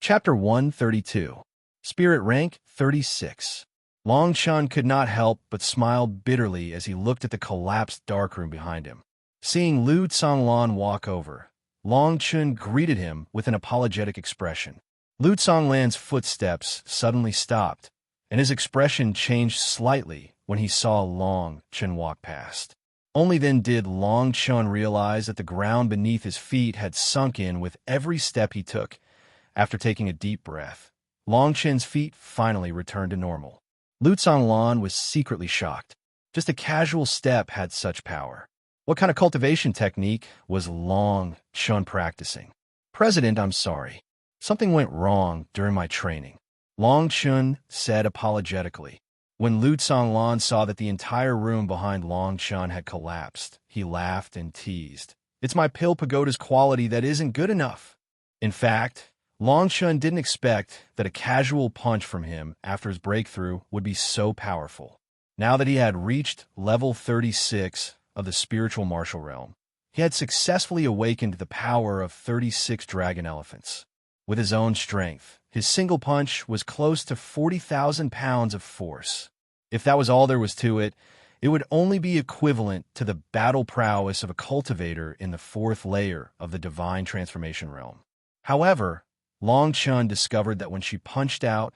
Chapter 132. Spirit Rank 36. Long Chun could not help but smile bitterly as he looked at the collapsed darkroom behind him. Seeing Lu Tsonglan walk over, Long Chun greeted him with an apologetic expression. Lu Tsonglan's footsteps suddenly stopped, and his expression changed slightly when he saw Long Chun walk past. Only then did Long Chun realize that the ground beneath his feet had sunk in with every step he took. After taking a deep breath, Long Chun's feet finally returned to normal. Lu Tsonglan was secretly shocked. Just a casual step had such power. What kind of cultivation technique was Long Chun practicing? President, I'm sorry. Something went wrong during my training, Long Chun said apologetically. When Lu Tsonglan saw that the entire room behind Long Chun had collapsed, he laughed and teased. It's my pill pagoda's quality that isn't good enough. In fact, Long Chun didn't expect that a casual punch from him after his breakthrough would be so powerful. Now that he had reached level 36 of the spiritual martial realm, he had successfully awakened the power of 36 dragon elephants. With his own strength, his single punch was close to 40,000 pounds of force. If that was all there was to it, it would only be equivalent to the battle prowess of a cultivator in the fourth layer of the divine transformation realm. However, Long Chun discovered that when she punched out,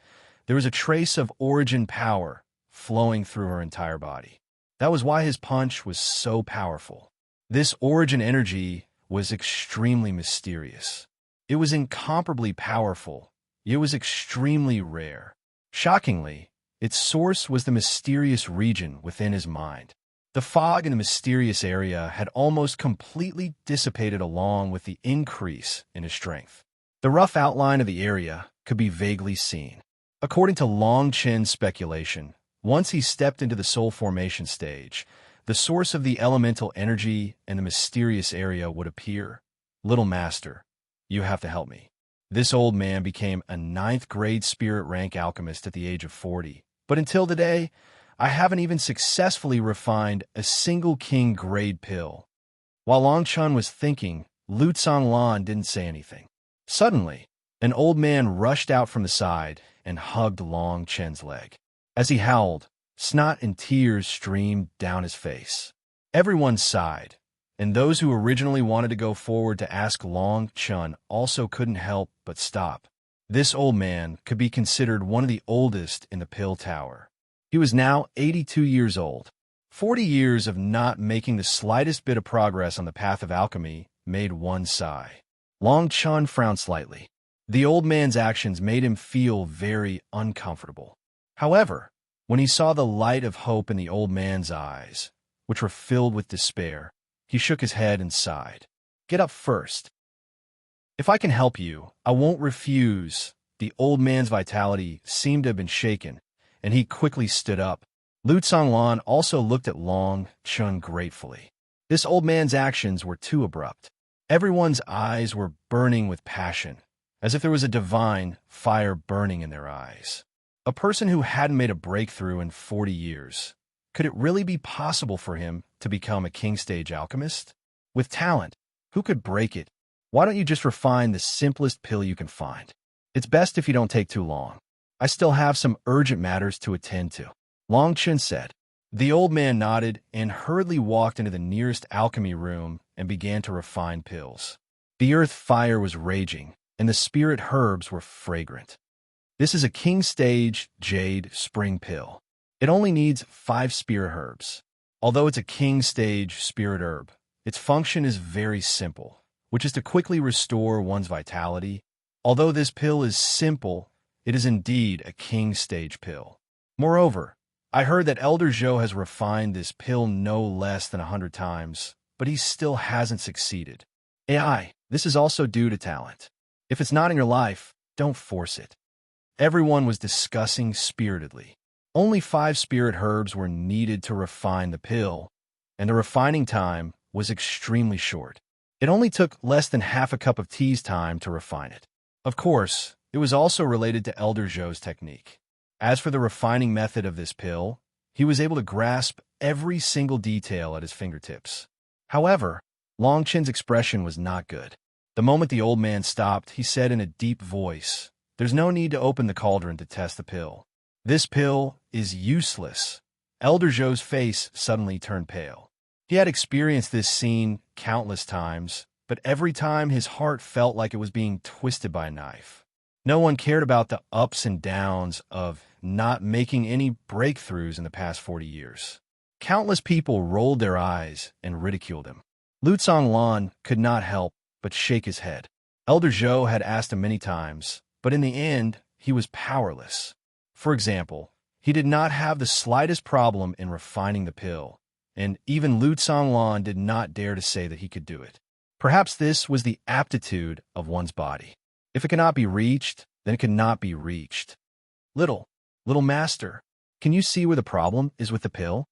there was a trace of origin power flowing through her entire body. That was why his punch was so powerful. This origin energy was extremely mysterious. It was incomparably powerful. It was extremely rare. Shockingly, its source was the mysterious region within his mind. The fog in the mysterious area had almost completely dissipated along with the increase in his strength. The rough outline of the area could be vaguely seen. According to Long Chun's speculation, once he stepped into the soul formation stage, the source of the elemental energy in the mysterious area would appear. Little Master, you have to help me. This old man became a 9th grade spirit rank alchemist at the age of 40, but until today, I haven't even successfully refined a single king grade pill. While Long Chun was thinking, Lu Tsonglan didn't say anything. Suddenly, an old man rushed out from the side and hugged Long Chun's leg. As he howled, snot and tears streamed down his face. Everyone sighed, and those who originally wanted to go forward to ask Long Chun also couldn't help but stop. This old man could be considered one of the oldest in the Pill Tower. He was now 82 years old. 40 years of not making the slightest bit of progress on the path of alchemy made one sigh. Long Chun frowned slightly. The old man's actions made him feel very uncomfortable. However, when he saw the light of hope in the old man's eyes, which were filled with despair, he shook his head and sighed. Get up first. If I can help you, I won't refuse. The old man's vitality seemed to have been shaken, and he quickly stood up. Lu Tsonglan also looked at Long Chun gratefully. This old man's actions were too abrupt. Everyone's eyes were burning with passion, as if there was a divine fire burning in their eyes. A person who hadn't made a breakthrough in 40 years. Could it really be possible for him to become a king-stage alchemist? With talent, who could break it? Why don't you just refine the simplest pill you can find? It's best if you don't take too long. I still have some urgent matters to attend to, Long Chun said. The old man nodded and hurriedly walked into the nearest alchemy room and began to refine pills. The earth fire was raging, and the spirit herbs were fragrant. This is a king-stage jade spring pill. It only needs 5 spirit herbs. Although it's a king-stage spirit herb, its function is very simple, which is to quickly restore one's vitality. Although this pill is simple, it is indeed a king-stage pill. Moreover, I heard that Elder Zhou has refined this pill no less than 100 times, but he still hasn't succeeded. AI, this is also due to talent. If it's not in your life, don't force it. Everyone was discussing spiritedly. Only 5 spirit herbs were needed to refine the pill, and the refining time was extremely short. It only took less than half a cup of tea's time to refine it. Of course, it was also related to Elder Zhou's technique. As for the refining method of this pill, he was able to grasp every single detail at his fingertips. However, Long Chun's expression was not good. The moment the old man stopped, he said in a deep voice, There's no need to open the cauldron to test the pill. This pill is useless. Elder Zhou's face suddenly turned pale. He had experienced this scene countless times, but every time his heart felt like it was being twisted by a knife. No one cared about the ups and downs of not making any breakthroughs in the past 40 years. Countless people rolled their eyes and ridiculed him. Lu Zhonglan could not help but shake his head. Elder Zhou had asked him many times, but in the end, he was powerless. For example, he did not have the slightest problem in refining the pill, and even Lu Zhonglan did not dare to say that he could do it. Perhaps this was the aptitude of one's body. If it cannot be reached, then it cannot be reached. Little master, can you see where the problem is with the pill?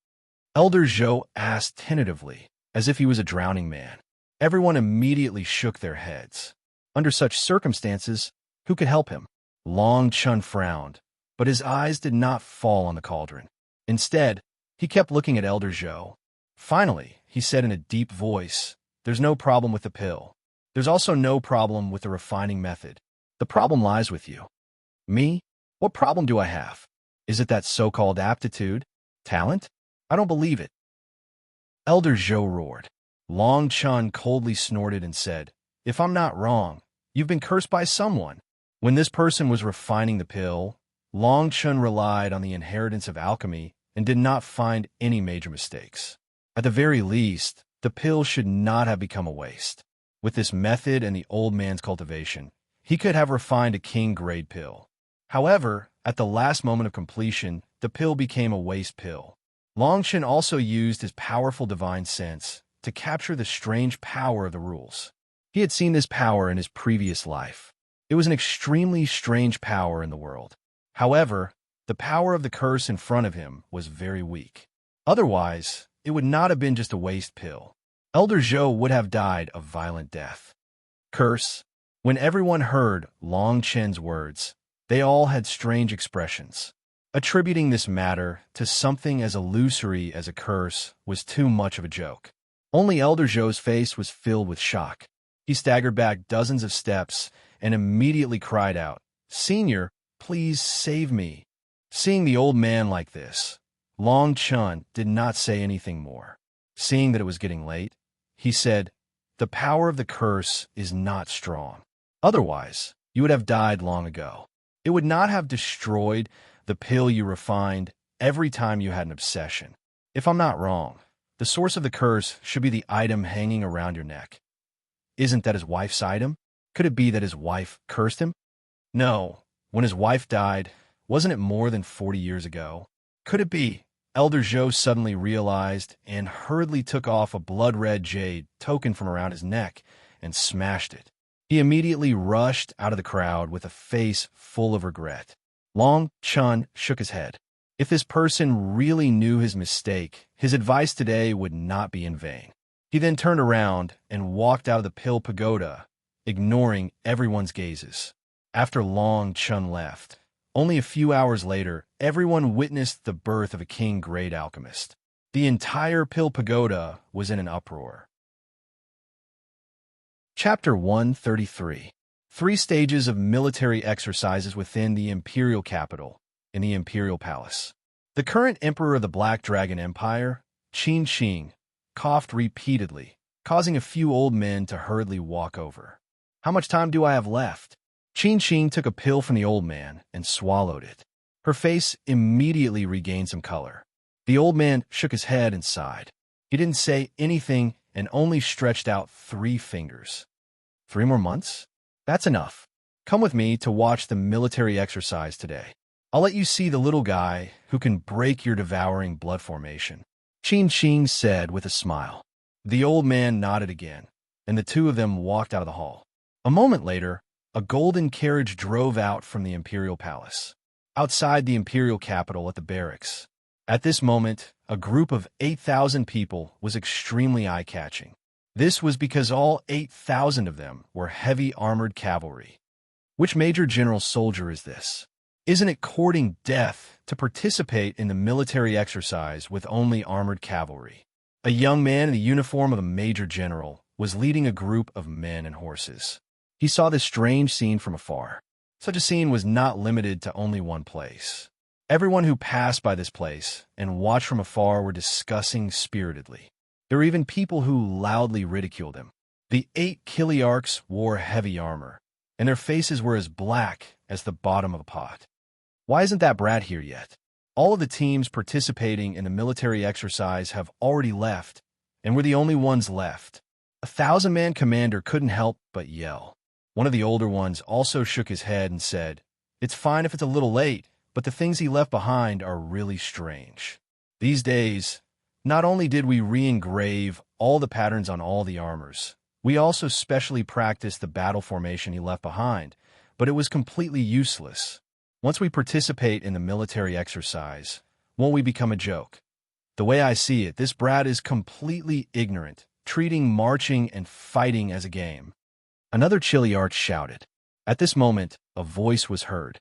Elder Zhou asked tentatively, as if he was a drowning man. Everyone immediately shook their heads. Under such circumstances, who could help him? Long Chun frowned, but his eyes did not fall on the cauldron. Instead, he kept looking at Elder Zhou. Finally, he said in a deep voice, "There's no problem with the pill. There's also no problem with the refining method. The problem lies with you." Me? What problem do I have? Is it that so-called aptitude? Talent? I don't believe it. Elder Zhou roared. Long Chun coldly snorted and said, "If I'm not wrong, you've been cursed by someone." When this person was refining the pill, Long Chun relied on the inheritance of alchemy and did not find any major mistakes. At the very least, the pill should not have become a waste. With this method and the old man's cultivation, he could have refined a king-grade pill. However, at the last moment of completion, the pill became a waste pill. Long Chun also used his powerful divine sense to capture the strange power of the rules. He had seen this power in his previous life. It was an extremely strange power in the world. However, the power of the curse in front of him was very weak. Otherwise, it would not have been just a waste pill. Elder Zhou would have died a violent death. Curse. When everyone heard Long Chen's words, they all had strange expressions. Attributing this matter to something as illusory as a curse was too much of a joke. Only Elder Zhou's face was filled with shock. He staggered back dozens of steps and immediately cried out, "Senior, please save me." Seeing the old man like this, Long Chun did not say anything more. Seeing that it was getting late, he said, "The power of the curse is not strong. Otherwise, you would have died long ago. It would not have destroyed the pill you refined every time you had an obsession. If I'm not wrong, the source of the curse should be the item hanging around your neck. Isn't that his wife's item? Could it be that his wife cursed him? No. When his wife died, wasn't it more than 40 years ago? Could it be? Elder Zhou suddenly realized and hurriedly took off a blood-red jade token from around his neck and smashed it. He immediately rushed out of the crowd with a face full of regret. Long Chun shook his head. If this person really knew his mistake, his advice today would not be in vain. He then turned around and walked out of the pill pagoda, ignoring everyone's gazes. After Long Chun left, only a few hours later, everyone witnessed the birth of a king-grade alchemist. The entire pill pagoda was in an uproar. Chapter 133. 3 stages of military exercises within the imperial capital, in the imperial palace. The current emperor of the Black Dragon Empire, Qin Shing, coughed repeatedly, causing a few old men to hurriedly walk over. "How much time do I have left?" Qin Shing took a pill from the old man and swallowed it. Her face immediately regained some color. The old man shook his head and sighed. He didn't say anything and only stretched out 3 fingers. 3 more months? That's enough. Come with me to watch the military exercise today. I'll let you see the little guy who can break your devouring blood formation. Qin Shing said with a smile. The old man nodded again, and the two of them walked out of the hall. A moment later, a golden carriage drove out from the imperial palace. Outside the imperial capital at the barracks. At this moment, a group of 8,000 people was extremely eye-catching. This was because all 8,000 of them were heavy armored cavalry. Which Major General soldier is this? Isn't it courting death to participate in the military exercise with only armored cavalry? A young man in the uniform of a Major General was leading a group of men and horses. He saw this strange scene from afar. Such a scene was not limited to only one place. Everyone who passed by this place and watched from afar were discussing spiritedly. There were even people who loudly ridiculed him. The 8 Kiliarchs wore heavy armor, and their faces were as black as the bottom of a pot. Why isn't that Brad here yet? All of the teams participating in the military exercise have already left, and we're the only ones left. A 1,000-man commander couldn't help but yell. One of the older ones also shook his head and said, "It's fine if it's a little late, but the things he left behind are really strange." These days, not only did we re-engrave all the patterns on all the armors, we also specially practiced the battle formation he left behind, but it was completely useless. Once we participate in the military exercise, won't we become a joke? The way I see it, this Brad is completely ignorant, treating marching and fighting as a game. Another Chiliarch shouted. At this moment, a voice was heard.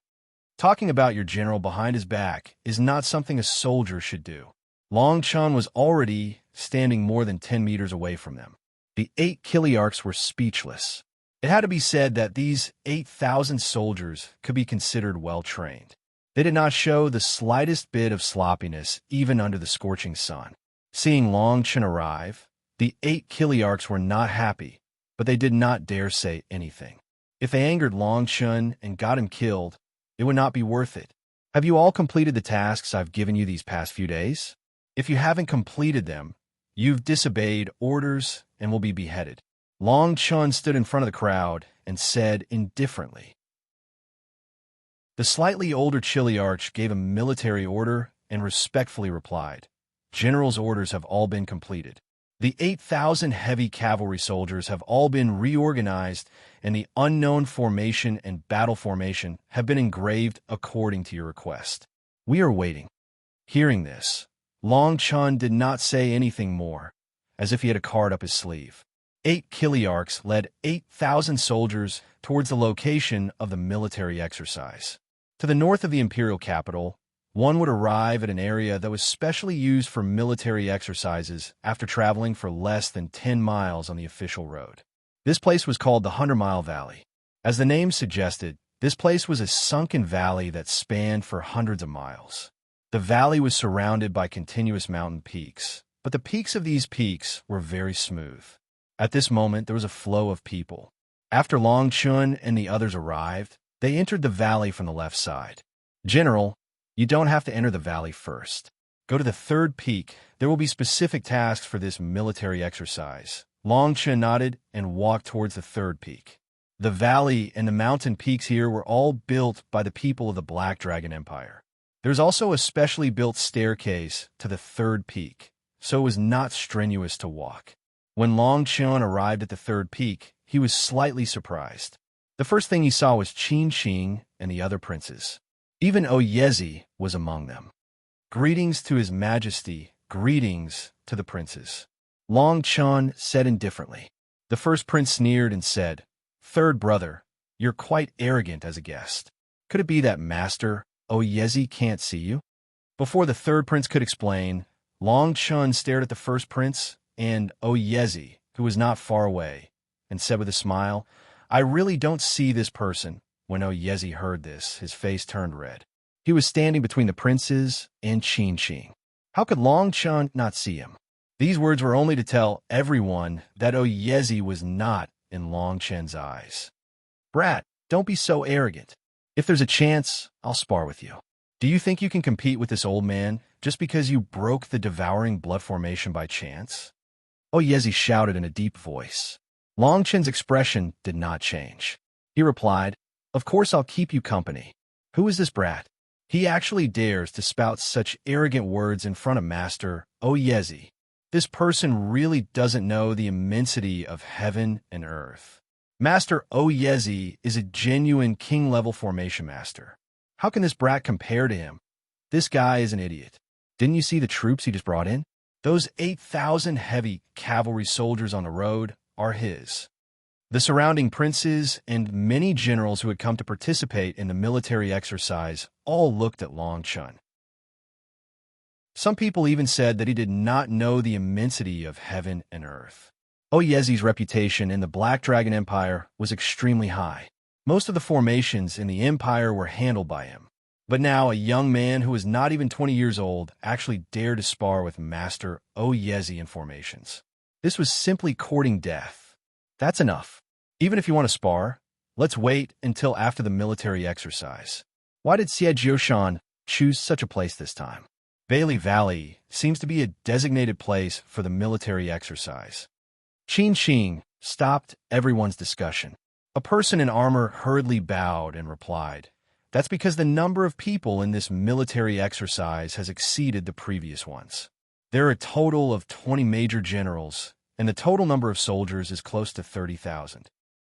Talking about your general behind his back is not something a soldier should do. Long Chun was already standing more than 10 meters away from them. The 8 Kiliarchs were speechless. It had to be said that these 8,000 soldiers could be considered well-trained. They did not show the slightest bit of sloppiness even under the scorching sun. Seeing Long Chun arrive, the 8 Kiliarchs were not happy, but they did not dare say anything. If they angered Long Chun and got him killed, it would not be worth it. Have you all completed the tasks I've given you these past few days? If you haven't completed them, you've disobeyed orders and will be beheaded. Long Chun stood in front of the crowd and said indifferently. The slightly older Chiliarch gave a military order and respectfully replied, "General's orders have all been completed. The 8,000 heavy cavalry soldiers have all been reorganized, and the unknown formation and battle formation have been engraved according to your request. We are waiting." Hearing this, Long Chun did not say anything more, as if he had a card up his sleeve. 8 Kiliarchs led 8,000 soldiers towards the location of the military exercise. To the north of the imperial capital, one would arrive at an area that was specially used for military exercises after traveling for less than 10 miles on the official road. This place was called the 100-Mile Valley. As the name suggested, this place was a sunken valley that spanned for hundreds of miles. The valley was surrounded by continuous mountain peaks, but the peaks of these peaks were very smooth. At this moment, there was a flow of people. After Long Chun and the others arrived, they entered the valley from the left side. "General, you don't have to enter the valley first. Go to the 3rd peak. There will be specific tasks for this military exercise." Long Chun nodded and walked towards the 3rd peak. The valley and the mountain peaks here were all built by the people of the Black Dragon Empire. There's also a specially built staircase to the 3rd peak, so it was not strenuous to walk. When Long Chun arrived at the 3rd peak, he was slightly surprised. The first thing he saw was Qin Qing and the other princes. Even Oyezi was among them. "Greetings to His Majesty, greetings to the princes." Long Chun said indifferently. The first prince sneered and said, "Third brother, you're quite arrogant as a guest. Could it be that Master Oyezi can't see you?" Before the 3rd prince could explain, Long Chun stared at the first prince and Oyezi, who was not far away, and said with a smile, "I really don't see this person." When Oyezi heard this, his face turned red. He was standing between the princes and Qin Qing. How could Long Chun not see him? These words were only to tell everyone that Oyezi was not in Long Chun's eyes. "Brat, don't be so arrogant. If there's a chance, I'll spar with you. Do you think you can compete with this old man just because you broke the devouring blood formation by chance?" Oyezi shouted in a deep voice. Long Chun's expression did not change. He replied, "Of course I'll keep you company. Who is this brat? He actually dares to spout such arrogant words in front of Master Oyezi. This person really doesn't know the immensity of heaven and earth. Master Oyezi is a genuine king-level formation master. How can this brat compare to him? This guy is an idiot. Didn't you see the troops he just brought in? Those 8,000 heavy cavalry soldiers on the road are his." The surrounding princes and many generals who had come to participate in the military exercise all looked at Long Chun. Some people even said that he did not know the immensity of heaven and earth. Oyezi's reputation in the Black Dragon Empire was extremely high. Most of the formations in the Empire were handled by him. But now a young man who was not even 20 years old actually dared to spar with Master Oyezi in formations. This was simply courting death. That's enough. Even if you want to spar, let's wait until after the military exercise. Why did Xiejioushan choose such a place this time? Bailey Valley seems to be a designated place for the military exercise. Qin Qing stopped everyone's discussion. A person in armor hurriedly bowed and replied, "That's because the number of people in this military exercise has exceeded the previous ones. There are a total of 20 major generals, and the total number of soldiers is close to 30,000.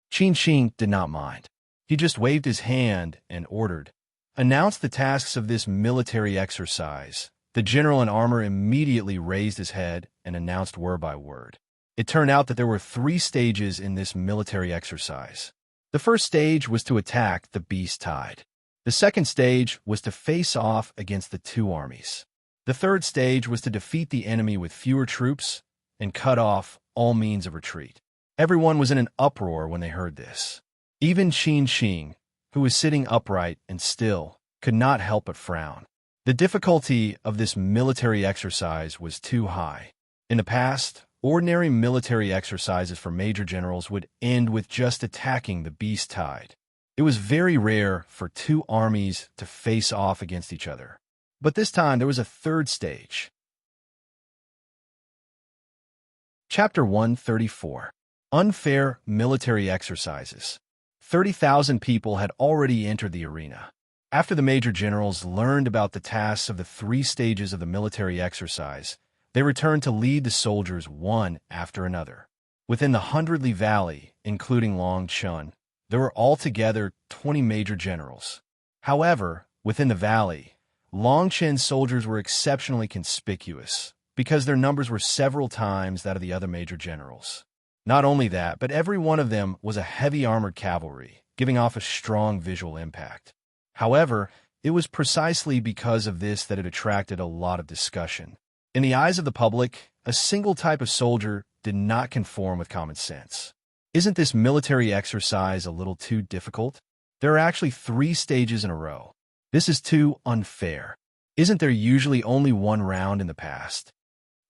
Qin Qing did not mind. He just waved his hand and ordered, "Announce the tasks of this military exercise." The general in armor immediately raised his head and announced word by word. It turned out that there were 3 stages in this military exercise. The first stage was to attack the beast tide. The second stage was to face off against the 2 armies. The third stage was to defeat the enemy with fewer troops and cut off all means of retreat. Everyone was in an uproar when they heard this. Even Qin Qing, who was sitting upright and still, could not help but frown. The difficulty of this military exercise was too high. In the past, ordinary military exercises for major generals would end with just attacking the beast tide. It was very rare for 2 armies to face off against each other. But this time there was a third stage. Chapter 134. Unfair Military Exercises. 30,000 people had already entered the arena. After the major generals learned about the tasks of the 3 stages of the military exercise, they returned to lead the soldiers one after another. Within the Hundredly Valley, including Long Chun, there were altogether 20 major generals. However, within the valley, Long Chen's soldiers were exceptionally conspicuous because their numbers were several times that of the other major generals. Not only that, but every one of them was a heavy armored cavalry, giving off a strong visual impact. However, it was precisely because of this that it attracted a lot of discussion. In the eyes of the public, a single type of soldier did not conform with common sense. Isn't this military exercise a little too difficult? There are actually 3 stages in a row. This is too unfair. Isn't there usually only 1 round in the past?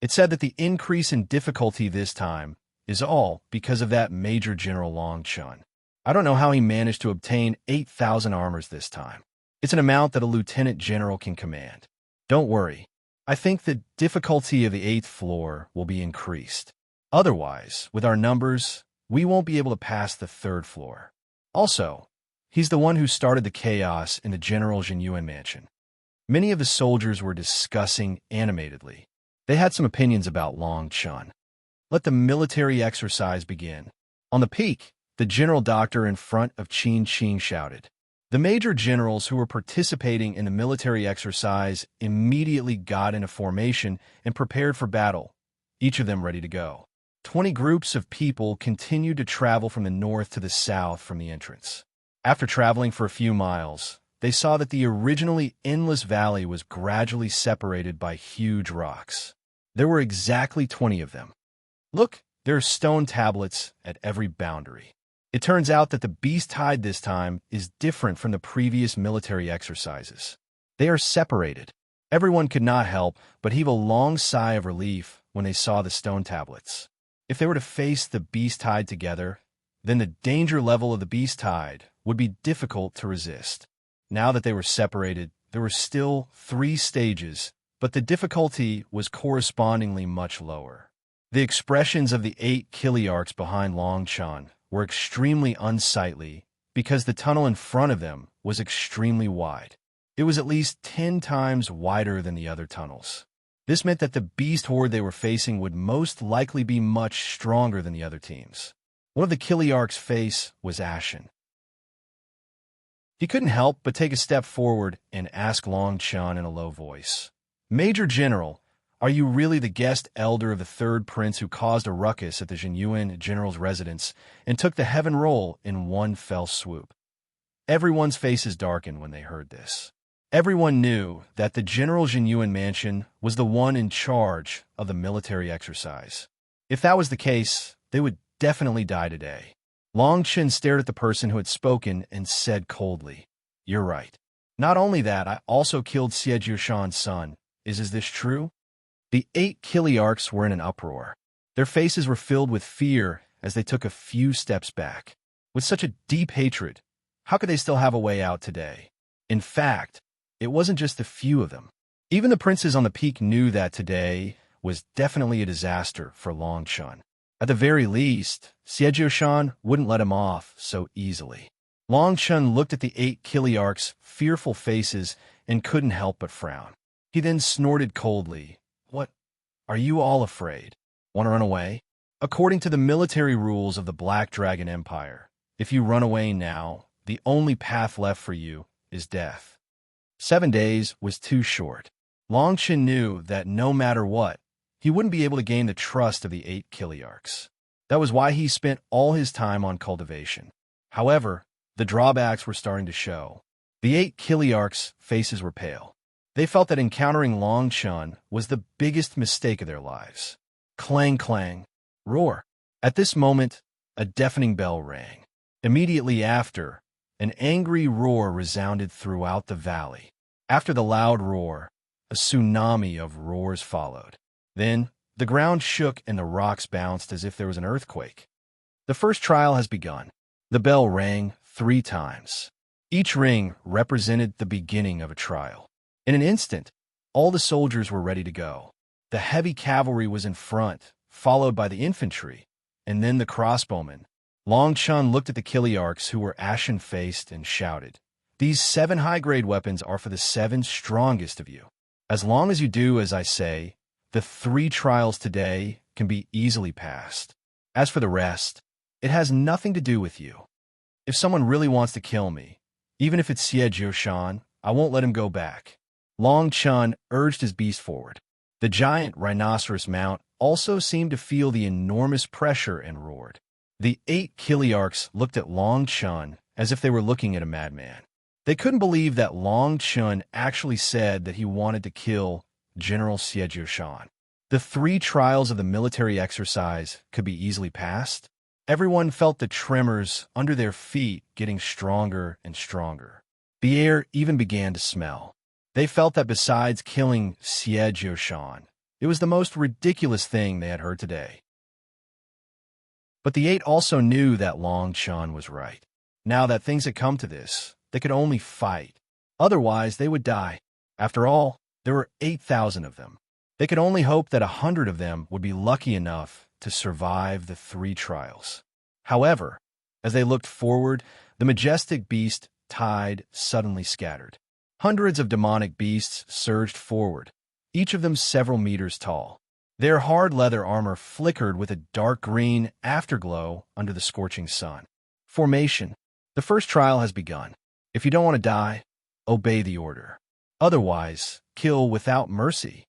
It said that the increase in difficulty this time is all because of that Major General Long Chun. I don't know how he managed to obtain 8,000 armors this time. It's an amount that a lieutenant general can command. Don't worry. I think the difficulty of the 8th floor will be increased. Otherwise, with our numbers, we won't be able to pass the 3rd floor. Also, he's the one who started the chaos in the General Jinyuan mansion. Many of the soldiers were discussing animatedly. They had some opinions about Long Chun. Let the military exercise begin. On the peak, the general doctor in front of Qin Qing shouted. The major generals who were participating in the military exercise immediately got into formation and prepared for battle, each of them ready to go. 20 groups of people continued to travel from the north to the south from the entrance. After traveling for a few miles, they saw that the originally endless valley was gradually separated by huge rocks. There were exactly 20 of them. Look, there are stone tablets at every boundary. It turns out that the beast tide this time is different from the previous military exercises. They are separated. Everyone could not help but heave a long sigh of relief when they saw the stone tablets. If they were to face the beast tide together, then the danger level of the beast tide would be difficult to resist. Now that they were separated, there were still 3 stages, but the difficulty was correspondingly much lower. The expressions of the 8 Kiliarchs behind Long Chun were extremely unsightly because the tunnel in front of them was extremely wide. It was at least 10 times wider than the other tunnels. This meant that the beast horde they were facing would most likely be much stronger than the other teams. One of the Kiliarch's face was ashen. He couldn't help but take a step forward and ask Long Chun in a low voice, "Major General, are you really the guest elder of the 3rd prince who caused a ruckus at the Jinyuan general's residence and took the heaven roll in one fell swoop?" Everyone's faces darkened when they heard this. Everyone knew that the General Jinyuan mansion was the one in charge of the military exercise. If that was the case, they would definitely die today. Long Chen stared at the person who had spoken and said coldly, "You're right. Not only that, I also killed Xie Jiushan's son. Is this true?" The 8 Kiliarchs were in an uproar. Their faces were filled with fear as they took a few steps back. With such a deep hatred, how could they still have a way out today? In fact, it wasn't just a few of them. Even the princes on the peak knew that today was definitely a disaster for Long Chen. At the very least, Xie Jiushan wouldn't let him off so easily. Long Chen looked at the 8 Kiliarchs' fearful faces and couldn't help but frown. He then snorted coldly. "What? Are you all afraid? Want to run away?" According to the military rules of the Black Dragon Empire, if you run away now, the only path left for you is death. 7 days was too short. Long Chen knew that no matter what, he wouldn't be able to gain the trust of the 8 Kiliarchs. That was why he spent all his time on cultivation. However, the drawbacks were starting to show. The 8 Kiliarchs' faces were pale. They felt that encountering Long Chen was the biggest mistake of their lives. Clang, clang, roar. At this moment, a deafening bell rang. Immediately after, an angry roar resounded throughout the valley. After the loud roar, a tsunami of roars followed. Then, the ground shook and the rocks bounced as if there was an earthquake. The first trial has begun. The bell rang 3 times. Each ring represented the beginning of a trial. In an instant, all the soldiers were ready to go. The heavy cavalry was in front, followed by the infantry, and then the crossbowmen. Long Chen looked at the Kiliarchs who were ashen-faced and shouted, "These 7 high-grade weapons are for the 7 strongest of you. As long as you do as I say, the 3 trials today can be easily passed. As for the rest, it has nothing to do with you. If someone really wants to kill me, even if it's Xie Jiushan, I won't let him go back." Long Chen urged his beast forward. The giant rhinoceros mount also seemed to feel the enormous pressure and roared. The 8 Kiliarchs looked at Long Chen as if they were looking at a madman. They couldn't believe that Long Chen actually said that he wanted to kill General Xie Jiushan. The 3 trials of the military exercise could be easily passed. Everyone felt the tremors under their feet getting stronger and stronger. The air even began to smell. They felt that besides killing Xie Jiushan, it was the most ridiculous thing they had heard today. But the 8 also knew that Long Chen was right. Now that things had come to this, they could only fight. Otherwise, they would die. After all, there were 8,000 of them. They could only hope that 100 of them would be lucky enough to survive the 3 trials. However, as they looked forward, the majestic beast tide suddenly scattered. Hundreds of demonic beasts surged forward, each of them several meters tall. Their hard leather armor flickered with a dark green afterglow under the scorching sun. Formation. The first trial has begun. If you don't want to die, obey the order. Otherwise, kill without mercy.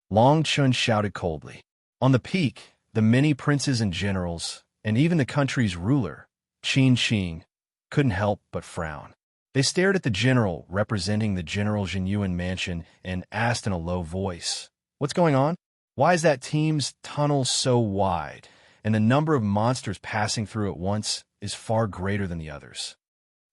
Long Chen shouted coldly. On the peak, the many princes and generals, and even the country's ruler, Qin Qing, couldn't help but frown. They stared at the general representing the General Jinyuan mansion and asked in a low voice, "What's going on? Why is that team's tunnel so wide, and the number of monsters passing through at once is far greater than the others?"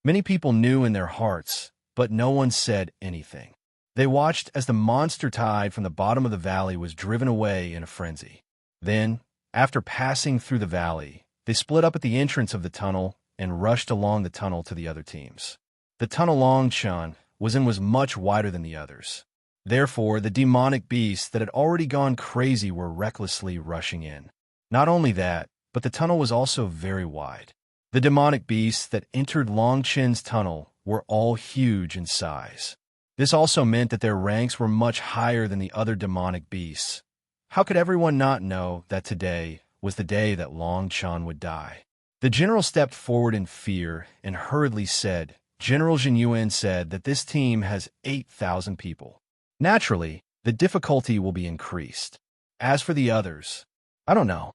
Many people knew in their hearts, but no one said anything. They watched as the monster tide from the bottom of the valley was driven away in a frenzy. Then, after passing through the valley, they split up at the entrance of the tunnel and rushed along the tunnel to the other teams. The tunnel Long Chen was in was much wider than the others. Therefore, the demonic beasts that had already gone crazy were recklessly rushing in. Not only that, but the tunnel was also very wide. The demonic beasts that entered Long Chen's tunnel were all huge in size. This also meant that their ranks were much higher than the other demonic beasts. How could everyone not know that today was the day that Long Chen would die? The general stepped forward in fear and hurriedly said, "General Jinyuan said that this team has 8,000 people. Naturally, the difficulty will be increased. As for the others, I don't know."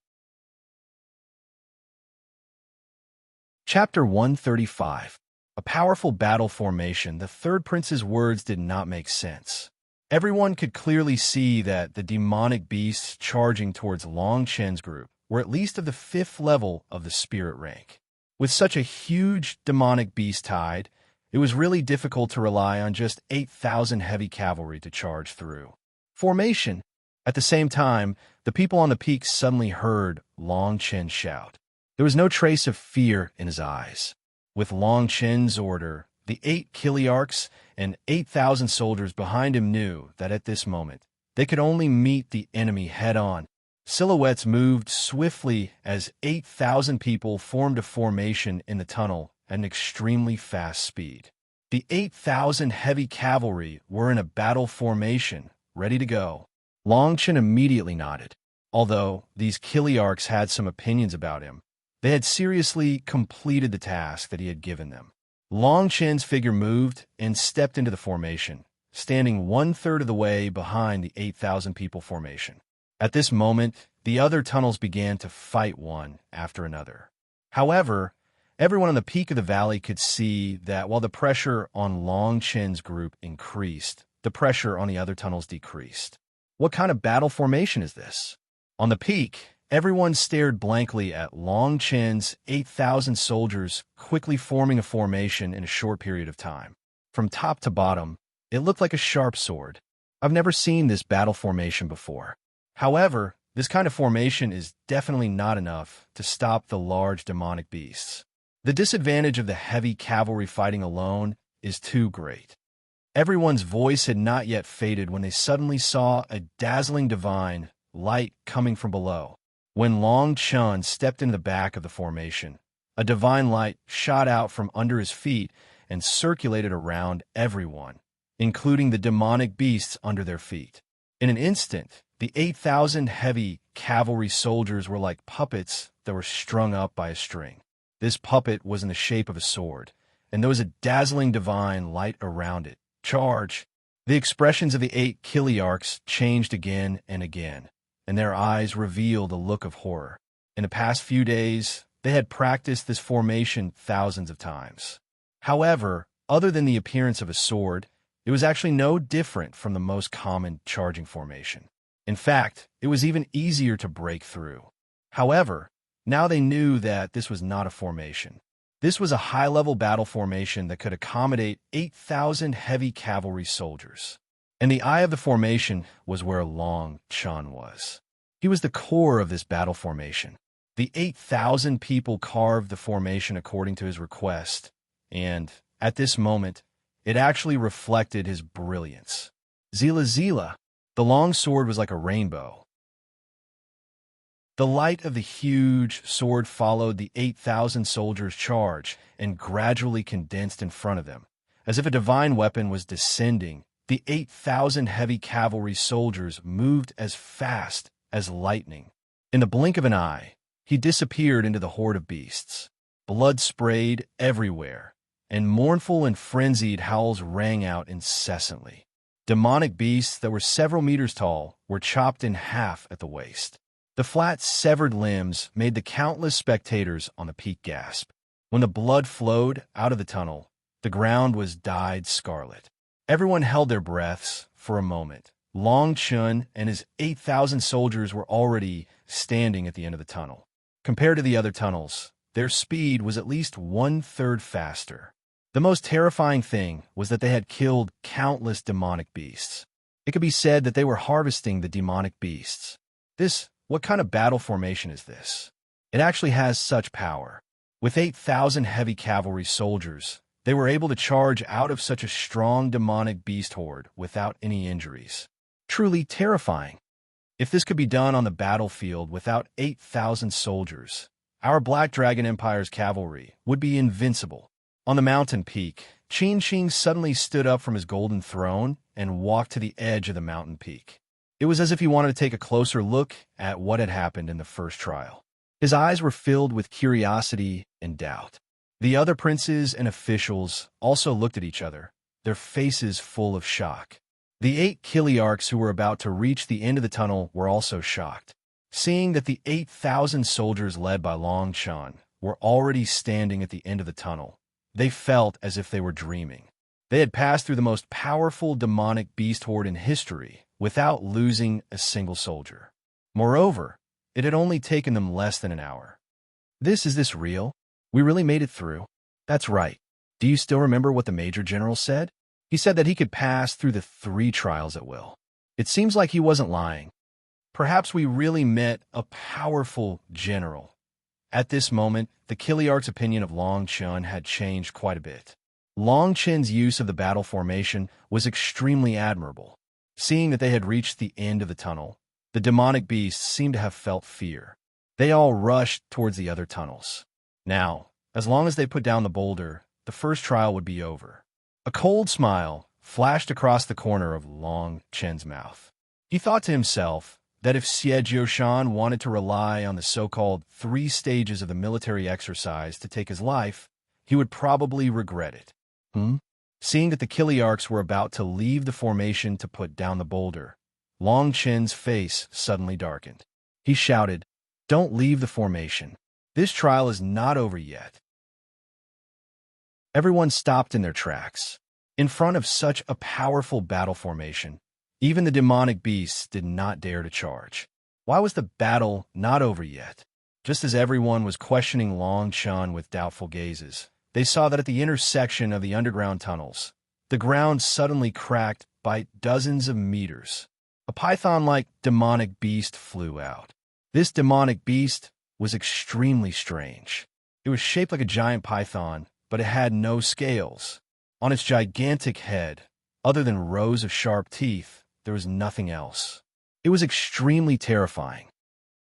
Chapter 135. A powerful battle formation. The third prince's words did not make sense. Everyone could clearly see that the demonic beasts charging towards Long Chen's group were at least of the 5th level of the spirit rank. With such a huge demonic beast tide, it was really difficult to rely on just 8,000 heavy cavalry to charge through. Formation. At the same time, the people on the peak suddenly heard Long Chen shout. There was no trace of fear in his eyes. With Long Chen's order, the 8 Kiliarchs and 8,000 soldiers behind him knew that at this moment, they could only meet the enemy head-on. Silhouettes moved swiftly as 8,000 people formed a formation in the tunnel at an extremely fast speed. The 8,000 heavy cavalry were in a battle formation, ready to go. Long Chen immediately nodded. Although these Kiliarchs had some opinions about him, they had seriously completed the task that he had given them. Long Chen's figure moved and stepped into the formation, standing 1/3 of the way behind the 8,000 people formation. At this moment, the other tunnels began to fight one after another. However, everyone on the peak of the valley could see that while the pressure on Long Chen's group increased, the pressure on the other tunnels decreased. What kind of battle formation is this? On the peak, everyone stared blankly at Long Chen's 8,000 soldiers quickly forming a formation in a short period of time. From top to bottom, it looked like a sharp sword. I've never seen this battle formation before. However, this kind of formation is definitely not enough to stop the large demonic beasts. The disadvantage of the heavy cavalry fighting alone is too great. Everyone's voice had not yet faded when they suddenly saw a dazzling divine light coming from below. When Long Chen stepped into the back of the formation, a divine light shot out from under his feet and circulated around everyone, including the demonic beasts under their feet. In an instant, the 8,000 heavy cavalry soldiers were like puppets that were strung up by a string. This puppet was in the shape of a sword, and there was a dazzling divine light around it. Charge! The expressions of the 8 Kiliarchs changed again and again, and their eyes revealed a look of horror. In the past few days, they had practiced this formation thousands of times. However, other than the appearance of a sword, it was actually no different from the most common charging formation. In fact, it was even easier to break through. However, now they knew that this was not a formation. This was a high-level battle formation that could accommodate 8,000 heavy cavalry soldiers. And the eye of the formation was where Long Chen was. He was the core of this battle formation. The 8,000 people carved the formation according to his request, and, at this moment, it actually reflected his brilliance. Zila Zila! The long sword was like a rainbow. The light of the huge sword followed the 8,000 soldiers' charge and gradually condensed in front of them. As if a divine weapon was descending, the 8,000 heavy cavalry soldiers moved as fast as lightning. In the blink of an eye, he disappeared into the horde of beasts. Blood sprayed everywhere, and mournful and frenzied howls rang out incessantly. Demonic beasts that were several meters tall were chopped in half at the waist. The flat, severed limbs made the countless spectators on the peak gasp. When the blood flowed out of the tunnel, the ground was dyed scarlet. Everyone held their breaths for a moment. Long Chen and his 8,000 soldiers were already standing at the end of the tunnel. Compared to the other tunnels, their speed was at least 1/3 faster. The most terrifying thing was that they had killed countless demonic beasts. It could be said that they were harvesting the demonic beasts. What kind of battle formation is this? It actually has such power. With 8,000 heavy cavalry soldiers, they were able to charge out of such a strong demonic beast horde without any injuries. Truly terrifying. If this could be done on the battlefield without 8,000 soldiers, our Black Dragon Empire's cavalry would be invincible. On the mountain peak, Qin Qing suddenly stood up from his golden throne and walked to the edge of the mountain peak. It was as if he wanted to take a closer look at what had happened in the first trial. His eyes were filled with curiosity and doubt. The other princes and officials also looked at each other, their faces full of shock. The 8 Kiliarchs who were about to reach the end of the tunnel were also shocked. Seeing that the 8,000 soldiers led by Long Chen were already standing at the end of the tunnel, they felt as if they were dreaming. They had passed through the most powerful demonic beast horde in history without losing a single soldier. Moreover, it had only taken them less than an hour. Is this real? We really made it through. That's right. Do you still remember what the Major General said? He said that he could pass through the 3 trials at will. It seems like he wasn't lying. Perhaps we really met a powerful general. At this moment, the Kiliarch's opinion of Long Chun had changed quite a bit. Long Chen's use of the battle formation was extremely admirable. Seeing that they had reached the end of the tunnel, the demonic beasts seemed to have felt fear. They all rushed towards the other tunnels. Now, as long as they put down the boulder, the first trial would be over. A cold smile flashed across the corner of Long Chen's mouth. He thought to himself that if Xie Jiushan wanted to rely on the so-called 3 stages of the military exercise to take his life, he would probably regret it. Seeing that the Kiliarchs were about to leave the formation to put down the boulder, Long Chen's face suddenly darkened. He shouted, "Don't leave the formation. This trial is not over yet." Everyone stopped in their tracks. In front of such a powerful battle formation, even the demonic beasts did not dare to charge. Why was the battle not over yet? Just as everyone was questioning Long Chen with doubtful gazes, they saw that at the intersection of the underground tunnels, the ground suddenly cracked by dozens of meters. A python-like demonic beast flew out. This demonic beast was extremely strange. It was shaped like a giant python, but it had no scales. On its gigantic head, other than rows of sharp teeth, there was nothing else. It was extremely terrifying.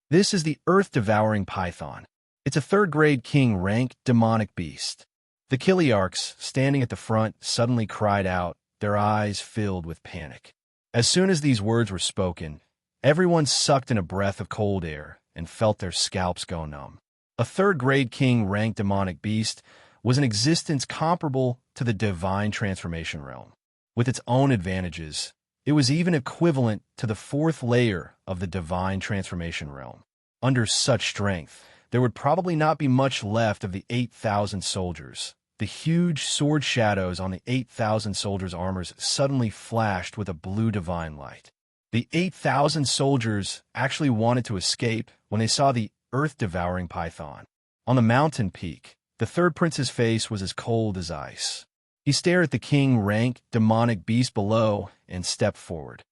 This is the earth-devouring python. It's a 3rd-grade king rank demonic beast. The Kiliarchs, standing at the front, suddenly cried out, their eyes filled with panic. As soon as these words were spoken, everyone sucked in a breath of cold air and felt their scalps go numb. A 3rd-grade king rank demonic beast was an existence comparable to the divine transformation realm. With its own advantages, it was even equivalent to the 4th layer of the divine transformation realm. Under such strength, there would probably not be much left of the 8,000 soldiers. The huge sword shadows on the 8,000 soldiers' armors suddenly flashed with a blue divine light. The 8,000 soldiers actually wanted to escape when they saw the earth-devouring python. On the mountain peak, the 3rd prince's face was as cold as ice. He stared at the king-rank demonic beast below and stepped forward.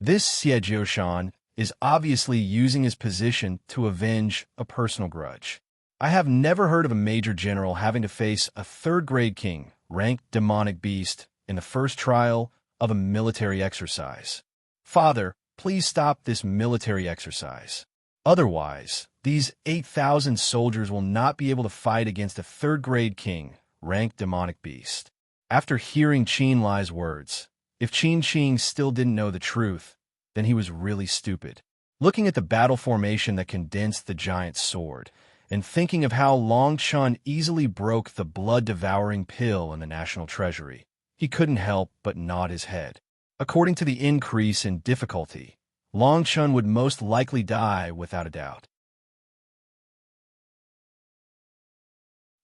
This Xie Jiushan is obviously using his position to avenge a personal grudge. I have never heard of a major general having to face a 3rd-grade king, ranked demonic beast, in the first trial of a military exercise. Father, please stop this military exercise. Otherwise, these 8,000 soldiers will not be able to fight against a 3rd-grade king, ranked demonic beast. After hearing Qin Lai's words, if Qin Qing still didn't know the truth, then he was really stupid. Looking at the battle formation that condensed the giant sword, and thinking of how Long Chun easily broke the blood-devouring pill in the national treasury, he couldn't help but nod his head. According to the increase in difficulty, Long Chun would most likely die without a doubt.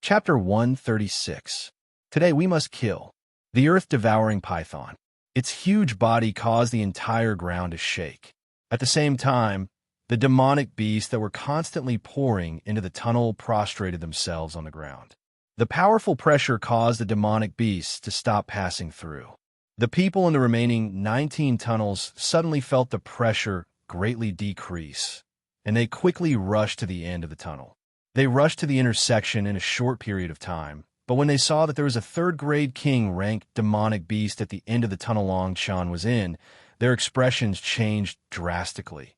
Chapter 136. Today we must kill the earth-devouring python. Its huge body caused the entire ground to shake. At the same time, the demonic beasts that were constantly pouring into the tunnel prostrated themselves on the ground. The powerful pressure caused the demonic beasts to stop passing through. The people in the remaining 19 tunnels suddenly felt the pressure greatly decrease, and they quickly rushed to the end of the tunnel. They rushed to the intersection in a short period of time, but when they saw that there was a 3rd-grade king-ranked demonic beast at the end of the tunnel Long Chan was in, their expressions changed drastically.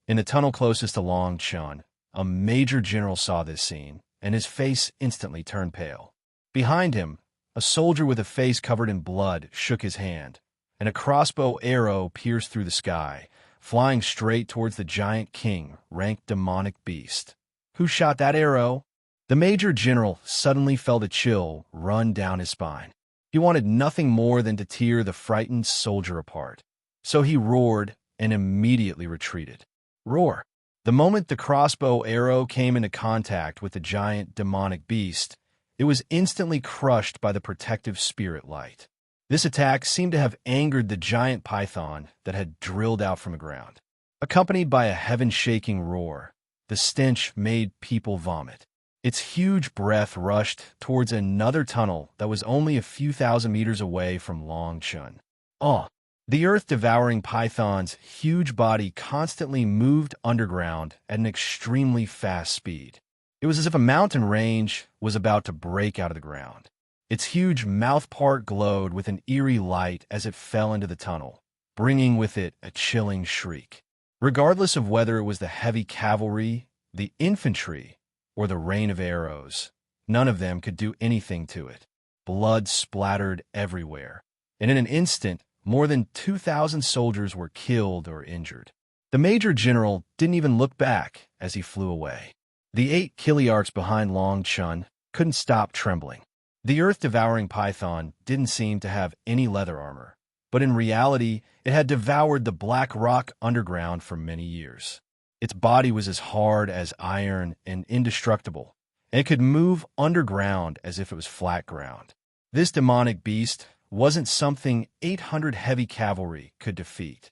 In the tunnel closest to Long Chan, a major general saw this scene, and his face instantly turned pale. Behind him, a soldier with a face covered in blood shook his hand, and a crossbow arrow pierced through the sky, flying straight towards the giant king-ranked demonic beast. Who shot that arrow? The major general suddenly felt a chill run down his spine. He wanted nothing more than to tear the frightened soldier apart. So he roared and immediately retreated. Roar! The moment the crossbow arrow came into contact with the giant demonic beast, it was instantly crushed by the protective spirit light. This attack seemed to have angered the giant python that had drilled out from the ground. Accompanied by a heaven-shaking roar, the stench made people vomit. Its huge breath rushed towards another tunnel that was only a few thousand meters away from Long Chun. Oh! The earth-devouring python's huge body constantly moved underground at an extremely fast speed. It was as if a mountain range was about to break out of the ground. Its huge mouth part glowed with an eerie light as it fell into the tunnel, bringing with it a chilling shriek. Regardless of whether it was the heavy cavalry, the infantry, or the rain of arrows, none of them could do anything to it. Blood splattered everywhere, and in an instant, more than 2,000 soldiers were killed or injured. The Major General didn't even look back as he flew away. The 8 Kiliarchs behind Long Chun couldn't stop trembling. The earth-devouring python didn't seem to have any leather armor, but in reality, it had devoured the black rock underground for many years. Its body was as hard as iron and indestructible, and it could move underground as if it was flat ground. This demonic beast wasn't something 800 heavy cavalry could defeat.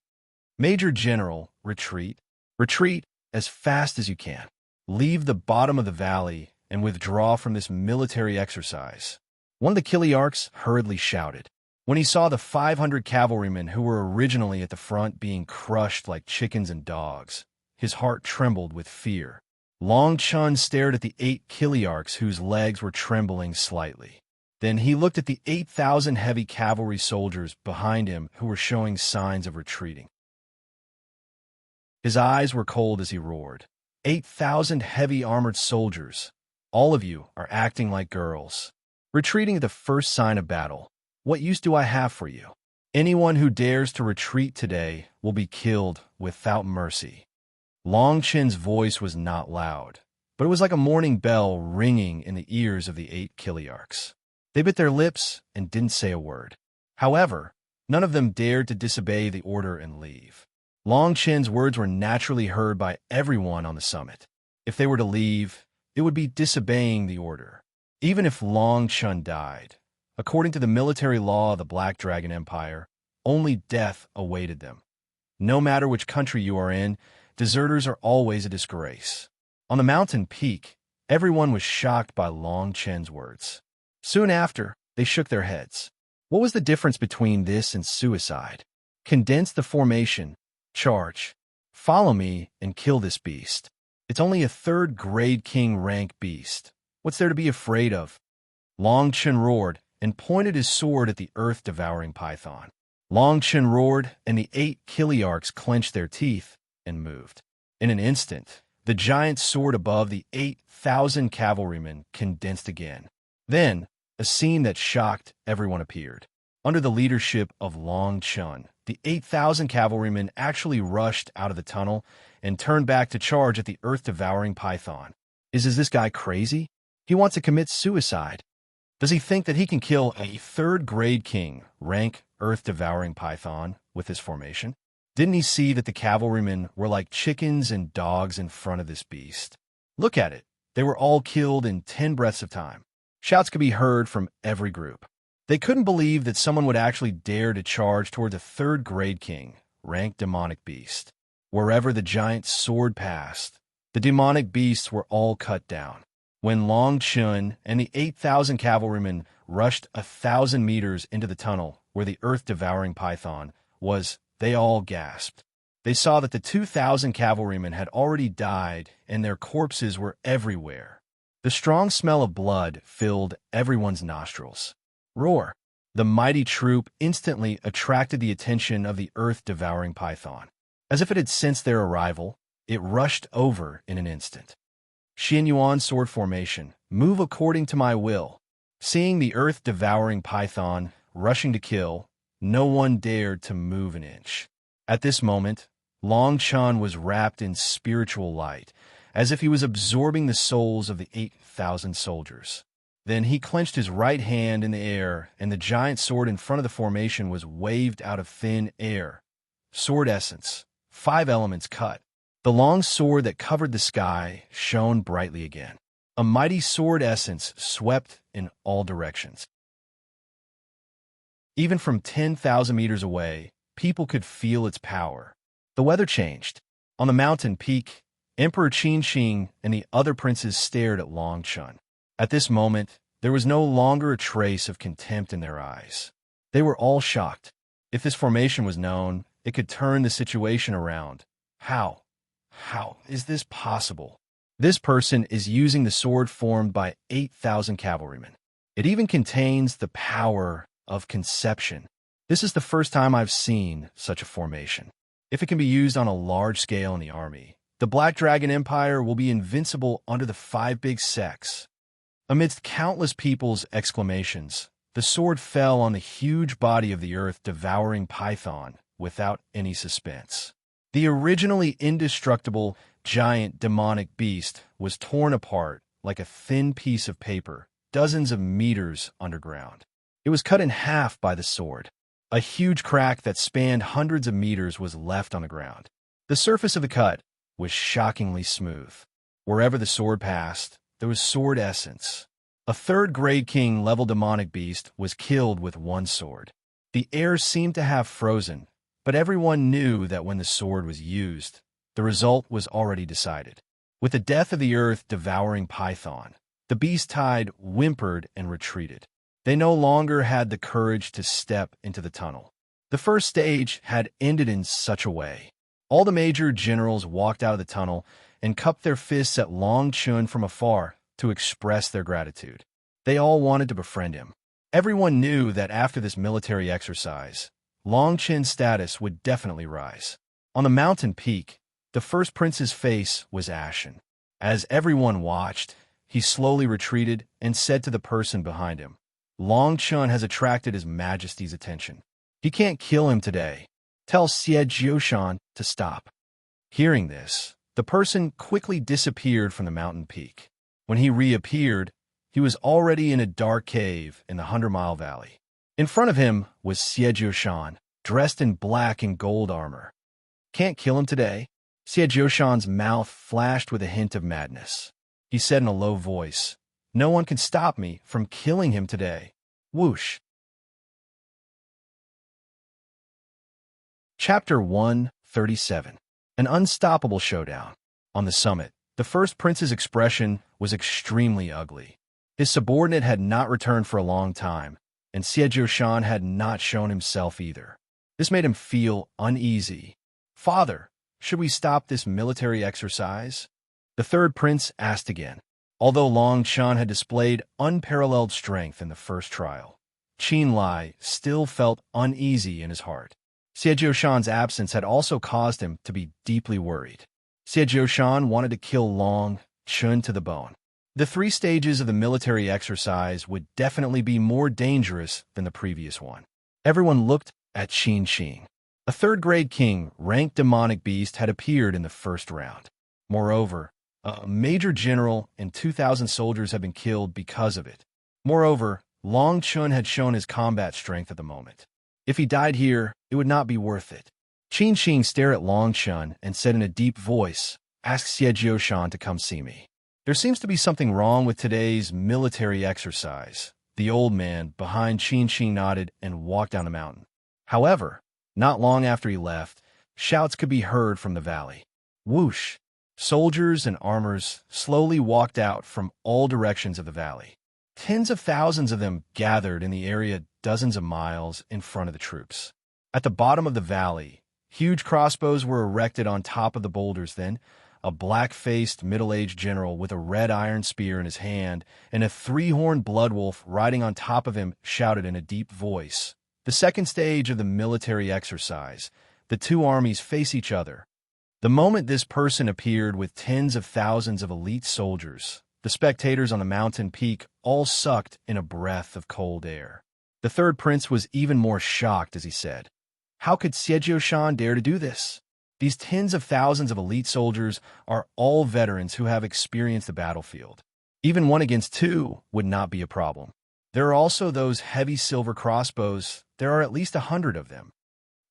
Major General, retreat. Retreat as fast as you can. Leave the bottom of the valley and withdraw from this military exercise. One of the Kiliarchs hurriedly shouted. When he saw the 500 cavalrymen who were originally at the front being crushed like chickens and dogs, his heart trembled with fear. Long Chun stared at the 8 Kiliarchs whose legs were trembling slightly. Then he looked at the 8,000 heavy cavalry soldiers behind him who were showing signs of retreating. His eyes were cold as he roared. 8,000 heavy armored soldiers. All of you are acting like girls. Retreating at the first sign of battle. What use do I have for you? Anyone who dares to retreat today will be killed without mercy. Long Chin's voice was not loud, but it was like a morning bell ringing in the ears of the 8 Kiliarchs. They bit their lips and didn't say a word. However, none of them dared to disobey the order and leave. Long Chin's words were naturally heard by everyone on the summit. If they were to leave, it would be disobeying the order. Even if Long Chun died, according to the military law of the Black Dragon Empire, only death awaited them. No matter which country you are in, deserters are always a disgrace. On the mountain peak, everyone was shocked by Long Chen's words. Soon after, they shook their heads. What was the difference between this and suicide? Condense the formation. Charge. Follow me and kill this beast. It's only a 3rd grade king rank beast. What's there to be afraid of? Long Chen roared and pointed his sword at the earth-devouring python. Long Chen roared, and the 8 Kiliarchs clenched their teeth and moved. In an instant, the giant sword above the 8,000 cavalrymen condensed again. Then, a scene that shocked everyone appeared. Under the leadership of Long Chun, the 8,000 cavalrymen actually rushed out of the tunnel and turned back to charge at the earth-devouring python. Is this guy crazy? He wants to commit suicide. Does he think that he can kill a 3rd grade king, rank earth-devouring python, with his formation? Didn't he see that the cavalrymen were like chickens and dogs in front of this beast? Look at it. They were all killed in 10 breaths of time. Shouts could be heard from every group. They couldn't believe that someone would actually dare to charge towards a 3rd grade king, rank demonic beast. Wherever the giant sword passed, the demonic beasts were all cut down. When Long Chun and the 8,000 cavalrymen rushed 1,000 meters into the tunnel where the earth-devouring python was, they all gasped. They saw that the 2,000 cavalrymen had already died and their corpses were everywhere. The strong smell of blood filled everyone's nostrils. Roar! The mighty troop instantly attracted the attention of the earth-devouring python. As if it had sensed their arrival, it rushed over in an instant. Xian Yuan sword formation, move according to my will. Seeing the earth-devouring python rushing to kill, no one dared to move an inch. At this moment, Long Chun was wrapped in spiritual light, as if he was absorbing the souls of the 8,000 soldiers. Then he clenched his right hand in the air, and the giant sword in front of the formation was waved out of thin air. Sword essence, 5 elements cut. The long sword that covered the sky shone brightly again. A mighty sword essence swept in all directions. Even from 10,000 meters away, people could feel its power. The weather changed. On the mountain peak, Emperor Qin and the other princes stared at Long Chun. At this moment, there was no longer a trace of contempt in their eyes. They were all shocked. If this formation was known, it could turn the situation around. How? How is this possible? This person is using the sword formed by 8,000 cavalrymen. It even contains the power of conception. This is the first time I've seen such a formation. If it can be used on a large scale in the army, the Black Dragon Empire will be invincible under the 5 big sects. Amidst countless people's exclamations, the sword fell on the huge body of the earth-devouring python without any suspense. The originally indestructible, giant demonic beast was torn apart like a thin piece of paper, dozens of meters underground. It was cut in half by the sword. A huge crack that spanned hundreds of meters was left on the ground. The surface of the cut was shockingly smooth. Wherever the sword passed, there was sword essence. A third-grade king-level demonic beast was killed with one sword. The air seemed to have frozen, but everyone knew that when the sword was used, the result was already decided. With the death of the earth-devouring python, the beast-tide whimpered and retreated. They no longer had the courage to step into the tunnel. The first stage had ended in such a way. All the major generals walked out of the tunnel and cupped their fists at Long Chun from afar to express their gratitude. They all wanted to befriend him. Everyone knew that after this military exercise, Long Chun's status would definitely rise. On the mountain peak, the first prince's face was ashen. As everyone watched, he slowly retreated and said to the person behind him, "Long Chun has attracted His Majesty's attention. He can't kill him today. Tell Xie Jioshan to stop." Hearing this, the person quickly disappeared from the mountain peak. When he reappeared, he was already in a dark cave in the 100-mile valley. In front of him was Xie Jioshan, dressed in black and gold armor. "Can't kill him today?" Xie Jioshan's mouth flashed with a hint of madness. He said in a low voice, "No one can stop me from killing him today." Whoosh. Chapter 137. An unstoppable showdown. On the summit, the first prince's expression was extremely ugly. His subordinate had not returned for a long time, and Xie Jioshan had not shown himself either. This made him feel uneasy. "Father, should we stop this military exercise?" The third prince asked again. Although Long Chun had displayed unparalleled strength in the first trial, Qin Lai still felt uneasy in his heart. Xie Jioshan's absence had also caused him to be deeply worried. Xie Jioshan wanted to kill Long Chun to the bone. The 3 stages of the military exercise would definitely be more dangerous than the previous one. Everyone looked at Qin. A third-grade king-ranked demonic beast had appeared in the first round. Moreover, a major general and 2,000 soldiers had been killed because of it. Moreover, Long Chun had shown his combat strength at the moment. If he died here, it would not be worth it. Qin stared at Long Chun and said in a deep voice, "Ask Xie Jioshan to come see me." There seems to be something wrong with today's military exercise. The old man behind Qin nodded and walked down the mountain. However, not long after he left, shouts could be heard from the valley. Whoosh! Soldiers and armors slowly walked out from all directions of the valley. Tens of thousands of them gathered in the area dozens of miles in front of the troops. At the bottom of the valley, huge crossbows were erected on top of the boulders. Then, a black-faced, middle-aged general with a red iron spear in his hand and a 3-horned bloodwolf riding on top of him shouted in a deep voice, "The second stage of the military exercise. The 2 armies face each other." The moment this person appeared with tens of thousands of elite soldiers, the spectators on the mountain peak all sucked in a breath of cold air. The third prince was even more shocked as he said, "How could Xie Jioshan dare to do this? These tens of thousands of elite soldiers are all veterans who have experienced the battlefield. Even 1 against 2 would not be a problem. There are also those heavy silver crossbows. There are at least 100 of them."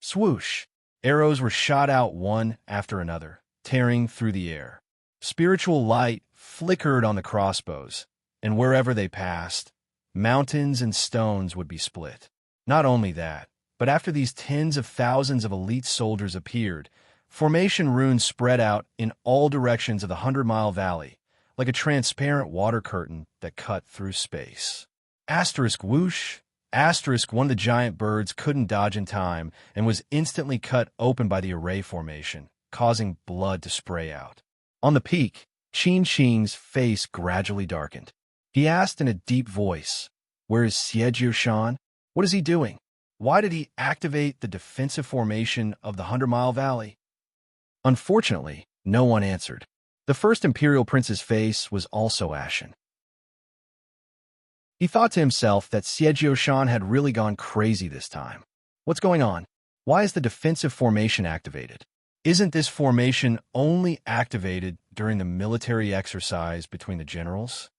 Swoosh! Arrows were shot out one after another, tearing through the air. Spiritual light flickered on the crossbows, and wherever they passed, mountains and stones would be split. Not only that, but after these tens of thousands of elite soldiers appeared, Formation runes spread out in all directions of the 100-Mile Valley, like a transparent water curtain that cut through space. Asterisk whoosh! Asterisk, one of the giant birds couldn't dodge in time and was instantly cut open by the array formation, causing blood to spray out. On the peak, Qin face gradually darkened. He asked in a deep voice, "Where is Shan? What is he doing? Why did he activate the defensive formation of the 100-Mile Valley?" Unfortunately, no one answered. The first Imperial Prince's face was also ashen. He thought to himself that Shan had really gone crazy this time. What's going on? Why is the defensive formation activated? Isn't this formation only activated during the military exercise between the generals?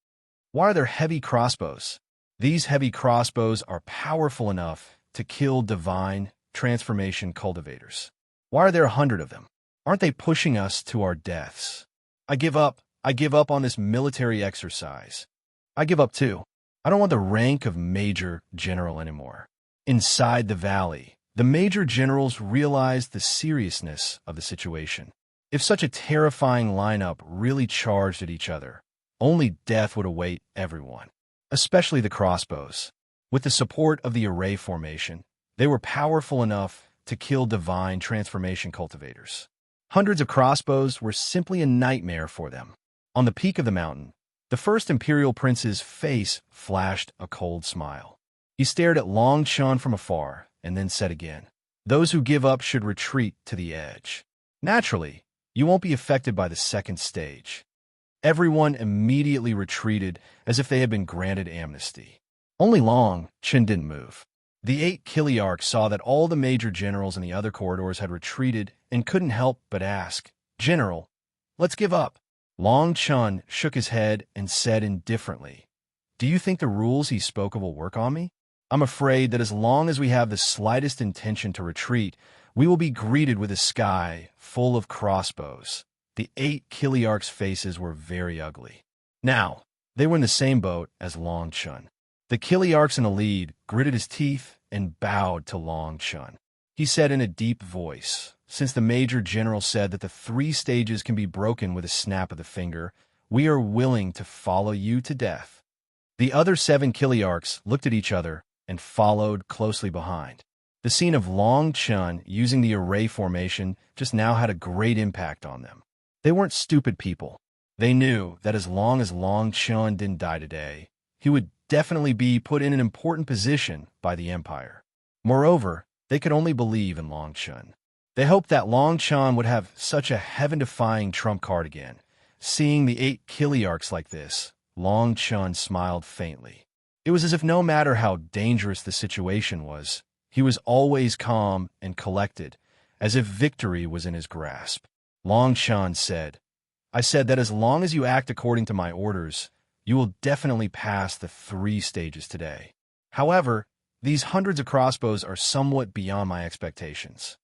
Why are there heavy crossbows? These heavy crossbows are powerful enough to kill divine transformation cultivators. Why are there 100 of them? Aren't they pushing us to our deaths? I give up. I give up on this military exercise. I give up too. I don't want the rank of Major General anymore. Inside the valley, the Major Generals realized the seriousness of the situation. If such a terrifying lineup really charged at each other, only death would await everyone, especially the crossbows. With the support of the array formation, they were powerful enough to kill divine transformation cultivators. Hundreds of crossbows were simply a nightmare for them. On the peak of the mountain, the first Imperial Prince's face flashed a cold smile. He stared at Long Chun from afar and then said again, "Those who give up should retreat to the edge. Naturally, you won't be affected by the second stage." Everyone immediately retreated as if they had been granted amnesty. Only Long Chun didn't move. The 8 Kiliarchs saw that all the major generals in the other corridors had retreated and couldn't help but ask, "General, let's give up." Long Chun shook his head and said indifferently, "Do you think the rules he spoke of will work on me? I'm afraid that as long as we have the slightest intention to retreat, we will be greeted with a sky full of crossbows." The 8 Kiliarchs' faces were very ugly. Now, they were in the same boat as Long Chun. The Kiliarchs in the lead gritted his teeth and bowed to Long Chun. He said in a deep voice, "Since the Major General said that the 3 stages can be broken with a snap of the finger, we are willing to follow you to death." The other 7 Kiliarchs looked at each other and followed closely behind. The scene of Long Chun using the array formation just now had a great impact on them. They weren't stupid people. They knew that as Long Chun didn't die today, he would definitely be put in an important position by the Empire. Moreover, they could only believe in Long Chun. They hoped that Long Chun would have such a heaven-defying trump card again. Seeing the 8 Kiliarchs like this, Long Chun smiled faintly. It was as if no matter how dangerous the situation was, he was always calm and collected, as if victory was in his grasp. Long Chun said, "I said that as long as you act according to my orders, you will definitely pass the 3 stages today. However, these hundreds of crossbows are somewhat beyond my expectations."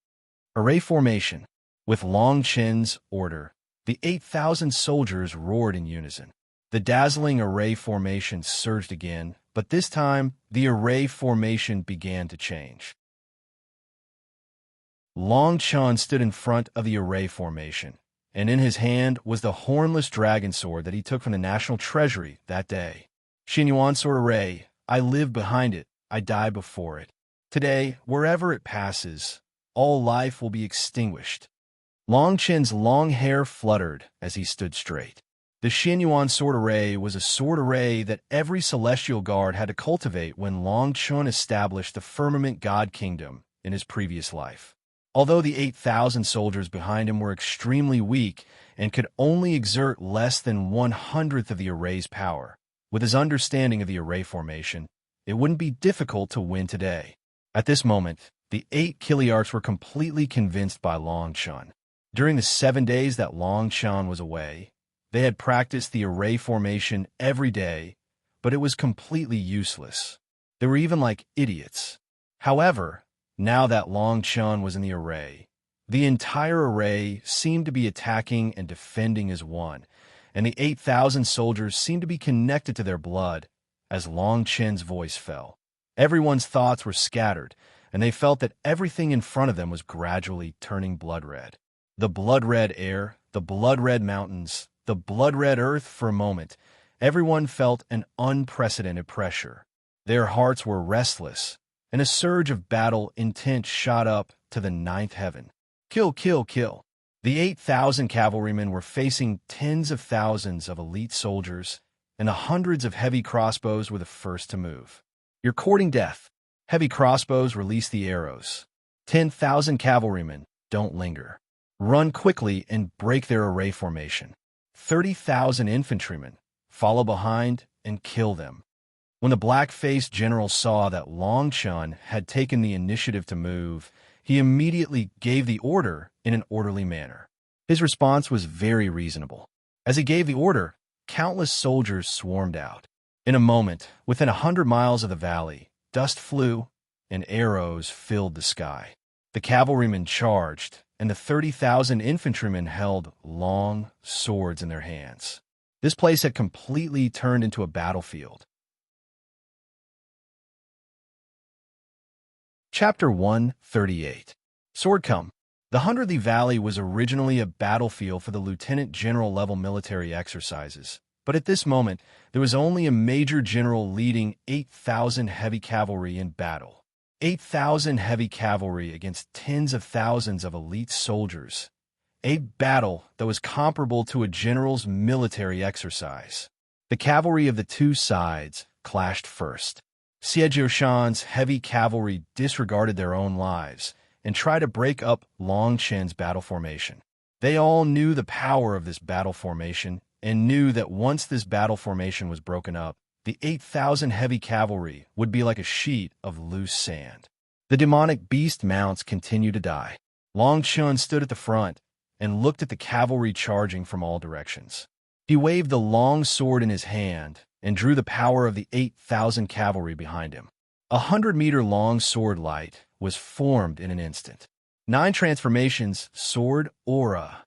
Array formation. With Long Chun's order, the 8,000 soldiers roared in unison. The dazzling array formation surged again, but this time the array formation began to change. Long Chun stood in front of the array formation, and in his hand was the hornless dragon sword that he took from the national treasury that day. Xinyuan sword array, I live behind it, I die before it. Today, wherever it passes, all life will be extinguished. Long Chun's long hair fluttered as he stood straight. The Xinyuan sword array was a sword array that every celestial guard had to cultivate when Long Chun established the Firmament God Kingdom in his previous life. Although the 8,000 soldiers behind him were extremely weak and could only exert less than 1/100th of the array's power, with his understanding of the array formation, it wouldn't be difficult to win today. At this moment, the 8 Kiliarchs were completely convinced by Long Chun. During the 7 days that Long Chun was away, they had practiced the array formation every day, but it was completely useless. They were even like idiots. However, now that Long Chun was in the array, the entire array seemed to be attacking and defending as one, and the 8,000 soldiers seemed to be connected to their blood as Long Chun's voice fell. Everyone's thoughts were scattered, and they felt that everything in front of them was gradually turning blood red. The blood-red air, the blood-red mountains, the blood-red earth. For a moment, everyone felt an unprecedented pressure. Their hearts were restless, and a surge of battle intent shot up to the ninth heaven. Kill, kill, kill. The 8,000 cavalrymen were facing tens of thousands of elite soldiers, and the hundreds of heavy crossbows were the first to move. You're courting death. Heavy crossbows release the arrows. 10,000 cavalrymen, don't linger. Run quickly and break their array formation. 30,000 infantrymen, follow behind and kill them. When the black-faced general saw that Long Chun had taken the initiative to move, he immediately gave the order in an orderly manner. His response was very reasonable. As he gave the order, countless soldiers swarmed out. In a moment, within 100 miles of the valley, dust flew and arrows filled the sky. The cavalrymen charged, and the 30,000 infantrymen held long swords in their hands. This place had completely turned into a battlefield. Chapter 138. Swordcomb. The Hunderthy Valley was originally a battlefield for the lieutenant general level military exercises, but at this moment, there was only a major general leading 8,000 heavy cavalry in battle. 8,000 heavy cavalry against tens of thousands of elite soldiers. A battle that was comparable to a general's military exercise. The cavalry of the two sides clashed first. Siejioshan's heavy cavalry disregarded their own lives and tried to break up Long Chen's battle formation. They all knew the power of this battle formation and knew that once this battle formation was broken up, the 8,000 heavy cavalry would be like a sheet of loose sand. The demonic beast mounts continued to die. Long Chun stood at the front and looked at the cavalry charging from all directions. He waved the long sword in his hand and drew the power of the 8,000 cavalry behind him. 100-meter long sword light was formed in an instant. 9 transformations, sword aura.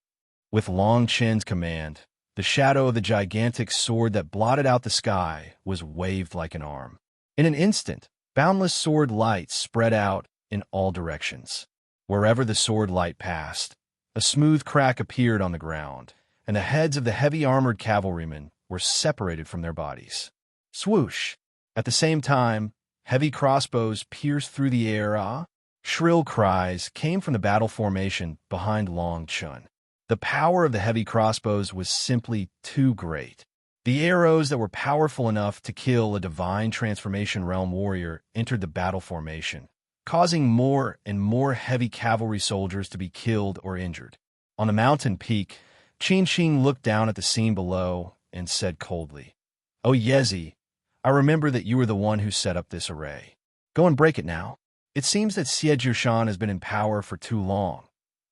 With Long Chen's command, the shadow of the gigantic sword that blotted out the sky was waved like an arm. In an instant, boundless sword light spread out in all directions. Wherever the sword light passed, a smooth crack appeared on the ground, and the heads of the heavy armored cavalrymen were separated from their bodies. Swoosh! At the same time, heavy crossbows pierced through the air. Shrill cries came from the battle formation behind Long Chun. The power of the heavy crossbows was simply too great. The arrows that were powerful enough to kill a divine transformation realm warrior entered the battle formation, causing more and more heavy cavalry soldiers to be killed or injured. On the mountain peak, Qin looked down at the scene below and said coldly, "Oh Yezi, I remember that you were the one who set up this array. Go and break it now." It seems that Siejioshan has been in power for too long.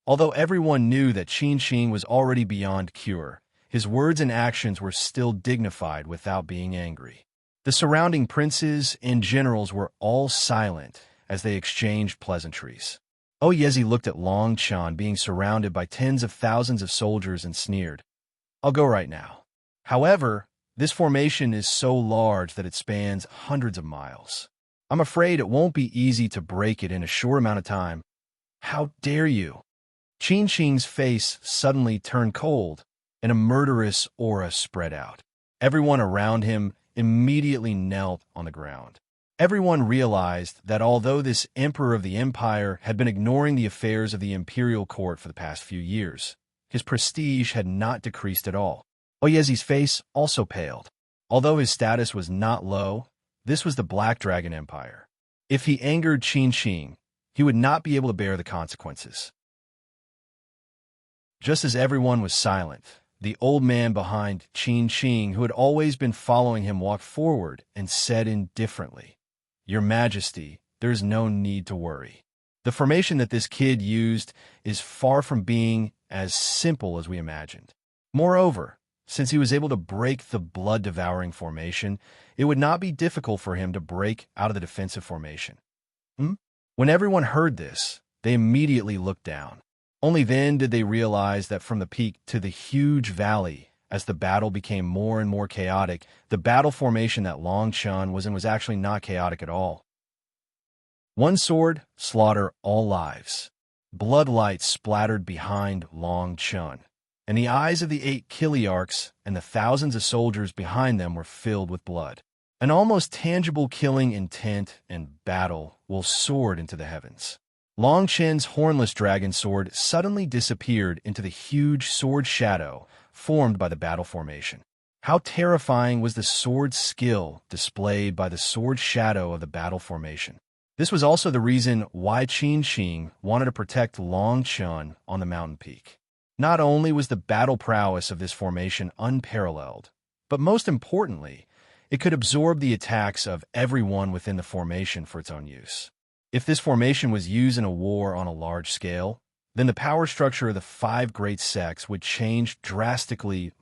Although everyone knew that Qin was already beyond cure, his words and actions were still dignified without being angry. The surrounding princes and generals were all silent as they exchanged pleasantries. Oyezi looked at Long Chan being surrounded by tens of thousands of soldiers and sneered, "I'll go right now. However, this formation is so large that it spans hundreds of miles. I'm afraid it won't be easy to break it in a short amount of time. How dare you?" Qin's face suddenly turned cold, and a murderous aura spread out. Everyone around him immediately knelt on the ground. Everyone realized that although this emperor of the empire had been ignoring the affairs of the imperial court for the past few years, his prestige had not decreased at all. Oyezi's face also paled. Although his status was not low, this was the Black Dragon Empire. If he angered Qin, he would not be able to bear the consequences. Just as everyone was silent, the old man behind Qin, who had always been following him, walked forward and said indifferently, "Your Majesty, there is no need to worry. The formation that this kid used is far from being as simple as we imagined. Moreover, since he was able to break the blood-devouring formation, it would not be difficult for him to break out of the defensive formation." When everyone heard this, they immediately looked down. Only then did they realize that from the peak to the huge valley, as the battle became more and more chaotic, the battle formation that Long Chun was in was actually not chaotic at all. One sword, slaughter all lives. Bloodlight splattered behind Long Chun, and the eyes of the 8 Kiliarchs and the thousands of soldiers behind them were filled with blood. An almost tangible killing intent and battle will soared into the heavens. Long Chen's hornless dragon sword suddenly disappeared into the huge sword shadow formed by the battle formation. How terrifying was the sword skill displayed by the sword shadow of the battle formation. This was also the reason why Qin Xing wanted to protect Long Chun on the mountain peak. Not only was the battle prowess of this formation unparalleled, but most importantly, it could absorb the attacks of everyone within the formation for its own use. If this formation was used in a war on a large scale, then the power structure of the 5 great sects would change drastically.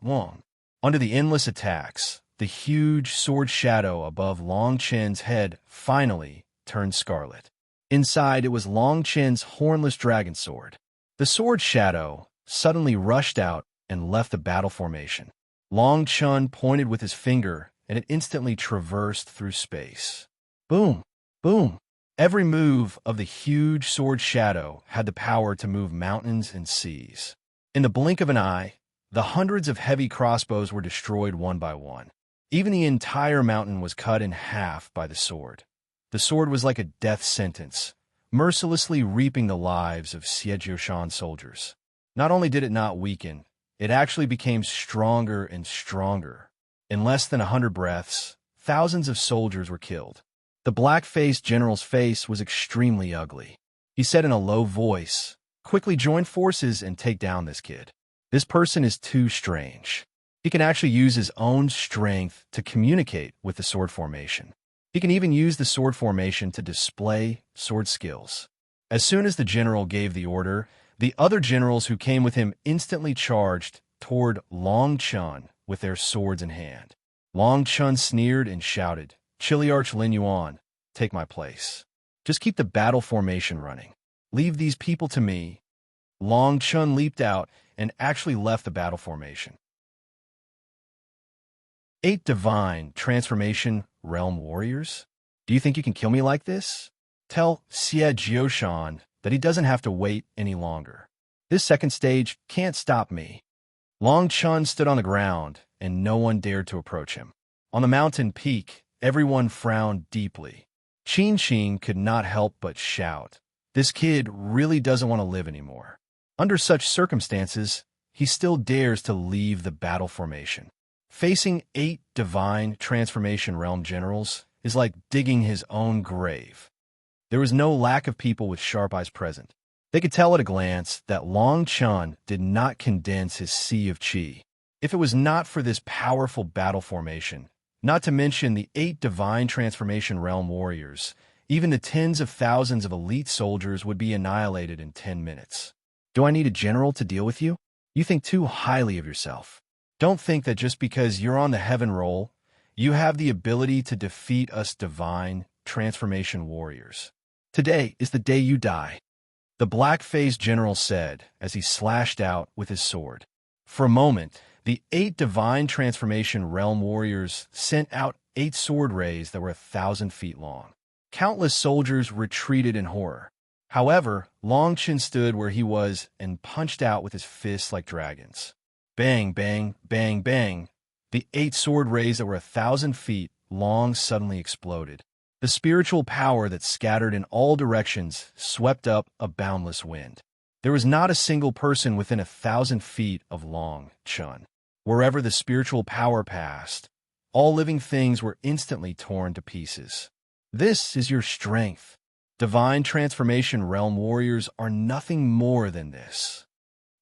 Under the endless attacks, the huge sword shadow above Long Chen's head finally turned scarlet. Inside, it was Long Chen's hornless dragon sword. The sword shadow suddenly rushed out and left the battle formation. Long Chun pointed with his finger, and it instantly traversed through space. Boom! Boom! Every move of the huge sword shadow had the power to move mountains and seas. In the blink of an eye, the hundreds of heavy crossbows were destroyed one by one. Even the entire mountain was cut in half by the sword. The sword was like a death sentence, mercilessly reaping the lives of Xie Jiushan soldiers. Not only did it not weaken, it actually became stronger and stronger. In less than 100 breaths, thousands of soldiers were killed. The black-faced general's face was extremely ugly. He said in a low voice, "Quickly join forces and take down this kid. This person is too strange. He can actually use his own strength to communicate with the sword formation. He can even use the sword formation to display sword skills." As soon as the general gave the order, the other generals who came with him instantly charged toward Long Chun with their swords in hand. Long Chun sneered and shouted, "Chiliarch Lin Yuan, take my place. Just keep the battle formation running. Leave these people to me." Long Chun leaped out and actually left the battle formation. 8 Divine Transformation Realm Warriors? Do you think you can kill me like this? Tell Xie Jiushan that he doesn't have to wait any longer. This second stage can't stop me. Long Chun stood on the ground, and no one dared to approach him. On the mountain peak, everyone frowned deeply. Qin Xing could not help but shout, "This kid really doesn't want to live anymore." Under such circumstances, he still dares to leave the battle formation. Facing 8 Divine Transformation Realm generals is like digging his own grave. There was no lack of people with sharp eyes present. They could tell at a glance that Long Chun did not condense his sea of qi. If it was not for this powerful battle formation, not to mention the 8 Divine Transformation Realm warriors, even the tens of thousands of elite soldiers would be annihilated in 10 minutes. Do I need a general to deal with you? You think too highly of yourself. Don't think that just because you're on the heaven roll, you have the ability to defeat us Divine Transformation warriors. Today is the day you die, the black-faced general said as he slashed out with his sword. For a moment, the 8 Divine Transformation Realm warriors sent out 8 sword rays that were 1,000 feet long. Countless soldiers retreated in horror. However, Long Chin stood where he was and punched out with his fists like dragons. Bang, bang, bang, bang. The 8 sword rays that were 1,000 feet long suddenly exploded. The spiritual power that scattered in all directions swept up a boundless wind. There was not a single person within 1,000 feet of Long Chun. Wherever the spiritual power passed, all living things were instantly torn to pieces. This is your strength. Divine Transformation Realm warriors are nothing more than this.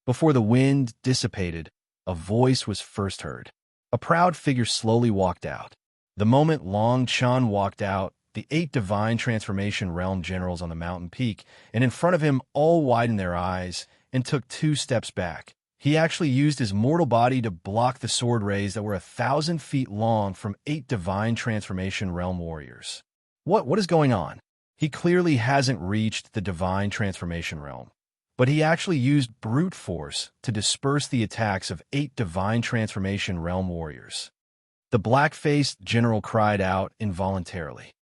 Before the wind dissipated, a voice was first heard. A proud figure slowly walked out. The moment Long Chun walked out, the 8 Divine Transformation Realm generals on the mountain peak, and in front of him all widened their eyes and took 2 steps back. He actually used his mortal body to block the sword rays that were 1,000 feet long from 8 Divine Transformation Realm warriors. What is going on? He clearly hasn't reached the Divine Transformation Realm, but he actually used brute force to disperse the attacks of 8 Divine Transformation Realm warriors. The black-faced general cried out involuntarily.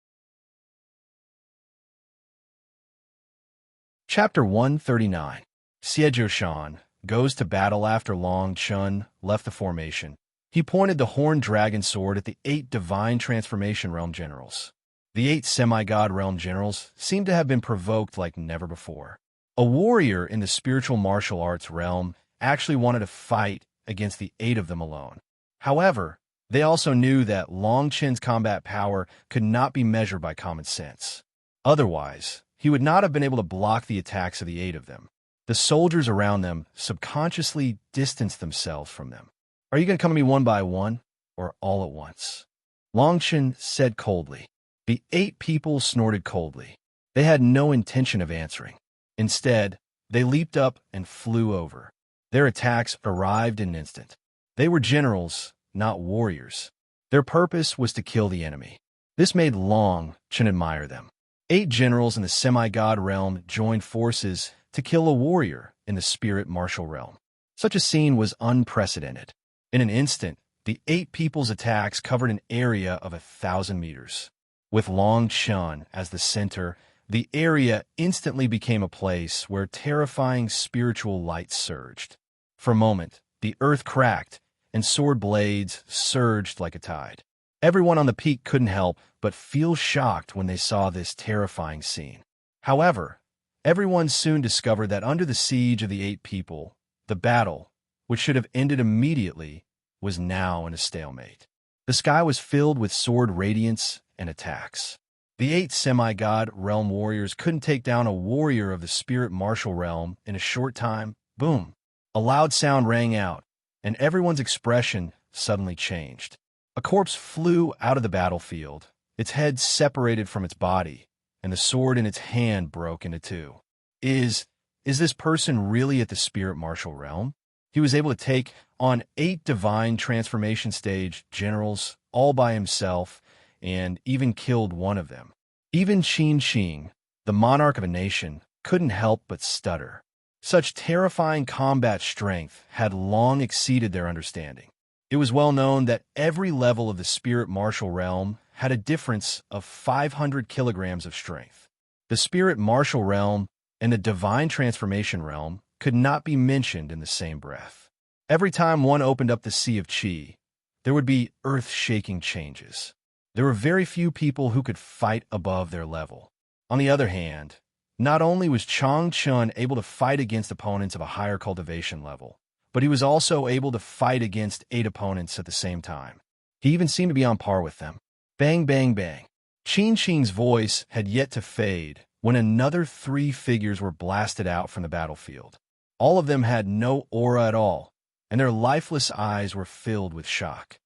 Chapter 139. Siejo Shan goes to battle after Long Chun left the formation. He pointed the horned dragon sword at the 8 divine transformation realm generals. The 8 semi-god realm generals seemed to have been provoked like never before. A warrior in the spiritual martial arts realm actually wanted to fight against the 8 of them alone. However, they also knew that Long Chen's combat power could not be measured by common sense. Otherwise, he would not have been able to block the attacks of the 8 of them. The soldiers around them subconsciously distanced themselves from them. "Are you going to come to me one by one, or all at once?" Long Chen said coldly. The 8 people snorted coldly. They had no intention of answering. Instead, they leaped up and flew over. Their attacks arrived in an instant. They were generals, not warriors. Their purpose was to kill the enemy. This made Long Chen admire them. 8 generals in the semi-god realm joined forces to kill a warrior in the spirit martial realm. Such a scene was unprecedented. In an instant, the 8 people's attacks covered an area of 1,000 meters. With Long Chen as the center, the area instantly became a place where terrifying spiritual light surged. For a moment, the earth cracked, and sword blades surged like a tide. Everyone on the peak couldn't help but feel shocked when they saw this terrifying scene. However, everyone soon discovered that under the siege of the 8 people, the battle, which should have ended immediately, was now in a stalemate. The sky was filled with sword radiance and attacks. The 8 semi-god realm warriors couldn't take down a warrior of the spirit martial realm in a short time. Boom! A loud sound rang out, and everyone's expression suddenly changed. A corpse flew out of the battlefield, its head separated from its body, and the sword in its hand broke into 2. Is this person really at the spirit martial realm? He was able to take on 8 divine transformation stage generals all by himself, and even killed one of them. Even Qin Qing, the monarch of a nation, couldn't help but stutter. Such terrifying combat strength had long exceeded their understanding. It was well known that every level of the spirit martial realm had a difference of 500 kilograms of strength. The spirit martial realm and the divine transformation realm could not be mentioned in the same breath. Every time one opened up the sea of qi, there would be earth-shaking changes. There were very few people who could fight above their level. On the other hand, not only was Chang Chun able to fight against opponents of a higher cultivation level, but he was also able to fight against 8 opponents at the same time. He even seemed to be on par with them. Bang, bang, bang. Qin Qing's voice had yet to fade when another 3 figures were blasted out from the battlefield. All of them had no aura at all, and their lifeless eyes were filled with shock.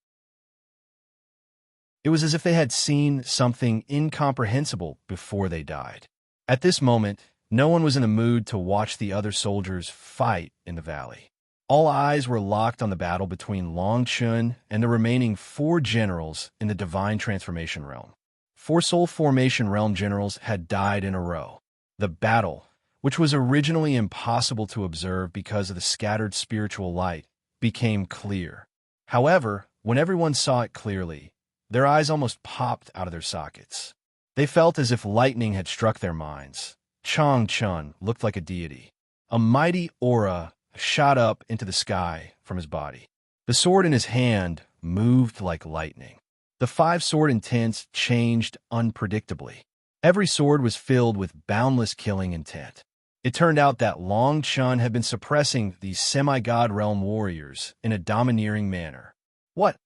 It was as if they had seen something incomprehensible before they died. At this moment, no one was in the mood to watch the other soldiers fight in the valley. All eyes were locked on the battle between Long Chun and the remaining 4 generals in the divine transformation realm. 4 soul formation realm generals had died in a row. The battle, which was originally impossible to observe because of the scattered spiritual light, became clear. However, when everyone saw it clearly, their eyes almost popped out of their sockets. They felt as if lightning had struck their minds. Chang Chun looked like a deity. A mighty aura shot up into the sky from his body. The sword in his hand moved like lightning. The 5 sword intents changed unpredictably. Every sword was filled with boundless killing intent. It turned out that Long Chun had been suppressing these semi-god realm warriors in a domineering manner. What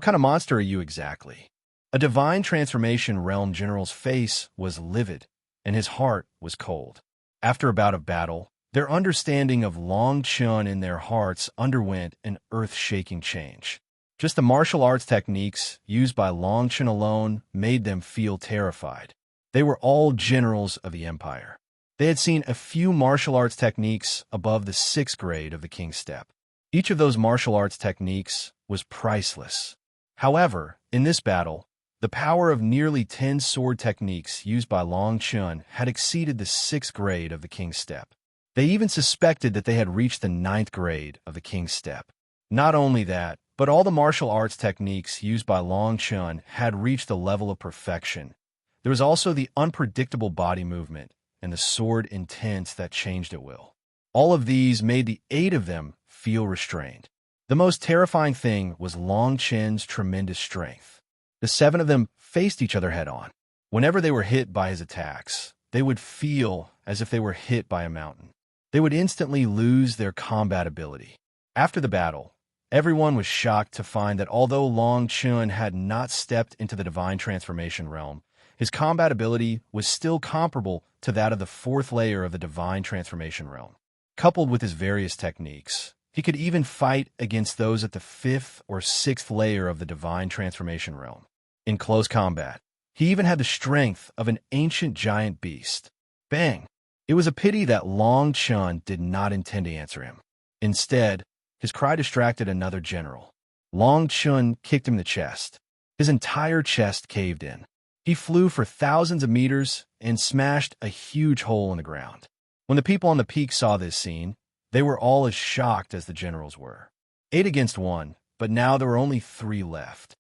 kind of monster are you exactly? A divine transformation realm general's face was livid, and his heart was cold. After a bout of battle, their understanding of Long Chun in their hearts underwent an earth-shaking change. Just the martial arts techniques used by Long Chun alone made them feel terrified. They were all generals of the empire. They had seen a few martial arts techniques above the 6th grade of the King's Step. Each of those martial arts techniques was priceless. However, in this battle, the power of nearly 10 sword techniques used by Long Chun had exceeded the 6th grade of the King's Step. They even suspected that they had reached the 9th grade of the King's Step. Not only that, but all the martial arts techniques used by Long Chun had reached the level of perfection. There was also the unpredictable body movement and the sword intense that changed at will. All of these made the 8 of them feel restrained. The most terrifying thing was Long Chen's tremendous strength. The 7 of them faced each other head-on. Whenever they were hit by his attacks, they would feel as if they were hit by a mountain. They would instantly lose their combat ability. After the battle, everyone was shocked to find that although Long Chen had not stepped into the divine transformation realm, his combat ability was still comparable to that of the 4th layer of the divine transformation realm. Coupled with his various techniques, he could even fight against those at the 5th or 6th layer of the divine transformation realm. In close combat, he even had the strength of an ancient giant beast. Bang! It was a pity that Long Chen did not intend to answer him. Instead, his cry distracted another general. Long Chen kicked him in the chest. His entire chest caved in. He flew for thousands of meters and smashed a huge hole in the ground. When the people on the peak saw this scene, they were all as shocked as the generals were. 8 against 1, but now there were only 3 left.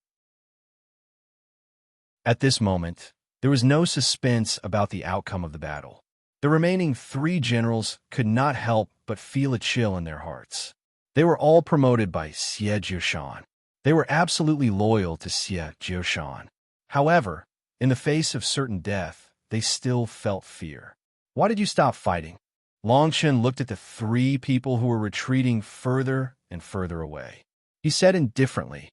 At this moment, there was no suspense about the outcome of the battle. The remaining 3 generals could not help but feel a chill in their hearts. They were all promoted by Xie Jiushan. They were absolutely loyal to Xie Jiushan. However, in the face of certain death, they still felt fear. Why did you stop fighting? Long Chen looked at the 3 people who were retreating further and further away. He said indifferently,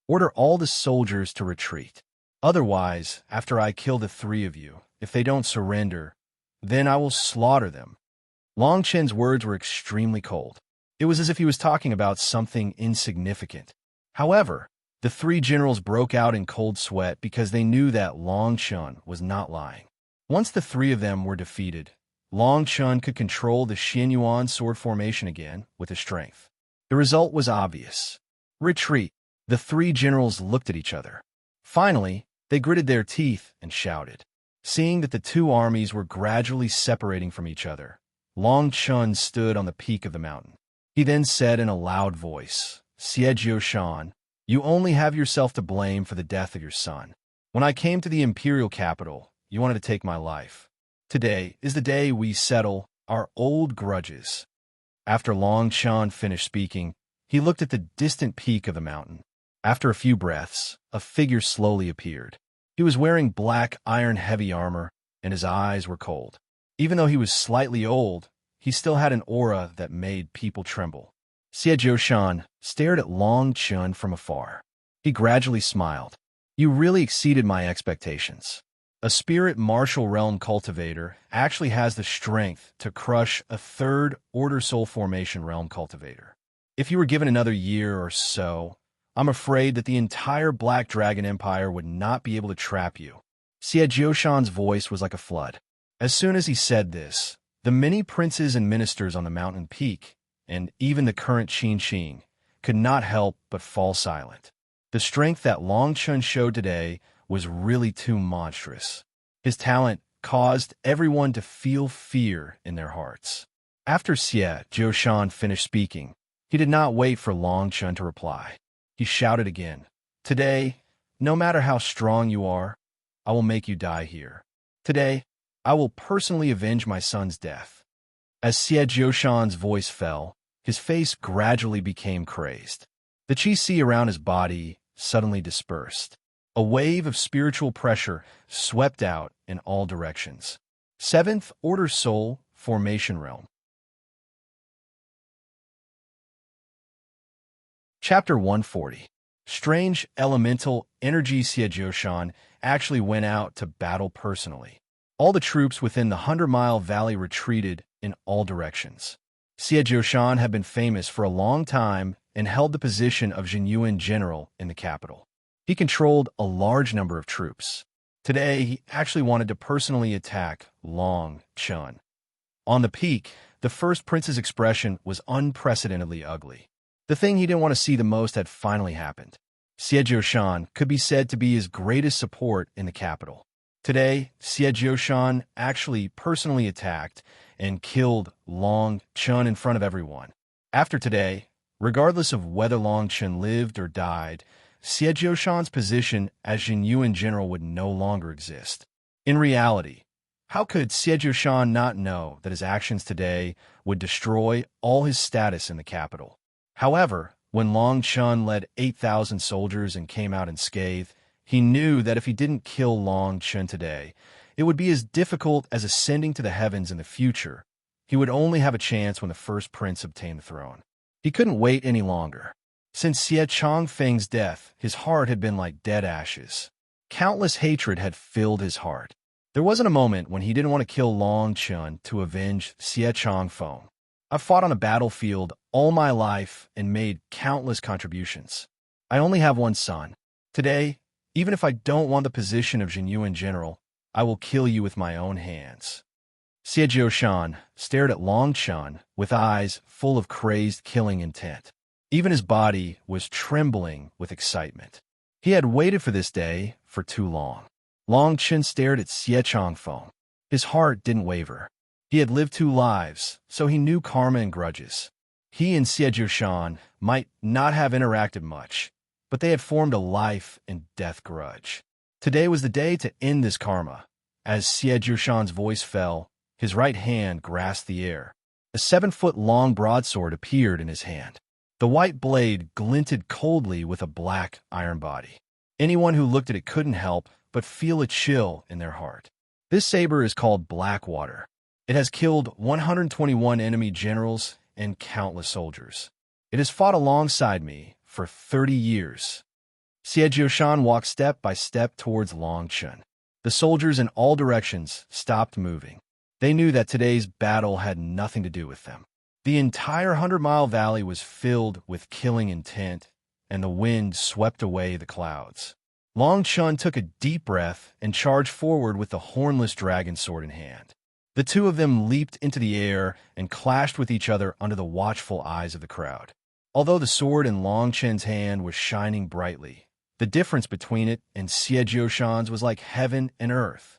"Order all the soldiers to retreat. Otherwise, after I kill the 3 of you, if they don't surrender, then I will slaughter them." Long Chen's words were extremely cold. It was as if he was talking about something insignificant. However, the 3 generals broke out in cold sweat because they knew that Long Chen was not lying. Once the 3 of them were defeated, Long Chen could control the Xianyuan sword formation again with his strength. The result was obvious. Retreat. The 3 generals looked at each other. Finally, they gritted their teeth and shouted. Seeing that the 2 armies were gradually separating from each other, Long Chen stood on the peak of the mountain. He then said in a loud voice, "Xie Jiushan, you only have yourself to blame for the death of your son. When I came to the imperial capital, you wanted to take my life. Today is the day we settle our old grudges." After Long Chen finished speaking, he looked at the distant peak of the mountain. After a few breaths, a figure slowly appeared. He was wearing black iron-heavy armor, and his eyes were cold. Even though he was slightly old, he still had an aura that made people tremble. Xie Jiushan stared at Long Chen from afar. He gradually smiled. "You really exceeded my expectations. A spirit martial realm cultivator actually has the strength to crush a 3rd order soul formation realm cultivator. If you were given another year or so, I'm afraid that the entire Black Dragon Empire would not be able to trap you." Xie Jiushan's voice was like a flood. As soon as he said this, the many princes and ministers on the mountain peak, and even the current Qin, could not help but fall silent. The strength that Long Chen showed today was really too monstrous. His talent caused everyone to feel fear in their hearts. After Xie Jiushan finished speaking, he did not wait for Long Chen to reply. He shouted again, "Today, no matter how strong you are, I will make you die here. Today, I will personally avenge my son's death." As Xie Jiushan's voice fell, his face gradually became crazed. The qi around his body suddenly dispersed. A wave of spiritual pressure swept out in all directions. 7th Order Soul Formation Realm. Chapter 140. Strange elemental energy. Xie Jiushan actually went out to battle personally. All the troops within the 100-mile valley retreated in all directions. Xie Jiushan had been famous for a long time and held the position of Jinyuan general in the capital. He controlled a large number of troops. Today, he actually wanted to personally attack Long Chen. On the peak, the first prince's expression was unprecedentedly ugly. The thing he didn't want to see the most had finally happened. Xie Jiushan could be said to be his greatest support in the capital. Today, Xie Jiushan actually personally attacked and killed Long Chen in front of everyone. After today, regardless of whether Long Chen lived or died, Xie Jiushan's position as Jinyuan general would no longer exist. In reality, How could Siejoshan not know that his actions today would destroy all his status in the capital? However, when Long Chun led 8,000 soldiers and came out unscathed, he knew that if he didn't kill Long Chun today, it would be as difficult as ascending to the heavens in the future. He would only have a chance when the first prince obtained the throne. He couldn't wait any longer. Since Xie Chongfeng's death, his heart had been like dead ashes. Countless hatred had filled his heart. There wasn't a moment when he didn't want to kill Long Chun to avenge Xie Chongfeng. I've fought on a battlefield all my life and made countless contributions. I only have one son. Today, even if I don't want the position of Jinyuan general, I will kill you with my own hands. Xie Jiushan stared at Long Chun with eyes full of crazed killing intent. Even his body was trembling with excitement. He had waited for this day for too long. Long Chun stared at Xie Chongfeng. His heart didn't waver. He had lived 2 lives, so he knew karma and grudges. He and Xie Jiushan might not have interacted much, but they had formed a life and death grudge. Today was the day to end this karma. As Xie Jiushan's voice fell, his right hand grasped the air. A 7-foot-long broadsword appeared in his hand. The white blade glinted coldly with a black iron body. Anyone who looked at it couldn't help but feel a chill in their heart. This saber is called Blackwater. It has killed 121 enemy generals and countless soldiers. It has fought alongside me for 30 years. Xie Jiushan walked step by step towards Long Chun. The soldiers in all directions stopped moving. They knew that today's battle had nothing to do with them. The entire 100-mile valley was filled with killing intent, and the wind swept away the clouds. Long Chun took a deep breath and charged forward with the hornless dragon sword in hand. The two of them leaped into the air and clashed with each other under the watchful eyes of the crowd. Although the sword in Long Chun's hand was shining brightly, the difference between it and Xie Jiushan's was like heaven and earth.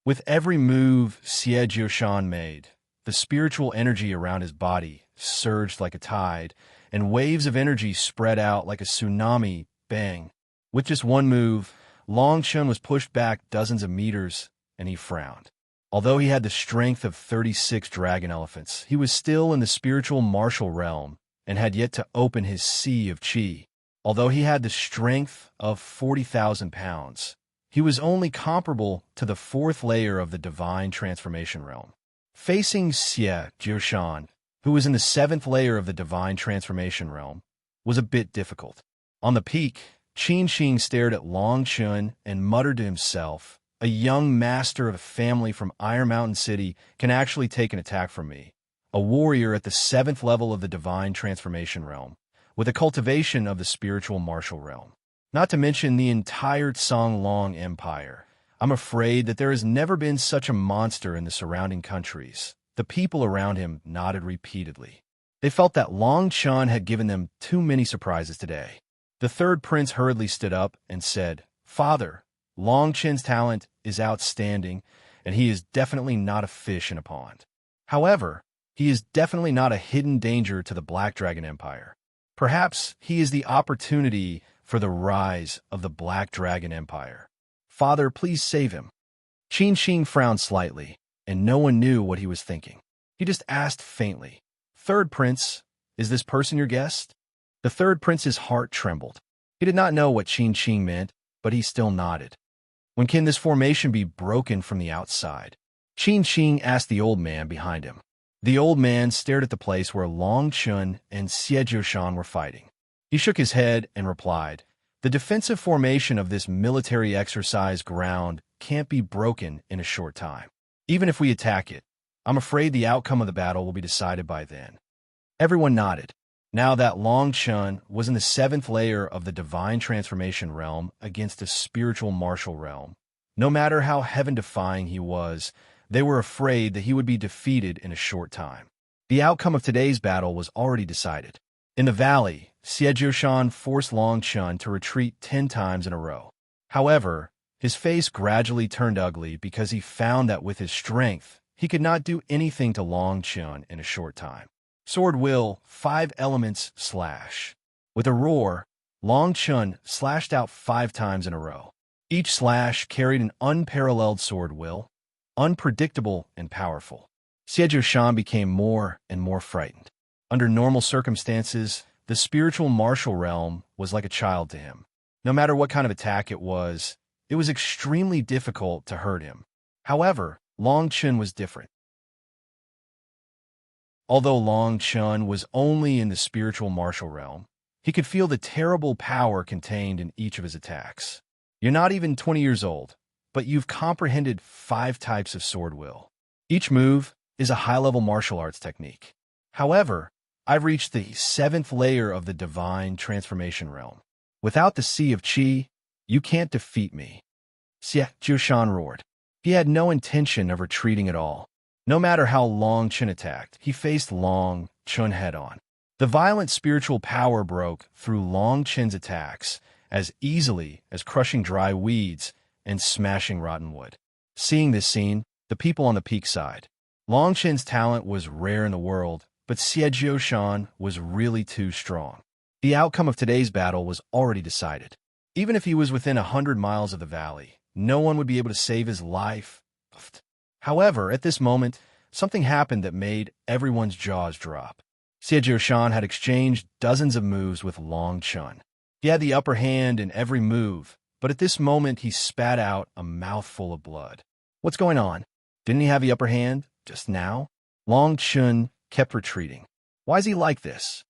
With every move Xie Jiushan made, the spiritual energy around his body surged like a tide, and waves of energy spread out like a tsunami. Bang! With just one move, Long Chun was pushed back dozens of meters, and he frowned. Although he had the strength of 36 dragon elephants, he was still in the spiritual martial realm and had yet to open his sea of qi. Although he had the strength of 40,000 pounds, he was only comparable to the 4th layer of the divine transformation realm. Facing Xie Jiushan, who was in the 7th layer of the divine transformation realm, was a bit difficult. On the peak, Qin Xing stared at Long Chun and muttered to himself, "A young master of a family from Iron Mountain City can actually take an attack from me, a warrior at the 7th level of the divine transformation realm, with a cultivation of the spiritual martial realm. Not to mention the entire Songlong Empire. I'm afraid that there has never been such a monster in the surrounding countries." The people around him nodded repeatedly. They felt that Long Chun had given them too many surprises today. The 3rd prince hurriedly stood up and said, "Father, Long Chun's talent is outstanding, and he is definitely not a fish in a pond. However, he is definitely not a hidden danger to the Black Dragon Empire. Perhaps he is the opportunity for the rise of the Black Dragon Empire. Father, please save him." Qin Xing frowned slightly, and no one knew what he was thinking. He just asked faintly, "3rd prince, is this person your guest?" The 3rd prince's heart trembled. He did not know what Qin Xing meant, but he still nodded. "When can this formation be broken from the outside?" Qin Xing asked the old man behind him. The old man stared at the place where Long Chun and Xie Jiushan were fighting. He shook his head and replied, "The defensive formation of this military exercise ground can't be broken in a short time. Even if we attack it, I'm afraid the outcome of the battle will be decided by then." Everyone nodded. Now that Long Chun was in the 7th layer of the divine transformation realm against the spiritual martial realm, no matter how heaven-defying he was, they were afraid that he would be defeated in a short time. The outcome of today's battle was already decided. In the valley, Xie Jiushan forced Long Chun to retreat 10 times in a row. However, his face gradually turned ugly because he found that with his strength, he could not do anything to Long Chun in a short time. Sword will, 5 elements, slash. With a roar, Long Chun slashed out 5 times in a row. Each slash carried an unparalleled sword will, unpredictable and powerful. Xie Zhoushan became more and more frightened. Under normal circumstances, the spiritual martial realm was like a child to him. No matter what kind of attack it was extremely difficult to hurt him. However, Long Chun was different. Although Long Chun was only in the spiritual martial realm, he could feel the terrible power contained in each of his attacks. You're not even 20 years old, but you've comprehended 5 types of sword will. Each move is a high-level martial arts technique. However, I've reached the 7th layer of the divine transformation realm. Without the Sea of Qi, you can't defeat me. Xie Zhoushan roared. He had no intention of retreating at all. No matter how Long Chun attacked, he faced Long Chun head-on. The violent spiritual power broke through Long Chun's attacks as easily as crushing dry weeds and smashing rotten wood. Seeing this scene, the people on the peak sighed. Long Chun's talent was rare in the world, but Xie Zhoushan was really too strong. The outcome of today's battle was already decided. Even if he was within 100 miles of the valley, no one would be able to save his life. However, at this moment, something happened that made everyone's jaws drop. Xie Zhoushan had exchanged dozens of moves with Long Chun. He had the upper hand in every move, but at this moment he spat out a mouthful of blood. What's going on? Didn't he have the upper hand just now? Long Chun kept retreating. Why is he like this?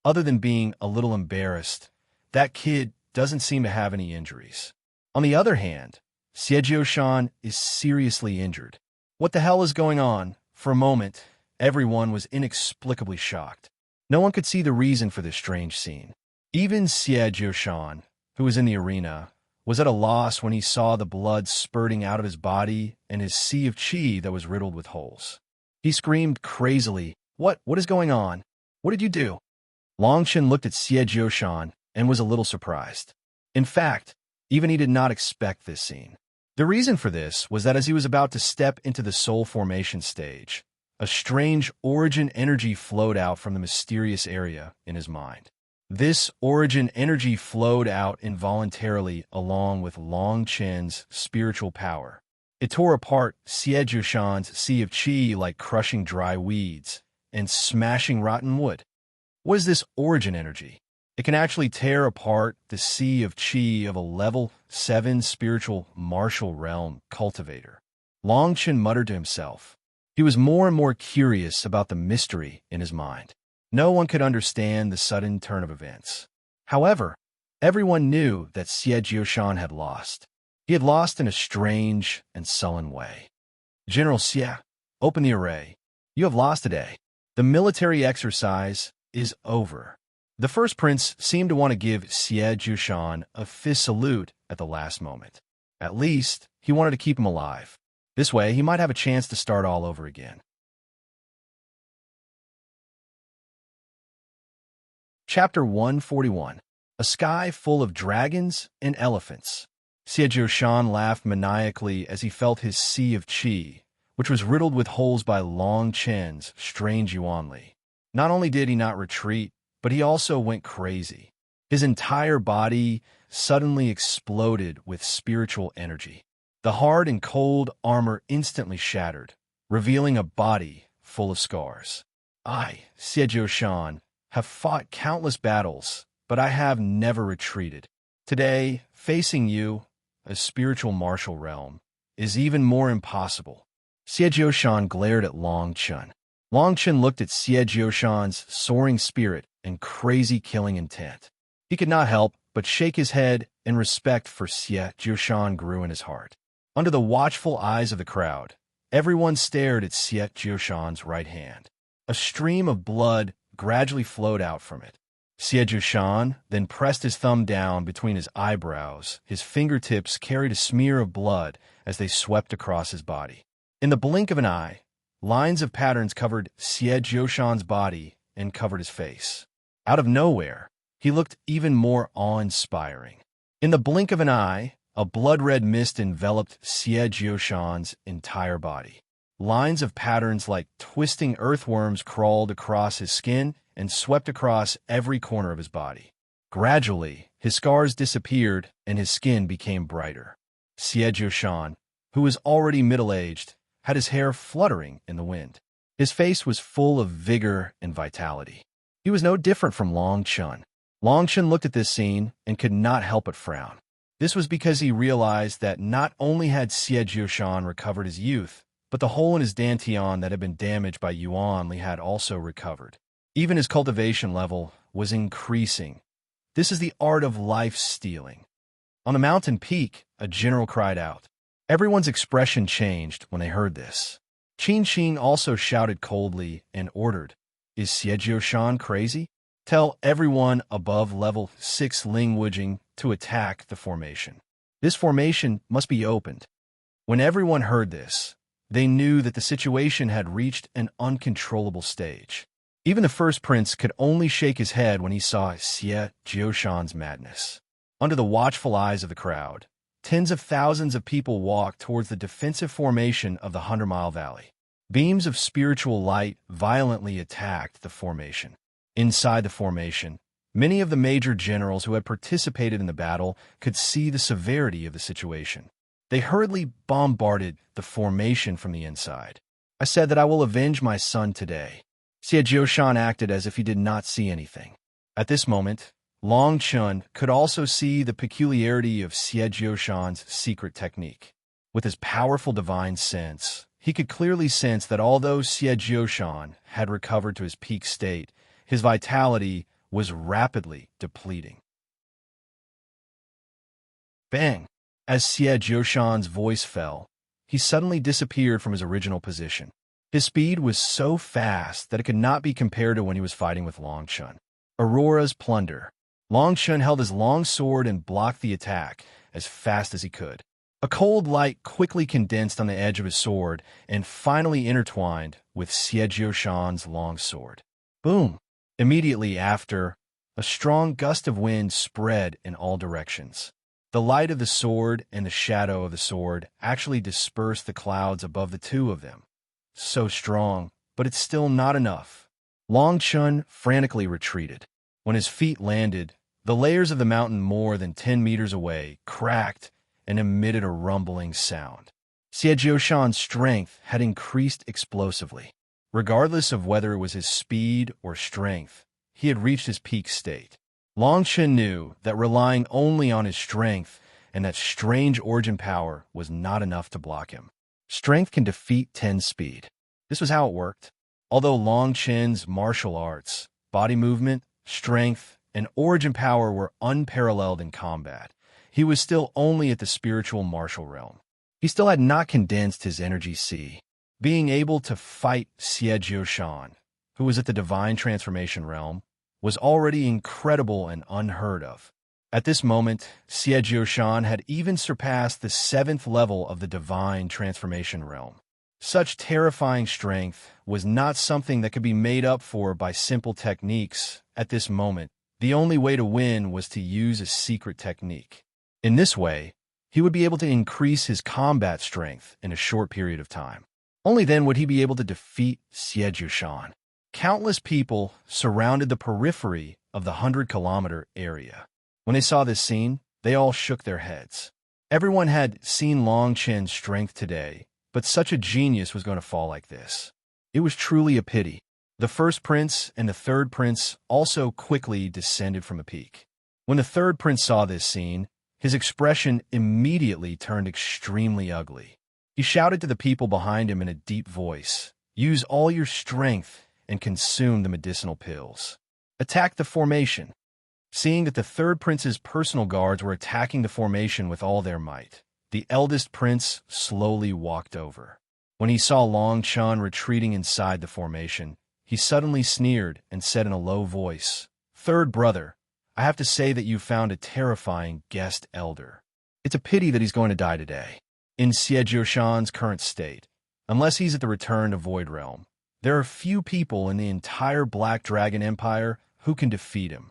Other than being a little embarrassed, that kid doesn't seem to have any injuries. On the other hand, Xie Zhoushan is seriously injured. What the hell is going on? For a moment, everyone was inexplicably shocked. No one could see the reason for this strange scene. Even Xie Zhoushan, who was in the arena, was at a loss when he saw the blood spurting out of his body and his sea of qi that was riddled with holes. He screamed crazily, What is going on? What did you do? Long Chun looked at Xie Zhoushan and was a little surprised. In fact, even he did not expect this scene. The reason for this was that as he was about to step into the soul formation stage, a strange origin energy flowed out from the mysterious area in his mind. This origin energy flowed out involuntarily along with Long Chun's spiritual power. It tore apart Xie Zhoushan's sea of qi like crushing dry weeds and smashing rotten wood. What is this origin energy? It can actually tear apart the sea of qi of a level 7 spiritual martial realm cultivator. Long Chun muttered to himself. He was more and more curious about the mystery in his mind. No one could understand the sudden turn of events. However, everyone knew that Xie Zhoushan had lost. He had lost in a strange and sullen way. General Xie, open the array. You have lost today. The military exercise is over. The first prince seemed to want to give Xie Zhoushan a fist salute at the last moment. At least, he wanted to keep him alive. This way, he might have a chance to start all over again. Chapter 141. A Sky Full of Dragons and Elephants. Xie Zhoushan laughed maniacally as he felt his sea of qi, which was riddled with holes by Long Chun's strange yuanli. Not only did he not retreat, but he also went crazy. His entire body suddenly exploded with spiritual energy. The hard and cold armor instantly shattered, revealing a body full of scars. I, Xie Zhoushan, have fought countless battles, but I have never retreated. Today, facing you, a spiritual martial realm, is even more impossible. Xie Zhoushan glared at Long Chun. Long Chun looked at Xie Zhoushan's soaring spirit and crazy killing intent. He could not help but shake his head, and respect for Xie Zhoushan grew in his heart. Under the watchful eyes of the crowd, everyone stared at Xie Zhoushan's right hand. A stream of blood gradually flowed out from it. Xie Zhoushan then pressed his thumb down between his eyebrows. His fingertips carried a smear of blood as they swept across his body. In the blink of an eye, lines of patterns covered Xie Zhoushan's body and covered his face. Out of nowhere, he looked even more awe-inspiring. In the blink of an eye, a blood-red mist enveloped Xie Zhoushan's entire body. Lines of patterns like twisting earthworms crawled across his skin and swept across every corner of his body. Gradually, his scars disappeared and his skin became brighter. Xie Jiushan, who was already middle-aged, had his hair fluttering in the wind. His face was full of vigor and vitality. He was no different from Long Chun. Long Chun looked at this scene and could not help but frown. This was because he realized that not only had Xie Jiushan recovered his youth, but the hole in his dantian that had been damaged by Yuan Li had also recovered. Even his cultivation level was increasing. This is the art of life-stealing. On the mountain peak, a general cried out. Everyone's expression changed when they heard this. Qin Xin also shouted coldly and ordered, "Is Xie Jiushan crazy? Tell everyone above level 6 Ling Wujing to attack the formation. This formation must be opened." When everyone heard this, they knew that the situation had reached an uncontrollable stage. Even the first prince could only shake his head when he saw Xie Jiushan's madness. Under the watchful eyes of the crowd, tens of thousands of people walked towards the defensive formation of the 100-Mile Valley. Beams of spiritual light violently attacked the formation. Inside the formation, many of the major generals who had participated in the battle could see the severity of the situation. They hurriedly bombarded the formation from the inside. "I said that I will avenge my son today." Xie Jiushan acted as if he did not see anything. At this moment, Long Chun could also see the peculiarity of Xie Jiushan's secret technique. With his powerful divine sense, he could clearly sense that although Xie Jiushan had recovered to his peak state, his vitality was rapidly depleting. Bang! As Xie Jiushan's voice fell, he suddenly disappeared from his original position. His speed was so fast that it could not be compared to when he was fighting with Long Chun. Aurora's plunder. Long Chun held his long sword and blocked the attack as fast as he could. A cold light quickly condensed on the edge of his sword and finally intertwined with Xie Jiushan's long sword. Boom! Immediately after, a strong gust of wind spread in all directions. The light of the sword and the shadow of the sword actually dispersed the clouds above the two of them. So strong, but it's still not enough. Long Chun frantically retreated. When his feet landed, the layers of the mountain more than 10 meters away cracked and emitted a rumbling sound. Xie Jiushan's strength had increased explosively. Regardless of whether it was his speed or strength, he had reached his peak state. Long Chun knew that relying only on his strength and that strange origin power was not enough to block him. Strength can defeat 10 speed. This was how it worked. Although Long Chun's martial arts, body movement, strength, and origin power were unparalleled in combat, he was still only at the spiritual martial realm. He still had not condensed his energy C. Being able to fight Xie Jiushan, who was at the divine transformation realm, was already incredible and unheard of. At this moment, Xie Jiushan had even surpassed the 7th level of the divine transformation realm. Such terrifying strength was not something that could be made up for by simple techniques. At this moment, the only way to win was to use a secret technique. In this way, he would be able to increase his combat strength in a short period of time. Only then would he be able to defeat Xie Jiushan. Countless people surrounded the periphery of the 100-kilometer area. When they saw this scene, they all shook their heads. Everyone had seen Long Chun's strength today, but such a genius was going to fall like this. It was truly a pity. The first prince and the third prince also quickly descended from the peak. When the third prince saw this scene, his expression immediately turned extremely ugly. He shouted to the people behind him in a deep voice, "Use all your strength and consume the medicinal pills. Attack the formation." Seeing that the third prince's personal guards were attacking the formation with all their might, the eldest prince slowly walked over. When he saw Long Chun retreating inside the formation, he suddenly sneered and said in a low voice, "Third brother, I have to say that you found a terrifying guest elder. It's a pity that he's going to die today. In Xie Jiushan's current state, unless he's at the return to Void Realm, there are few people in the entire Black Dragon Empire who can defeat him."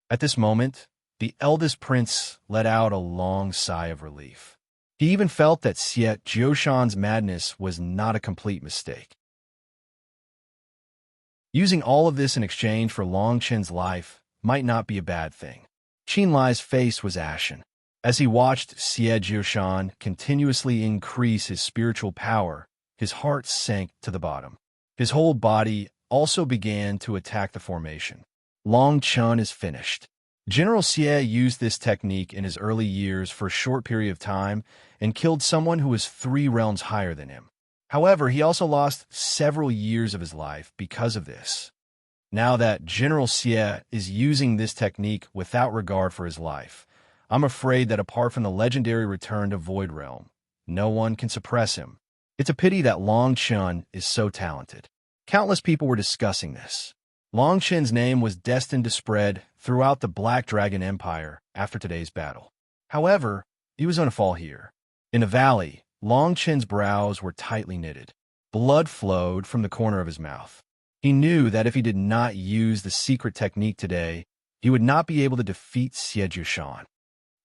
At this moment, the eldest prince let out a long sigh of relief. He even felt that Xie Jiushan's madness was not a complete mistake. Using all of this in exchange for Long Chun's life might not be a bad thing. Qin Lai's face was ashen. As he watched Xie Jiushan continuously increase his spiritual power, his heart sank to the bottom. His whole body also began to attack the formation. Long Chun is finished. General Xie used this technique in his early years for a short period of time and killed someone who was 3 realms higher than him. However, he also lost several years of his life because of this. Now that General Xie is using this technique without regard for his life, I'm afraid that apart from the legendary return to Void Realm, no one can suppress him. It's a pity that Long Chun is so talented. Countless people were discussing this. Long Chen's name was destined to spread throughout the Black Dragon Empire after today's battle. However, he was going to fall here. In a valley, Long Chen's brows were tightly knitted. Blood flowed from the corner of his mouth. He knew that if he did not use the secret technique today, he would not be able to defeat Xie Jiushan.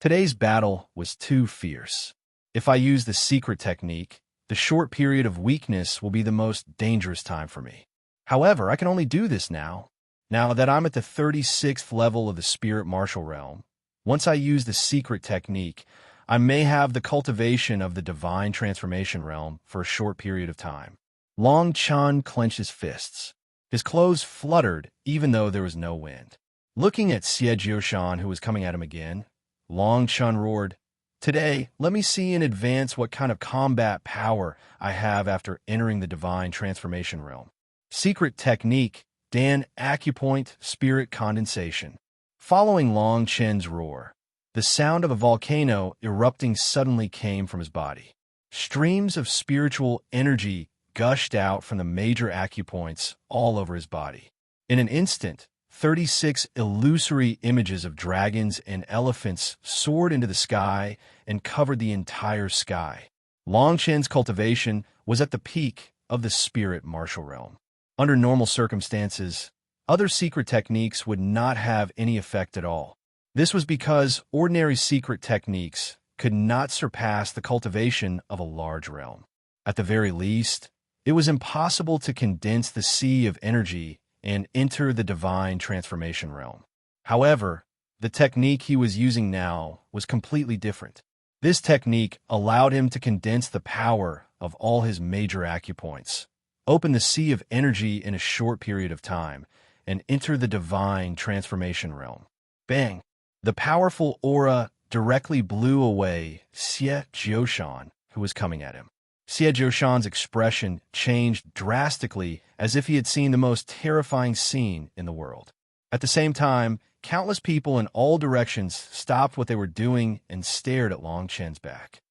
Today's battle was too fierce. If I use the secret technique, the short period of weakness will be the most dangerous time for me. However, I can only do this now that I'm at the 36th level of the Spirit Martial Realm. Once I use the secret technique, I may have the cultivation of the Divine Transformation Realm for a short period of time. Long Chun clenched his fists. His clothes fluttered even though there was no wind. Looking at Xie Jiushan, who was coming at him again, Long Chun roared, "Today, let me see in advance what kind of combat power I have after entering the Divine Transformation Realm." Secret technique, Dan Acupoint Spirit Condensation. Following Long Chen's roar, the sound of a volcano erupting suddenly came from his body. Streams of spiritual energy gushed out from the major acupoints all over his body. In an instant, 36 illusory images of dragons and elephants soared into the sky and covered the entire sky. Long Chen's cultivation was at the peak of the Spirit Martial Realm. Under normal circumstances, other secret techniques would not have any effect at all. This was because ordinary secret techniques could not surpass the cultivation of a large realm. At the very least, it was impossible to condense the sea of energy and enter the Divine Transformation Realm. However, the technique he was using now was completely different. This technique allowed him to condense the power of all his major acupoints, open the sea of energy in a short period of time, and enter the Divine Transformation Realm. Bang! The powerful aura directly blew away Xie Jiushan, who was coming at him. Xie Jiushan's expression changed drastically as if he had seen the most terrifying scene in the world. At the same time, countless people in all directions stopped what they were doing and stared at Long Chen's back.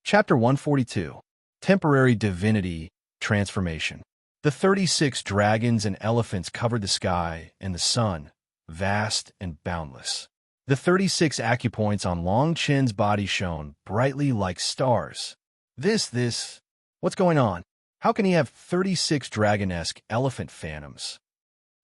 Chapter 142. Temporary Divinity Transformation. The 36 dragons and elephants covered the sky and the sun, vast and boundless. The 36 acupoints on Long Chen's body shone brightly like stars. What's going on? How can he have 36 dragon-esque elephant phantoms?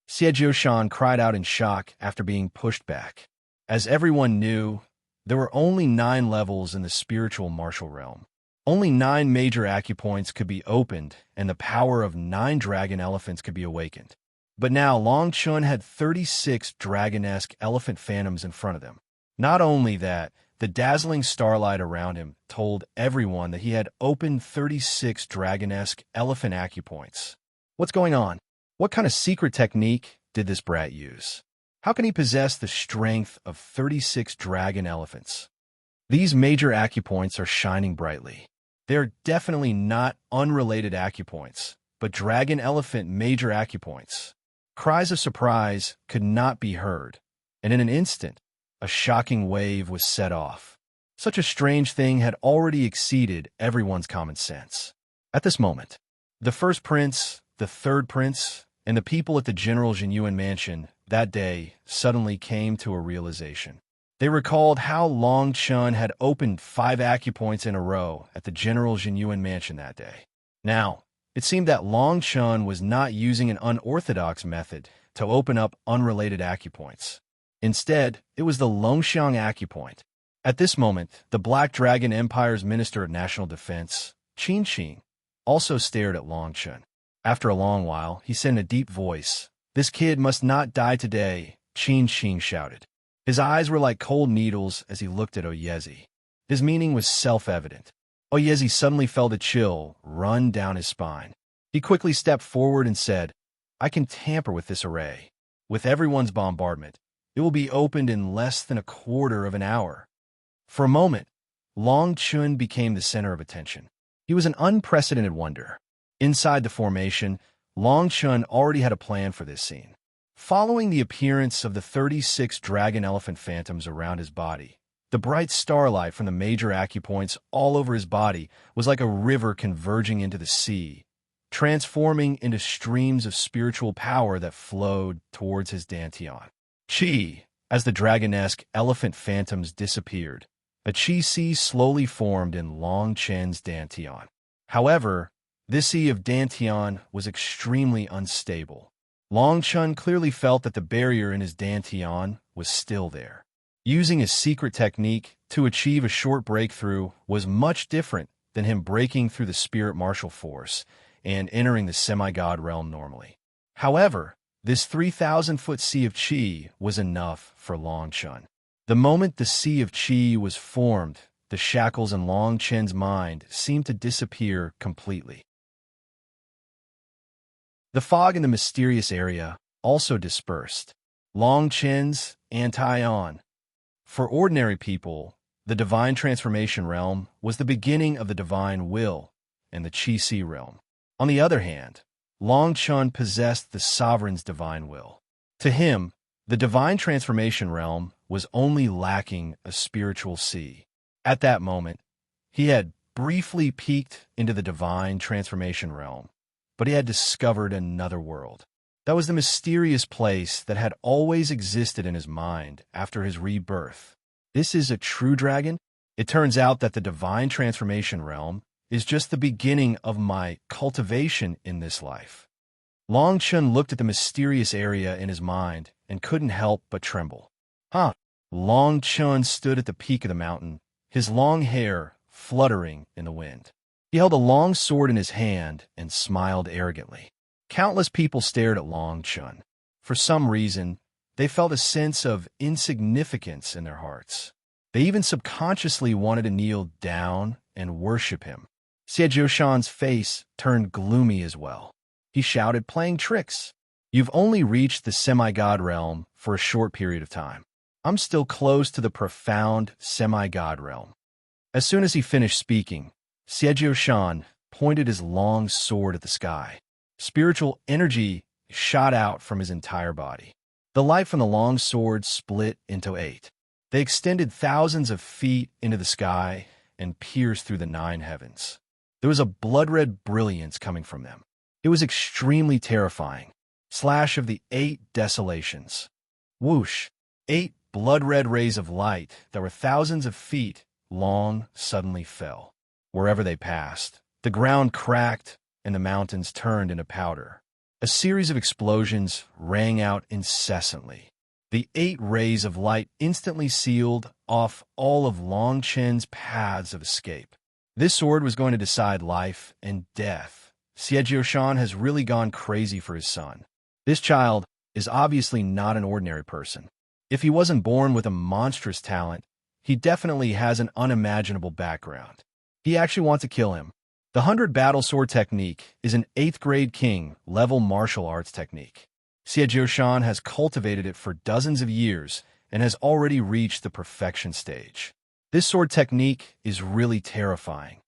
Xie Jiushan cried out in shock after being pushed back. As everyone knew, there were only 9 levels in the spiritual martial realm. Only 9 major acupoints could be opened, and the power of 9 dragon elephants could be awakened. But now Long Chun had 36 dragon-esque elephant phantoms in front of them. Not only that, the dazzling starlight around him told everyone that he had opened 36 dragon-esque elephant acupoints. What's going on? What kind of secret technique did this brat use? How can he possess the strength of 36 dragon elephants? These major acupoints are shining brightly. They're definitely not unrelated acupoints, but dragon elephant major acupoints. Cries of surprise could not be heard, and in an instant, a shocking wave was set off. Such a strange thing had already exceeded everyone's common sense. At this moment, the first prince, the third prince, and the people at the General Jinyuan mansion that day suddenly came to a realization. They recalled how Long Chun had opened 5 acupoints in a row at the General Jinyuan mansion that day. Now, it seemed that Long Chun was not using an unorthodox method to open up unrelated acupoints. Instead, it was the Longxiang acupoint. At this moment, the Black Dragon Empire's Minister of National Defense, Qin Qing, also stared at Long Chun. After a long while, he said in a deep voice, "This kid must not die today," Qin shouted. His eyes were like cold needles as he looked at Oyezi. His meaning was self-evident. Oyezi suddenly felt a chill run down his spine. He quickly stepped forward and said, "I can tamper with this array. With everyone's bombardment, it will be opened in less than a quarter of an hour." For a moment, Long Chun became the center of attention. He was an unprecedented wonder. Inside the formation, Long Chun already had a plan for this scene. Following the appearance of the 36 dragon elephant phantoms around his body, the bright starlight from the major acupoints all over his body was like a river converging into the sea, transforming into streams of spiritual power that flowed towards his dantian. Qi, as the dragonesque elephant phantoms disappeared, a Qi sea slowly formed in Long Chen's dantian. However, this sea of dantian was extremely unstable. Long Chun clearly felt that the barrier in his dantian was still there. Using his secret technique to achieve a short breakthrough was much different than him breaking through the spirit martial force and entering the semi-god realm normally. However, this 3,000-foot sea of Qi was enough for Long Chun. The moment the sea of Qi was formed, the shackles in Long Chen's mind seemed to disappear completely. The fog in the mysterious area also dispersed. Long Chen's anti-on. For ordinary people, the divine transformation realm was the beginning of the divine will and the Qi Sea realm. On the other hand, Long Chun possessed the sovereign's divine will. To him, the divine transformation realm was only lacking a spiritual sea. At that moment, he had briefly peeked into the divine transformation realm, but he had discovered another world. That was the mysterious place that had always existed in his mind after his rebirth. This is a true dragon? It turns out that the divine transformation realm is just the beginning of my cultivation in this life. Long Chun looked at the mysterious area in his mind and couldn't help but tremble. Long Chun stood at the peak of the mountain, his long hair fluttering in the wind. He held a long sword in his hand and smiled arrogantly. Countless people stared at Long Chun. For some reason, they felt a sense of insignificance in their hearts. They even subconsciously wanted to kneel down and worship him. Xie Jiushan's face turned gloomy as well. He shouted, "Playing tricks. You've only reached the semi-god realm for a short period of time. I'm still close to the profound semi-god realm." As soon as he finished speaking, Xie Jiushan pointed his long sword at the sky. Spiritual energy shot out from his entire body. The light from the long sword split into 8. They extended thousands of feet into the sky and pierced through the 9 heavens. There was a blood-red brilliance coming from them. It was extremely terrifying. Slash of the 8 desolations. Whoosh! 8 blood-red rays of light that were thousands of feet long suddenly fell. Wherever they passed, the ground cracked and the mountains turned into powder. A series of explosions rang out incessantly. The 8 rays of light instantly sealed off all of Long Chen's paths of escape. This sword was going to decide life and death. Xie Jiushan has really gone crazy for his son. This child is obviously not an ordinary person. If he wasn't born with a monstrous talent, he definitely has an unimaginable background. He actually wants to kill him. The 100 battle sword technique is an 8th grade king level martial arts technique. Xie Jiushan has cultivated it for dozens of years and has already reached the perfection stage. This sword technique is really terrifying.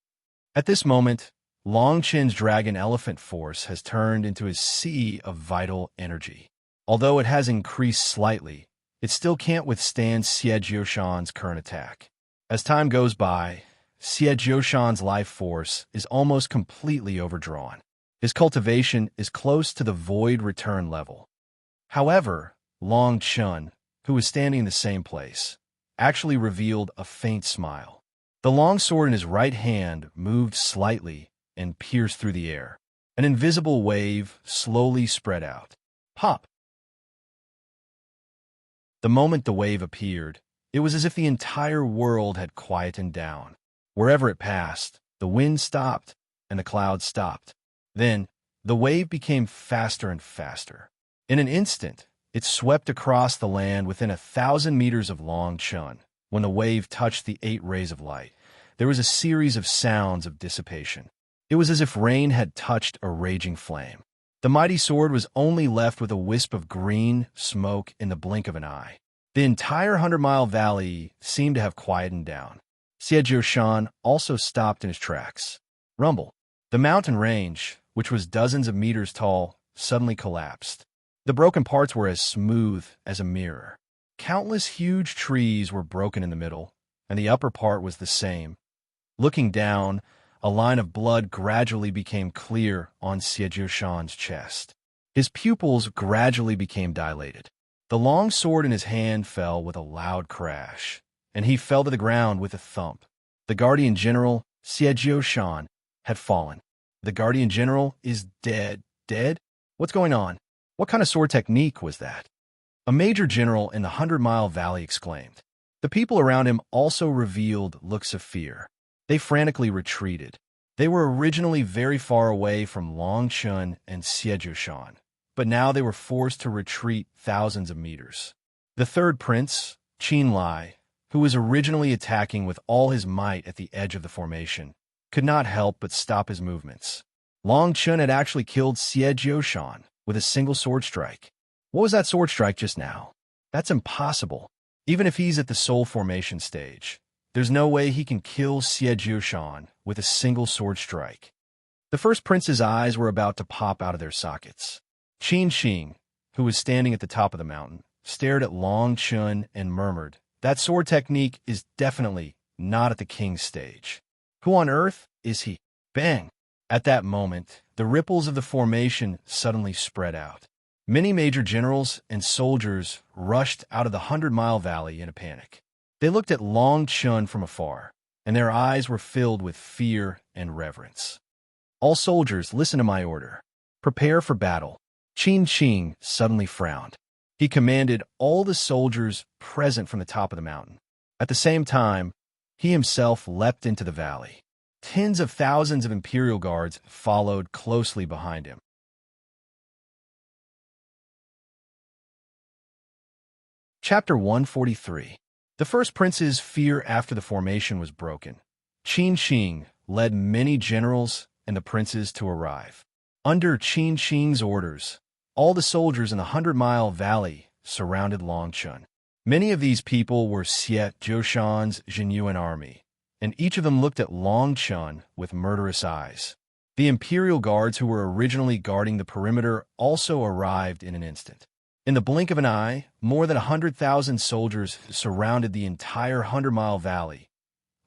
At this moment, Long Chen's dragon elephant force has turned into his sea of vital energy. Although it has increased slightly, it still can't withstand Xie Jiushan's current attack. As time goes by, Xie Jiushan's life force is almost completely overdrawn. His cultivation is close to the void return level. However, Long Chun, who was standing in the same place, actually revealed a faint smile. The long sword in his right hand moved slightly and pierced through the air. An invisible wave slowly spread out. Pop! The moment the wave appeared, it was as if the entire world had quietened down. Wherever it passed, the wind stopped and the clouds stopped. Then, The wave became faster and faster. In an instant, it swept across the land within 1,000 meters of Long Chun. When the wave touched the 8 rays of light, there was a series of sounds of dissipation. It was as if rain had touched a raging flame. The mighty sword was only left with a wisp of green smoke in the blink of an eye. The entire 100-mile valley seemed to have quietened down. Xie Shan also stopped in his tracks. Rumble. The mountain range, which was dozens of meters tall, suddenly collapsed. The broken parts were as smooth as a mirror. Countless huge trees were broken in the middle, and the upper part was the same. Looking down, a line of blood gradually became clear on Xie Shan's chest. His pupils gradually became dilated. The long sword in his hand fell with a loud crash, and he fell to the ground with a thump. The Guardian General, Xie Shan, had fallen. The Guardian General is dead. Dead? What's going on? What kind of sword technique was that? A major general in the 100-mile valley exclaimed. The people around him also revealed looks of fear. They frantically retreated. They were originally very far away from Long Chun and Xie Shan, but now they were forced to retreat thousands of meters. The third prince, Qin Lai, who was originally attacking with all his might at the edge of the formation, could not help but stop his movements. Long Chun had actually killed Xie Shan with a single sword strike. What was that sword strike just now? That's impossible. Even if he's at the soul formation stage, there's no way he can kill Xie Shan with a single sword strike. The first prince's eyes were about to pop out of their sockets. Qin Xing, who was standing at the top of the mountain, stared at Long Chun and murmured, "That sword technique is definitely not at the king's stage. Who on earth is he?" Bang! At that moment, the ripples of the formation suddenly spread out. Many major generals and soldiers rushed out of the 100-mile valley in a panic. They looked at Long Chun from afar, and their eyes were filled with fear and reverence. "All soldiers, listen to my order. Prepare for battle." Qin Xing suddenly frowned. He commanded all the soldiers present from the top of the mountain. At the same time, he himself leapt into the valley. Tens of thousands of imperial guards followed closely behind him. Chapter 143. The first prince's fear after the formation was broken. Qin Xing led many generals and the princes to arrive. Under Qin Xing's orders, all the soldiers in the 100-mile valley surrounded Long Chun. Many of these people were Xie Shan's Jinyuan army, and each of them looked at Long Chun with murderous eyes. The imperial guards who were originally guarding the perimeter also arrived in an instant. In the blink of an eye, more than 100,000 soldiers surrounded the entire 100-mile valley.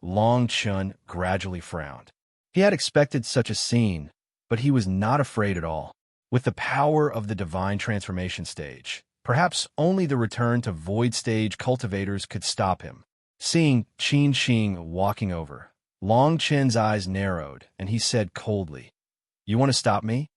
Long Chun gradually frowned. He had expected such a scene, but he was not afraid at all. With the power of the divine transformation stage, perhaps only the return to void stage cultivators could stop him. Seeing Qin Xing walking over, Long Chen's eyes narrowed, and he said coldly, "You want to stop me?"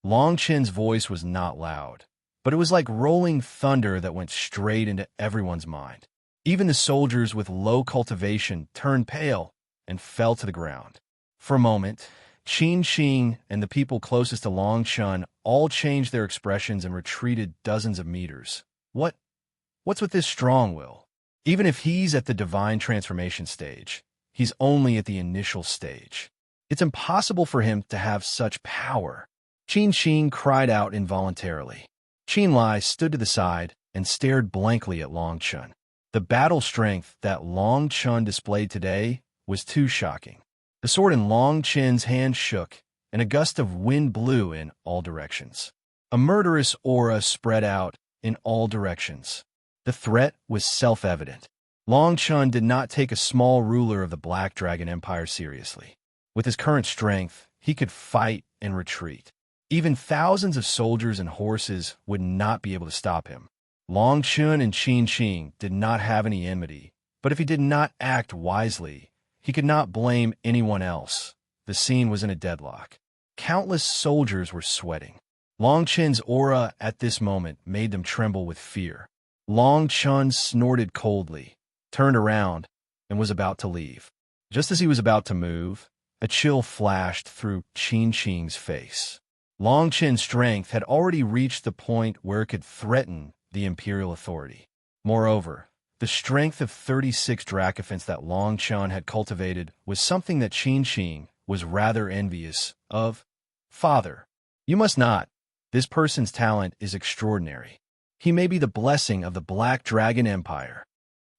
Long Chen's voice was not loud, but it was like rolling thunder that went straight into everyone's mind. Even the soldiers with low cultivation turned pale and fell to the ground. For a moment, Qin Xing and the people closest to Long Chun all changed their expressions and retreated dozens of meters. What's with this strong will? Even if he's at the divine transformation stage, he's only at the initial stage. It's impossible for him to have such power. Qin Xing cried out involuntarily. Qin Lai stood to the side and stared blankly at Long Chun. The battle strength that Long Chun displayed today was too shocking. The sword in Long Chun's hand shook, and a gust of wind blew in all directions. A murderous aura spread out in all directions. The threat was self-evident. Long Chun did not take a small ruler of the Black Dragon Empire seriously. With his current strength, he could fight and retreat. Even thousands of soldiers and horses would not be able to stop him. Long Chun and Qin Xing did not have any enmity, but if he did not act wisely, he could not blame anyone else. The scene was in a deadlock. Countless soldiers were sweating. Long Chun's aura at this moment made them tremble with fear. Long Chun snorted coldly, turned around, and was about to leave. Just as he was about to move, a chill flashed through Qin Xing's face. Long Chen's strength had already reached the point where it could threaten the imperial authority. Moreover, the strength of 36 Dracophants that Long Chen had cultivated was something that Qin Xing was rather envious of. Father, you must not. This person's talent is extraordinary. He may be the blessing of the Black Dragon Empire.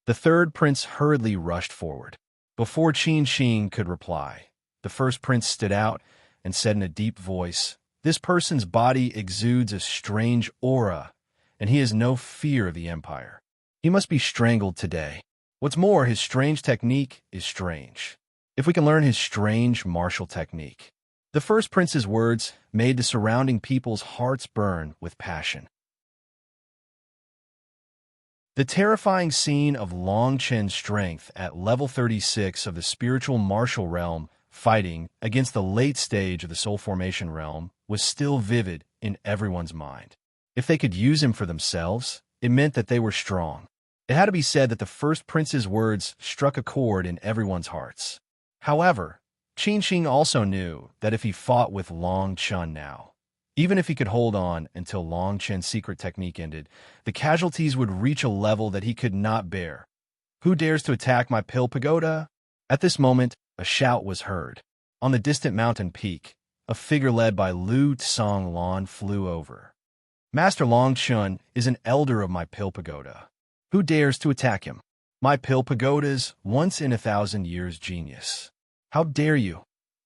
The third prince hurriedly rushed forward. Before Qin Xing could reply, the first prince stood out and said in a deep voice, "This person's body exudes a strange aura, and he has no fear of the Empire. He must be strangled today. What's more, his strange technique is strange. If we can learn his strange martial technique." The first prince's words made the surrounding people's hearts burn with passion. The terrifying scene of Long Chen's strength at level 36 of the spiritual martial realm fighting against the late stage of the soul formation realm was still vivid in everyone's mind. If they could use him for themselves, it meant that they were strong. It had to be said that the first prince's words struck a chord in everyone's hearts. However, Qin Xing also knew that if he fought with Long Chen now, even if he could hold on until Long Chen's secret technique ended, the casualties would reach a level that he could not bear. "Who dares to attack my pill pagoda?" At this moment, a shout was heard. On the distant mountain peak, a figure led by Lu Tsonglan flew over. "Master Long Chen is an elder of my pill pagoda. Who dares to attack him? My pill pagoda's once-in-a-thousand-years genius. How dare you?"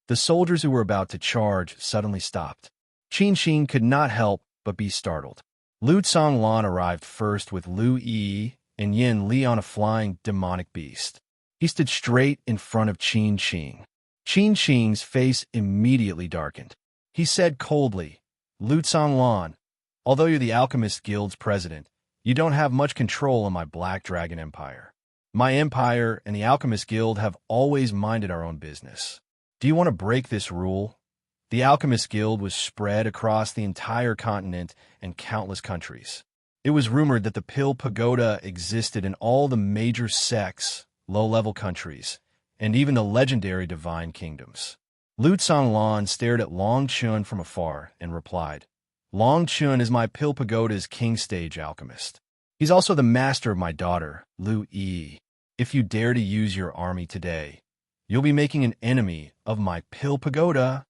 The soldiers who were about to charge suddenly stopped. Qin Xing could not help but be startled. Lu Tsonglan arrived first with Lu Yi and Yin Li on a flying demonic beast. He stood straight in front of Qin Xing. Qin Xing's face immediately darkened. He said coldly, "Lu Tsonglan, although you're the Alchemist Guild's president, you don't have much control on my Black Dragon Empire. My empire and the Alchemist Guild have always minded our own business. Do you want to break this rule?" The Alchemist Guild was spread across the entire continent and countless countries. It was rumored that the Pill Pagoda existed in all the major sects, low-level countries, and even the legendary divine kingdoms. Lu Tsonglan stared at Long Chen from afar and replied, "Long Chen is my Pill Pagoda's king stage alchemist. He's also the master of my daughter, Lu Yi. If you dare to use your army today, you'll be making an enemy of my Pill Pagoda."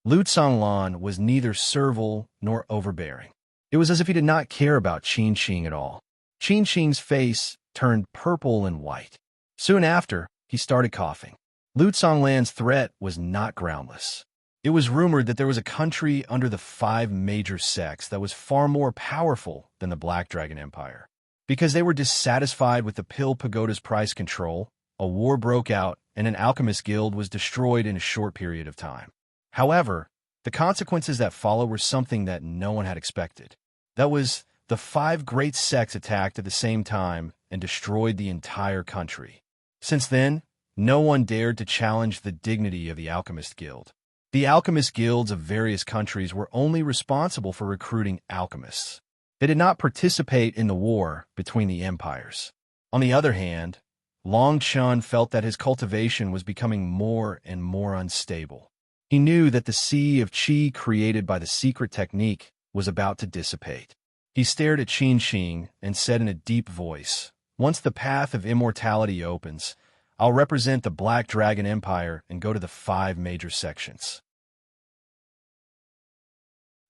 Lu Tsonglan was neither servile nor overbearing. It was as if he did not care about Qin Xing at all. Qin Xing's face turned purple and white. Soon after, he started coughing. Lu Tsonglan's threat was not groundless. It was rumored that there was a country under the 5 major sects that was far more powerful than the Black Dragon Empire. Because they were dissatisfied with the Pill Pagoda's price control, a war broke out and an alchemist guild was destroyed in a short period of time. However, the consequences that followed were something that no one had expected. That was, the 5 great sects attacked at the same time and destroyed the entire country. Since then, no one dared to challenge the dignity of the Alchemist Guild. The Alchemist Guilds of various countries were only responsible for recruiting alchemists. They did not participate in the war between the empires. On the other hand, Long Chen felt that his cultivation was becoming more and more unstable. He knew that the sea of qi created by the secret technique was about to dissipate. He stared at Qin Xing and said in a deep voice, "Once the path of immortality opens, I'll represent the Black Dragon Empire and go to the 5 major sections.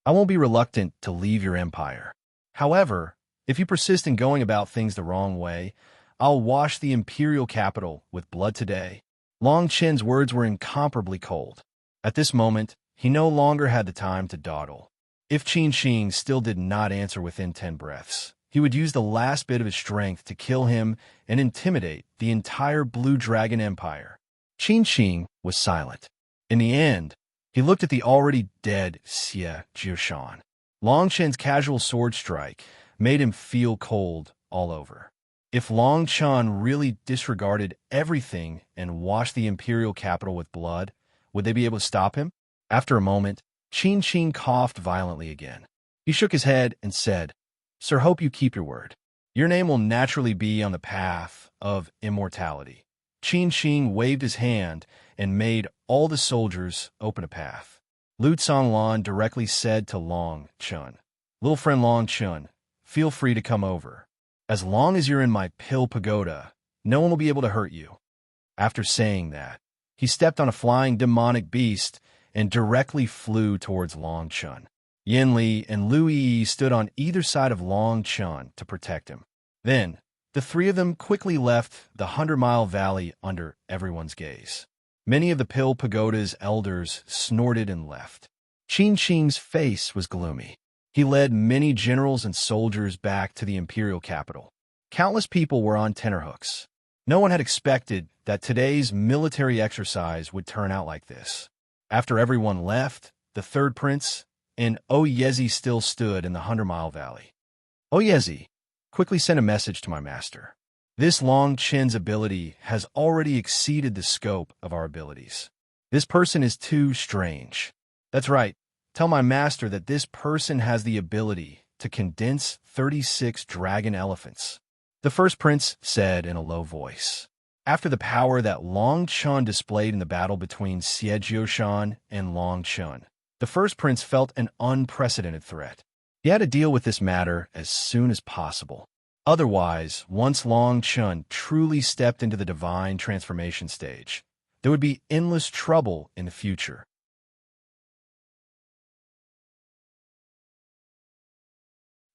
I won't be reluctant to leave your empire. However, if you persist in going about things the wrong way, I'll wash the imperial capital with blood today." Long Chen's words were incomparably cold. At this moment, he no longer had the time to dawdle. If Qin Xing still did not answer within 10 breaths, he would use the last bit of his strength to kill him and intimidate the entire Blue Dragon Empire. Qin Xing was silent. In the end, he looked at the already dead Xie Jiushan. Long Chen's casual sword strike made him feel cold all over. If Long Chen really disregarded everything and washed the imperial capital with blood, would they be able to stop him? After a moment, Qin Xing coughed violently again. He shook his head and said, "Sir, hope you keep your word. Your name will naturally be on the path of immortality." Qin Xing waved his hand and made all the soldiers open a path. Lu Lan directly said to Long Chun, "Little friend Long Chun, feel free to come over. As long as you're in my pill pagoda, no one will be able to hurt you." After saying that, he stepped on a flying demonic beast and directly flew towards Long Chun. Yin Li and Lu Yi stood on either side of Long Chun to protect him. Then, the three of them quickly left the 100-mile valley under everyone's gaze. Many of the Pill Pagoda's elders snorted and left. Qin Qing's face was gloomy. He led many generals and soldiers back to the imperial capital. Countless people were on tenterhooks. No one had expected that today's military exercise would turn out like this. After everyone left, the third prince and Oyezi still stood in the 100-mile valley. Oyezi, quickly send a message to my master. This Long Chen's ability has already exceeded the scope of our abilities. This person is too strange. That's right. Tell my master that this person has the ability to condense 36 dragon elephants. The first prince said in a low voice. After the power that Long Chun displayed in the battle between Xie Jioshan and Long Chun, the first prince felt an unprecedented threat. He had to deal with this matter as soon as possible. Otherwise, once Long Chun truly stepped into the divine transformation stage, there would be endless trouble in the future.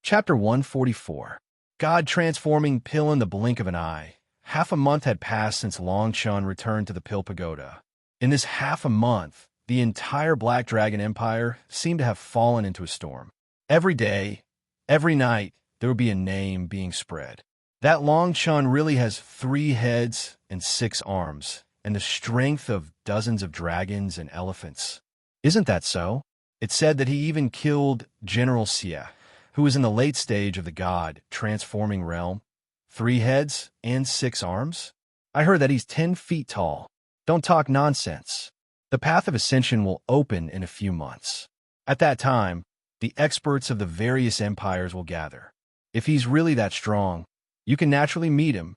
Chapter 144. God transforming pill in the blink of an eye. Half a month had passed since Long Chun returned to the Pill Pagoda. In this half a month, the entire Black Dragon Empire seemed to have fallen into a storm. Every day, every night, there would be a name being spread. That Long Chun really has 3 heads and 6 arms, and the strength of dozens of dragons and elephants. Isn't that so? It said that he even killed General Xie, who was in the late stage of the god transforming realm. 3 heads and 6 arms? I heard that he's 10 feet tall. Don't talk nonsense. The path of ascension will open in a few months. At that time, the experts of the various empires will gather. If he's really that strong, you can naturally meet him.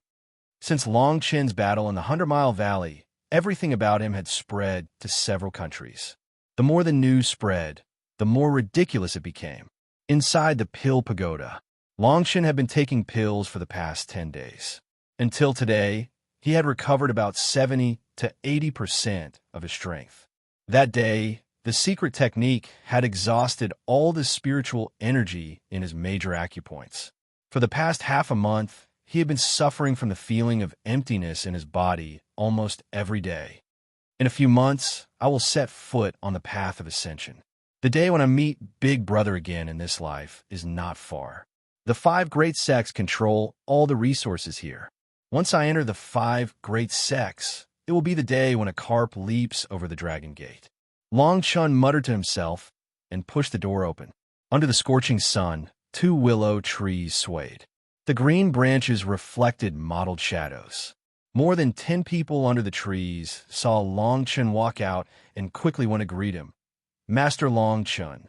Since Long Chen's battle in the 100-mile valley, everything about him had spread to several countries. The more the news spread, the more ridiculous it became. Inside the Pill Pagoda, Long Chen had been taking pills for the past 10 days. Until today, he had recovered about 70 to 80% of his strength. That day, the secret technique had exhausted all the spiritual energy in his major acupoints. For the past half a month, he had been suffering from the feeling of emptiness in his body almost every day. In a few months, I will set foot on the path of ascension. The day when I meet Big Brother again in this life is not far. The 5 great sects control all the resources here. Once I enter the 5 great sects, it will be the day when a carp leaps over the dragon gate. Long Chun muttered to himself and pushed the door open. Under the scorching sun, 2 willow trees swayed. The green branches reflected mottled shadows. More than 10 people under the trees saw Long Chun walk out and quickly went to greet him. Master Long Chun.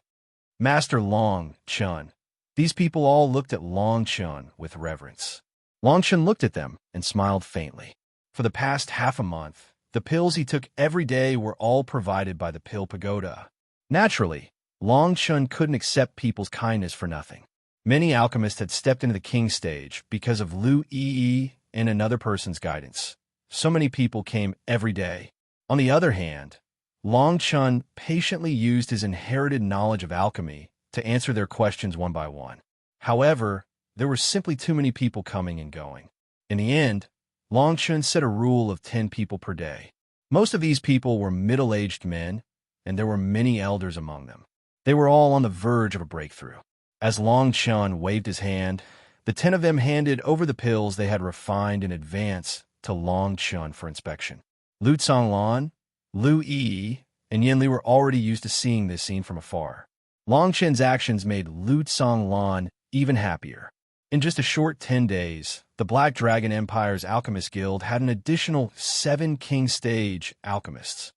Master Long Chun. These people all looked at Long Chun with reverence. Long Chun looked at them and smiled faintly. For the past half a month, the pills he took every day were all provided by the Pill Pagoda. Naturally, Long Chun couldn't accept people's kindness for nothing. Many alchemists had stepped into the king stage because of Lu Yi and another person's guidance. So many people came every day. On the other hand, Long Chun patiently used his inherited knowledge of alchemy to answer their questions one by one. However, there were simply too many people coming and going. In the end, Long Chun set a rule of 10 people per day. Most of these people were middle-aged men, and there were many elders among them. They were all on the verge of a breakthrough. As Long Chun waved his hand, the 10 of them handed over the pills they had refined in advance to Long Chun for inspection. Lu Lan, Lu Yi, and Yin Li were already used to seeing this scene from afar. Long Chen's actions made Lu Lan even happier. In just a short 10 days, the Black Dragon Empire's Alchemist Guild had an additional 7 King Stage alchemists.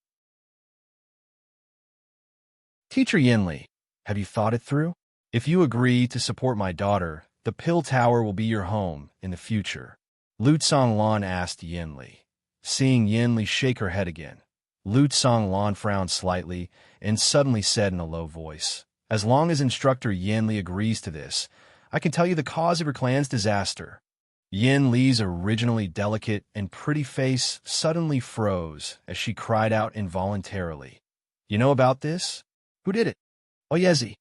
Teacher Yin Li, have you thought it through? If you agree to support my daughter, the Pill Tower will be your home in the future. Lu Lan asked Yin Li. Seeing Yin Li shake her head again, Lu Lan frowned slightly and suddenly said in a low voice, "As long as Instructor Yin Li agrees to this, I can tell you the cause of your clan's disaster." Yin Li's originally delicate and pretty face suddenly froze as she cried out involuntarily. "You know about this? Who did it?" "Oh, Yezi,"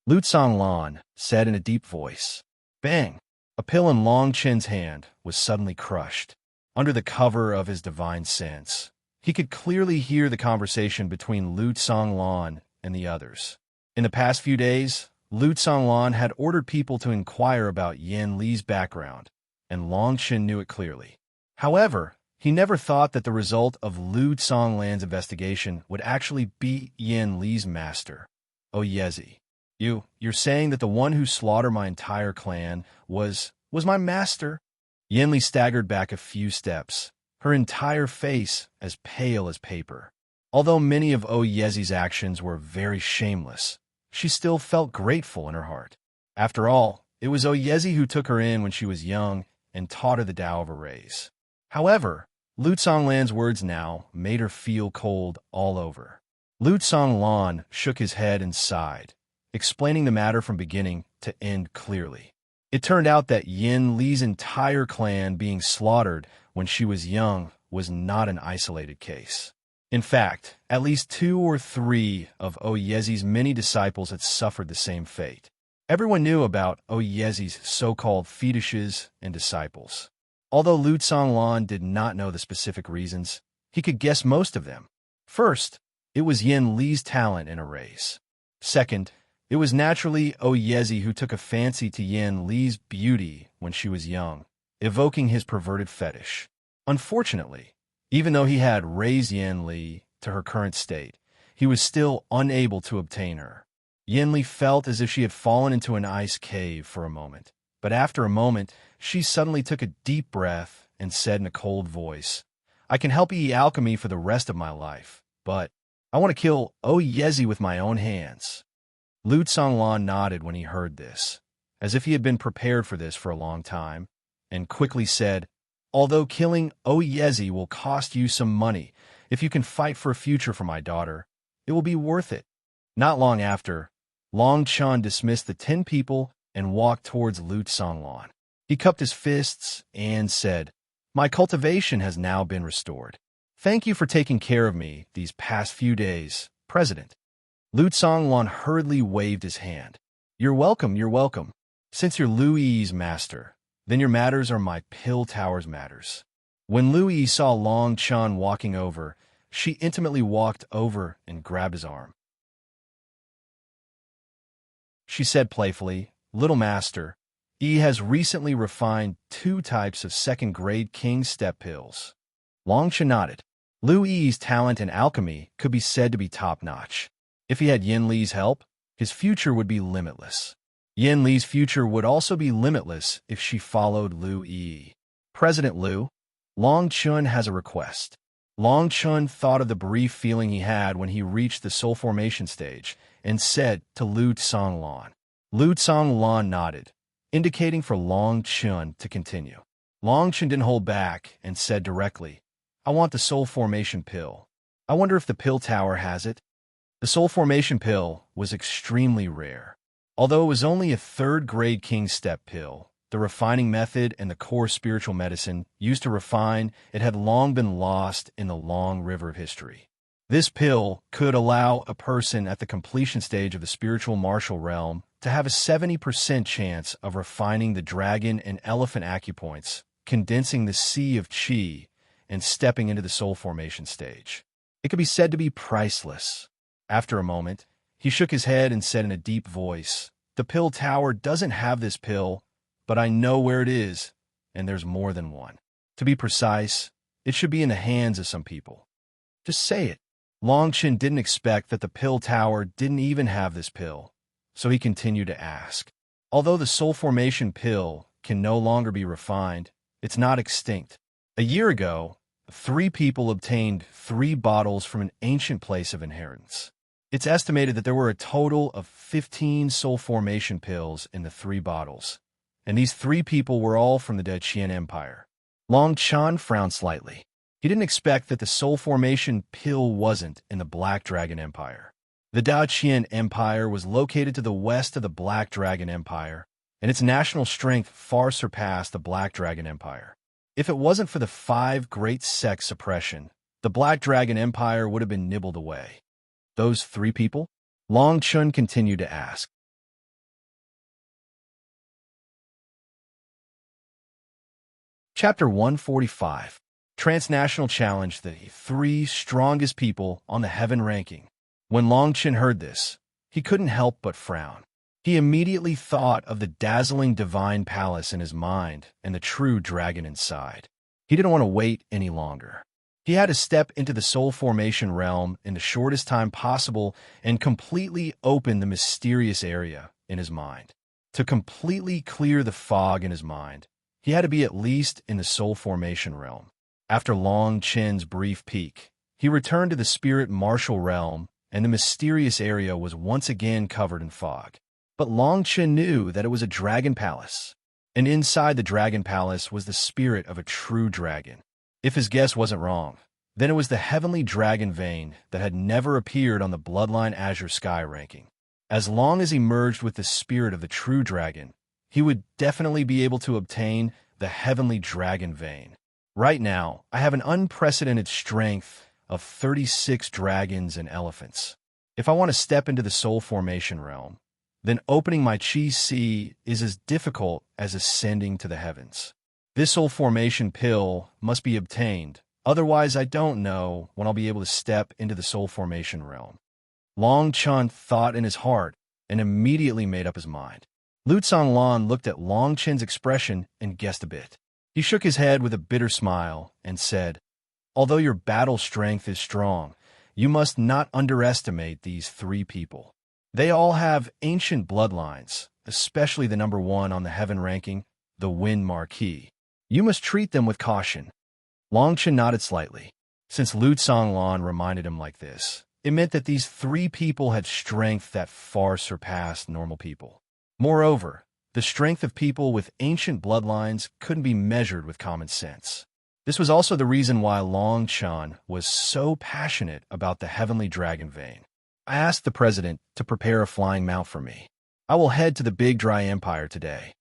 Lu Lan said in a deep voice. Bang! A pill in Long Chen's hand was suddenly crushed. Under the cover of his divine sense, he could clearly hear the conversation between Lu Lan and the others. In the past few days, Lu Lan had ordered people to inquire about Yin Li's background, and Long Chen knew it clearly. However, he never thought that the result of Lu Lan's investigation would actually be Yin Li's master. "Oh, Yezi, you're saying that the one who slaughtered my entire clan was my master?" Yin Li staggered back a few steps, her entire face as pale as paper. Although many of Oh Yezi's actions were very shameless, she still felt grateful in her heart. After all, it was Oh Yezi who took her in when she was young and taught her the Tao of Arrays. However, Lu Lan's words now made her feel cold all over. Lu Lan shook his head and sighed, explaining the matter from beginning to end clearly. It turned out that Yin Li's entire clan being slaughtered when she was young was not an isolated case. In fact, at least 2 or 3 of Oh Yezi's many disciples had suffered the same fate. Everyone knew about Oh Yezi's so-called fetishes and disciples. Although Lu Lan did not know the specific reasons, he could guess most of them. First, it was Yin Li's talent in arrays. Second, it was naturally Oh Yezi who took a fancy to Yin Li's beauty when she was young, evoking his perverted fetish. Unfortunately, even though he had raised Yin Li to her current state, he was still unable to obtain her. Yin Li felt as if she had fallen into an ice cave for a moment, but after a moment, she suddenly took a deep breath and said in a cold voice, "I can help you alchemy for the rest of my life, but I want to kill Oh Yezi with my own hands." Lu Lan nodded when he heard this, as if he had been prepared for this for a long time, and quickly said, "Although killing Oh Yezi will cost you some money, if you can fight for a future for my daughter, it will be worth it." Not long after, Long Chen dismissed the 10 people and walked towards Lu Lan. He cupped his fists and said, "My cultivation has now been restored. Thank you for taking care of me these past few days, President." Lu Lan hurriedly waved his hand. You're welcome. Since you're Lu Yi's master, then your matters are my Pill Tower's matters." When Lu Yi saw Long Chen walking over, she intimately walked over and grabbed his arm. She said playfully, "Little master, Yi has recently refined 2 types of second-grade king step pills." Long Chen nodded. Lu Yi's talent in alchemy could be said to be top-notch. If he had Yin Li's help, his future would be limitless. Yin Li's future would also be limitless if she followed Lu Yi. "President Lu, Long Chen has a request." Long Chen thought of the brief feeling he had when he reached the soul formation stage and said to Lu Lan. Lu Lan nodded, indicating for Long Chen to continue. Long Chen didn't hold back and said directly, "I want the soul formation pill. I wonder if the Pill Tower has it." The soul formation pill was extremely rare. Although it was only a 3rd-grade king step pill, the refining method and the core spiritual medicine used to refine it had long been lost in the long river of history. This pill could allow a person at the completion stage of the spiritual martial realm to have a 70% chance of refining the dragon and elephant acupoints, condensing the sea of qi, and stepping into the soul formation stage. It could be said to be priceless. After a moment, he shook his head and said in a deep voice, "The Pill Tower doesn't have this pill, but I know where it is, and there's more than one. To be precise, it should be in the hands of some people. Just say it." Long Chen didn't expect that the Pill Tower didn't even have this pill, so he continued to ask. Although the soul formation pill can no longer be refined, it's not extinct. A year ago, 3 people obtained 3 bottles from an ancient place of inheritance. It's estimated that there were a total of 15 soul formation pills in the 3 bottles, and these 3 people were all from the Deqian Empire. Long Chen frowned slightly. He didn't expect that the soul formation pill wasn't in the Black Dragon Empire. The Daqian Empire was located to the west of the Black Dragon Empire, and its national strength far surpassed the Black Dragon Empire. If it wasn't for the 5 great sects suppression, the Black Dragon Empire would have been nibbled away. Those 3 people? Long Chun continued to ask. Chapter 145. Transnational Challenge: the 3 strongest people on the heaven ranking. When Long Chen heard this, he couldn't help but frown. He immediately thought of the dazzling divine palace in his mind and the true dragon inside. He didn't want to wait any longer. He had to step into the soul formation realm in the shortest time possible and completely open the mysterious area in his mind. To completely clear the fog in his mind, he had to be at least in the soul formation realm. After Long Chen's brief peek, he returned to the spirit martial realm, and the mysterious area was once again covered in fog. But Long Chen knew that it was a dragon palace, and inside the dragon palace was the spirit of a true dragon. If his guess wasn't wrong, then it was the heavenly dragon vein that had never appeared on the Bloodline Azure Sky ranking. As long as he merged with the spirit of the true dragon, he would definitely be able to obtain the heavenly dragon vein. Right now, I have an unprecedented strength of 36 dragons and elephants. If I want to step into the soul formation realm, then opening my Chi Si is as difficult as ascending to the heavens. This soul formation pill must be obtained, otherwise I don't know when I'll be able to step into the soul formation realm. Long Chen thought in his heart and immediately made up his mind. Lu Tsonglan looked at Long Chen's expression and guessed a bit. He shook his head with a bitter smile and said, "Although your battle strength is strong, you must not underestimate these 3 people. They all have ancient bloodlines, especially the number 1 on the heaven ranking, the Wind Marquis. You must treat them with caution." Long Chen nodded slightly. Since Lu Tsonglan reminded him like this, it meant that these 3 people had strength that far surpassed normal people. Moreover, the strength of people with ancient bloodlines couldn't be measured with common sense. This was also the reason why Long Chen was so passionate about the heavenly dragon vein. I asked the president to prepare a flying mount for me. I will head to the Big Dry Empire today,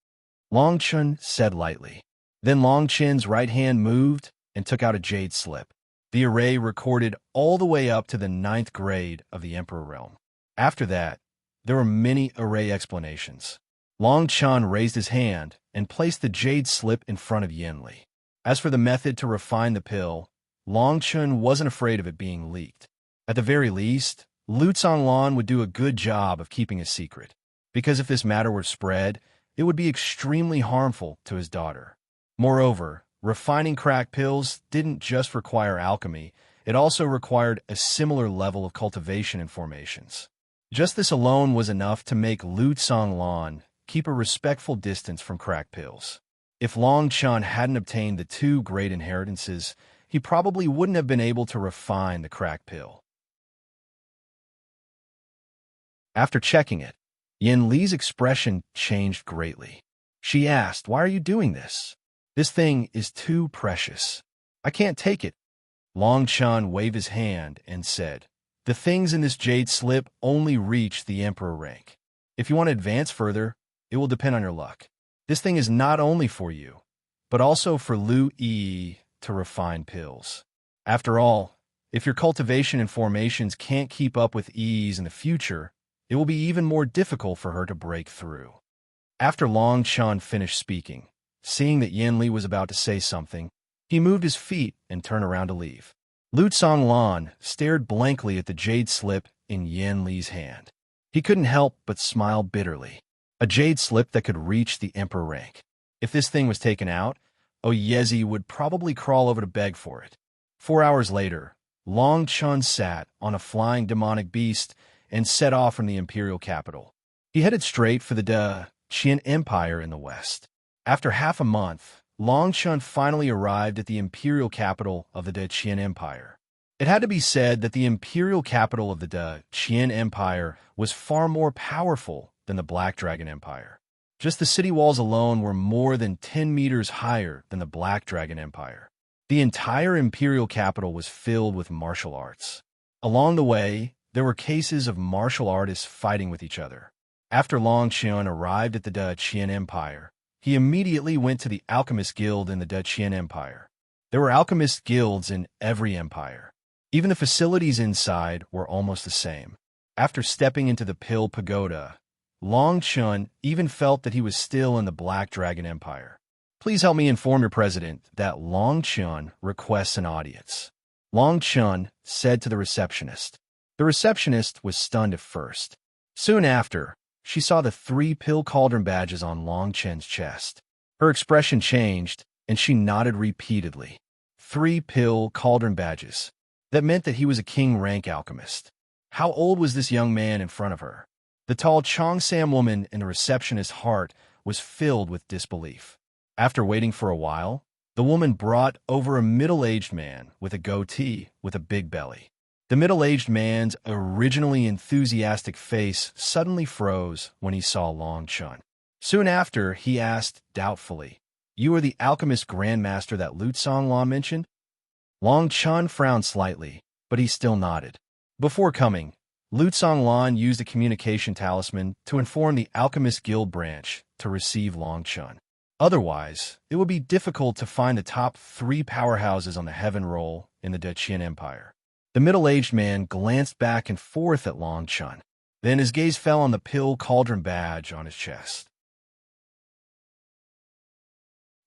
Long Chen said lightly. Then Long Chen's right hand moved and took out a jade slip. The array recorded all the way up to the 9th grade of the Emperor realm. After that, there were many array explanations. Long Chen raised his hand and placed the jade slip in front of Yanli. As for the method to refine the pill, Long Chen wasn't afraid of it being leaked. At the very least, Lu Tsonglan would do a good job of keeping a secret, because if this matter were spread, it would be extremely harmful to his daughter. Moreover, refining crack pills didn't just require alchemy, it also required a similar level of cultivation and formations. Just this alone was enough to make Lu Tsonglan keep a respectful distance from crack pills. If Long Chen hadn't obtained the 2 great inheritances, he probably wouldn't have been able to refine the crack pill. After checking it, Yin Li's expression changed greatly. She asked, "Why are you doing this? This thing is too precious. I can't take it." Long Chen waved his hand and said, "The things in this jade slip only reach the Emperor rank. If you want to advance further, it will depend on your luck. This thing is not only for you, but also for Lu Yi to refine pills. After all, if your cultivation and formations can't keep up with Yi's in the future, it will be even more difficult for her to break through." After Long Chen finished speaking, seeing that Yanli was about to say something, he moved his feet and turned around to leave. Lu Tsonglan stared blankly at the jade slip in Yanli's hand. He couldn't help but smile bitterly. A jade slip that could reach the Emperor rank. If this thing was taken out, Oyezi would probably crawl over to beg for it. 4 hours later, Long Chen sat on a flying demonic beast and set off from the imperial capital. He headed straight for the Daqian Empire in the west. After half a month, Long Chen finally arrived at the imperial capital of the Daqian Empire. It had to be said that the imperial capital of the Daqian Empire was far more powerful than the Black Dragon Empire. Just the city walls alone were more than 10 meters higher than the Black Dragon Empire. The entire imperial capital was filled with martial arts. Along the way, there were cases of martial artists fighting with each other. After Long Qian arrived at the Qian Empire, he immediately went to the Alchemist Guild in the Qian Empire. There were alchemist guilds in every empire. Even the facilities inside were almost the same. After stepping into the Pill Pagoda, Long Qian even felt that he was still in the Black Dragon Empire. Please help me inform your president that Long Qian requests an audience. Long Qian said to the receptionist. The receptionist was stunned at first. Soon after, she saw the 3 pill cauldron badges on Long Qian's chest. Her expression changed, and she nodded repeatedly. 3 pill cauldron badges. That meant that he was a king-rank alchemist. How old was this young man in front of her? The tall Cheongsam woman in the receptionist's heart was filled with disbelief. After waiting for a while, the woman brought over a middle-aged man with a goatee with a big belly. The middle-aged man's originally enthusiastic face suddenly froze when he saw Long Qian. Soon after, he asked doubtfully, "You are the alchemist grandmaster that Lu Songlong mentioned?" Long Qian frowned slightly, but he still nodded. Before coming, Lu Songlong used a communication talisman to inform the Alchemist Guild branch to receive Long Qian. Otherwise, it would be difficult to find the top 3 powerhouses on the heaven roll in the Qian Empire. The middle-aged man glanced back and forth at Long Qian. Then his gaze fell on the pill cauldron badge on his chest.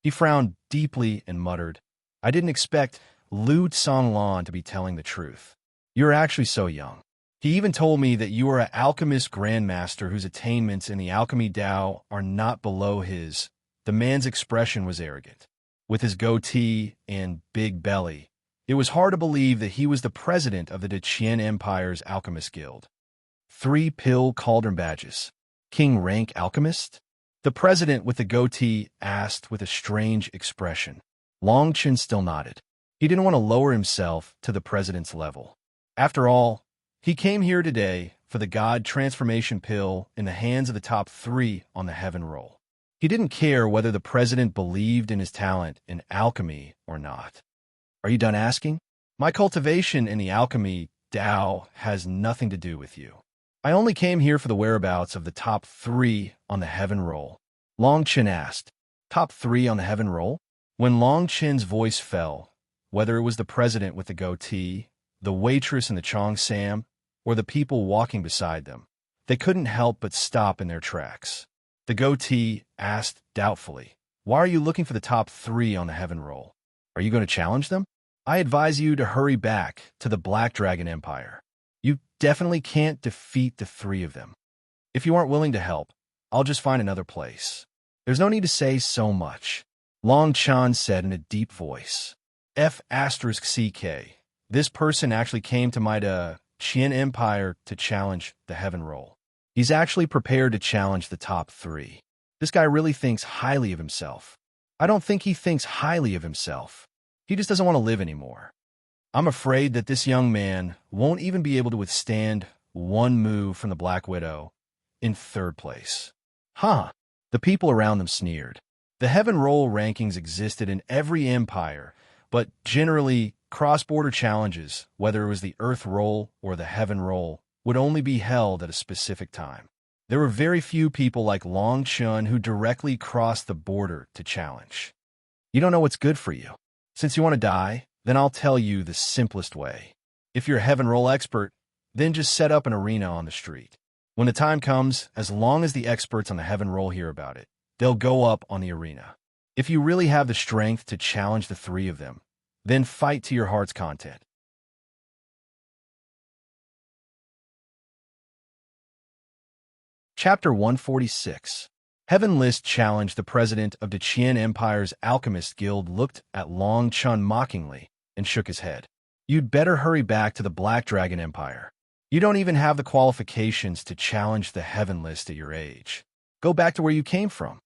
He frowned deeply and muttered, "I didn't expect Lu Songlong to be telling the truth. You're actually so young. He even told me that you are an alchemist grandmaster whose attainments in the alchemy Dao are not below his." The man's expression was arrogant. With his goatee and big belly, it was hard to believe that he was the president of the Qian Empire's Alchemist Guild. 3 pill cauldron badges. King-rank alchemist? The president with the goatee asked with a strange expression. Long Qian still nodded. He didn't want to lower himself to the president's level. After all, he came here today for the God Transformation Pill in the hands of the top 3 on the heaven roll. He didn't care whether the president believed in his talent in alchemy or not. Are you done asking? My cultivation in the alchemy Dao has nothing to do with you. I only came here for the whereabouts of the top 3 on the heaven roll. Long Qian asked, "Top 3 on the heaven roll?" When Long Qian's voice fell, whether it was the president with the goatee, the waitress in the Cheongsam, or the people walking beside them, they couldn't help but stop in their tracks. The goatee asked doubtfully, "Why are you looking for the top 3 on the heaven roll? Are you going to challenge them? I advise you to hurry back to the Black Dragon Empire. You definitely can't defeat the 3 of them. If you aren't willing to help, I'll just find another place. There's no need to say so much," Long Qian said in a deep voice. F***CK. This person actually came to my Qian Empire to challenge the heaven roll. He's actually prepared to challenge the top 3. This guy really thinks highly of himself. I don't think he thinks highly of himself. He just doesn't want to live anymore. I'm afraid that this young man won't even be able to withstand one move from the Black Widow in 3rd place. Huh. The people around them sneered. The heaven roll rankings existed in every empire, but generally, cross-border challenges, whether it was the Earth roll or the heaven roll, would only be held at a specific time. There were very few people like Long Qian who directly crossed the border to challenge. You don't know what's good for you. Since you want to die, then I'll tell you the simplest way. If you're a heaven roll expert, then just set up an arena on the street. When the time comes, as long as the experts on the heaven roll hear about it, they'll go up on the arena. If you really have the strength to challenge the 3 of them, then fight to your heart's content. Chapter 146. Heaven List challenged the president of the Qian Empire's Alchemist Guild looked at Long Qian mockingly and shook his head. You'd better hurry back to the Black Dragon Empire. You don't even have the qualifications to challenge the Heaven List at your age. Go back to where you came from.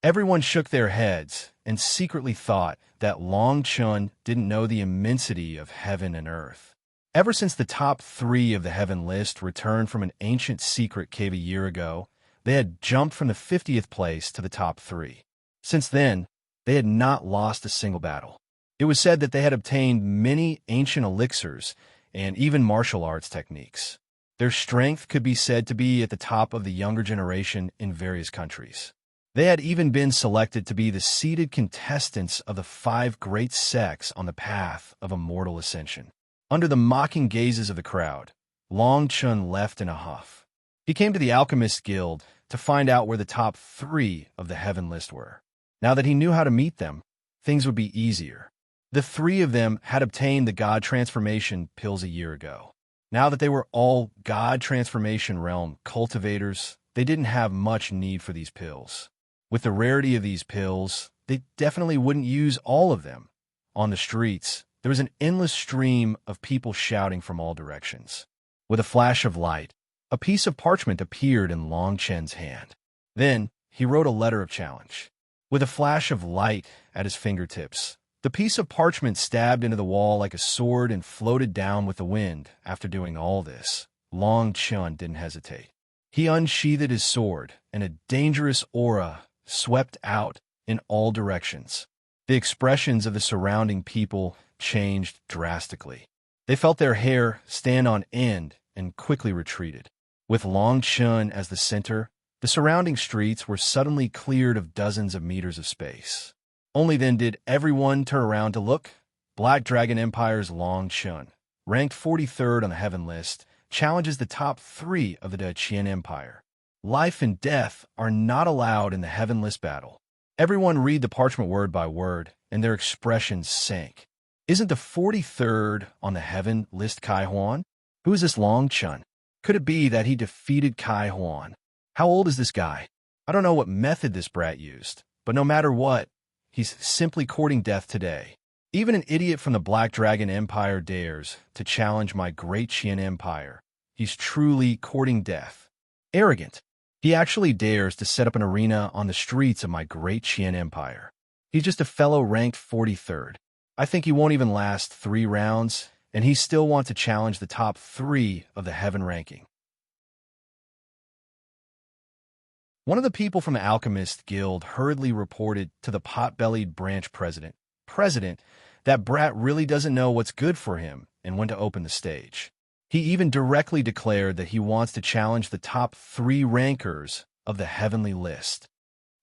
Everyone shook their heads and secretly thought that Long Qian didn't know the immensity of heaven and earth. Ever since the top 3 of the Heaven List returned from an ancient secret cave a year ago, they had jumped from the 50th place to the top 3. Since then, they had not lost a single battle. It was said that they had obtained many ancient elixirs and even martial arts techniques. Their strength could be said to be at the top of the younger generation in various countries. They had even been selected to be the seeded contestants of the 5 great sects on the path of immortal ascension. Under the mocking gazes of the crowd, Long Chun left in a huff. He came to the Alchemist Guild to find out where the top 3 of the heaven list were. Now that he knew how to meet them, things would be easier. The 3 of them had obtained the God Transformation pills a year ago. Now that they were all God Transformation realm cultivators, they didn't have much need for these pills. With the rarity of these pills, they definitely wouldn't use all of them. On the streets, there was an endless stream of people shouting from all directions. With a flash of light, a piece of parchment appeared in Long Chen's hand. Then, he wrote a letter of challenge. With a flash of light at his fingertips, the piece of parchment stabbed into the wall like a sword and floated down with the wind. After doing all this, Long Chen didn't hesitate. He unsheathed his sword, and a dangerous aura swept out in all directions. The expressions of the surrounding people changed drastically. They felt their hair stand on end and quickly retreated. With Long Chen as the center, the surrounding streets were suddenly cleared of dozens of meters of space. Only then did everyone turn around to look. Black Dragon Empire's Long Chen, ranked 43rd on the heaven list, challenges the top 3 of the Daqian Empire. Life and death are not allowed in the heaven list battle. Everyone read the parchment word by word, and their expressions sank. Isn't the 43rd on the heaven list Kai Huan? Who is this Long Chen? Could it be that he defeated Kai Huan? How old is this guy? I don't know what method this brat used, but no matter what, he's simply courting death today. Even an idiot from the Black Dragon Empire dares to challenge my great Qian Empire. He's truly courting death. Arrogant. He actually dares to set up an arena on the streets of my great Qian Empire. He's just a fellow ranked 43rd. I think he won't even last 3 rounds, and he still wants to challenge the top 3 of the heaven ranking. One of the people from the Alchemist Guild hurriedly reported to the pot-bellied branch president, that brat really doesn't know what's good for him, and went to open the stage. He even directly declared that he wants to challenge the top 3 rankers of the heavenly list.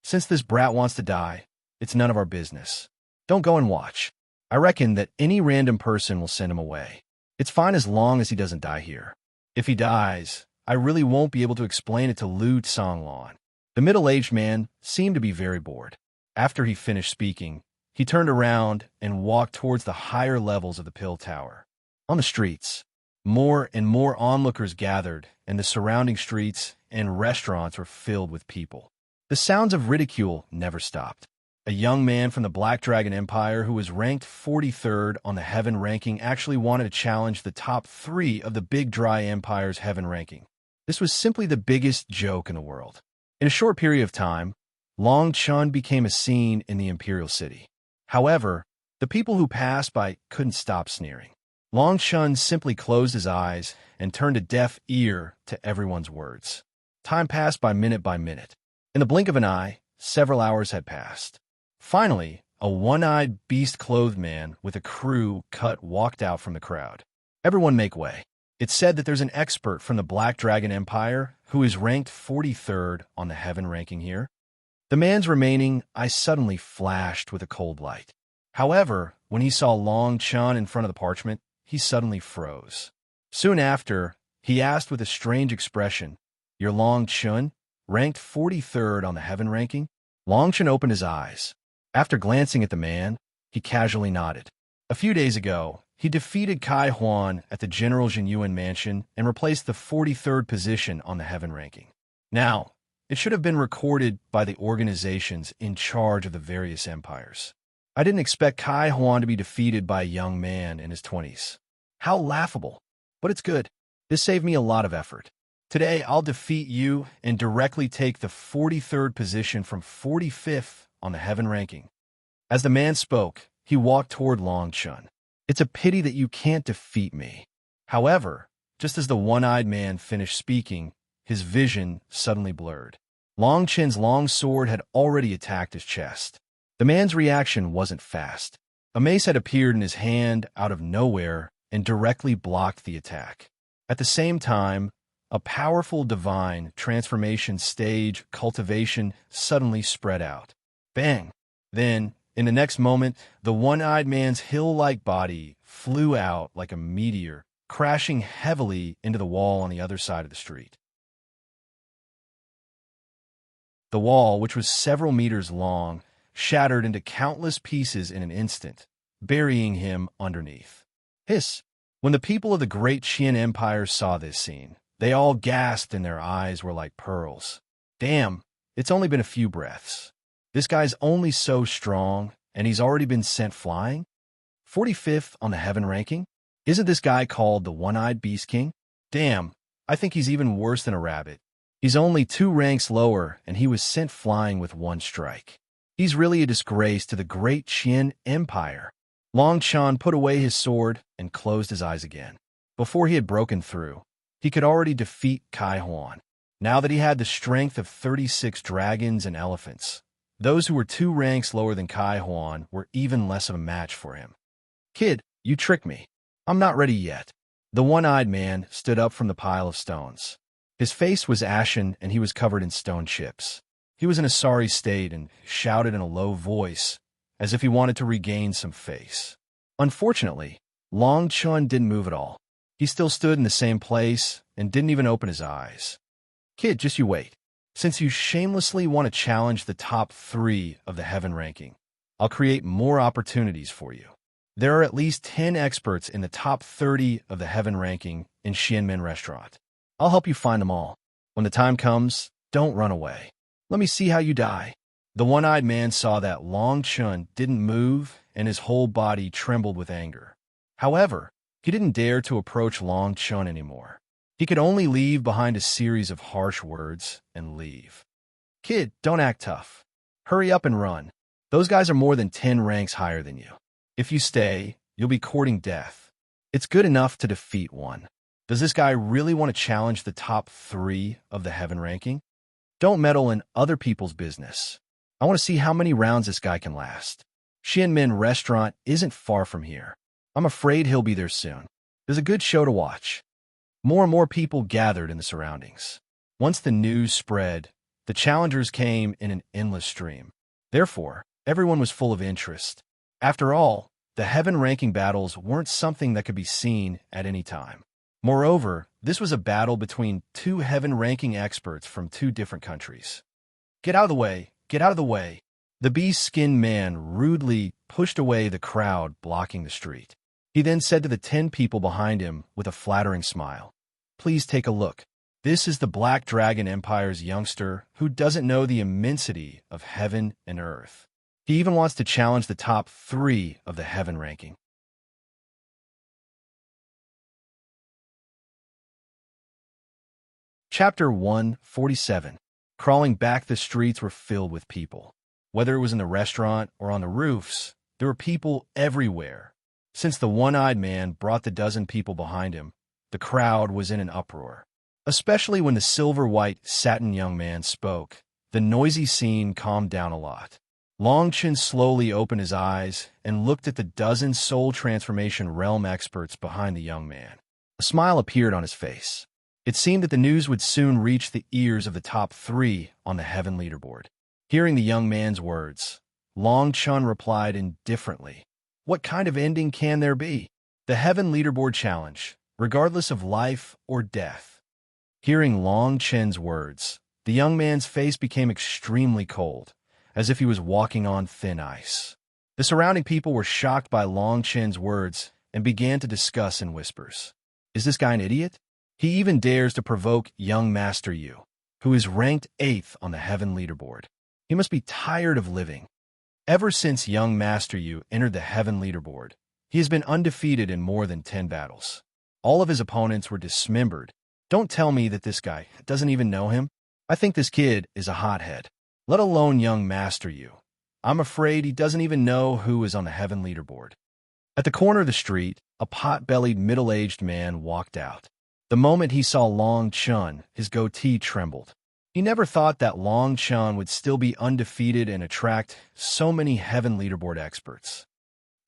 Since this brat wants to die, it's none of our business. Don't go and watch. I reckon that any random person will send him away. It's fine as long as he doesn't die here. If he dies, I really won't be able to explain it to Lu Tsonglan. The middle-aged man seemed to be very bored. After he finished speaking, he turned around and walked towards the higher levels of the pill tower. On the streets, more and more onlookers gathered, and the surrounding streets and restaurants were filled with people. The sounds of ridicule never stopped. A young man from the Black Dragon Empire who was ranked 43rd on the heaven ranking actually wanted to challenge the top 3 of the Big Dry Empire's heaven ranking. This was simply the biggest joke in the world. In a short period of time, Long Chen became a scene in the Imperial City. However, the people who passed by couldn't stop sneering. Long Chen simply closed his eyes and turned a deaf ear to everyone's words. Time passed by minute. In the blink of an eye, several hours had passed. Finally, a one-eyed, beast-clothed man with a crew cut walked out from the crowd. Everyone make way. It's said that there's an expert from the Black Dragon Empire who is ranked 43rd on the heaven ranking here. The man's remaining eye suddenly flashed with a cold light. However, when he saw Long Chen in front of the parchment, he suddenly froze. Soon after, he asked with a strange expression, "You're Long Chen, ranked 43rd on the heaven ranking?" Long Chen opened his eyes. After glancing at the man, he casually nodded. A few days ago, he defeated Kai Huan at the General Jinyuan mansion and replaced the 43rd position on the heaven ranking. Now, it should have been recorded by the organizations in charge of the various empires. I didn't expect Kai Huan to be defeated by a young man in his 20s. How laughable. But it's good. This saved me a lot of effort. Today, I'll defeat you and directly take the 43rd position from 45th on the heaven ranking. As the man spoke, he walked toward Long Chen. It's a pity that you can't defeat me. However, just as the one-eyed man finished speaking, his vision suddenly blurred. Long Chen's long sword had already attacked his chest. The man's reaction wasn't fast. A mace had appeared in his hand out of nowhere and directly blocked the attack. At the same time, a powerful divine transformation stage cultivation suddenly spread out. Bang! Then, in the next moment, the one-eyed man's hill-like body flew out like a meteor, crashing heavily into the wall on the other side of the street. The wall, which was several meters long, shattered into countless pieces in an instant, burying him underneath. Hiss! When the people of the great Qian Empire saw this scene, they all gasped and their eyes were like pearls. Damn, it's only been a few breaths. This guy's only so strong, and he's already been sent flying? 45th on the heaven ranking? Isn't this guy called the One-Eyed Beast King? Damn, I think he's even worse than a rabbit. He's only 2 ranks lower, and he was sent flying with 1 strike. He's really a disgrace to the great Qian Empire. Long Chan put away his sword and closed his eyes again. Before he had broken through, he could already defeat Kai Huan. Now that he had the strength of 36 dragons and elephants, those who were 2 ranks lower than Kai Huan were even less of a match for him. Kid, you tricked me. I'm not ready yet. The one-eyed man stood up from the pile of stones. His face was ashen and he was covered in stone chips. He was in a sorry state and shouted in a low voice, as if he wanted to regain some face. Unfortunately, Long Chun didn't move at all. He still stood in the same place and didn't even open his eyes. Kid, just you wait. Since you shamelessly want to challenge the top 3 of the heaven ranking, I'll create more opportunities for you. There are at least 10 experts in the top 30 of the heaven ranking in Xianmen Restaurant. I'll help you find them all. When the time comes, don't run away. Let me see how you die. The one-eyed man saw that Long Chun didn't move and his whole body trembled with anger. However, he didn't dare to approach Long Chun anymore. He could only leave behind a series of harsh words and leave. Kid, don't act tough. Hurry up and run. Those guys are more than 10 ranks higher than you. If you stay, you'll be courting death. It's good enough to defeat one. Does this guy really want to challenge the top 3 of the heaven ranking? Don't meddle in other people's business. I want to see how many rounds this guy can last. Xianmen Restaurant isn't far from here. I'm afraid he'll be there soon. There's a good show to watch. More and more people gathered in the surroundings. Once the news spread, the challengers came in an endless stream. Therefore, everyone was full of interest. After all, the heaven-ranking battles weren't something that could be seen at any time. Moreover, this was a battle between 2 heaven-ranking experts from 2 different countries. Get out of the way! Get out of the way! The beast-skinned man rudely pushed away the crowd blocking the street. He then said to the 10 people behind him with a flattering smile, "Please take a look. This is the Black Dragon Empire's youngster who doesn't know the immensity of heaven and earth. He even wants to challenge the top 3 of the heaven ranking." Chapter 147. Crawling back, the streets were filled with people. Whether it was in the restaurant or on the roofs, there were people everywhere. Since the one-eyed man brought the dozen people behind him, the crowd was in an uproar. Especially when the silver-white satin young man spoke, the noisy scene calmed down a lot. Long Chin slowly opened his eyes and looked at the dozen soul transformation realm experts behind the young man. A smile appeared on his face. It seemed that the news would soon reach the ears of the top 3 on the heaven leaderboard. Hearing the young man's words, Long Chun replied indifferently, "What kind of ending can there be? The heaven leaderboard challenge, regardless of life or death." Hearing Long Chen's words, the young man's face became extremely cold, as if he was walking on thin ice. The surrounding people were shocked by Long Chen's words and began to discuss in whispers. Is this guy an idiot? He even dares to provoke young Master Yu, who is ranked 8th on the heaven leaderboard. He must be tired of living. Ever since young Master Yu entered the heaven leaderboard, he has been undefeated in more than 10 battles. All of his opponents were dismembered. Don't tell me that this guy doesn't even know him. I think this kid is a hothead, let alone young Master Yu. I'm afraid he doesn't even know who is on the heaven leaderboard. At the corner of the street, a pot-bellied middle-aged man walked out. The moment he saw Long Chun, his goatee trembled. He never thought that Long Chun would still be undefeated and attract so many heaven leaderboard experts.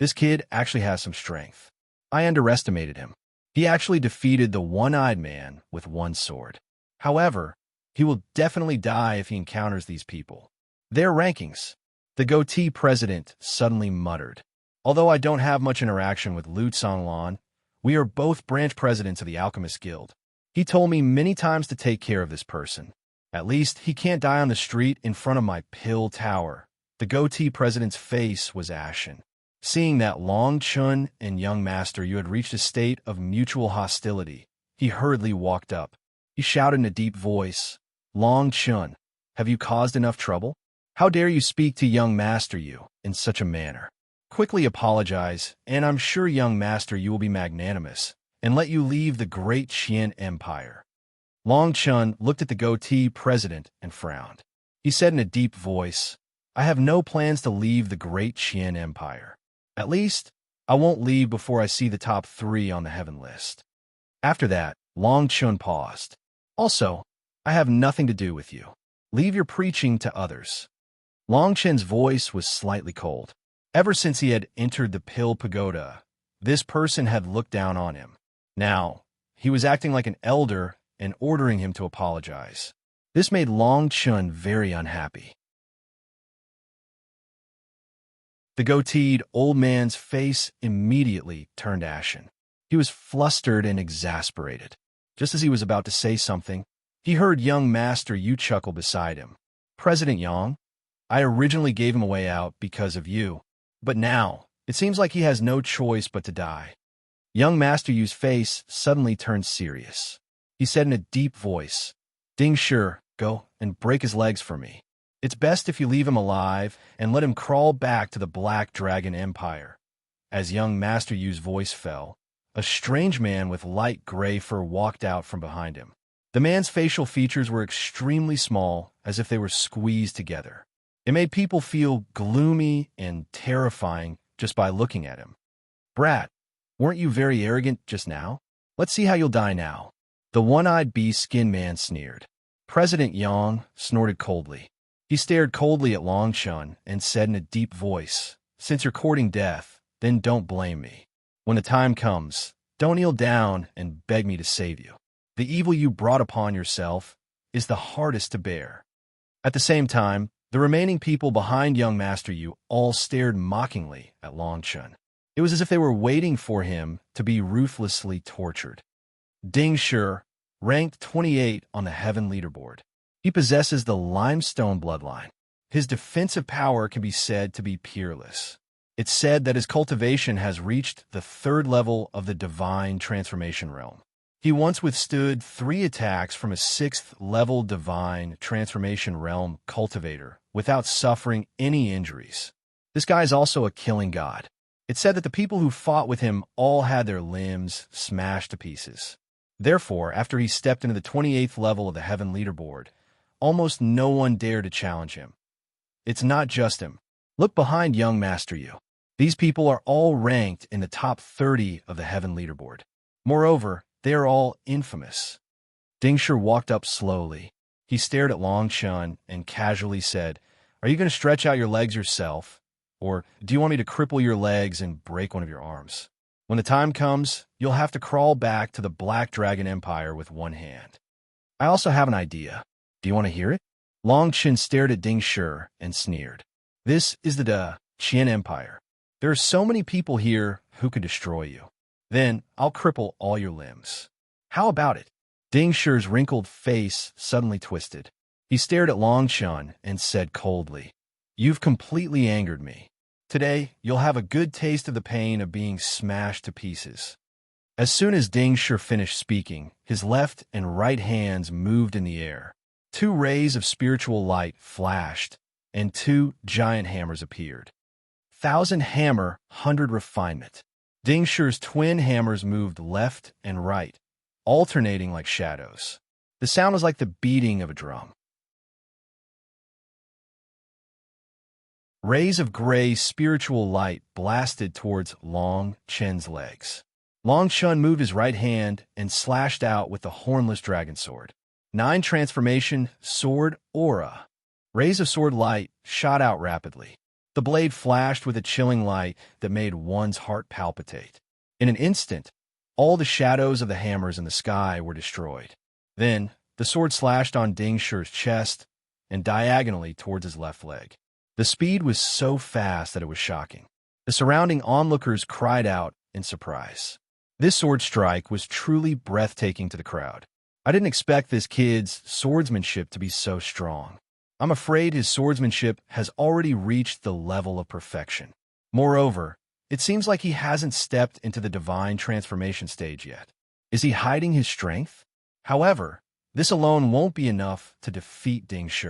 This kid actually has some strength. I underestimated him. He actually defeated the one-eyed man with one sword. However, he will definitely die if he encounters these people. Their rankings. The goatee president suddenly muttered. Although I don't have much interaction with Lu Songlan, we are both branch presidents of the Alchemist Guild. He told me many times to take care of this person. At least he can't die on the street in front of my pill tower. The goatee president's face was ashen. Seeing that Long Chun and young master you had reached a state of mutual hostility, he hurriedly walked up. He shouted in a deep voice, Long Chun, have you caused enough trouble? How dare you speak to young master you in such a manner? Quickly apologize, and I'm sure young master you will be magnanimous and let you leave the great Qian Empire. Long Chun looked at the goatee president and frowned. He said in a deep voice, I have no plans to leave the great Qian Empire. At least, I won't leave before I see the top 3 on the heaven list. After that, Long Chun paused. Also, I have nothing to do with you. Leave your preaching to others. Long Chun's voice was slightly cold. Ever since he had entered the Pill Pagoda, this person had looked down on him. Now, he was acting like an elder and ordering him to apologize. This made Long Chun very unhappy. The goateed old man's face immediately turned ashen. He was flustered and exasperated. Just as he was about to say something, he heard young Master Yu chuckle beside him. President Yang, I originally gave him a way out because of you, but now it seems like he has no choice but to die. Young Master Yu's face suddenly turned serious. He said in a deep voice, Ding Shi, go and break his legs for me. It's best if you leave him alive and let him crawl back to the Black Dragon Empire. As young Master Yu's voice fell, a strange man with light gray fur walked out from behind him. The man's facial features were extremely small, as if they were squeezed together. It made people feel gloomy and terrifying just by looking at him. Brat, weren't you very arrogant just now? Let's see how you'll die now. The one-eyed bee-skin man sneered. President Yang snorted coldly. He stared coldly at Long Chun and said in a deep voice, Since you're courting death, then don't blame me. When the time comes, don't kneel down and beg me to save you. The evil you brought upon yourself is the hardest to bear. At the same time, the remaining people behind young Master Yu all stared mockingly at Long Chun. It was as if they were waiting for him to be ruthlessly tortured. Ding Shi, ranked 28 on the Heaven leaderboard. He possesses the limestone bloodline. His defensive power can be said to be peerless. It's said that his cultivation has reached the 3rd level of the divine transformation realm. He once withstood 3 attacks from a 6th level divine transformation realm cultivator without suffering any injuries. This guy is also a killing god. It's said that the people who fought with him all had their limbs smashed to pieces. Therefore, after he stepped into the 28th level of the Heaven leaderboard, almost no one dared to challenge him. It's not just him. Look behind young Master Yu. These people are all ranked in the top 30 of the Heaven leaderboard. Moreover, they are all infamous. Ding Shi walked up slowly. He stared at Long Chun and casually said, Are you going to stretch out your legs yourself? Or do you want me to cripple your legs and break one of your arms? When the time comes, you'll have to crawl back to the Black Dragon Empire with one hand. I also have an idea. Do you want to hear it? Long Chun stared at Ding Shi and sneered. This is the Qian Empire. There are so many people here who could destroy you. Then I'll cripple all your limbs. How about it? Ding Shi's wrinkled face suddenly twisted. He stared at Long Chun and said coldly, You've completely angered me. Today, you'll have a good taste of the pain of being smashed to pieces. As soon as Ding Shi finished speaking, his left and right hands moved in the air. 2 rays of spiritual light flashed, and 2 giant hammers appeared. 1,000 hammer, 100 refinement. Ding Shi's twin hammers moved left and right, alternating like shadows. The sound was like the beating of a drum. Rays of gray spiritual light blasted towards Long Chun's legs. Long Chun moved his right hand and slashed out with the hornless dragon sword. 9 transformation sword aura. Rays of sword light shot out rapidly. The blade flashed with a chilling light that made one's heart palpitate. In an instant, all the shadows of the hammers in the sky were destroyed. Then, the sword slashed on Ding Shi's chest and diagonally towards his left leg. The speed was so fast that it was shocking. The surrounding onlookers cried out in surprise. This sword strike was truly breathtaking to the crowd. I didn't expect this kid's swordsmanship to be so strong. I'm afraid his swordsmanship has already reached the level of perfection. Moreover, it seems like he hasn't stepped into the divine transformation stage yet. Is he hiding his strength? However, this alone won't be enough to defeat Ding Shi.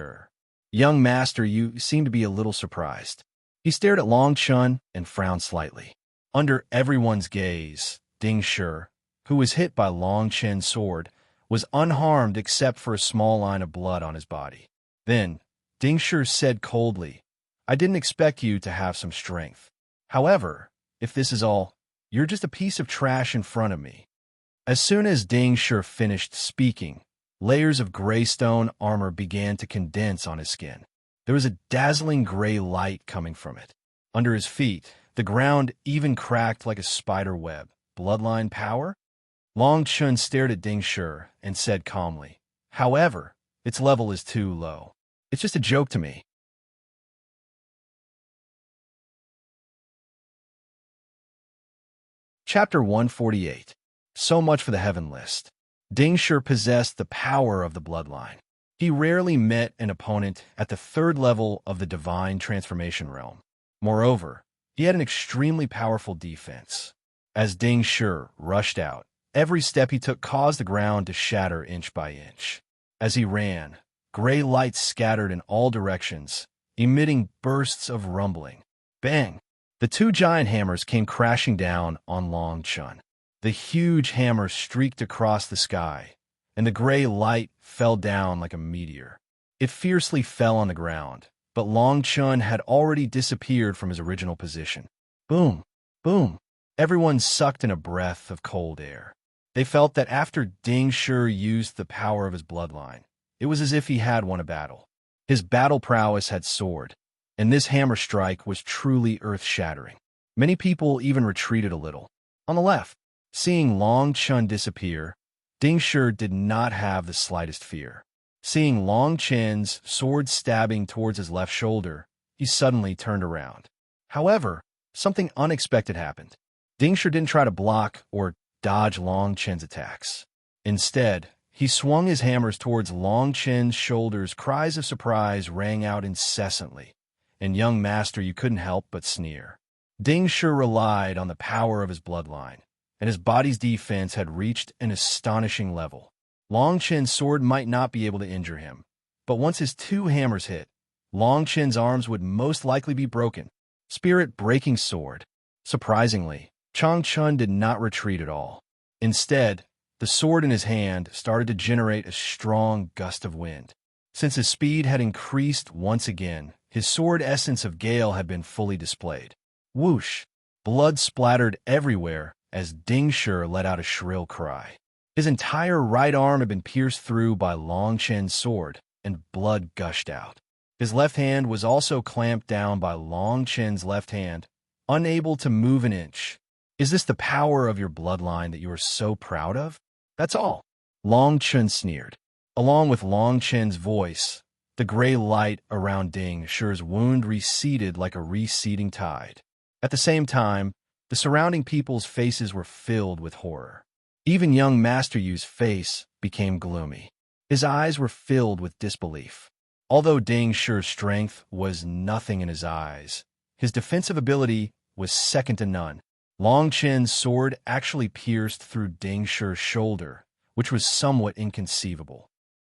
Young master, you seem to be a little surprised. He stared at Long Chun and frowned slightly. Under everyone's gaze, Ding Shi, who was hit by Long Chen's sword, was unharmed except for a small line of blood on his body. Then, Ding Shi said coldly, I didn't expect you to have some strength. However, if this is all, you're just a piece of trash in front of me. As soon as Ding Shi finished speaking, layers of gray stone armor began to condense on his skin. There was a dazzling gray light coming from it. Under his feet, the ground even cracked like a spider web. Bloodline power? Long Chun stared at Ding Shi and said calmly, however, its level is too low. It's just a joke to me. Chapter 148. So much for the heaven list. Ding Shi possessed the power of the bloodline. He rarely met an opponent at the third level of the divine transformation realm. Moreover, he had an extremely powerful defense. As Ding Shi rushed out, every step he took caused the ground to shatter inch by inch. As he ran, gray lights scattered in all directions, emitting bursts of rumbling. Bang! The two giant hammers came crashing down on Long Chun. The huge hammer streaked across the sky, and the gray light fell down like a meteor. It fiercely fell on the ground, but Long Chun had already disappeared from his original position. Boom! Boom! Everyone sucked in a breath of cold air. They felt that after Ding Shi used the power of his bloodline, it was as if he had won a battle. His battle prowess had soared, and this hammer strike was truly earth-shattering. Many people even retreated a little. On the left, seeing Long Chun disappear, Ding Shi did not have the slightest fear. Seeing Long Chen's sword stabbing towards his left shoulder, he suddenly turned around. However, something unexpected happened. Ding Shi didn't try to block or dodge Long Chen's attacks. Instead, he swung his hammers towards Long Chen's shoulders. Cries of surprise rang out incessantly, and young master, you couldn't help but sneer. Ding Shi relied on the power of his bloodline, and his body's defense had reached an astonishing level. Long Chen's sword might not be able to injure him, but once his two hammers hit, Long Chen's arms would most likely be broken. Spirit-breaking sword. Surprisingly, Chang Chun did not retreat at all. Instead, the sword in his hand started to generate a strong gust of wind. Since his speed had increased once again, his sword essence of gale had been fully displayed. Whoosh! Blood splattered everywhere as Ding Shi let out a shrill cry. His entire right arm had been pierced through by Long Chen's sword, and blood gushed out. His left hand was also clamped down by Long Chen's left hand, unable to move an inch. Is this the power of your bloodline that you are so proud of? That's all. Long Chun sneered. Along with Long Chen's voice, the gray light around Ding Shi's wound receded like a receding tide. At the same time, the surrounding people's faces were filled with horror. Even young Master Yu's face became gloomy. His eyes were filled with disbelief. Although Ding Shi's strength was nothing in his eyes, his defensive ability was second to none. Long Chen's sword actually pierced through Ding Shi's shoulder, which was somewhat inconceivable.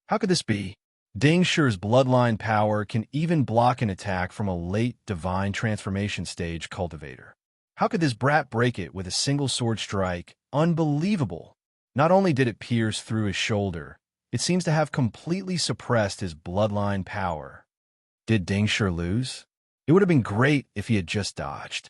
How could this be? Ding Shi's bloodline power can even block an attack from a late divine transformation stage cultivator. How could this brat break it with a single sword strike? Unbelievable! Not only did it pierce through his shoulder, it seems to have completely suppressed his bloodline power. Did Ding Shi lose? It would have been great if he had just dodged.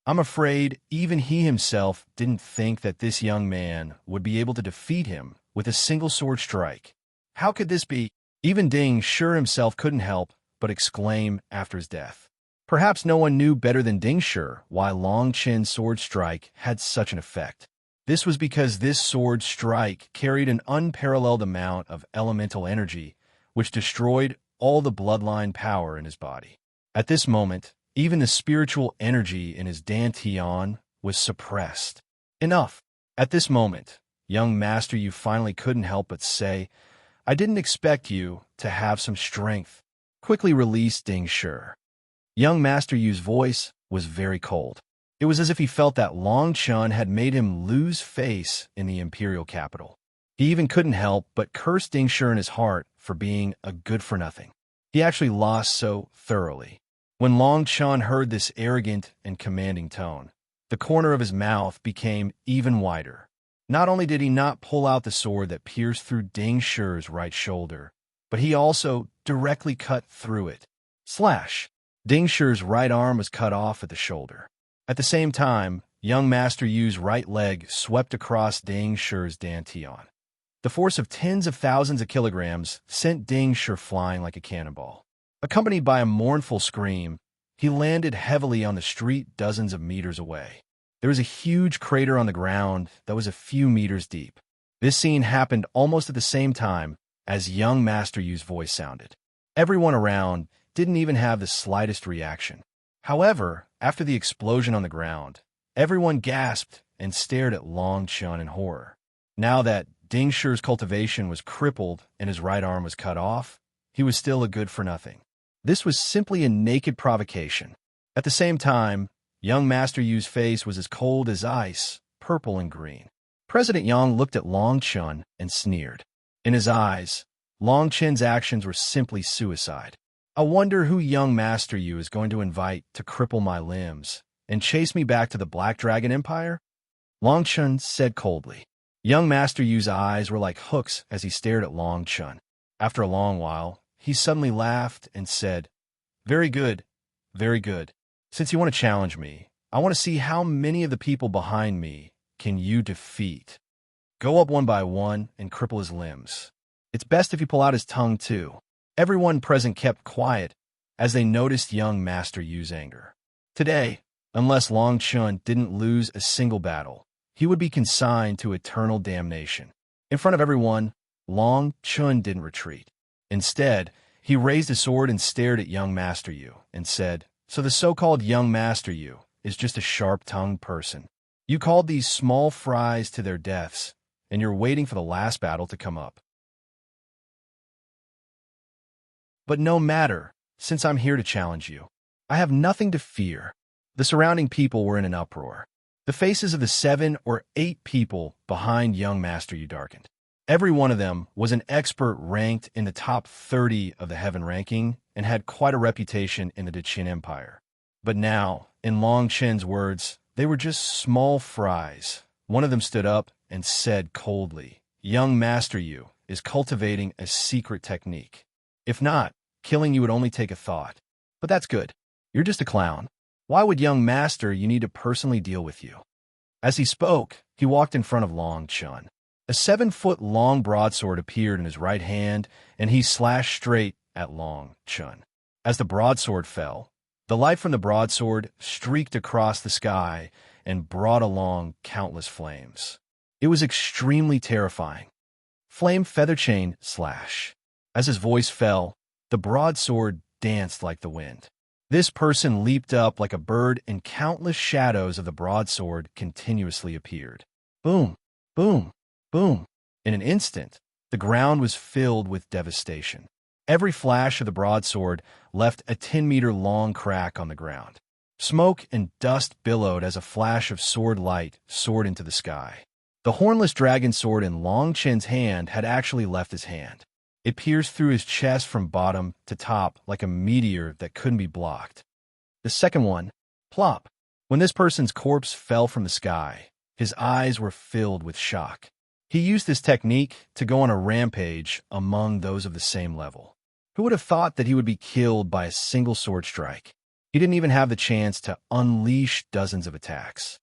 I'm afraid even he himself didn't think that this young man would be able to defeat him with a single sword strike. How could this be? Even Ding Shi himself couldn't help but exclaim after his death. Perhaps no one knew better than Ding Shi why Long Chen's sword strike had such an effect. This was because this sword strike carried an unparalleled amount of elemental energy, which destroyed all the bloodline power in his body. At this moment, even the spiritual energy in his dantian was suppressed. Enough. At this moment, young Master Yu finally couldn't help but say, "I didn't expect you to have some strength." Quickly released Ding Shi. Young Master Yu's voice was very cold. It was as if he felt that Long Chun had made him lose face in the imperial capital. He even couldn't help but curse Ding Shi in his heart for being a good-for-nothing. He actually lost so thoroughly. When Long Chun heard this arrogant and commanding tone, the corner of his mouth became even wider. Not only did he not pull out the sword that pierced through Ding Shi's right shoulder, but he also directly cut through it. Slash! Ding Shi's right arm was cut off at the shoulder. At the same time, young Master Yu's right leg swept across Ding Shi's dantian. The force of tens of thousands of kilograms sent Ding Shi flying like a cannonball. Accompanied by a mournful scream, he landed heavily on the street dozens of meters away. There was a huge crater on the ground that was a few meters deep. This scene happened almost at the same time as young Master Yu's voice sounded. Everyone around didn't even have the slightest reaction. However, after the explosion on the ground, everyone gasped and stared at Long Chun in horror. Now that Ding Shi's cultivation was crippled and his right arm was cut off, he was still a good-for-nothing. This was simply a naked provocation. At the same time, young Master Yu's face was as cold as ice, purple and green. President Yang looked at Long Chun and sneered. In his eyes, Long Chun's actions were simply suicide. I wonder who young Master Yu is going to invite to cripple my limbs and chase me back to the Black Dragon Empire? Long Chun said coldly. Young Master Yu's eyes were like hooks as he stared at Long Chun. After a long while, he suddenly laughed and said, "Very good, very good. Since you want to challenge me, I want to see how many of the people behind me can you defeat. Go up one by one and cripple his limbs. It's best if you pull out his tongue too." Everyone present kept quiet as they noticed young Master Yu's anger. Today, unless Long Chun didn't lose a single battle, he would be consigned to eternal damnation. In front of everyone, Long Chun didn't retreat. Instead, he raised his sword and stared at young Master Yu and said, "So the so-called young Master Yu is just a sharp-tongued person. You called these small fries to their deaths, and you're waiting for the last battle to come up. But no matter, since I'm here to challenge you, I have nothing to fear." The surrounding people were in an uproar. The faces of the 7 or 8 people behind young Master Yu darkened. Every one of them was an expert ranked in the top 30 of the Heaven ranking and had quite a reputation in the Deqin Empire. But now, in Long Chen's words, they were just small fries. One of them stood up and said coldly, "Young Master Yu is cultivating a secret technique. If not, killing you would only take a thought. But that's good. You're just a clown. Why would young Master Yu need to personally deal with you?" As he spoke, he walked in front of Long Chun. A 7-foot-long broadsword appeared in his right hand, and he slashed straight at Long Chun. As the broadsword fell, the light from the broadsword streaked across the sky and brought along countless flames. It was extremely terrifying. Flame feather chain slash. As his voice fell, the broadsword danced like the wind. This person leaped up like a bird, and countless shadows of the broadsword continuously appeared. Boom, boom, boom. In an instant, the ground was filled with devastation. Every flash of the broadsword left a 10-meter-long crack on the ground. Smoke and dust billowed as a flash of sword light soared into the sky. The hornless dragon sword in Long Chen's hand had actually left his hand. It pierced through his chest from bottom to top like a meteor that couldn't be blocked. The second one, plop. When this person's corpse fell from the sky, his eyes were filled with shock. He used this technique to go on a rampage among those of the same level. Who would have thought that he would be killed by a single sword strike? He didn't even have the chance to unleash dozens of attacks.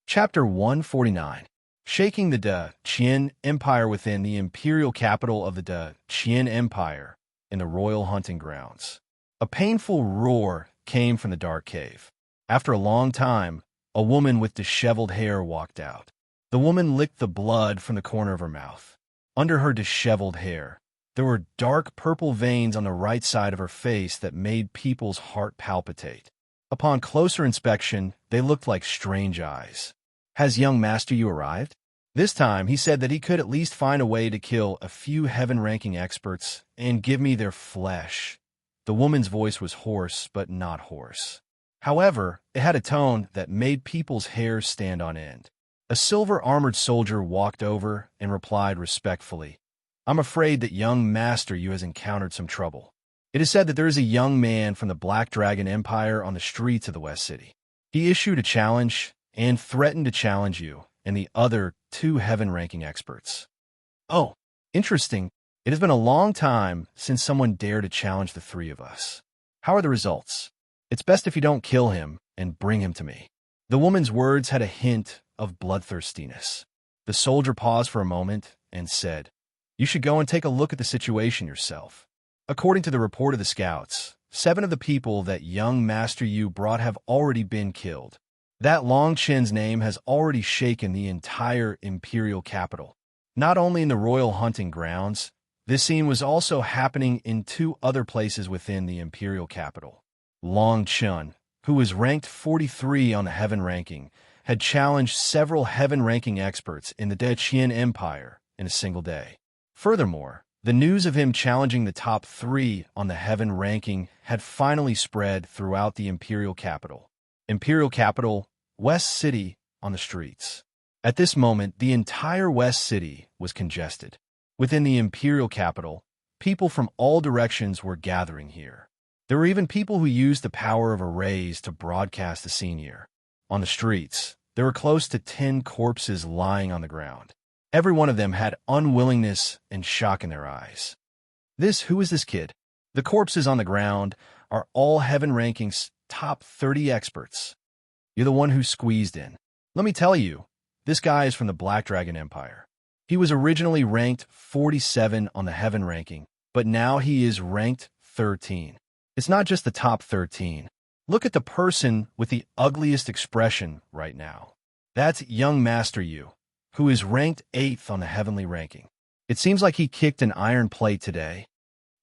Chapter 149. shaking the Qin Empire within the imperial capital of the Qin Empire in the royal hunting grounds. A painful roar came from the dark cave. After a long time, a woman with disheveled hair walked out. The woman licked the blood from the corner of her mouth. Under her disheveled hair, there were dark purple veins on the right side of her face that made people's heart palpitate. Upon closer inspection, they looked like strange eyes. "Has young Master Yu arrived?" This time, he said that he could at least find a way to kill a few heaven-ranking experts and give me their flesh. The woman's voice was hoarse, but not hoarse. However, it had a tone that made people's hair stand on end. A silver-armored soldier walked over and replied respectfully, "I'm afraid that young Master Yu has encountered some trouble. It is said that there is a young man from the Black Dragon Empire on the streets of the West City. He issued a challenge and threatened to challenge you and the other 2 heaven-ranking experts." "Oh, interesting. It has been a long time since someone dared to challenge the 3 of us. How are the results? It's best if you don't kill him and bring him to me." The woman's words had a hint of bloodthirstiness. The soldier paused for a moment and said, "You should go and take a look at the situation yourself. According to the report of the scouts, 7 of the people that young Master Yu brought have already been killed. That Long Chen's name has already shaken the entire imperial capital. Not only in the royal hunting grounds, this scene was also happening in 2 other places within the imperial capital. Long Chen, who was ranked 43 on the heaven ranking, had challenged several heaven-ranking experts in the Qin Empire in a single day. Furthermore, the news of him challenging the top 3 on the heaven ranking had finally spread throughout the imperial capital. Imperial capital, West City, on the streets. At this moment, the entire West City was congested. Within the imperial capital, people from all directions were gathering here. There were even people who used the power of arrays to broadcast the scene here. On the streets, there were close to 10 corpses lying on the ground. Every one of them had unwillingness and shock in their eyes. Who is this kid? The corpses on the ground are all heaven rankings top 30 experts. You're the one who squeezed in. Let me tell you, this guy is from the Black Dragon Empire. He was originally ranked 47 on the heaven ranking, but now he is ranked 13. It's not just the top 13. Look at the person with the ugliest expression right now. That's young Master Yu, who is ranked 8th on the heavenly ranking. It seems like he kicked an iron plate today.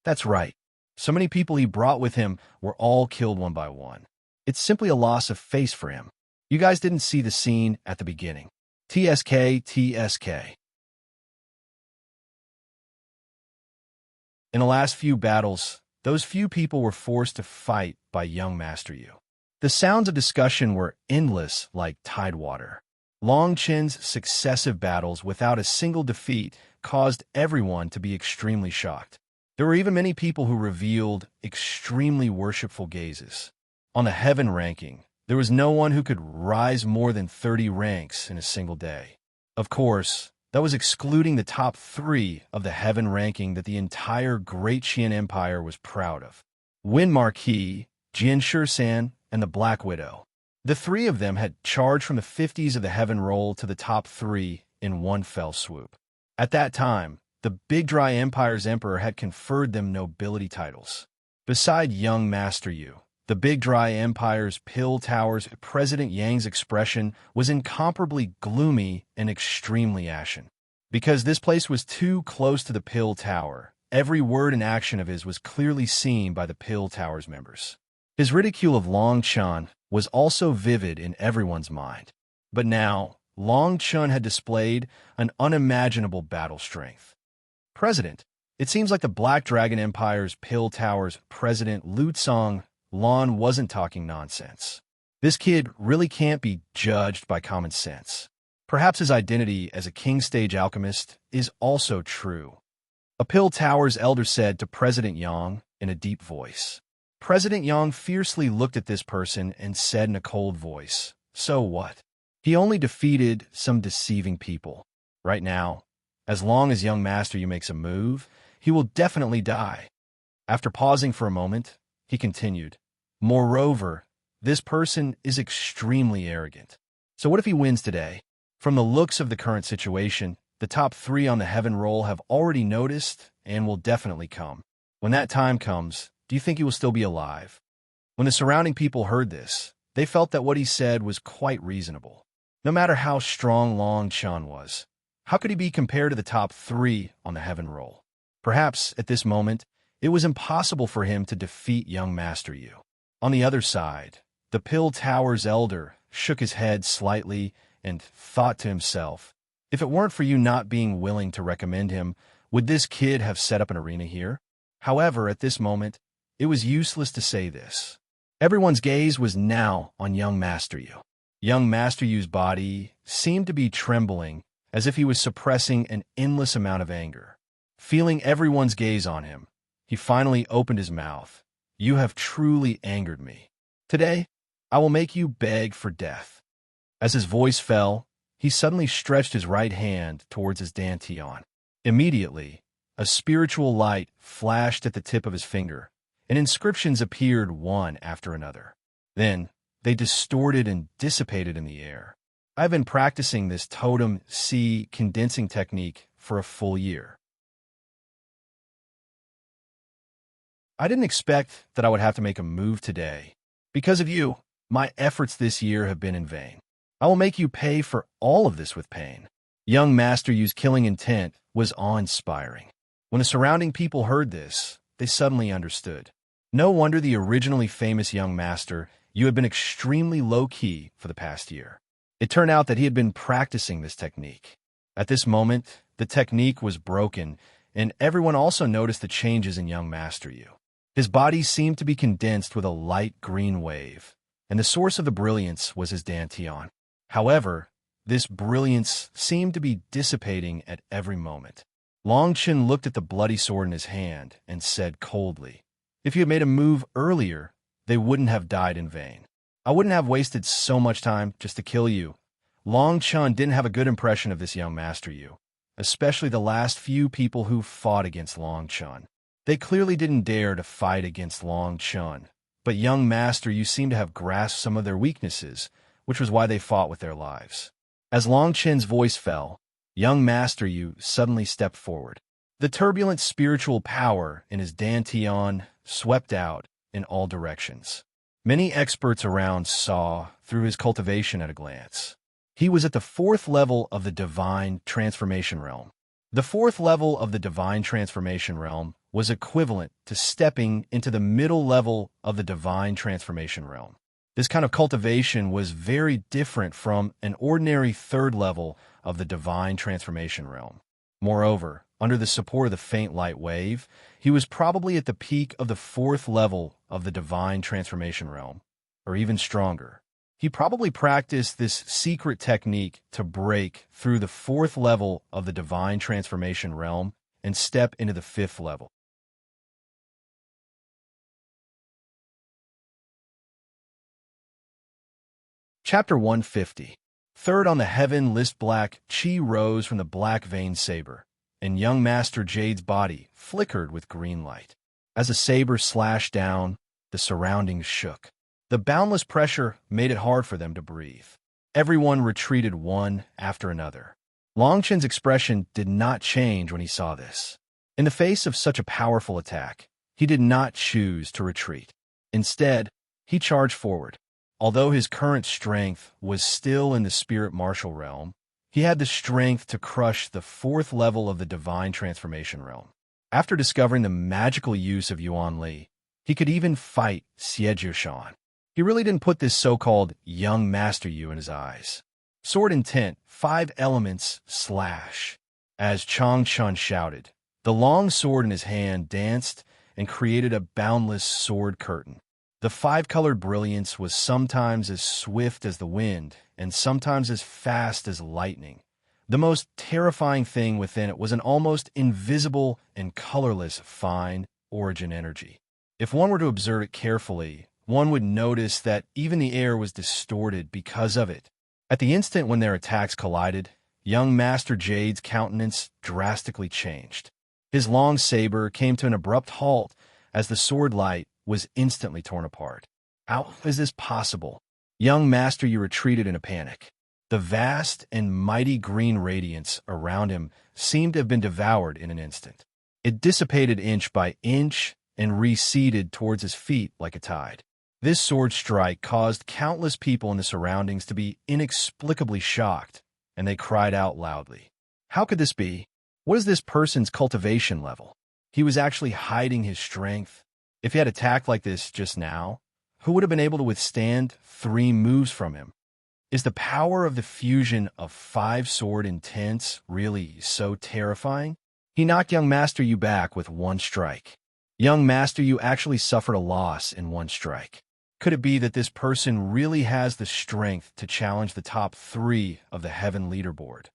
That's right. So many people he brought with him were all killed one by one. It's simply a loss of face for him. You guys didn't see the scene at the beginning. TSK. In the last few battles, those few people were forced to fight by young Master Yu. The sounds of discussion were endless like tidewater. Long Chen's successive battles without a single defeat caused everyone to be extremely shocked. There were even many people who revealed extremely worshipful gazes. On the heaven ranking, there was no one who could rise more than 30 ranks in a single day. Of course, that was excluding the top 3 of the heaven ranking that the entire Great Qian Empire was proud of. Wyn Marquis, Jin Shursan, and the Black Widow. The 3 of them had charged from the 50s of the heaven roll to the top 3 in one fell swoop. At that time, the Big Dry Empire's emperor had conferred them nobility titles. Beside young Master Yu, the Big Dry Empire's Pill Tower's President Yang's expression was incomparably gloomy and extremely ashen. Because this place was too close to the Pill Tower, every word and action of his was clearly seen by the Pill Tower's members. His ridicule of Long Chen was also vivid in everyone's mind. But now, Long Chen had displayed an unimaginable battle strength. President, it seems like the Black Dragon Empire's Pill Tower's President Lu Tsong Lon wasn't talking nonsense. This kid really can't be judged by common sense. Perhaps his identity as a king stage alchemist is also true. A Pill Tower's elder said to President Yang in a deep voice. President Yang fiercely looked at this person and said in a cold voice, "So what? He only defeated some deceiving people. Right now, as long as young Master Yu makes a move, he will definitely die." After pausing for a moment, he continued, "Moreover, this person is extremely arrogant. So what if he wins today? From the looks of the current situation, the top 3 on the heaven roll have already noticed and will definitely come. When that time comes, do you think he will still be alive? When the surrounding people heard this, they felt that what he said was quite reasonable. No matter how strong Long Chan was, how could he be compared to the top 3 on the heaven roll? Perhaps, at this moment, it was impossible for him to defeat young Master Yu. On the other side, the Pill Tower's elder shook his head slightly and thought to himself, if it weren't for you not being willing to recommend him, would this kid have set up an arena here? However, at this moment, it was useless to say this. Everyone's gaze was now on young Master Yu. Young Master Yu's body seemed to be trembling as if he was suppressing an endless amount of anger. Feeling everyone's gaze on him, he finally opened his mouth. You have truly angered me. Today, I will make you beg for death. As his voice fell, he suddenly stretched his right hand towards his dantian. Immediately, a spiritual light flashed at the tip of his finger, and inscriptions appeared one after another. Then, they distorted and dissipated in the air. I've been practicing this totem C condensing technique for a full year. I didn't expect that I would have to make a move today. Because of you, my efforts this year have been in vain. I will make you pay for all of this with pain. Young Master Yu's killing intent was awe-inspiring. When the surrounding people heard this, they suddenly understood. No wonder the originally famous young Master Yu had been extremely low-key for the past year. It turned out that he had been practicing this technique. At this moment, the technique was broken, and everyone also noticed the changes in young Master Yu. His body seemed to be condensed with a light green wave, and the source of the brilliance was his dantian. However, this brilliance seemed to be dissipating at every moment. Long Chen looked at the bloody sword in his hand and said coldly, if you had made a move earlier, they wouldn't have died in vain. I wouldn't have wasted so much time just to kill you. Long Chen didn't have a good impression of this young Master Yu, especially the last few people who fought against Long Chen. They clearly didn't dare to fight against Long Chen, but young Master Yu seemed to have grasped some of their weaknesses, which was why they fought with their lives. As Long Chen's voice fell, young Master Yu suddenly stepped forward. The turbulent spiritual power in his dantian swept out in all directions. Many experts around saw through his cultivation at a glance. He was at the 4th level of the Divine Transformation Realm. The 4th level of the Divine Transformation Realm was equivalent to stepping into the middle level of the Divine Transformation Realm. This kind of cultivation was very different from an ordinary 3rd level of the Divine Transformation Realm. Moreover, under the support of the faint light wave, he was probably at the peak of the 4th level of the Divine Transformation Realm, or even stronger. He probably practiced this secret technique to break through the 4th level of the Divine Transformation Realm and step into the 5th level. Chapter 150. Third on the heaven list, black chi rose from the black veined saber, and young Master Jade's body flickered with green light. As the saber slashed down, the surroundings shook. The boundless pressure made it hard for them to breathe. Everyone retreated one after another. Long Chen's expression did not change when he saw this. In the face of such a powerful attack, he did not choose to retreat. Instead, he charged forward. Although his current strength was still in the spirit martial realm, he had the strength to crush the 4th level of the Divine Transformation Realm. After discovering the magical use of Yuan Li, he could even fight Xie Jiushan. He really didn't put this so-called young Master Yu in his eyes. Sword intent, 5 elements, slash. As Chang Chun shouted, the long sword in his hand danced and created a boundless sword curtain. The 5-colored brilliance was sometimes as swift as the wind and sometimes as fast as lightning. The most terrifying thing within it was an almost invisible and colorless fine origin energy. If one were to observe it carefully, one would notice that even the air was distorted because of it. At the instant when their attacks collided, young Master Jade's countenance drastically changed. His long saber came to an abrupt halt as the sword light was instantly torn apart. How is this possible? Young Master Yu retreated in a panic. The vast and mighty green radiance around him seemed to have been devoured in an instant. It dissipated inch by inch and receded towards his feet like a tide. This sword strike caused countless people in the surroundings to be inexplicably shocked, and they cried out loudly. How could this be? What is this person's cultivation level? He was actually hiding his strength. If he had attacked like this just now, who would have been able to withstand 3 moves from him? Is the power of the fusion of 5-sword intense really so terrifying? He knocked young Master Yu back with 1 strike. Young Master Yu actually suffered a loss in 1 strike. Could it be that this person really has the strength to challenge the top 3 of the heaven leaderboard?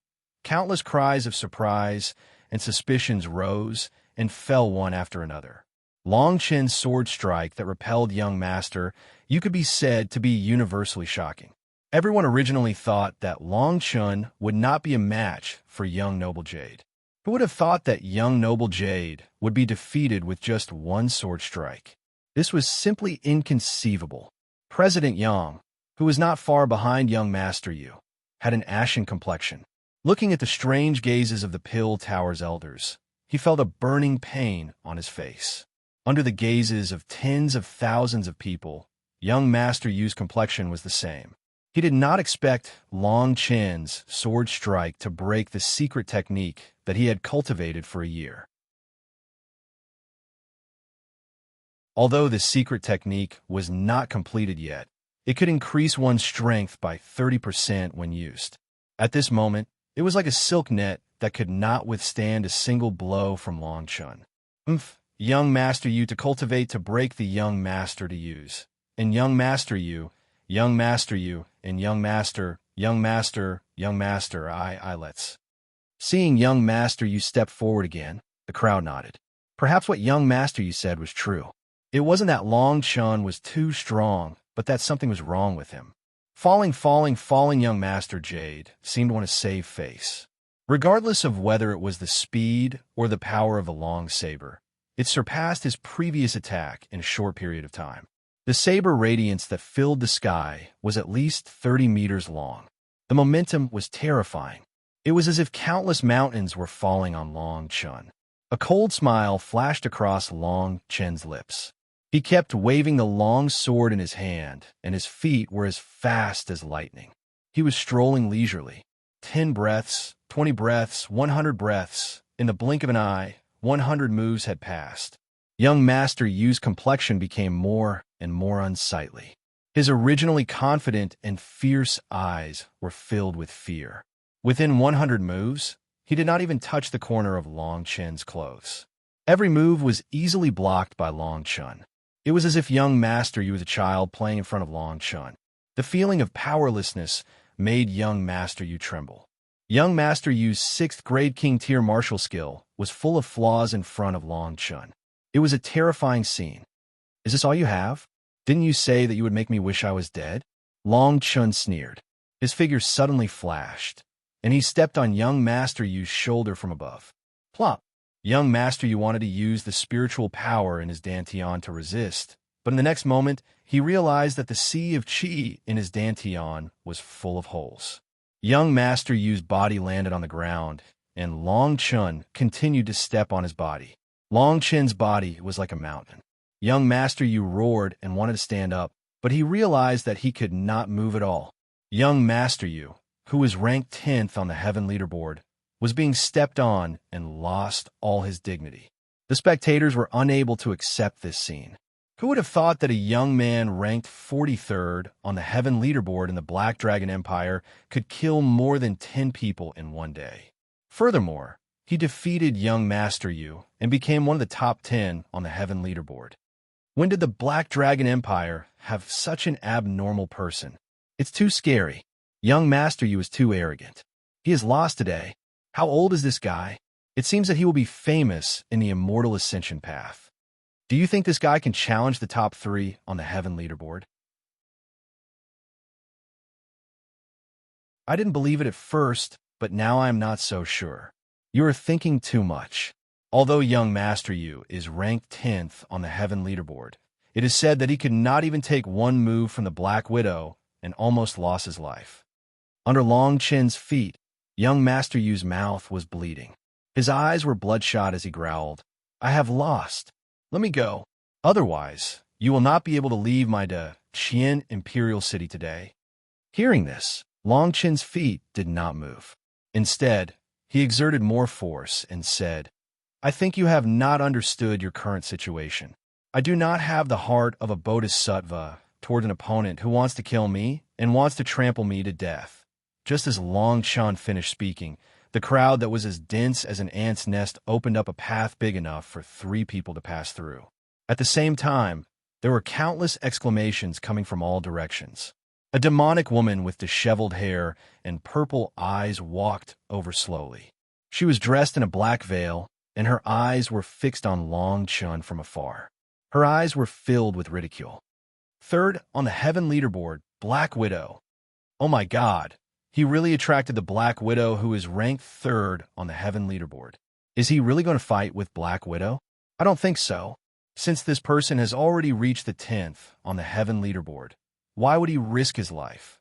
Countless cries of surprise and suspicions rose and fell one after another. Long Chen's sword strike that repelled young Master Yu could be said to be universally shocking. Everyone originally thought that Long Chen would not be a match for young Noble Jade. Who would have thought that young Noble Jade would be defeated with just 1 sword strike? This was simply inconceivable. President Yang, who was not far behind young Master Yu, had an ashen complexion. Looking at the strange gazes of the Pill Tower's elders, he felt a burning pain on his face. Under the gazes of tens of thousands of people, young Master Yu's complexion was the same. He did not expect Long Chen's sword strike to break the secret technique that he had cultivated for a year. Although the secret technique was not completed yet, it could increase one's strength by 30% when used. At this moment, it was like a silk net that could not withstand a single blow from Long Chen. Young Master Yu to cultivate to break the young master to use. And young Master Yu, young Master Yu, and young master, let's. Seeing young Master Yu step forward again, the crowd nodded. Perhaps what young Master Yu said was true. It wasn't that Long Chen was too strong, but that something was wrong with him. Falling young Master Jade seemed to want to save face. Regardless of whether it was the speed or the power of the long saber, it surpassed his previous attack in a short period of time. The saber radiance that filled the sky was at least 30 meters long. The momentum was terrifying. It was as if countless mountains were falling on Long Chen. A cold smile flashed across Long Chen's lips. He kept waving the long sword in his hand, and his feet were as fast as lightning. He was strolling leisurely. 10 breaths, 20 breaths, 100 breaths. In the blink of an eye, 100 moves had passed. Young Master Yu's complexion became more and more unsightly. His originally confident and fierce eyes were filled with fear. Within 100 moves, he did not even touch the corner of Long Chen's clothes. Every move was easily blocked by Long Chen. It was as if young Master Yu was a child playing in front of Long Chen. The feeling of powerlessness made young Master Yu tremble. Young Master Yu's 6th grade King Tier martial skill was full of flaws in front of Long Chen. It was a terrifying scene. Is this all you have? Didn't you say that you would make me wish I was dead? Long Chen sneered. His figure suddenly flashed, and he stepped on young Master Yu's shoulder from above. Plop! Young Master Yu wanted to use the spiritual power in his dantian to resist, but in the next moment, he realized that the sea of qi in his dantian was full of holes. Young Master Yu's body landed on the ground, and Long Chen continued to step on his body. Long Chen's body was like a mountain. Young Master Yu roared and wanted to stand up, but he realized that he could not move at all. Young Master Yu, who was ranked 10th on the heaven leaderboard, was being stepped on and lost all his dignity. The spectators were unable to accept this scene. Who would have thought that a young man ranked 43rd on the heaven leaderboard in the Black Dragon Empire could kill more than 10 people in one day? Furthermore, he defeated young Master Yu and became one of the top 10 on the heaven leaderboard. When did the Black Dragon Empire have such an abnormal person? It's too scary. Young Master Yu is too arrogant. He has lost today. How old is this guy? It seems that he will be famous in the Immortal Ascension path. Do you think this guy can challenge the top 3 on the heaven leaderboard? I didn't believe it at first, but now I am not so sure. You are thinking too much. Although young Master Yu is ranked 10th on the heaven leaderboard, it is said that he could not even take one move from the Black Widow and almost lost his life. Under Long Chen's feet, young Master Yu's mouth was bleeding. His eyes were bloodshot as he growled, "I have lost. Let me go. Otherwise, you will not be able to leave my Qian Imperial City today." Hearing this, Long Chen's feet did not move. Instead, he exerted more force and said, "I think you have not understood your current situation. I do not have the heart of a bodhisattva toward an opponent who wants to kill me and wants to trample me to death." Just as Long Chen finished speaking, the crowd that was as dense as an ant's nest opened up a path big enough for 3 people to pass through. At the same time, there were countless exclamations coming from all directions. A demonic woman with disheveled hair and purple eyes walked over slowly. She was dressed in a black veil, and her eyes were fixed on Long Chen from afar. Her eyes were filled with ridicule. Third on the heaven leaderboard, Black Widow. Oh my God! He really attracted the Black Widow, who is ranked 3rd on the heaven leaderboard. Is he really going to fight with Black Widow? I don't think so. Since this person has already reached the 10th on the heaven leaderboard, why would he risk his life?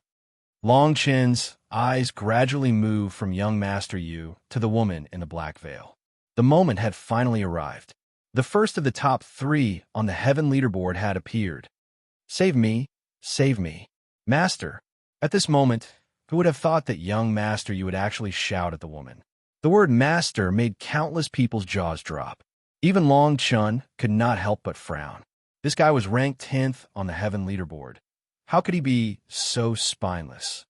Long Chen's eyes gradually moved from young Master Yu to the woman in the black veil. The moment had finally arrived. The first of the top 3 on the heaven leaderboard had appeared. "Save me, save me, Master." At this moment, who would have thought that young Master Yu would actually shout at the woman? The word master made countless people's jaws drop. Even Long Chen could not help but frown. This guy was ranked 10th on the heaven leaderboard. How could he be so spineless?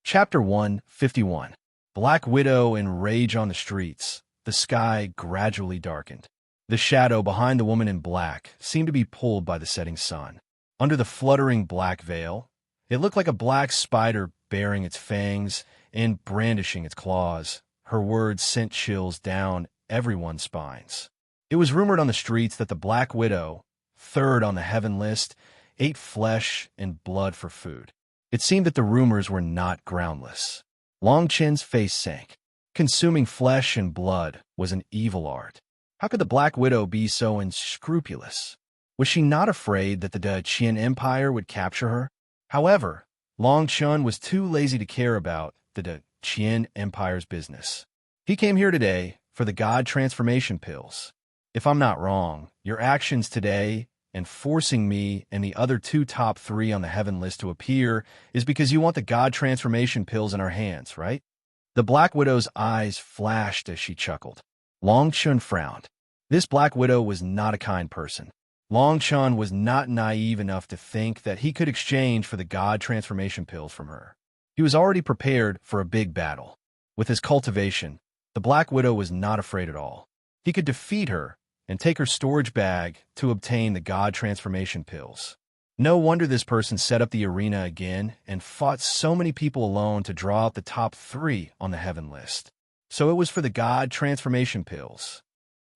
Chapter 151. Black Widow in rage on the streets. The sky gradually darkened. The shadow behind the woman in black seemed to be pulled by the setting sun. Under the fluttering black veil, it looked like a black spider baring its fangs and brandishing its claws. Her words sent chills down everyone's spines. It was rumored on the streets that the Black Widow, 3rd on the heaven list, ate flesh and blood for food. It seemed that the rumors were not groundless. Long Chen's face sank. Consuming flesh and blood was an evil art. How could the Black Widow be so unscrupulous? Was she not afraid that the Qian Empire would capture her? However, Long Chen was too lazy to care about the Qian Empire's business. He came here today for the God transformation pills. If I'm not wrong, your actions today and forcing me and the other 2 top 3 on the heaven list to appear is because you want the God transformation pills in our hands, right? The Black Widow's eyes flashed as she chuckled. Long Chen frowned. This Black Widow was not a kind person. Long Chen was not naive enough to think that he could exchange for the God transformation pills from her. He was already prepared for a big battle. With his cultivation, the Black Widow was not afraid at all. He could defeat her and take her storage bag to obtain the God transformation pills. No wonder this person set up the arena again and fought so many people alone to draw out the top 3 on the heaven list. So it was for the God transformation pills.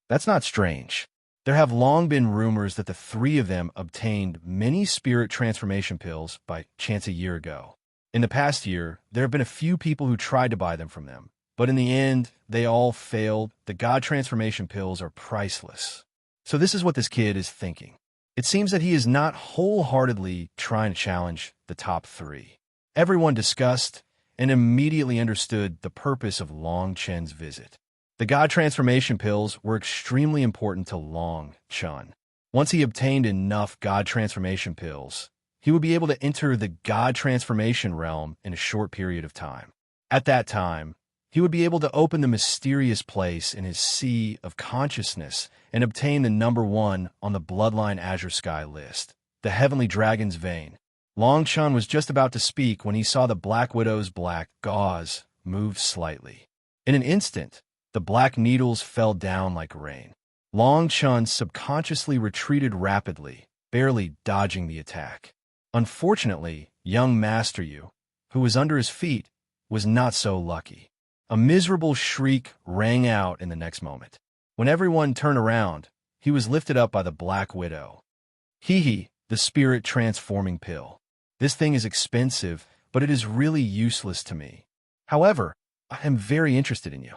That's not strange. There have long been rumors that the 3 of them obtained many spirit transformation pills by chance a year ago. In the past year, there have been a few people who tried to buy them from them, but in the end, they all failed. The God transformation pills are priceless. So this is what this kid is thinking. It seems that he is not wholeheartedly trying to challenge the top 3. Everyone discussed and immediately understood the purpose of Long Chen's visit. The God transformation pills were extremely important to Long Chen. Once he obtained enough God transformation pills, he would be able to enter the God transformation realm in a short period of time. At that time, he would be able to open the mysterious place in his sea of consciousness and obtain the number 1 on the Bloodline Azure Sky list, the Heavenly Dragon's Vein. Long Chen was just about to speak when he saw the Black Widow's black gauze move slightly. In an instant, the black needles fell down like rain. Long Chen subconsciously retreated rapidly, barely dodging the attack. Unfortunately, young Master Yu, who was under his feet, was not so lucky. A miserable shriek rang out in the next moment. When everyone turned around, he was lifted up by the Black Widow. Hee, the spirit transforming pill. This thing is expensive, but it is really useless to me. However, I am very interested in you.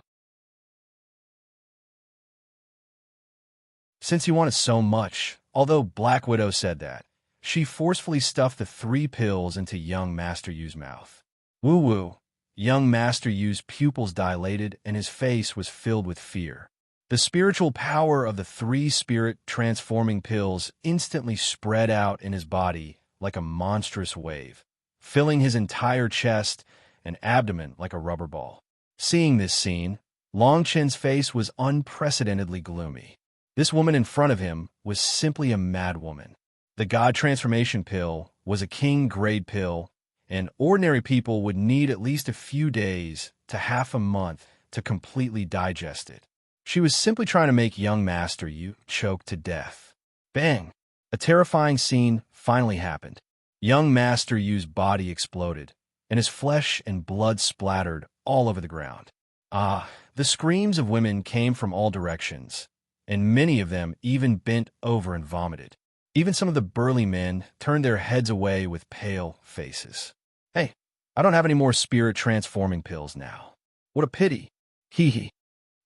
Since you want it so much, Although Black Widow said that, she forcefully stuffed the 3 pills into young Master Yu's mouth. Woo-woo. Young Master Yu's pupils dilated and his face was filled with fear. The spiritual power of the 3 spirit-transforming pills instantly spread out in his body like a monstrous wave, filling his entire chest and abdomen like a rubber ball. Seeing this scene, Long Chen's face was unprecedentedly gloomy. This woman in front of him was simply a mad woman. The God Transformation Pill was a king-grade pill, and ordinary people would need at least a few days to half a month to completely digest it. She was simply trying to make young Master Yu choke to death. Bang! A terrifying scene finally happened. Young Master Yu's body exploded, and his flesh and blood splattered all over the ground. The screams of women came from all directions, and many of them even bent over and vomited. Even some of the burly men turned their heads away with pale faces. Hey, I don't have any more spirit-transforming pills now. What a pity. Hee hee.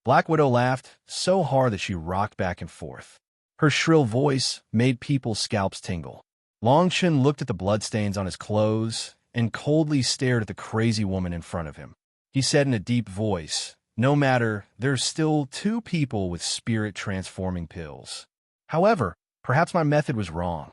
Black Widow laughed so hard that she rocked back and forth. Her shrill voice made people's scalps tingle. Long Chen looked at the bloodstains on his clothes and coldly stared at the crazy woman in front of him. He said in a deep voice, "No matter, there's still 2 people with spirit-transforming pills. However, perhaps my method was wrong."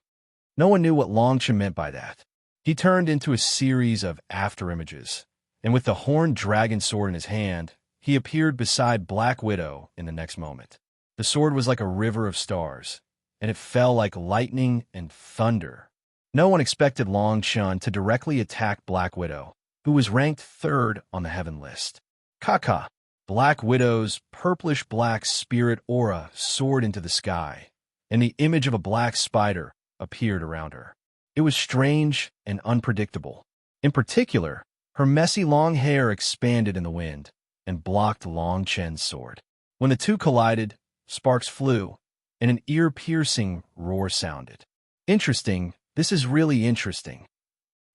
No one knew what Long Chen meant by that. He turned into a series of afterimages, and with the horned dragon sword in his hand, he appeared beside Black Widow in the next moment. The sword was like a river of stars, and it fell like lightning and thunder. No one expected Long Chen to directly attack Black Widow, who was ranked 3rd on the heaven list. Kaka! Black Widow's purplish-black spirit aura soared into the sky, and the image of a black spider appeared around her. It was strange and unpredictable. In particular, her messy long hair expanded in the wind and blocked Long Chen's sword. When the 2 collided, sparks flew, and an ear-piercing roar sounded. Interesting, this is really interesting.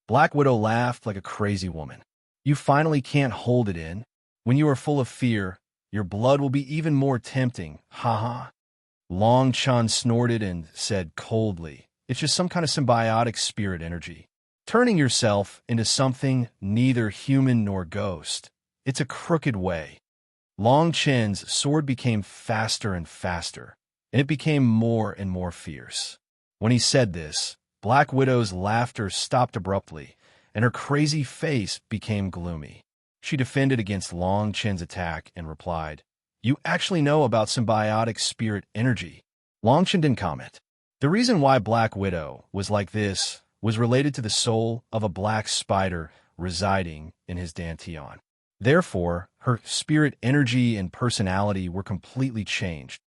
Black Widow laughed like a crazy woman. You finally can't hold it in. When you are full of fear, your blood will be even more tempting, haha. Long Chen snorted and said coldly, "It's just some kind of symbiotic spirit energy. Turning yourself into something neither human nor ghost. It's a crooked way." Long Chen's sword became faster and faster, and it became more and more fierce. When he said this, Black Widow's laughter stopped abruptly, and her crazy face became gloomy. She defended against Long Chen's attack and replied, "You actually know about symbiotic spirit energy." Long Chen didn't comment. The reason why Black Widow was like this was related to the soul of a black spider residing in his dantian. Therefore, her spirit energy and personality were completely changed.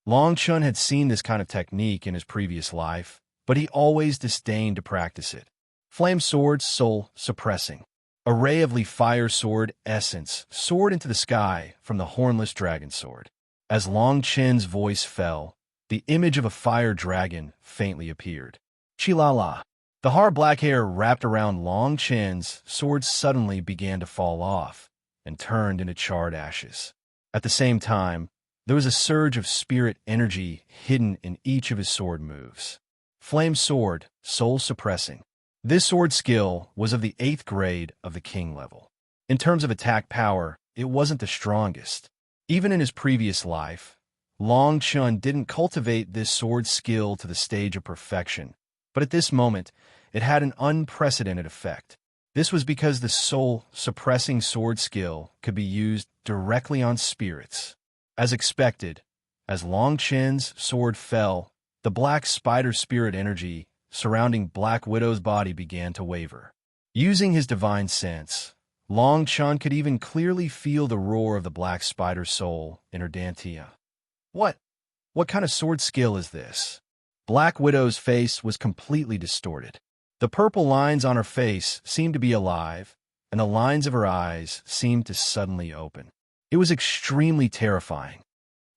Long Chen had seen this kind of technique in his previous life, but he always disdained to practice it. Flame sword, soul suppressing. A ray of fire sword essence soared into the sky from the hornless dragon sword. As Long Chen's voice fell, the image of a fire dragon faintly appeared. Chilala. The hard black hair wrapped around Long Chen's sword suddenly began to fall off and turned into charred ashes. At the same time, there was a surge of spirit energy hidden in each of his sword moves. Flame sword, soul suppressing. This sword skill was of the 8th grade of the king level. In terms of attack power, it wasn't the strongest. Even in his previous life, Long Chen didn't cultivate this sword skill to the stage of perfection, but at this moment, it had an unprecedented effect. This was because the soul-suppressing sword skill could be used directly on spirits. As expected, as Long Chen's sword fell, the black spider spirit energy surrounding Black Widow's body began to waver. Using his divine sense, Long Chen could even clearly feel the roar of the black spider soul in her dantian. What kind of sword skill is this? Black Widow's face was completely distorted. The purple lines on her face seemed to be alive, and the lines of her eyes seemed to suddenly open. It was extremely terrifying.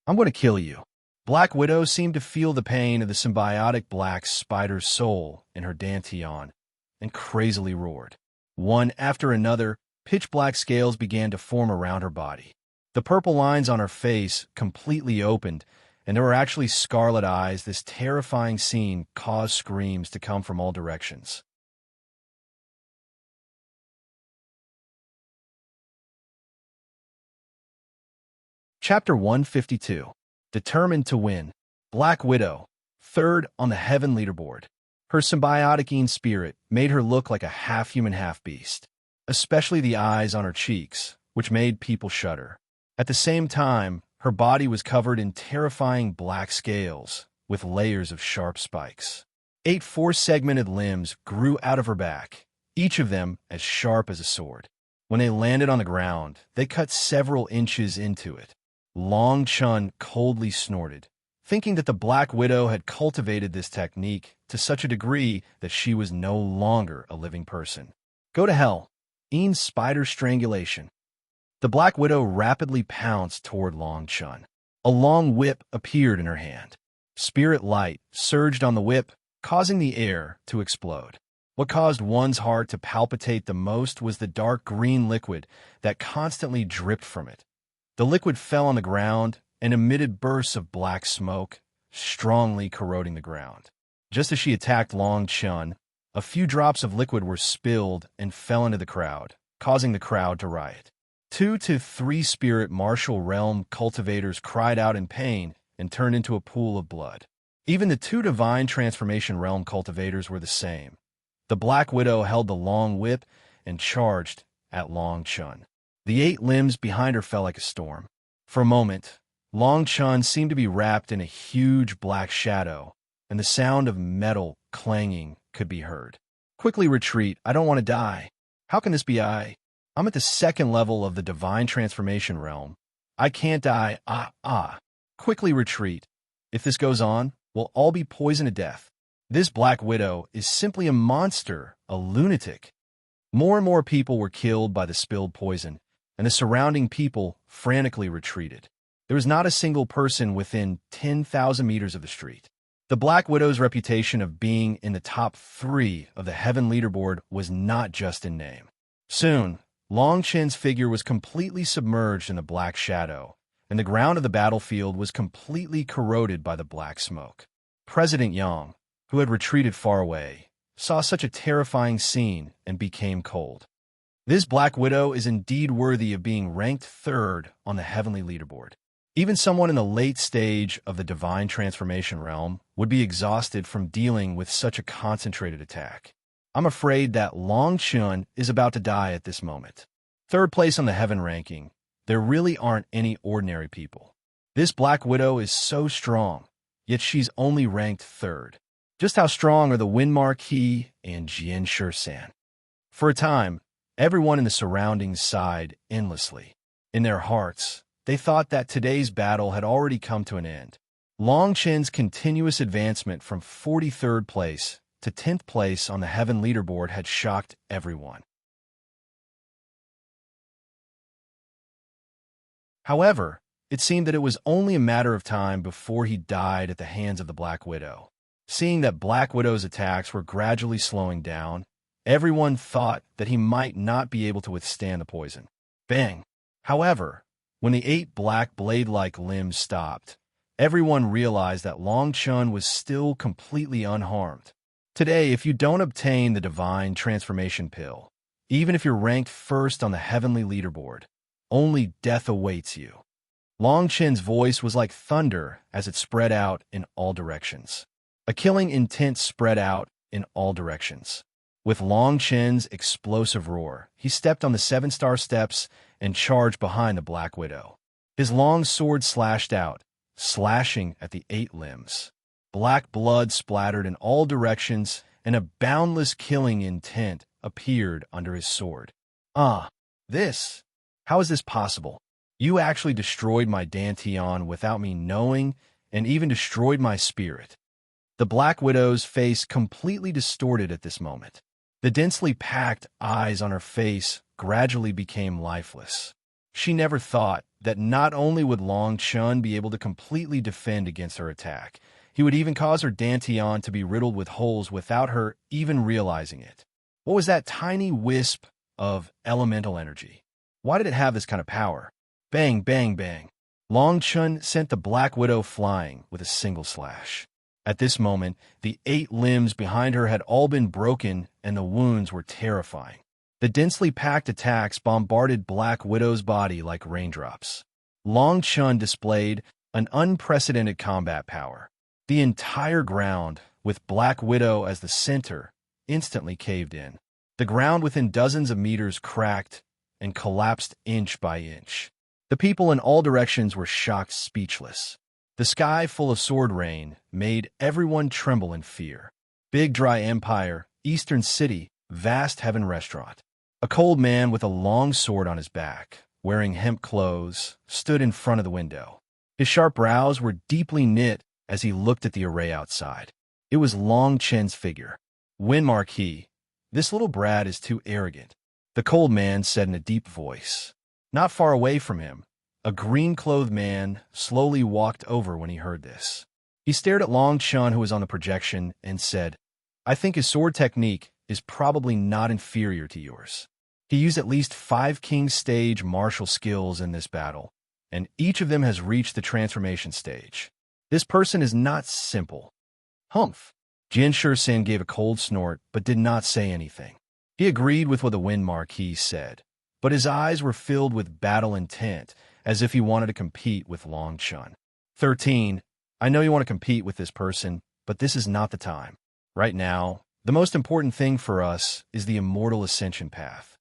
"I'm going to kill you." Black Widow seemed to feel the pain of the symbiotic black spider's soul in her dantian and crazily roared. One after another, pitch-black scales began to form around her body. The purple lines on her face completely opened, and there were actually scarlet eyes. This terrifying scene caused screams to come from all directions. Chapter 152. Determined to win. Black Widow, third on the Heaven leaderboard. Her symbiotic spirit made her look like a half-human, half-beast, especially the eyes on her cheeks, which made people shudder. At the same time, her body was covered in terrifying black scales with layers of sharp spikes. 8 four-segmented limbs grew out of her back, each of them as sharp as a sword. When they landed on the ground, they cut several inches into it. Long Chun coldly snorted, thinking that the Black Widow had cultivated this technique to such a degree that she was no longer a living person. Go to hell. Ian's spider strangulation. The Black Widow rapidly pounced toward Long Chun. A long whip appeared in her hand. Spirit light surged on the whip, causing the air to explode. What caused one's heart to palpitate the most was the dark green liquid that constantly dripped from it. The liquid fell on the ground and emitted bursts of black smoke, strongly corroding the ground. Just as she attacked Long Chun, a few drops of liquid were spilled and fell into the crowd, causing the crowd to riot. 2 to 3 spirit martial realm cultivators cried out in pain and turned into a pool of blood. Even the 2 divine transformation realm cultivators were the same. The Black Widow held the long whip and charged at Long Chun. The 8 limbs behind her fell like a storm. For a moment, Long Chun seemed to be wrapped in a huge black shadow, and the sound of metal clanging could be heard. Quickly retreat. I don't want to die. How can this be I? I'm at the 2nd level of the divine transformation realm. I can't die. Quickly retreat. If this goes on, we'll all be poisoned to death. This Black Widow is simply a monster, a lunatic. More and more people were killed by the spilled poison, and the surrounding people frantically retreated. There was not a single person within 10,000 meters of the street. The Black Widow's reputation of being in the top 3 of the Heaven leaderboard was not just in name. Soon, Long Chun's figure was completely submerged in the black shadow, and the ground of the battlefield was completely corroded by the black smoke. President Yang, who had retreated far away, saw such a terrifying scene and became cold. This Black Widow is indeed worthy of being ranked 3rd on the heavenly leaderboard. Even someone in the late stage of the divine transformation realm would be exhausted from dealing with such a concentrated attack. I'm afraid that Long Chun is about to die at this moment. 3rd place on the heaven ranking, there really aren't any ordinary people. This Black Widow is so strong, yet she's only ranked 3rd. Just how strong are the Wind Marquis and Jian Shisan? For a time, everyone in the surroundings sighed endlessly. In their hearts, they thought that today's battle had already come to an end. Long Chun's continuous advancement from 43rd place to 10th place on the Heaven leaderboard had shocked everyone. However, it seemed that it was only a matter of time before he died at the hands of the Black Widow. Seeing that Black Widow's attacks were gradually slowing down, everyone thought that he might not be able to withstand the poison. Bang! However, when the 8 black blade-like limbs stopped, everyone realized that Long Chun was still completely unharmed. Today, if you don't obtain the divine transformation pill, even if you're ranked 1st on the heavenly leaderboard, only death awaits you. Long Chun's voice was like thunder as it spread out in all directions. A killing intent spread out in all directions. With Long Chun's explosive roar, he stepped on the 7-star steps and charged behind the Black Widow. His long sword slashed out, slashing at the 8 limbs. Black blood splattered in all directions, and a boundless killing intent appeared under his sword. How is this possible? You actually destroyed my Dantian without me knowing, and even destroyed my spirit. The Black Widow's face completely distorted at this moment. The densely packed eyes on her face gradually became lifeless. She never thought that not only would Long Chun be able to completely defend against her attack, he would even cause her Dantian to be riddled with holes without her even realizing it. What was that tiny wisp of elemental energy? Why did it have this kind of power? Bang, bang, bang. Long Chun sent the Black Widow flying with a single slash. At this moment, the 8 limbs behind her had all been broken and the wounds were terrifying. The densely packed attacks bombarded Black Widow's body like raindrops. Long Chun displayed an unprecedented combat power. The entire ground, with Black Widow as the center, instantly caved in. The ground within dozens of meters cracked and collapsed inch by inch. The people in all directions were shocked speechless. The sky full of sword rain made everyone tremble in fear. Big Dry Empire, Eastern City, vast heaven restaurant. A cold man with a long sword on his back, wearing hemp clothes, stood in front of the window. His sharp brows were deeply knit as he looked at the array outside. It was Long Chen's figure. Wyn Marquis, this little brat is too arrogant, the cold man said in a deep voice. Not far away from him, a green-clothed man slowly walked over when he heard this. He stared at Long Chun, who was on the projection, and said, I think his sword technique is probably not inferior to yours. He used at least 5 King stage martial skills in this battle, and each of them has reached the transformation stage. This person is not simple. Humph. Jian Shursan gave a cold snort, but did not say anything. He agreed with what the Wyn Marquis said, but his eyes were filled with battle intent, as if he wanted to compete with Long Chun. 13. I know you want to compete with this person, but this is not the time. Right now, the most important thing for us is the immortal ascension path.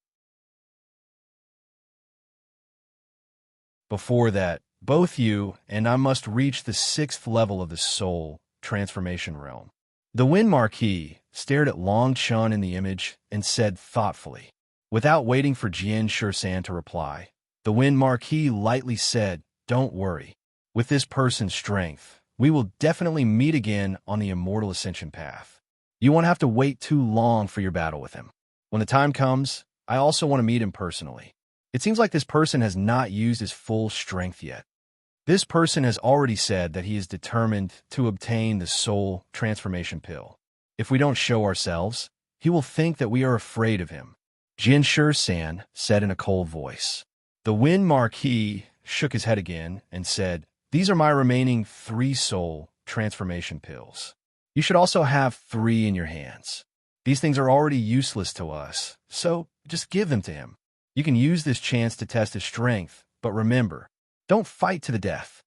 Before that, both you and I must reach the 6th level of the soul transformation realm. The Wyn Marquis stared at Long Chun in the image and said thoughtfully. Without waiting for Jian Shursan to reply, the Wyn Marquis lightly said, Don't worry. With this person's strength, we will definitely meet again on the immortal ascension path. You won't have to wait too long for your battle with him. When the time comes, I also want to meet him personally. It seems like this person has not used his full strength yet. This person has already said that he is determined to obtain the soul transformation pill. If we don't show ourselves, he will think that we are afraid of him. Jian Shursan said in a cold voice. The Wyn Marquis shook his head again and said, These are my remaining 3 soul transformation pills. You should also have 3 in your hands. These things are already useless to us, so just give them to him. You can use this chance to test his strength, but remember, don't fight to the death.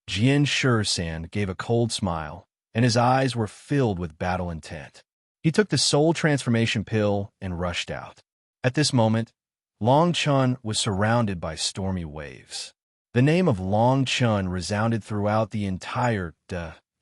Jian Shursan gave a cold smile, and his eyes were filled with battle intent. He took the soul transformation pill and rushed out. At this moment, Long Chun was surrounded by stormy waves. The name of Long Chun resounded throughout the entire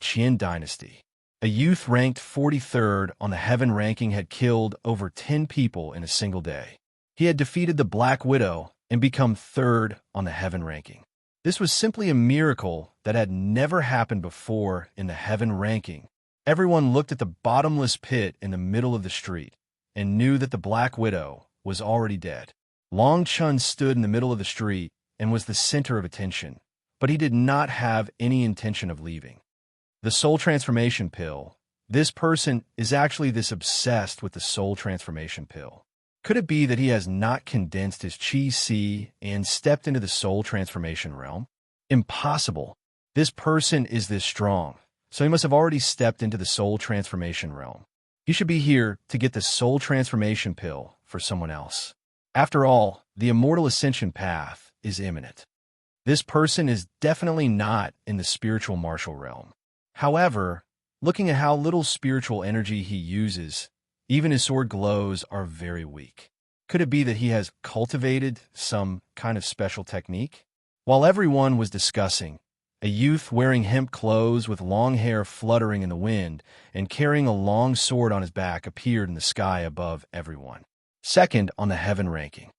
Qin dynasty. A youth ranked 43rd on the heaven ranking had killed over 10 people in a single day. He had defeated the Black Widow and become 3rd on the heaven ranking. This was simply a miracle that had never happened before in the heaven ranking. Everyone looked at the bottomless pit in the middle of the street and knew that the Black Widow was already dead. Long Chun stood in the middle of the street and was the center of attention, but he did not have any intention of leaving. The soul transformation pill. This person is actually this obsessed with the soul transformation pill. Could it be that he has not condensed his Qi and stepped into the soul transformation realm? Impossible. This person is this strong, so he must have already stepped into the soul transformation realm. He should be here to get the soul transformation pill for someone else. After all, the immortal ascension path is imminent. This person is definitely not in the spiritual martial realm. However, looking at how little spiritual energy he uses, even his sword glows are very weak. Could it be that he has cultivated some kind of special technique? While everyone was discussing, a youth wearing hemp clothes with long hair fluttering in the wind and carrying a long sword on his back appeared in the sky above everyone. 2nd on the heaven ranking.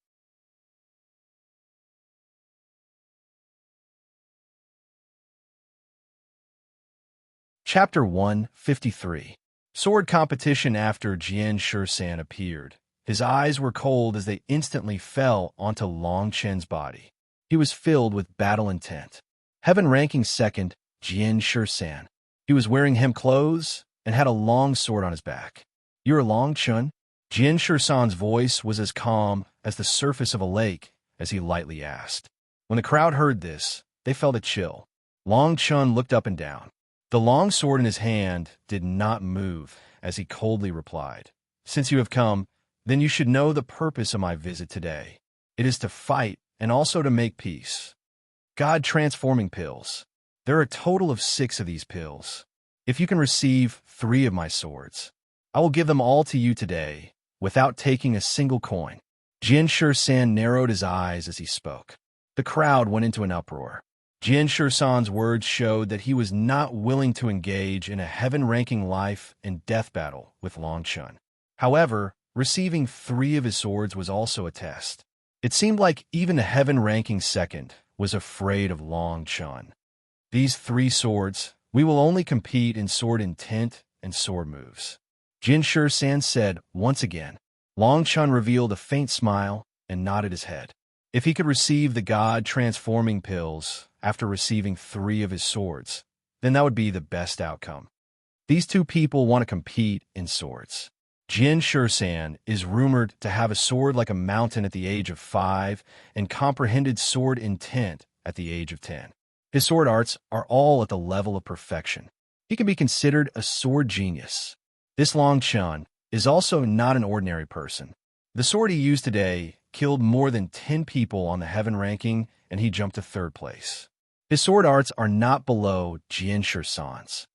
Chapter 153. Sword competition. After Jian Shursan appeared, his eyes were cold as they instantly fell onto Long Chen's body. He was filled with battle intent. Heaven ranking 2nd, Jian Shursan. He was wearing hemp clothes and had a long sword on his back. You're Long Chun? Jian Shursan's voice was as calm as the surface of a lake as he lightly asked. When the crowd heard this, they felt a chill. Long Chun looked up and down. The long sword in his hand did not move as he coldly replied, "Since you have come, then you should know the purpose of my visit today. It is to fight and also to make peace. God transforming pills. There are a total of 6 of these pills. If you can receive 3 of my swords, I will give them all to you today, without taking a single coin." Jian Shisan narrowed his eyes as he spoke. The crowd went into an uproar. Jian Shisan's words showed that he was not willing to engage in a heaven-ranking life and death battle with Long Chun. However, receiving 3 of his swords was also a test. It seemed like even the heaven-ranking second was afraid of Long Chun. "These 3 swords, we will only compete in sword intent and sword moves," Jian Shisan said once again. Long Chun revealed a faint smile and nodded his head. If he could receive the God-transforming pills after receiving 3 of his swords, then that would be the best outcome. These 2 people want to compete in swords. Jian Shisan is rumored to have a sword like a mountain at the age of 5 and comprehended sword intent at the age of 10. His sword arts are all at the level of perfection. He can be considered a sword genius. This Long Chun is also not an ordinary person. The sword he used today killed more than 10 people on the heaven ranking, and he jumped to 3rd place. His sword arts are not below Jian Shisan's.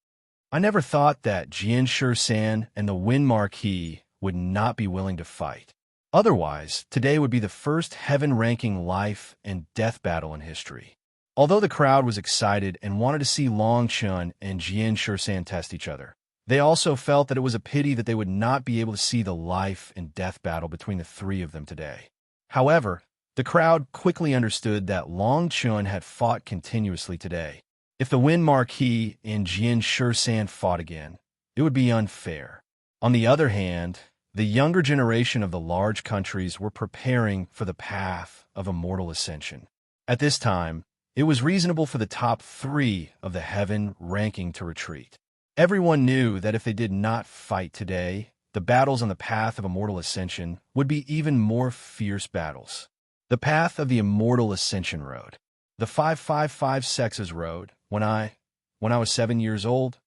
I never thought that Jian Shisan and the Wyrm Marquis would not be willing to fight. Otherwise, today would be the first heaven-ranking life and death battle in history. Although the crowd was excited and wanted to see Long Chun and Jian Shisan test each other, they also felt that it was a pity that they would not be able to see the life and death battle between the 3 of them today. However, the crowd quickly understood that Long Chun had fought continuously today. If the Wyrm Marquis and Jian Shisan fought again, it would be unfair. On the other hand, the younger generation of the large countries were preparing for the path of immortal ascension. At this time, it was reasonable for the top 3 of the heaven ranking to retreat. Everyone knew that if they did not fight today, the battles on the path of immortal ascension would be even more fierce battles. The path of the immortal ascension road. The 555 sexes road. When I was 7 years old,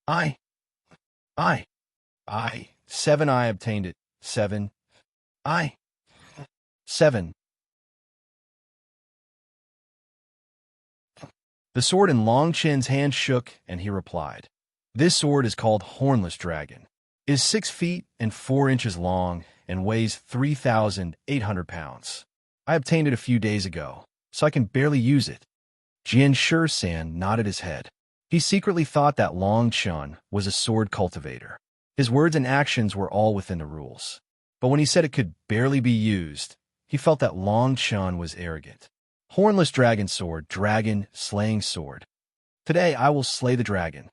I obtained it. 7. 7. The sword in Long Chun's hand shook, and he replied, "This sword is called Hornless Dragon. It is 6 feet and 4 inches long and weighs 3,800 pounds. I obtained it a few days ago, so I can barely use it." Jian Shisan nodded his head. He secretly thought that Long Chun was a sword cultivator. His words and actions were all within the rules. But when he said it could barely be used, he felt that Long Chun was arrogant. Hornless dragon sword, dragon slaying sword. Today I will slay the dragon.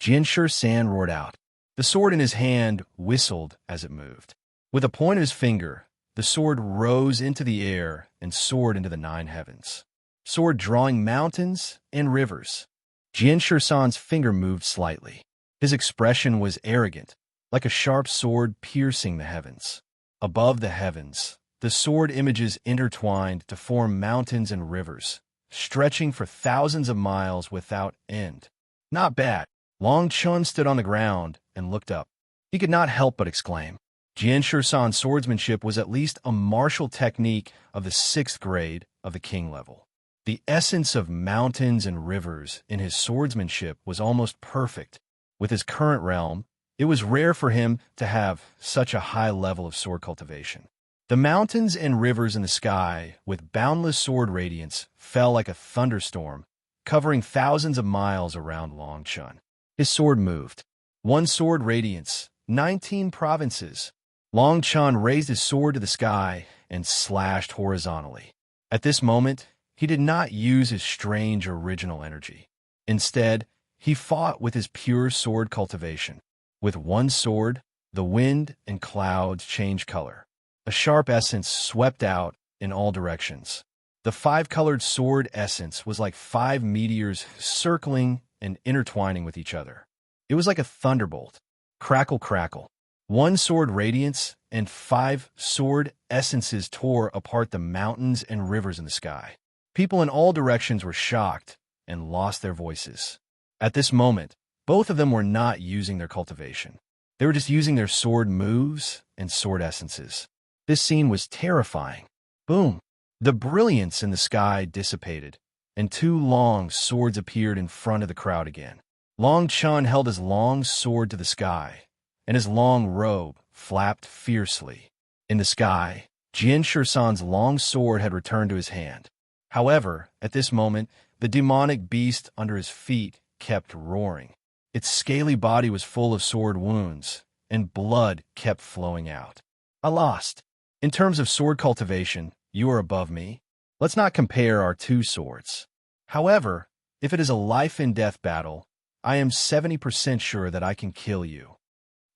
Jian Shisan roared out. The sword in his hand whistled as it moved. With a point of his finger, the sword rose into the air and soared into the 9 heavens. Sword drawing mountains and rivers. Jian Shisan's finger moved slightly. His expression was arrogant, like a sharp sword piercing the heavens. Above the heavens, the sword images intertwined to form mountains and rivers, stretching for thousands of miles without end. Not bad. Long Chun stood on the ground and looked up. He could not help but exclaim. Jian Shisan's swordsmanship was at least a martial technique of the 6th grade of the king level. The essence of mountains and rivers in his swordsmanship was almost perfect. With his current realm, it was rare for him to have such a high level of sword cultivation. The mountains and rivers in the sky, with boundless sword radiance, fell like a thunderstorm, covering thousands of miles around Long Chun. His sword moved. 1 sword radiance, 19 provinces. Long Chun raised his sword to the sky and slashed horizontally. At this moment, he did not use his strange original energy. Instead, he fought with his pure sword cultivation. With 1 sword, the wind and clouds changed color. A sharp essence swept out in all directions. The 5-colored sword essence was like 5 meteors circling and intertwining with each other. It was like a thunderbolt. Crackle, crackle. 1 sword radiance and 5 sword essences tore apart the mountains and rivers in the sky. People in all directions were shocked and lost their voices. At this moment, both of them were not using their cultivation. They were just using their sword moves and sword essences. This scene was terrifying. Boom! The brilliance in the sky dissipated, and two long swords appeared in front of the crowd again. Long Chun held his long sword to the sky, and his long robe flapped fiercely. In the sky, Jian Shursan's long sword had returned to his hand. However, at this moment, the demonic beast under his feet kept roaring. Its scaly body was full of sword wounds, and blood kept flowing out. I lost. In terms of sword cultivation, you are above me. Let's not compare our two swords. However, if it is a life-and-death battle, I am 70% sure that I can kill you.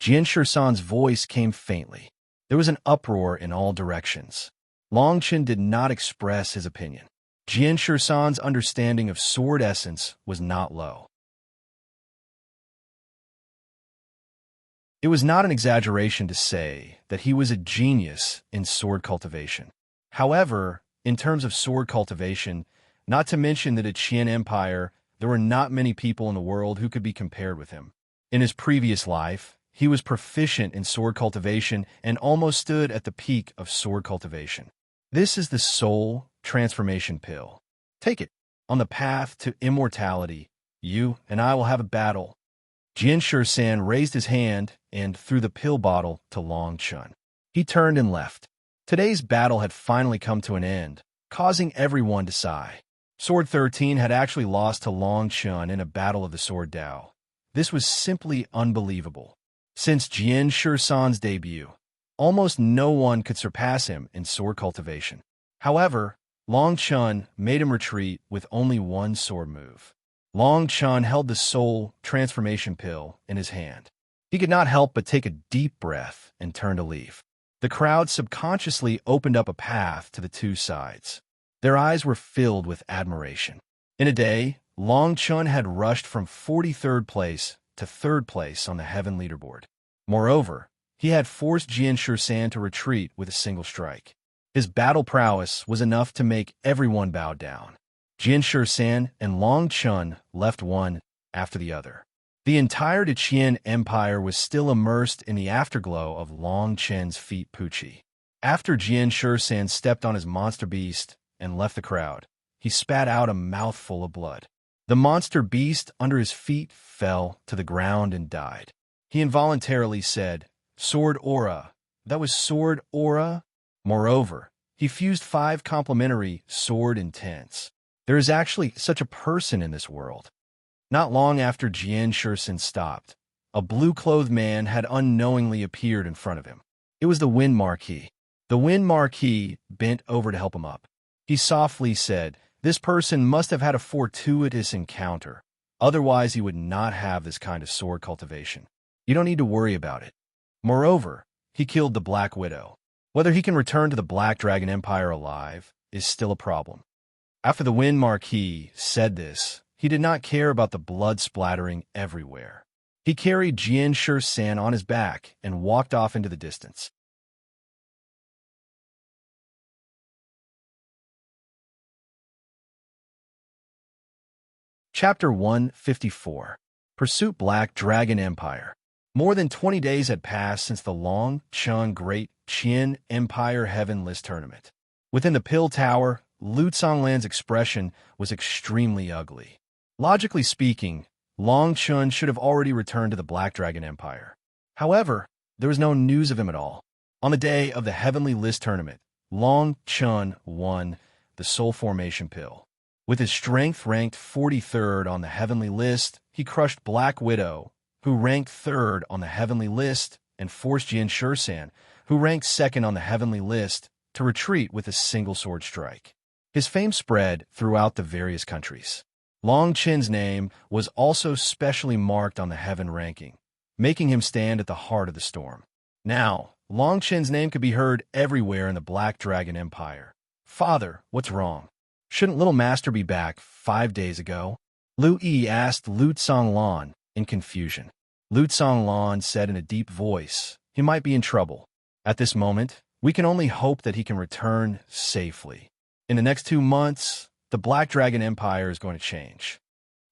Jian Shursan's voice came faintly. There was an uproar in all directions. Long Chen did not express his opinion. Jian Shursan's understanding of sword essence was not low. It was not an exaggeration to say that he was a genius in sword cultivation. However, in terms of sword cultivation, not to mention that at Qian Empire, there were not many people in the world who could be compared with him. In his previous life, he was proficient in sword cultivation and almost stood at the peak of sword cultivation. This is the soul transformation pill. Take it. On the path to immortality, you and I will have a battle. Jian Shursan raised his hand and threw the pill bottle to Long Chun. He turned and left. Today's battle had finally come to an end, causing everyone to sigh. Sword 13 had actually lost to Long Chun in a battle of the Sword Dao. This was simply unbelievable. Since Jian Shursan's debut, almost no one could surpass him in sword cultivation. However, Long Chun made him retreat with only one sword move. Long Chun held the soul transformation pill in his hand. He could not help but take a deep breath and turn to leave. The crowd subconsciously opened up a path to the two sides. Their eyes were filled with admiration. In a day, Long Chun had rushed from 43rd place to 3rd place on the heaven leaderboard. Moreover, he had forced Jian Shursan to retreat with a single strike. His battle prowess was enough to make everyone bow down. Jian Shursan and Long Chun left one after the other. The entire Qian Empire was still immersed in the afterglow of Long Chen's feet Pucci. After Jian Shursan stepped on his monster beast and left the crowd, he spat out a mouthful of blood. The monster beast under his feet fell to the ground and died. He involuntarily said, "Sword aura." That was sword aura? Moreover, he fused 5 complementary sword intents. There is actually such a person in this world. Not long after Jian Shursan stopped, a blue-clothed man had unknowingly appeared in front of him. It was the Wind Marquis. The Wind Marquis bent over to help him up. He softly said, "This person must have had a fortuitous encounter. Otherwise, he would not have this kind of sword cultivation. You don't need to worry about it." Moreover, he killed the Black Widow. Whether he can return to the Black Dragon Empire alive is still a problem. After the Wind Marquis said this, he did not care about the blood splattering everywhere. He carried Jian Shursan on his back and walked off into the distance. Chapter 154. Pursuit Black Dragon Empire. More than 20 days had passed since the Long Chun Great Qian Empire Heaven List Tournament. Within the Pill Tower, Lu Tsonglan's expression was extremely ugly. Logically speaking, Long Chun should have already returned to the Black Dragon Empire. However, there was no news of him at all. On the day of the Heavenly List Tournament, Long Chun won the Soul Formation Pill. With his strength ranked 43rd on the Heavenly List, he crushed Black Widow, who ranked 3rd on the Heavenly List, and forced Jian Shursan, who ranked 2nd on the Heavenly List, to retreat with a single sword strike. His fame spread throughout the various countries. Long Chen's name was also specially marked on the Heaven ranking, making him stand at the heart of the storm. Now, Long Chen's name could be heard everywhere in the Black Dragon Empire. "Father, what's wrong? Shouldn't Little Master be back 5 days ago?" Lu Yi asked Lu Tsonglan in confusion. Lu Tsonglan said in a deep voice, "He might be in trouble. At this moment, we can only hope that he can return safely. In the next 2 months, the Black Dragon Empire is going to change.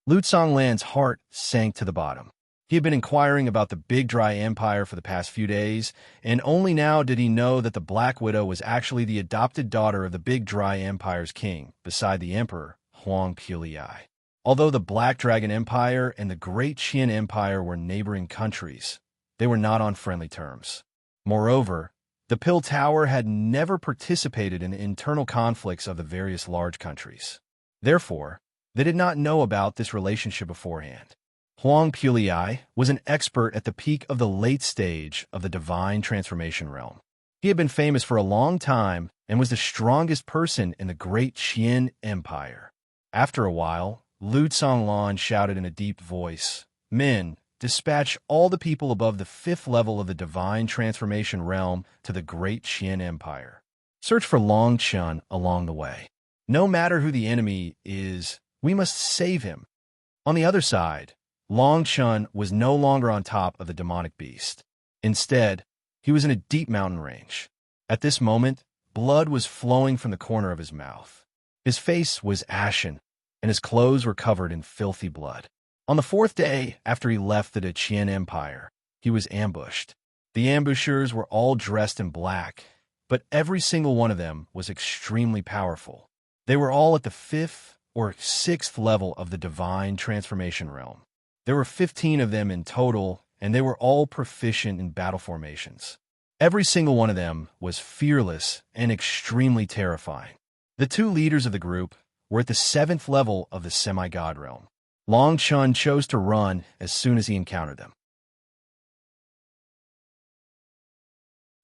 Lu Songlan's heart sank to the bottom. He had been inquiring about the Big Dry Empire for the past few days, and only now did he know that the Black Widow was actually the adopted daughter of the Big Dry Empire's king, beside the Emperor, Huang Puliai. Although the Black Dragon Empire and the Great Qian Empire were neighboring countries, they were not on friendly terms. Moreover, the Pill Tower had never participated in internal conflicts of the various large countries. Therefore, they did not know about this relationship beforehand. Huang Puliai was an expert at the peak of the late stage of the divine transformation realm. He had been famous for a long time and was the strongest person in the Great Qian Empire. After a while, Lu Songlan shouted in a deep voice, "Men, dispatch all the people above the 5th level of the divine transformation realm to the Great Qian Empire. Search for Long Chun along the way. No matter who the enemy is, we must save him." On the other side, Long Chun was no longer on top of the demonic beast. Instead, he was in a deep mountain range. At this moment, blood was flowing from the corner of his mouth. His face was ashen, and his clothes were covered in filthy blood. On the 4th day after he left the Qian Empire, he was ambushed. The ambushers were all dressed in black, but every single one of them was extremely powerful. They were all at the 5th or 6th level of the divine transformation realm. There were 15 of them in total, and they were all proficient in battle formations. Every single one of them was fearless and extremely terrifying. The 2 leaders of the group were at the 7th level of the semi-god realm. Long Chun chose to run as soon as he encountered them.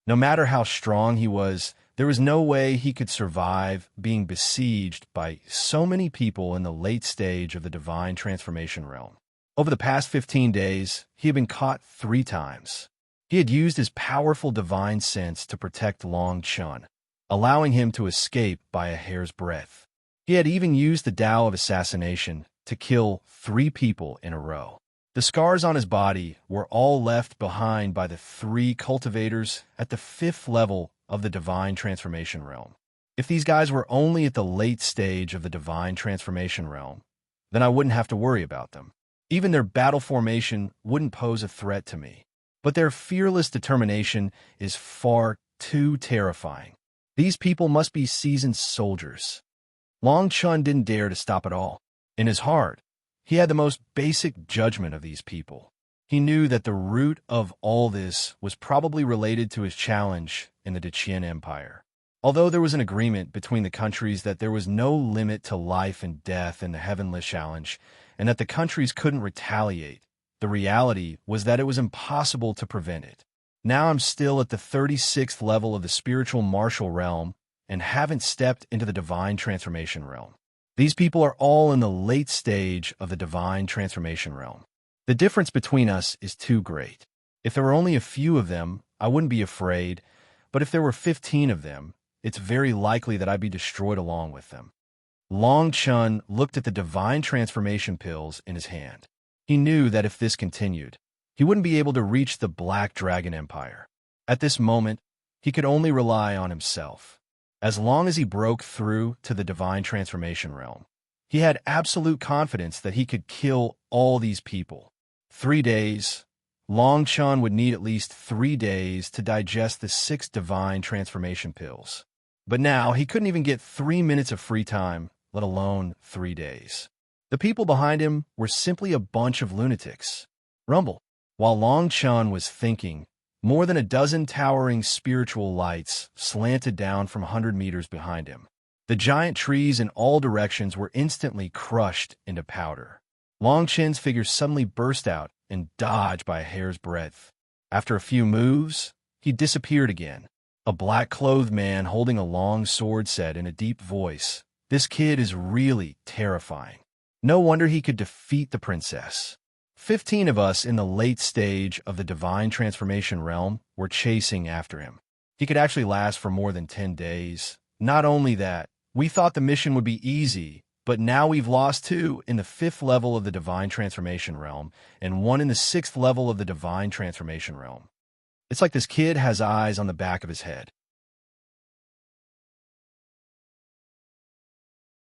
No matter how strong he was, there was no way he could survive being besieged by so many people in the late stage of the divine transformation realm. Over the past 15 days, he had been caught 3 times. He had used his powerful divine sense to protect Long Chun, allowing him to escape by a hair's breadth. He had even used the Tao of assassination to kill 3 people in a row. The scars on his body were all left behind by the 3 cultivators at the 5th level of the divine transformation realm. If these guys were only at the late stage of the divine transformation realm, then I wouldn't have to worry about them. Even their battle formation wouldn't pose a threat to me. But their fearless determination is far too terrifying. These people must be seasoned soldiers. Long Chun didn't dare to stop at all. In his heart, he had the most basic judgment of these people. He knew that the root of all this was probably related to his challenge in the Qian Empire. Although there was an agreement between the countries that there was no limit to life and death in the Heavenless Challenge, and that the countries couldn't retaliate, the reality was that it was impossible to prevent it. Now I'm still at the 36th level of the spiritual martial realm and haven't stepped into the divine transformation realm. These people are all in the late stage of the divine transformation realm. The difference between us is too great. If there were only a few of them, I wouldn't be afraid, but if there were 15 of them, it's very likely that I'd be destroyed along with them. Long Chun looked at the divine transformation pills in his hand. He knew that if this continued, he wouldn't be able to reach the Black Dragon Empire. At this moment, he could only rely on himself. As long as he broke through to the divine transformation realm, he had absolute confidence that he could kill all these people. 3 days. Long Chun would need at least 3 days to digest the 6 divine transformation pills. But now he couldn't even get 3 minutes of free time, let alone 3 days. The people behind him were simply a bunch of lunatics. Rumble. While Long Chun was thinking, more than a dozen towering spiritual lights slanted down from 100 meters behind him. The giant trees in all directions were instantly crushed into powder. Long Chun's figure suddenly burst out and dodged by a hair's breadth. After a few moves, he disappeared again. A black-clothed man holding a long sword said in a deep voice, "This kid is really terrifying. No wonder he could defeat the princess." 15 of us in the late stage of the divine transformation realm were chasing after him. He could actually last for more than 10 days. Not only that, we thought the mission would be easy, but now we've lost 2 in the 5th level of the divine transformation realm and 1 in the 6th level of the divine transformation realm. It's like this kid has eyes on the back of his head.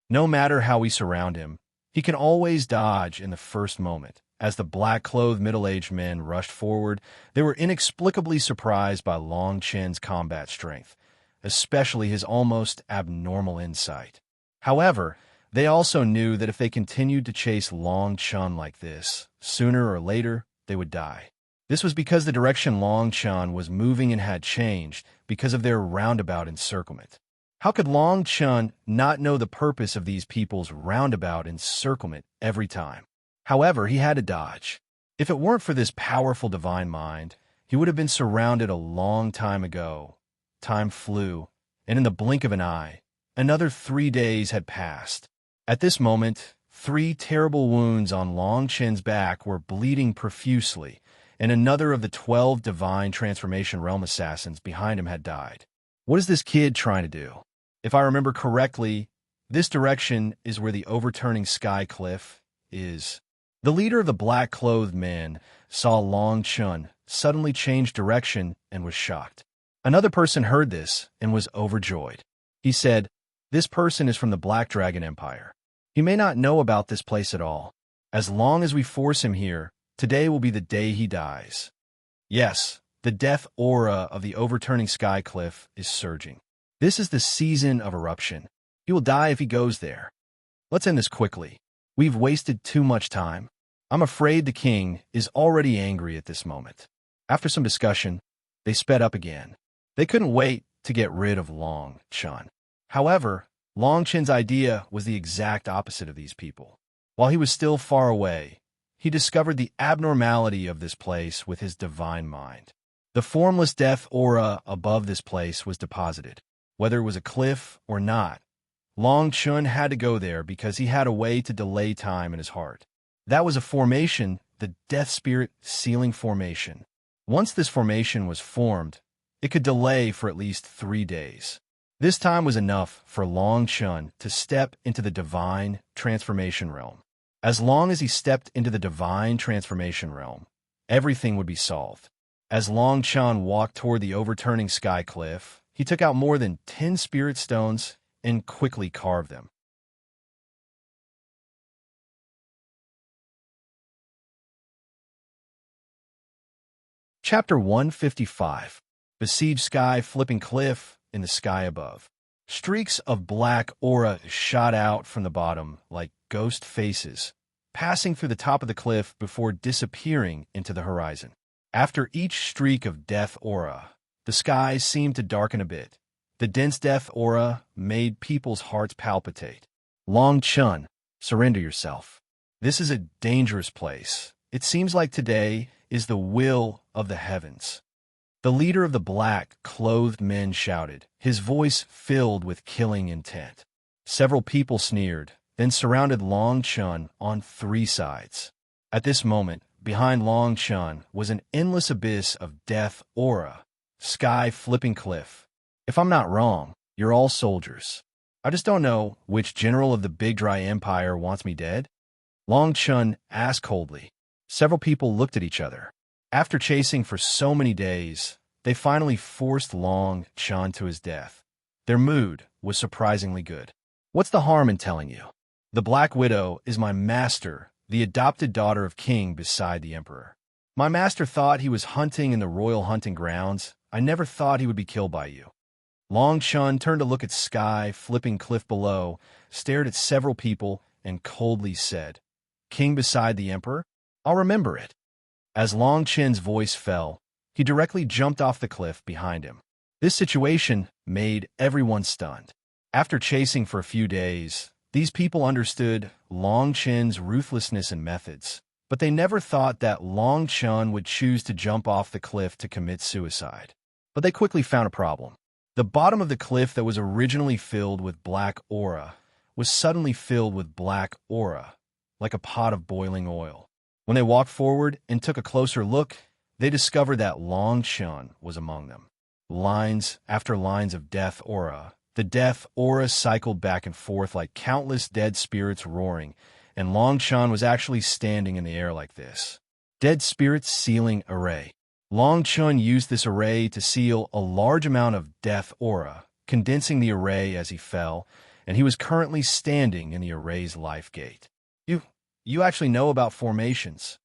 No matter how we surround him, he can always dodge in the first moment. As the black-clothed middle-aged men rushed forward, they were inexplicably surprised by Long Chen's combat strength, especially his almost abnormal insight. However, they also knew that if they continued to chase Long Chen like this, sooner or later, they would die. This was because the direction Long Chen was moving in had changed because of their roundabout encirclement. How could Long Chen not know the purpose of these people's roundabout encirclement every time? However, he had to dodge. If it weren't for this powerful divine mind, he would have been surrounded a long time ago. Time flew, and in the blink of an eye, another 3 days had passed. At this moment, 3 terrible wounds on Long Chen's back were bleeding profusely, and another of the 12 divine transformation realm assassins behind him had died. What is this kid trying to do? If I remember correctly, this direction is where the overturning sky cliff is. The leader of the black-clothed men saw Long Chen suddenly change direction and was shocked. Another person heard this and was overjoyed. He said, "This person is from the Black Dragon Empire. He may not know about this place at all. As long as we force him here, today will be the day he dies." Yes, the death aura of the overturning sky cliff is surging. This is the season of eruption. He will die if he goes there. Let's end this quickly. We've wasted too much time. I'm afraid the king is already angry at this moment. After some discussion, they sped up again. They couldn't wait to get rid of Long Chen. However, Long Chen's idea was the exact opposite of these people. While he was still far away, he discovered the abnormality of this place with his divine mind. The formless death aura above this place was deposited. Whether it was a cliff or not, Long Chen had to go there because he had a way to delay time in his heart. That was a formation, the Death Spirit Sealing Formation. Once this formation was formed, it could delay for at least 3 days. This time was enough for Long Chen to step into the divine transformation realm. As long as he stepped into the divine transformation realm, everything would be solved. As Long Chen walked toward the overturning sky cliff, he took out more than 10 spirit stones and quickly carved them. Chapter 155. Besieged sky flipping cliff in the sky above. Streaks of black aura shot out from the bottom like ghost faces, passing through the top of the cliff before disappearing into the horizon. After each streak of death aura, the sky seemed to darken a bit. The dense death aura made people's hearts palpitate. Long Chen, surrender yourself. This is a dangerous place. It seems like today is the will of the heavens. The leader of the black-clothed men shouted, his voice filled with killing intent. Several people sneered, then surrounded Long Chen on 3 sides. At this moment, behind Long Chen was an endless abyss of death aura, sky-flipping cliff. If I'm not wrong, you're all soldiers. I just don't know which general of the Big Dry Empire wants me dead. Long Chen asked coldly. Several people looked at each other. After chasing for so many days, they finally forced Long Chen to his death. Their mood was surprisingly good. What's the harm in telling you? The Black Widow is my master, the adopted daughter of King beside the Emperor. My master thought he was hunting in the royal hunting grounds. I never thought he would be killed by you. Long Chen turned to look at sky, flipping cliff below, stared at several people, and coldly said, "King beside the Emperor? I'll remember it." As Long Chen's voice fell, he directly jumped off the cliff behind him. This situation made everyone stunned. After chasing for a few days, these people understood Long Chen's ruthlessness and methods, but they never thought that Long Chen would choose to jump off the cliff to commit suicide. But they quickly found a problem. The bottom of the cliff that was originally filled with black aura was suddenly filled with black aura, like a pot of boiling oil. When they walked forward and took a closer look, they discovered that Long Chen was among them. Lines after lines of death aura. The death aura cycled back and forth like countless dead spirits roaring, and Long Chen was actually standing in the air like this. Dead Spirits Sealing Array. Long Chen used this array to seal a large amount of death aura, condensing the array as he fell, and he was currently standing in the array's life gate. You actually know about formations.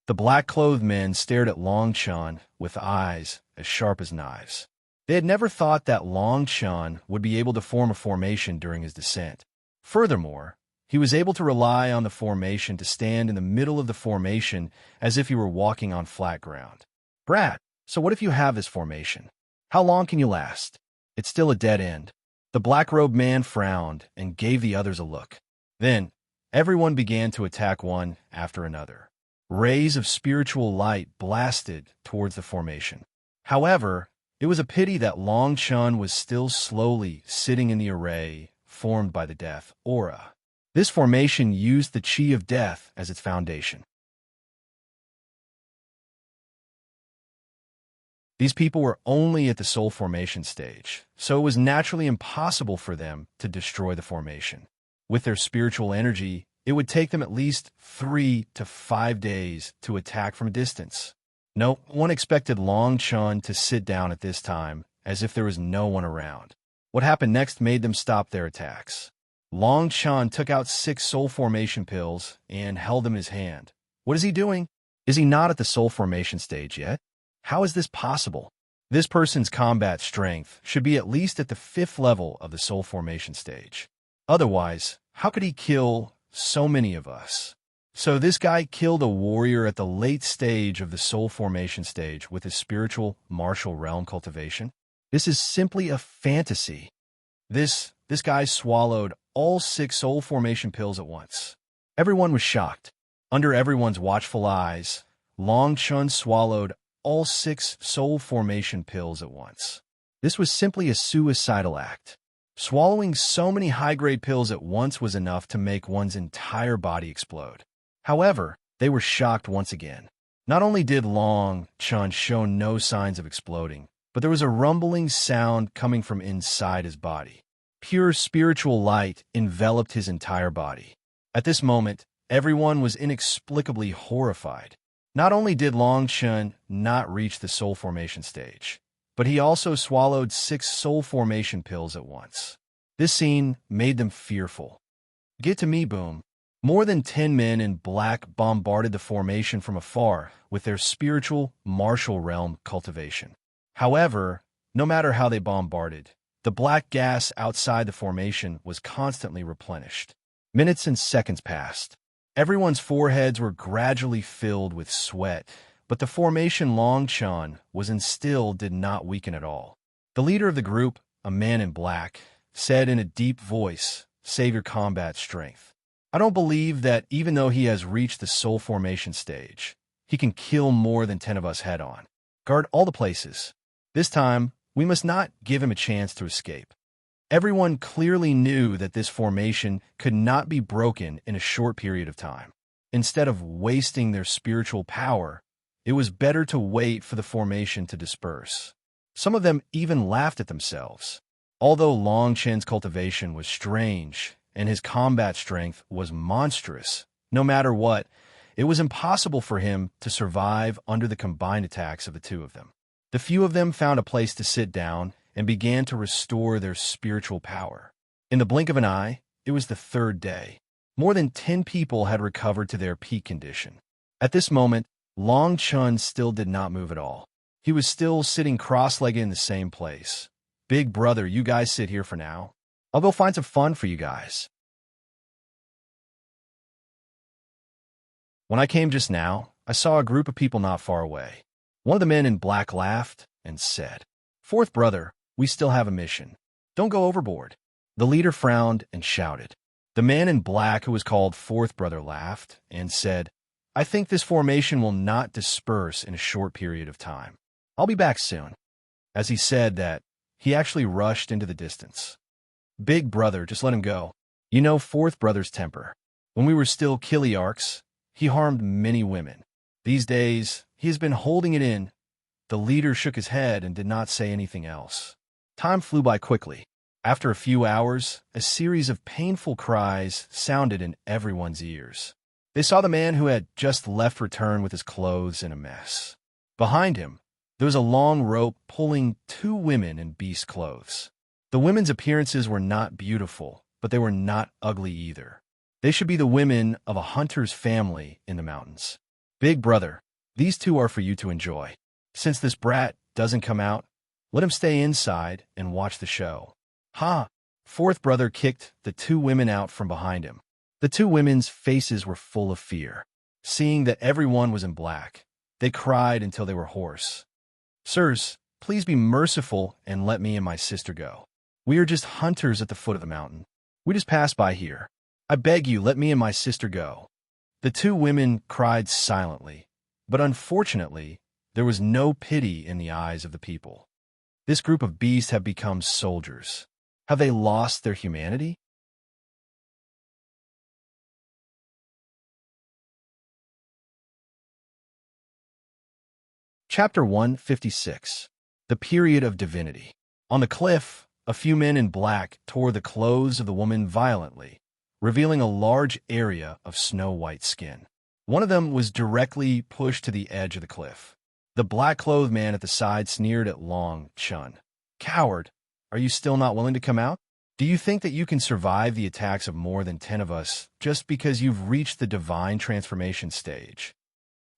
The black-clothed men stared at Long Chan with eyes as sharp as knives. They had never thought that Long Chan would be able to form a formation during his descent. Furthermore, he was able to rely on the formation to stand in the middle of the formation as if he were walking on flat ground. Brad, so what if you have this formation? How long can you last? It's still a dead end. The black-robed man frowned and gave the others a look. Then, everyone began to attack one after another. Rays of spiritual light blasted towards the formation. However, it was a pity that Long Chun was still slowly sitting in the array formed by the death aura. This formation used the chi of death as its foundation. These people were only at the soul formation stage, so it was naturally impossible for them to destroy the formation. With their spiritual energy, it would take them at least 3 to 5 days to attack from a distance. No one expected Long Chun to sit down at this time, as if there was no one around. What happened next made them stop their attacks. Long Chun took out 6 soul formation pills and held them in his hand. What is he doing? Is he not at the soul formation stage yet? How is this possible? This person's combat strength should be at least at the 5th level of the soul formation stage. Otherwise, how could he kill so many of us? So this guy killed a warrior at the late stage of the soul formation stage with his spiritual martial realm cultivation? This is simply a fantasy. This guy swallowed all 6 soul formation pills at once. Everyone was shocked. Under everyone's watchful eyes, Long Chun swallowed all 6 soul formation pills at once. This was simply a suicidal act. Swallowing so many high-grade pills at once was enough to make one's entire body explode. However, they were shocked once again. Not only did Long Chun show no signs of exploding, but there was a rumbling sound coming from inside his body. Pure spiritual light enveloped his entire body. At this moment, everyone was inexplicably horrified. Not only did Long Chun not reach the soul formation stage, but he also swallowed 6 soul formation pills at once. This scene made them fearful. Get to me, boom. More than 10 men in black bombarded the formation from afar with their spiritual martial realm cultivation. However, no matter how they bombarded, the black gas outside the formation was constantly replenished. Minutes and seconds passed. Everyone's foreheads were gradually filled with sweat, but the formation Long Chun was in still did not weaken at all. The leader of the group, a man in black, said in a deep voice, "Save your combat strength. I don't believe that even though he has reached the soul formation stage, he can kill more than 10 of us head-on. Guard all the places. This time, we must not give him a chance to escape." Everyone clearly knew that this formation could not be broken in a short period of time. Instead of wasting their spiritual power, it was better to wait for the formation to disperse. Some of them even laughed at themselves. Although Long Chen's cultivation was strange and his combat strength was monstrous, no matter what, it was impossible for him to survive under the combined attacks of the two of them. The few of them found a place to sit down and began to restore their spiritual power. In the blink of an eye, it was the 3rd day. More than 10 people had recovered to their peak condition. At this moment, Long Chun still did not move at all. He was still sitting cross-legged in the same place. "Big brother, you guys sit here for now. I'll go find some fun for you guys." When I came just now, I saw a group of people not far away. One of the men in black laughed and said, "Fourth brother, we still have a mission. Don't go overboard." The leader frowned and shouted. The man in black, who was called Fourth Brother, laughed and said, "I think this formation will not disperse in a short period of time. I'll be back soon." As he said that, he actually rushed into the distance. "Big brother, just let him go. You know Fourth Brother's temper. When we were still Kiliarchs, he harmed many women. These days, he has been holding it in." The leader shook his head and did not say anything else. Time flew by quickly. After a few hours, a series of painful cries sounded in everyone's ears. They saw the man who had just left return with his clothes in a mess. Behind him, there was a long rope pulling 2 women in beast clothes. The women's appearances were not beautiful, but they were not ugly either. They should be the women of a hunter's family in the mountains. Big brother, these two are for you to enjoy. Since this brat doesn't come out, let him stay inside and watch the show. Ha! Fourth brother kicked the two women out from behind him. The two women's faces were full of fear. Seeing that everyone was in black, they cried until they were hoarse. Sirs, please be merciful and let me and my sister go. We are just hunters at the foot of the mountain. We just passed by here. I beg you, let me and my sister go. The two women cried silently, but unfortunately, there was no pity in the eyes of the people. This group of beasts have become soldiers. Have they lost their humanity? Chapter 156. The Period of Divinity. On the cliff, a few men in black tore the clothes of the woman violently, revealing a large area of snow-white skin. One of them was directly pushed to the edge of the cliff. The black-clothed man at the side sneered at Long Chun. Coward, are you still not willing to come out? Do you think that you can survive the attacks of more than 10 of us just because you've reached the divine transformation stage?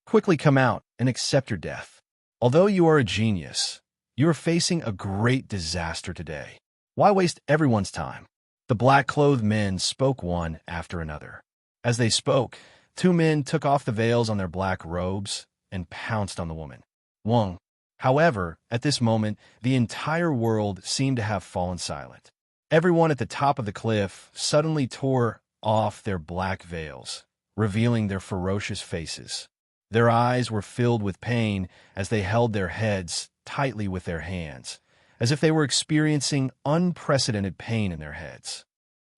Quickly come out and accept your death. Although you are a genius, you are facing a great disaster today. Why waste everyone's time? The black-clothed men spoke one after another. As they spoke, two men took off the veils on their black robes and pounced on the woman. Wang. However, at this moment, the entire world seemed to have fallen silent. Everyone at the top of the cliff suddenly tore off their black veils, revealing their ferocious faces. Their eyes were filled with pain as they held their heads tightly with their hands, as if they were experiencing unprecedented pain in their heads.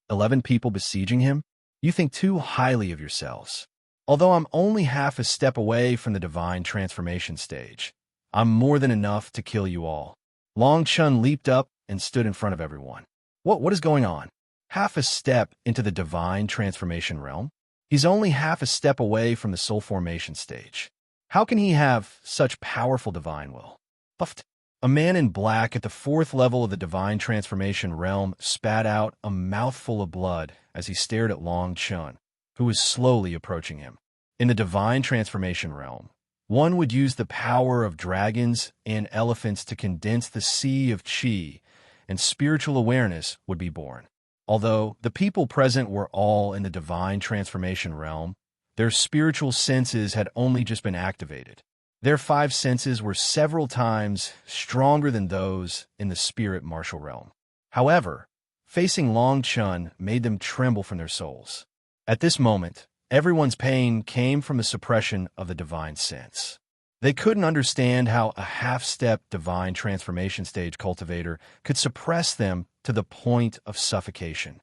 11 people besieging him? You think too highly of yourselves. Although I'm only half a step away from the divine transformation stage, I'm more than enough to kill you all. Long Chun leaped up and stood in front of everyone. What is going on? Half a step into the divine transformation realm? He's only half a step away from the soul formation stage. How can he have such powerful divine will? Puffed. A man in black at the 4th level of the divine transformation realm spat out a mouthful of blood as he stared at Long Chun, who was slowly approaching him. In the divine transformation realm, one would use the power of dragons and elephants to condense the sea of chi, and spiritual awareness would be born. Although the people present were all in the divine transformation realm, their spiritual senses had only just been activated. Their 5 senses were several times stronger than those in the spirit martial realm. However, facing Long Chun made them tremble from their souls. At this moment, everyone's pain came from the suppression of the divine sense. They couldn't understand how a half-step divine transformation stage cultivator could suppress them to the point of suffocation.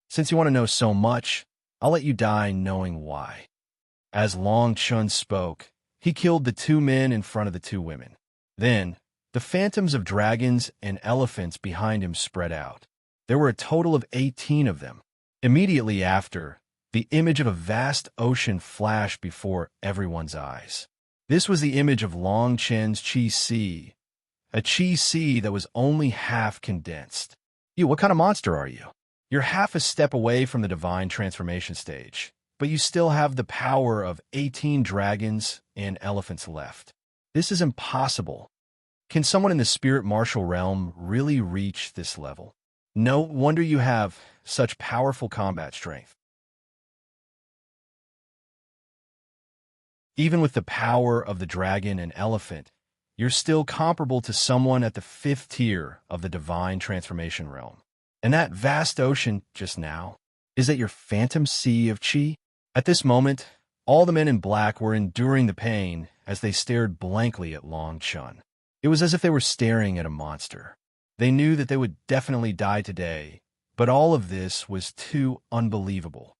Since you want to know so much, I'll let you die knowing why. As Long Chun spoke, he killed the 2 men in front of the 2 women. Then, the phantoms of dragons and elephants behind him spread out. There were a total of 18 of them. Immediately after, the image of a vast ocean flashed before everyone's eyes. This was the image of Long Chen's Chi Si, a Chi Si that was only half condensed. What kind of monster are you? You're half a step away from the divine transformation stage, but you still have the power of 18 dragons and elephants left. This is impossible. Can someone in the spirit martial realm really reach this level? No wonder you have such powerful combat strength. Even with the power of the dragon and elephant, you're still comparable to someone at the 5th tier of the divine transformation realm. And that vast ocean just now, is that your phantom sea of chi? At this moment, all the men in black were enduring the pain as they stared blankly at Long Chun. It was as if they were staring at a monster. They knew that they would definitely die today, but all of this was too unbelievable.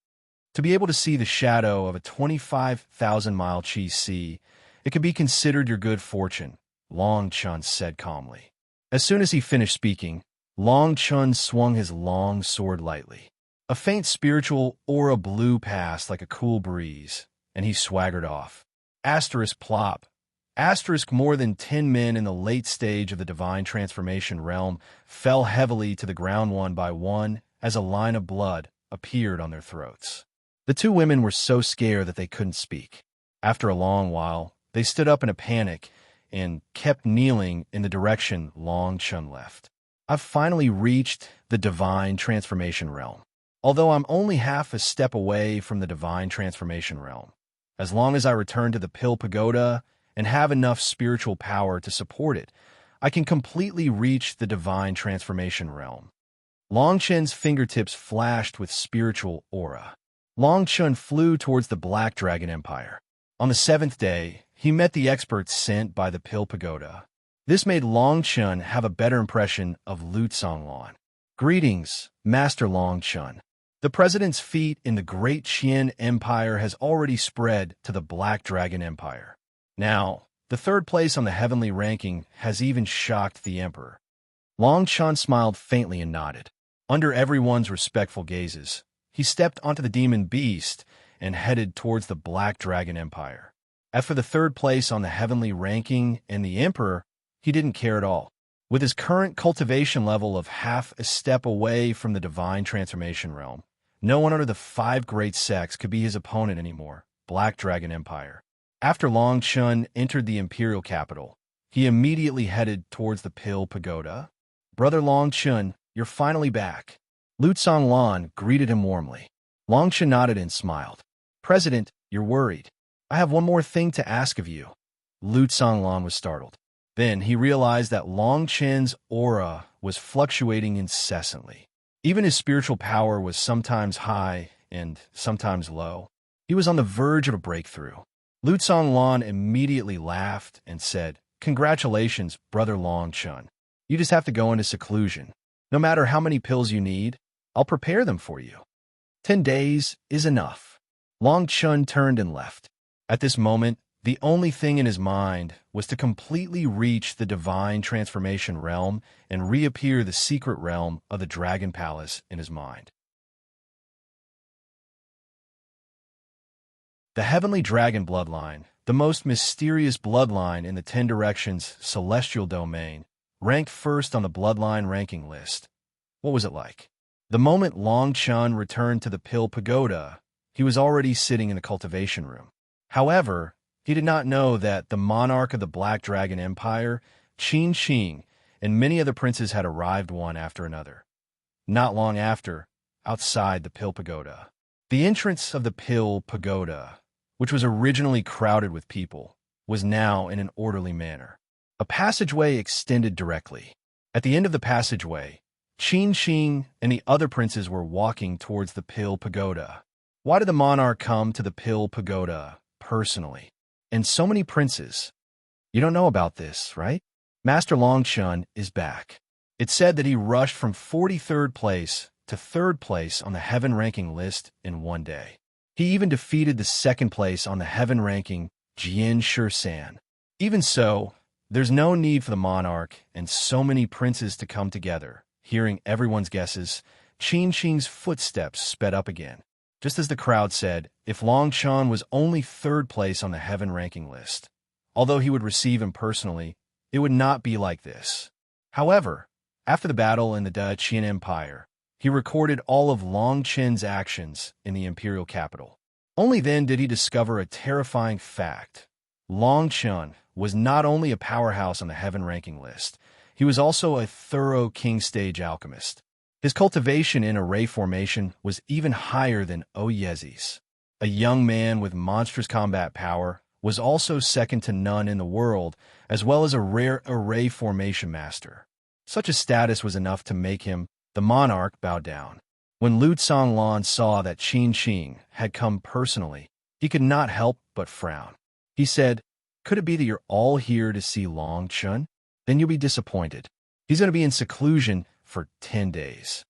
To be able to see the shadow of a 25,000-mile Chi sea, it could be considered your good fortune, Long Chun said calmly. As soon as he finished speaking, Long Chun swung his long sword lightly. A faint spiritual aura blew past like a cool breeze, and he swaggered off. Asterisk plop. Asterisk more than 10 men in the late stage of the divine transformation realm fell heavily to the ground one by one as a line of blood appeared on their throats. The two women were so scared that they couldn't speak. After a long while, they stood up in a panic and kept kneeling in the direction Long Chun left. I've finally reached the divine transformation realm. Although I'm only half a step away from the divine transformation realm, as long as I return to the Pill Pagoda and have enough spiritual power to support it, I can completely reach the divine transformation realm. Long Chun's fingertips flashed with spiritual aura. Long Chun flew towards the Black Dragon Empire. On the seventh day, he met the experts sent by the Pill Pagoda. This made Long Chun have a better impression of Lu Tsonglan. Greetings, Master Long Chun. The president's feat in the Great Qian Empire has already spread to the Black Dragon Empire. Now, the third place on the heavenly ranking has even shocked the emperor. Long Chun smiled faintly and nodded. Under everyone's respectful gazes, he stepped onto the demon beast and headed towards the Black Dragon Empire. As for the third place on the heavenly ranking and the emperor, he didn't care at all. With his current cultivation level of half a step away from the divine transformation realm, no one under the 5 great sects could be his opponent anymore. Black Dragon Empire. After Long Chun entered the imperial capital, he immediately headed towards the Pill Pagoda. Brother Long Chun, you're finally back. Lu Tsonglan greeted him warmly. Long Chun nodded and smiled. President, you're worried. I have one more thing to ask of you. Lu Tsonglan was startled. Then he realized that Long Chun's aura was fluctuating incessantly. Even his spiritual power was sometimes high and sometimes low. He was on the verge of a breakthrough. Lu Tsonglan immediately laughed and said, Congratulations, Brother Long Chun. You just have to go into seclusion. No matter how many pills you need, I'll prepare them for you. 10 days is enough. Long Chun turned and left. At this moment, the only thing in his mind was to completely reach the divine transformation realm and reappear the secret realm of the Dragon Palace in his mind. The Heavenly Dragon Bloodline, the most mysterious bloodline in the 10 Directions celestial domain, ranked first on the bloodline ranking list. What was it like? The moment Long Chun returned to the Pill Pagoda, he was already sitting in the cultivation room. However, he did not know that the monarch of the Black Dragon Empire, Qin Qing, and many other princes had arrived one after another. Not long after, outside the Pill Pagoda. The entrance of the Pill Pagoda, which was originally crowded with people, was now in an orderly manner. A passageway extended directly. At the end of the passageway, Qin Qing and the other princes were walking towards the Pill Pagoda. Why did the monarch come to the Pill Pagoda personally? And so many princes. You don't know about this, right? Master Long Chun is back. It's said that he rushed from 43rd place to 3rd place on the heaven ranking list in one day. He even defeated the 2nd place on the heaven ranking, Jian Shan. Even so, there's no need for the monarch and so many princes to come together. Hearing everyone's guesses, Qin Qing's footsteps sped up again. Just as the crowd said, if Long Chun was only 3rd place on the heaven ranking list, although he would receive him personally, it would not be like this. However, after the battle in the Qin Empire, he recorded all of Long Chun's actions in the imperial capital. Only then did he discover a terrifying fact. Long Chun was not only a powerhouse on the heaven ranking list, he was also a thorough king stage alchemist. His cultivation in array formation was even higher than Oyezi's. A young man with monstrous combat power was also second to none in the world, as well as a rare array formation master. Such a status was enough to make him, the monarch, bow down. When Lu Tsonglan saw that Qin Qing had come personally, he could not help but frown. He said, Could it be that you're all here to see Long Chun? Then you'll be disappointed. He's going to be in seclusion for 10 days.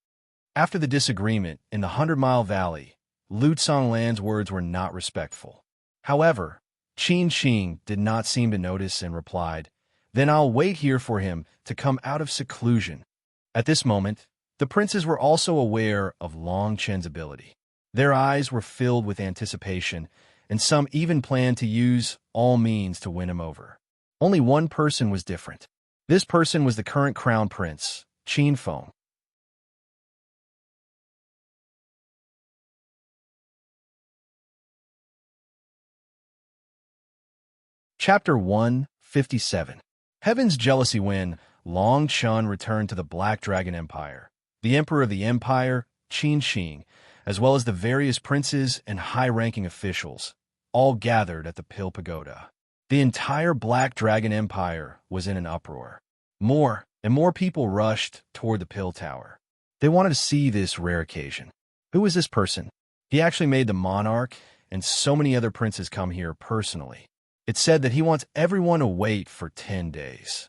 After the disagreement in the 100-Mile Valley, Lu Tsonglan's words were not respectful. However, Qin Qing did not seem to notice and replied, Then I'll wait here for him to come out of seclusion. At this moment, the princes were also aware of Long Chun's ability. Their eyes were filled with anticipation, and some even planned to use all means to win him over. Only one person was different. This person was the current crown prince, Qin Feng. Chapter 157. Heaven's jealousy. When Long Chun returned to the Black Dragon Empire, the emperor of the empire, Qin Shing, as well as the various princes and high-ranking officials, all gathered at the Pill Pagoda. The entire Black Dragon Empire was in an uproar. More and more people rushed toward the Pill Tower. They wanted to see this rare occasion. Who is this person? He actually made the monarch and so many other princes come here personally. It's said that he wants everyone to wait for 10 days.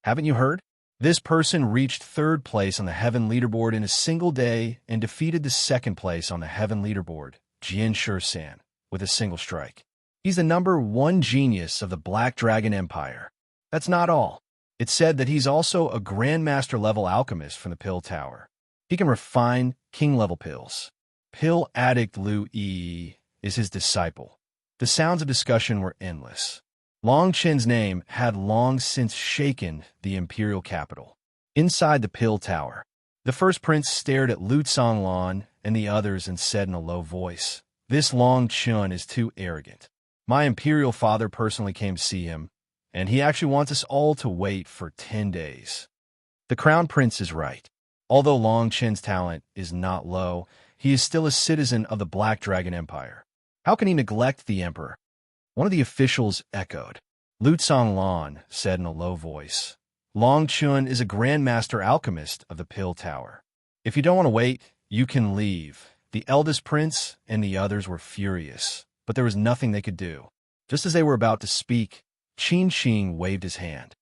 Haven't you heard? This person reached 3rd place on the Heaven leaderboard in a single day and defeated the 2nd place on the Heaven leaderboard, Jian Shursan, with a single strike. He's the #1 genius of the Black Dragon Empire. That's not all. It's said that he's also a Grandmaster-level alchemist from the Pill Tower. He can refine king-level pills. Pill addict Lu Yi is his disciple. The sounds of discussion were endless. Long Chen's name had long since shaken the imperial capital. Inside the Pill Tower, the first prince stared at Lu Tsonglan and the others and said in a low voice, "This Long Chun is too arrogant. My imperial father personally came to see him, and he actually wants us all to wait for 10 days. The crown prince is right. Although Long Chen's talent is not low, he is still a citizen of the Black Dragon Empire. How can he neglect the emperor?" One of the officials echoed. Lu Tsonglan said in a low voice, "Long Chun is a grandmaster alchemist of the Pill Tower. If you don't want to wait, you can leave." The eldest prince and the others were furious, but there was nothing they could do. Just as they were about to speak, Qin Shing waved his hand.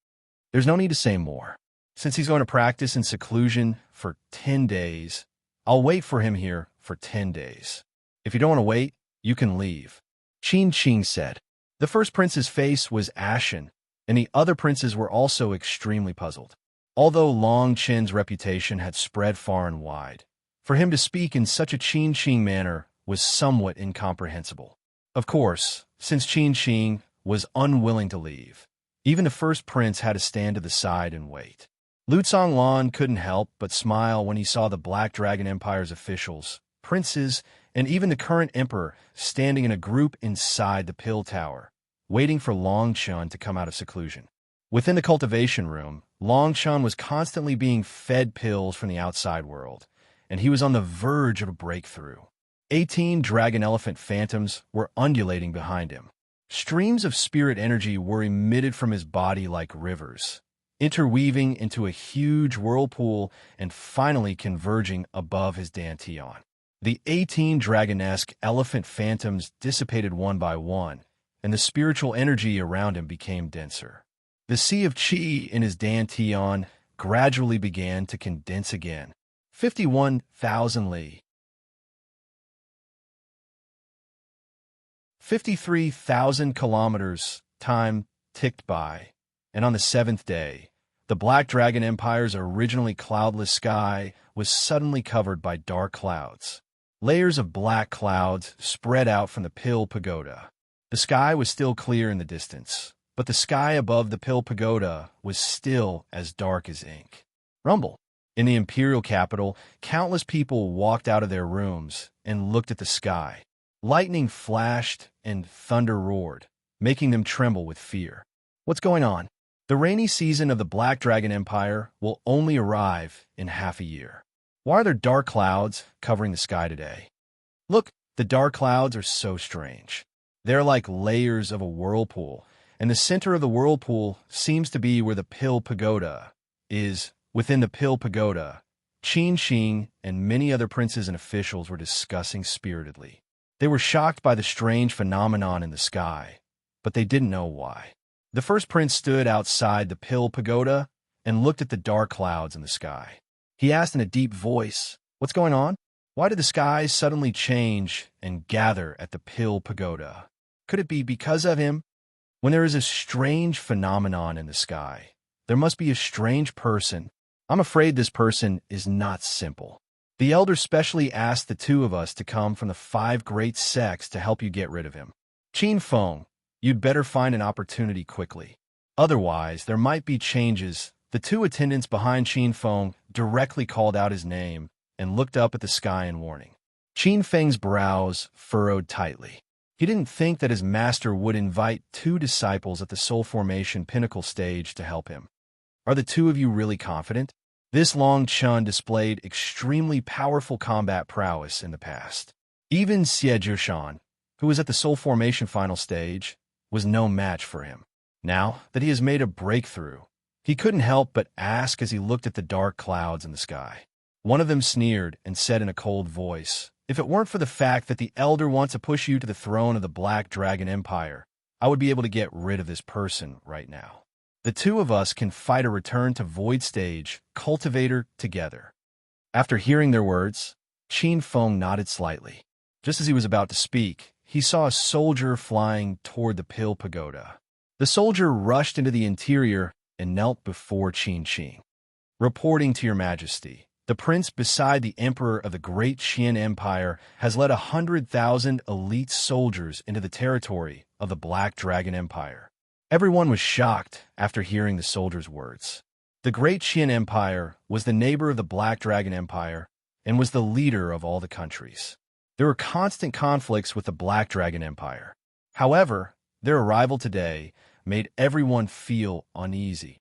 "There's no need to say more. Since he's going to practice in seclusion for 10 days, I'll wait for him here for 10 days. If you don't want to wait, you can leave," Qin Shing said. The first prince's face was ashen, and the other princes were also extremely puzzled. Although Long Chen's reputation had spread far and wide, for him to speak in such a Qin Shing manner was somewhat incomprehensible. Of course, since Qin Shing was unwilling to leave, even the first prince had to stand to the side and wait. Lu Tsonglan couldn't help but smile when he saw the Black Dragon Empire's officials, princes, and even the current emperor standing in a group inside the Pill Tower, waiting for Long Chun to come out of seclusion. Within the cultivation room, Long Chun was constantly being fed pills from the outside world, and he was on the verge of a breakthrough. 18 dragon elephant phantoms were undulating behind him. Streams of spirit energy were emitted from his body like rivers, interweaving into a huge whirlpool and finally converging above his dantian. The 18 dragonesque elephant phantoms dissipated one by one, and the spiritual energy around him became denser. The sea of qi in his dantian gradually began to condense again. 51,000 li. 53,000 kilometers. Time ticked by, and on the 7th day, the Black Dragon Empire's originally cloudless sky was suddenly covered by dark clouds. Layers of black clouds spread out from the Pill Pagoda. The sky was still clear in the distance, but the sky above the Pill Pagoda was still as dark as ink. Rumble. In the imperial capital, countless people walked out of their rooms and looked at the sky. Lightning flashed and thunder roared, making them tremble with fear. What's going on? The rainy season of the Black Dragon Empire will only arrive in half a year. Why are there dark clouds covering the sky today? Look, the dark clouds are so strange. They're like layers of a whirlpool, and the center of the whirlpool seems to be where the Pill Pagoda is. Within the Pill Pagoda, Qin Shing and many other princes and officials were discussing spiritedly. They were shocked by the strange phenomenon in the sky, but they didn't know why. The first prince stood outside the Pill Pagoda and looked at the dark clouds in the sky. He asked in a deep voice, "What's going on? Why did the skies suddenly change and gather at the Pill Pagoda? Could it be because of him? When there is a strange phenomenon in the sky, there must be a strange person. I'm afraid this person is not simple." The elder specially asked the 2 of us to come from the 5 great sects to help you get rid of him. Qin Feng, you'd better find an opportunity quickly. Otherwise, there might be changes. The 2 attendants behind Qin Feng directly called out his name and looked up at the sky in warning. Qin Feng's brows furrowed tightly. He didn't think that his master would invite two disciples at the soul formation pinnacle stage to help him. Are the two of you really confident? This Long Chun displayed extremely powerful combat prowess in the past. Even Xie Zhishan, who was at the soul formation final stage, was no match for him. Now that he has made a breakthrough, he couldn't help but ask as he looked at the dark clouds in the sky. One of them sneered and said in a cold voice, "If it weren't for the fact that the Elder wants to push you to the throne of the Black Dragon Empire, I would be able to get rid of this person right now. The two of us can fight a return to Void Stage Cultivator together." After hearing their words, Qin Feng nodded slightly. Just as he was about to speak, he saw a soldier flying toward the Pill Pagoda. The soldier rushed into the interior and knelt before Qin Qing. "Reporting to your majesty, the prince beside the emperor of the Great Qian Empire has led 100,000 elite soldiers into the territory of the Black Dragon Empire." Everyone was shocked after hearing the soldier's words. The Great Qian Empire was the neighbor of the Black Dragon Empire and was the leader of all the countries. There were constant conflicts with the Black Dragon Empire. However, their arrival today made everyone feel uneasy.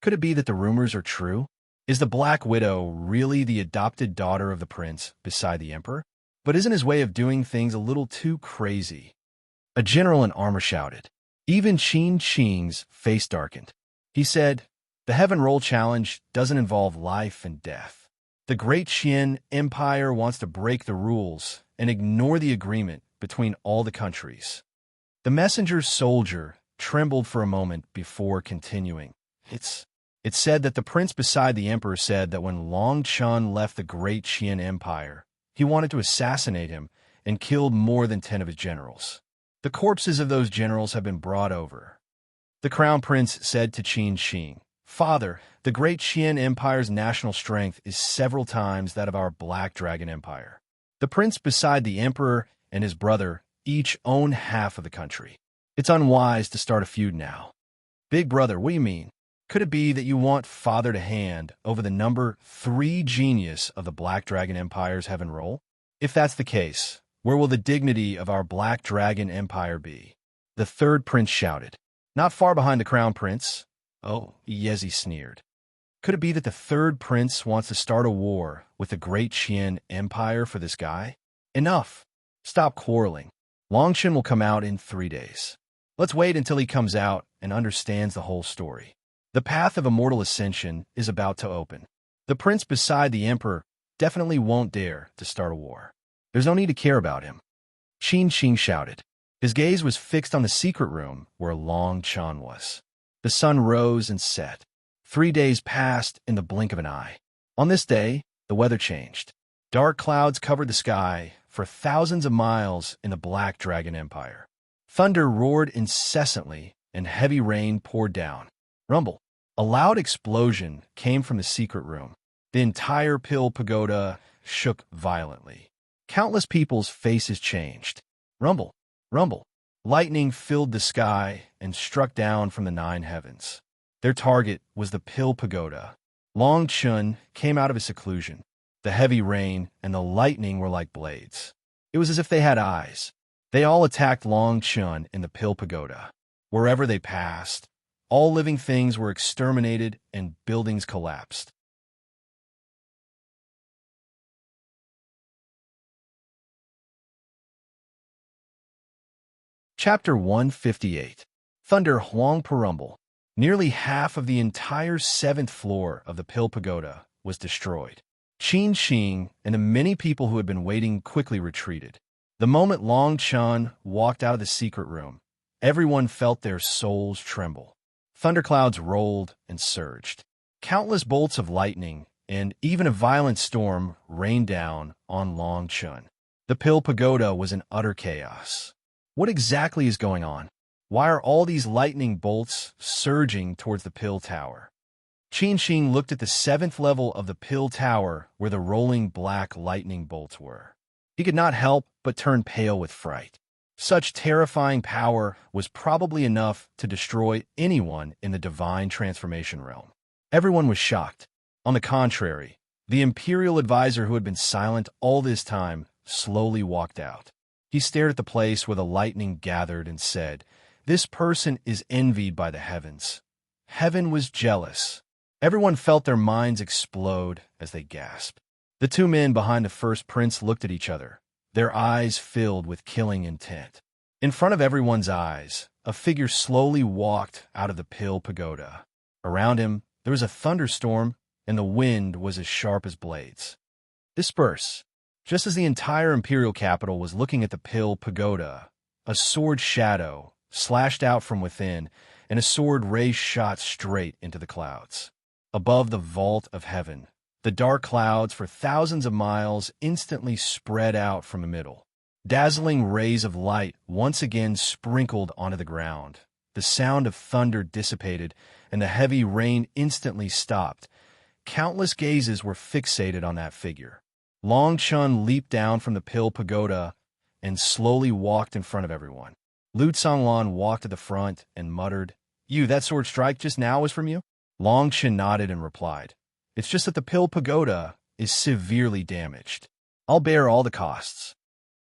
Could it be that the rumors are true? Is the Black Widow really the adopted daughter of the prince beside the emperor? But isn't his way of doing things a little too crazy? A general in armor shouted. Even Qin Qing's face darkened. He said, "The Heaven Roll Challenge doesn't involve life and death. The Great Qian Empire wants to break the rules and ignore the agreement between all the countries." The messenger soldier trembled for a moment before continuing. It's said that the prince beside the emperor said that when Long Chun left the Great Qian Empire, he wanted to assassinate him and killed more than 10 of his generals. The corpses of those generals have been brought over. The crown prince said to Qin Qing, "Father, the Great Qian Empire's national strength is several times that of our Black Dragon Empire. The prince beside the emperor and his brother each own half of the country. It's unwise to start a feud now." "Big brother, what do you mean? Could it be that you want father to hand over the number 3 genius of the Black Dragon Empire's Heaven Roll? If that's the case, where will the dignity of our Black Dragon Empire be?" The third prince shouted. "Not far behind the crown prince." "Oh," Yezi sneered. Could it be that the third prince wants to start a war with the Great Qian Empire for this guy? Enough. Stop quarreling. Longshan will come out in 3 days. Let's wait until he comes out and understands the whole story. The path of immortal ascension is about to open. The prince beside the emperor definitely won't dare to start a war. There's no need to care about him." Qin Qing shouted. His gaze was fixed on the secret room where Long Chun was. The sun rose and set. 3 days passed in the blink of an eye. On this day, the weather changed. Dark clouds covered the sky for thousands of miles in the Black Dragon Empire. Thunder roared incessantly and heavy rain poured down. Rumble. A loud explosion came from the secret room. The entire Pill Pagoda shook violently. Countless people's faces changed. Rumble. Rumble. Lightning filled the sky and struck down from the 9 heavens. Their target was the Pill Pagoda. Long Chun came out of his seclusion. The heavy rain and the lightning were like blades. It was as if they had eyes. They all attacked Long Chun in the Pill Pagoda. Wherever they passed, all living things were exterminated and buildings collapsed. Chapter 158. Thunder Huang Perumble. Nearly half of the entire 7th floor of the Pill Pagoda was destroyed. Qin Qing and the many people who had been waiting quickly retreated. The moment Long Chun walked out of the secret room, everyone felt their souls tremble. Thunderclouds rolled and surged. Countless bolts of lightning and even a violent storm rained down on Long Chun. The Pill Pagoda was in utter chaos. What exactly is going on? Why are all these lightning bolts surging towards the Pill Tower? Qin Qing looked at the 7th level of the Pill Tower where the rolling black lightning bolts were. He could not help but turn pale with fright. Such terrifying power was probably enough to destroy anyone in the divine transformation realm. Everyone was shocked. On the contrary, The imperial advisor, who had been silent all this time, slowly walked out. He stared at the place where the lightning gathered and said, "This person is envied by the heavens." Heaven was jealous. Everyone felt their minds explode as they gasped. The two men behind the first prince looked at each other, their eyes filled with killing intent. In front of everyone's eyes, a figure slowly walked out of the Pill Pagoda. Around him, there was a thunderstorm, and the wind was as sharp as blades. Disperse. Just as the entire imperial capital was looking at the Pill Pagoda, a sword shadow slashed out from within, and a sword ray shot straight into the clouds. Above the vault of heaven, the dark clouds for thousands of miles instantly spread out from the middle. Dazzling rays of light once again sprinkled onto the ground. The sound of thunder dissipated, and the heavy rain instantly stopped. Countless gazes were fixated on that figure. Long Chun leaped down from the Pill Pagoda and slowly walked in front of everyone. Lu Tsonglan walked to the front and muttered, "You, that sword strike just now was from you?" Long Chun nodded and replied, "It's just that the Pill Pagoda is severely damaged. I'll bear all the costs."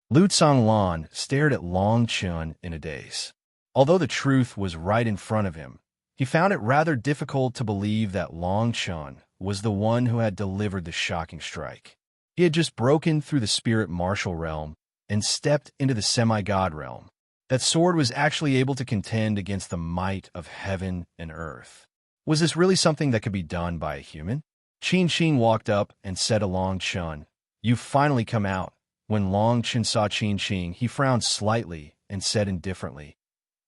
Lu Tsonglan stared at Long Chun in a daze. Although the truth was right in front of him, he found it rather difficult to believe that Long Chun was the one who had delivered the shocking strike. He had just broken through the spirit martial realm and stepped into the semi-god realm. That sword was actually able to contend against the might of heaven and earth. Was this really something that could be done by a human? Qin Qing walked up and said to Long Chun, "You've finally come out." When Long Chun saw Qin Qing, he frowned slightly and said indifferently,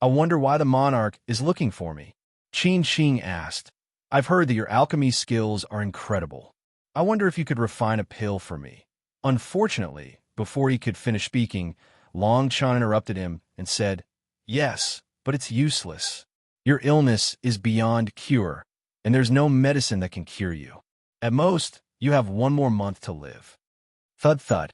"I wonder why the monarch is looking for me." Qin Qing asked, "I've heard that your alchemy skills are incredible. I wonder if you could refine a pill for me." Unfortunately, before he could finish speaking, Long Chun interrupted him and said, "Yes, but it's useless. Your illness is beyond cure, and there's no medicine that can cure you. At most, you have 1 more month to live." Thud thud.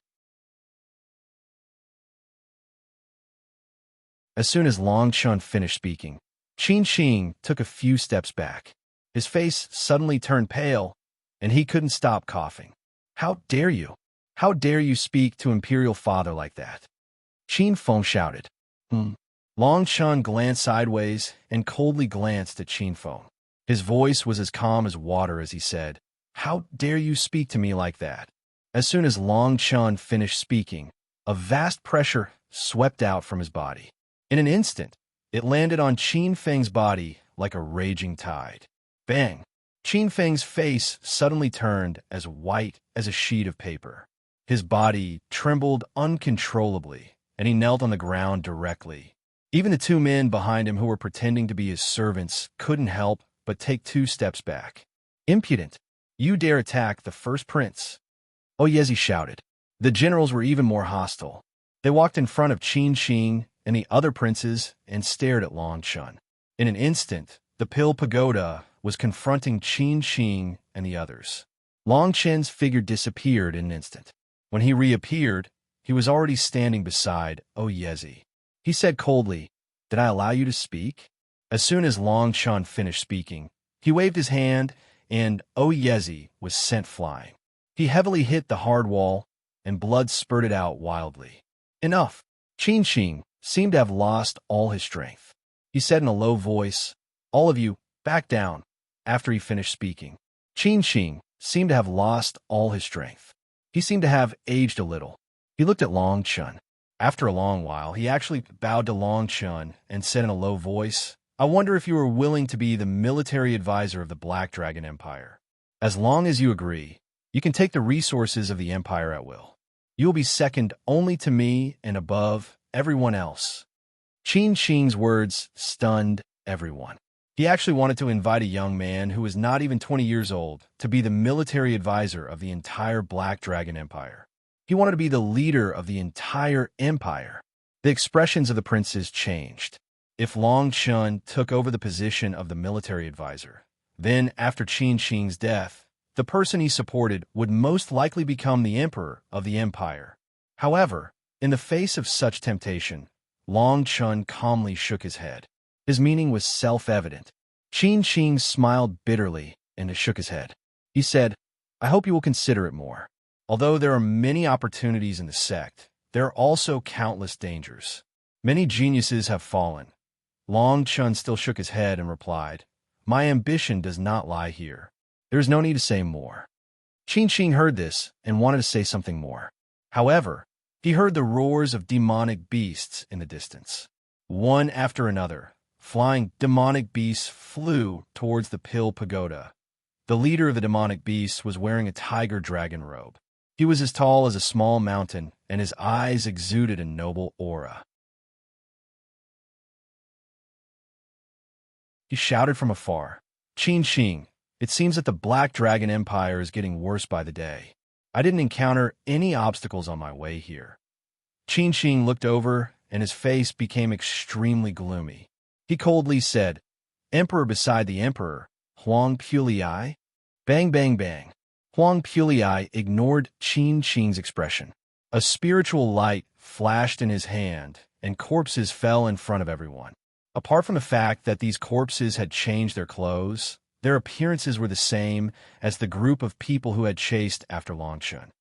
As soon as Long Chun finished speaking, Qin Qing took a few steps back. His face suddenly turned pale, and he couldn't stop coughing. "How dare you? How dare you speak to Imperial Father like that?" Qin Feng shouted. Long Chun glanced sideways and coldly glanced at Qin Feng. His voice was as calm as water as he said, "How dare you speak to me like that?" As soon as Long Chun finished speaking, a vast pressure swept out from his body. In an instant, it landed on Qin Feng's body like a raging tide. Bang! Qin Feng's face suddenly turned as white as a sheet of paper. His body trembled uncontrollably, and he knelt on the ground directly. Even the two men behind him who were pretending to be his servants couldn't help but take 2 steps back. "Impudent! You dare attack the first prince!" Oyezi shouted. The generals were even more hostile. They walked in front of Qin Qing and the other princes and stared at Long Chun. In an instant, the Pill Pagoda was confronting Qin Qing and the others. Long Chen's figure disappeared in an instant. When he reappeared, he was already standing beside Oyezi. He said coldly, "Did I allow you to speak?" As soon as Long Chun finished speaking, he waved his hand, and Oyezi was sent flying. He heavily hit the hard wall, and blood spurted out wildly. "Enough!" Qin Qing seemed to have lost all his strength. He said in a low voice, "All of you, back down." After he finished speaking, Qin Qing seemed to have lost all his strength. He seemed to have aged a little. He looked at Long Chun. After a long while, he actually bowed to Long Chun and said in a low voice, "I wonder if you are willing to be the military advisor of the Black Dragon Empire. As long as you agree, you can take the resources of the Empire at will. You will be second only to me and above everyone else." Qin Qing's words stunned everyone. He actually wanted to invite a young man who was not even 20 years old to be the military advisor of the entire Black Dragon Empire. He wanted to be the leader of the entire empire. The expressions of the princes changed. If Long Chun took over the position of the military advisor, then after Qin Qing's death, the person he supported would most likely become the emperor of the empire. However, in the face of such temptation, Long Chun calmly shook his head. His meaning was self-evident. Qin Qing smiled bitterly and shook his head. He said, I hope you will consider it more. Although there are many opportunities in the sect, there are also countless dangers. Many geniuses have fallen. Long Chun still shook his head and replied, "My ambition does not lie here. There is no need to say more." Qin Shing heard this and wanted to say something more. However, he heard the roars of demonic beasts in the distance. One after another, flying demonic beasts flew towards the Pill Pagoda. The leader of the demonic beasts was wearing a tiger dragon robe. He was as tall as a small mountain, and his eyes exuded a noble aura. He shouted from afar, "Qin Shing, it seems that the Black Dragon Empire is getting worse by the day. I didn't encounter any obstacles on my way here." Qin Shing looked over, and his face became extremely gloomy. He coldly said, "Emperor beside the Emperor, Huang Puliai?" Bang, bang, bang. Huang Puliai ignored Qin Shing's expression. A spiritual light flashed in his hand, and corpses fell in front of everyone. Apart from the fact that these corpses had changed their clothes, their appearances were the same as the group of people who had chased after Long Chun.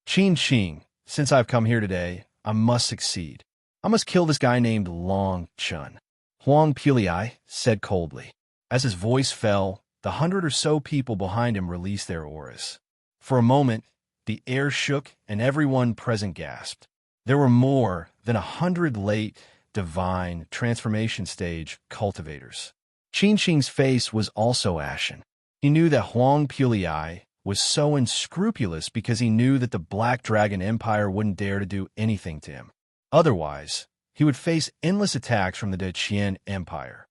"Qin Shing, since I've come here today, I must succeed. I must kill this guy named Long Chun," Huang Puliai said coldly. As his voice fell, the 100 or so people behind him released their auras. For a moment, the air shook and everyone present gasped. There were more than 100 late divine transformation stage cultivators. Qin Shing's face was also ashen. He knew that Huang Puliai was so unscrupulous because he knew that the Black Dragon Empire wouldn't dare to do anything to him. Otherwise, he would face endless attacks from the Deqian Empire.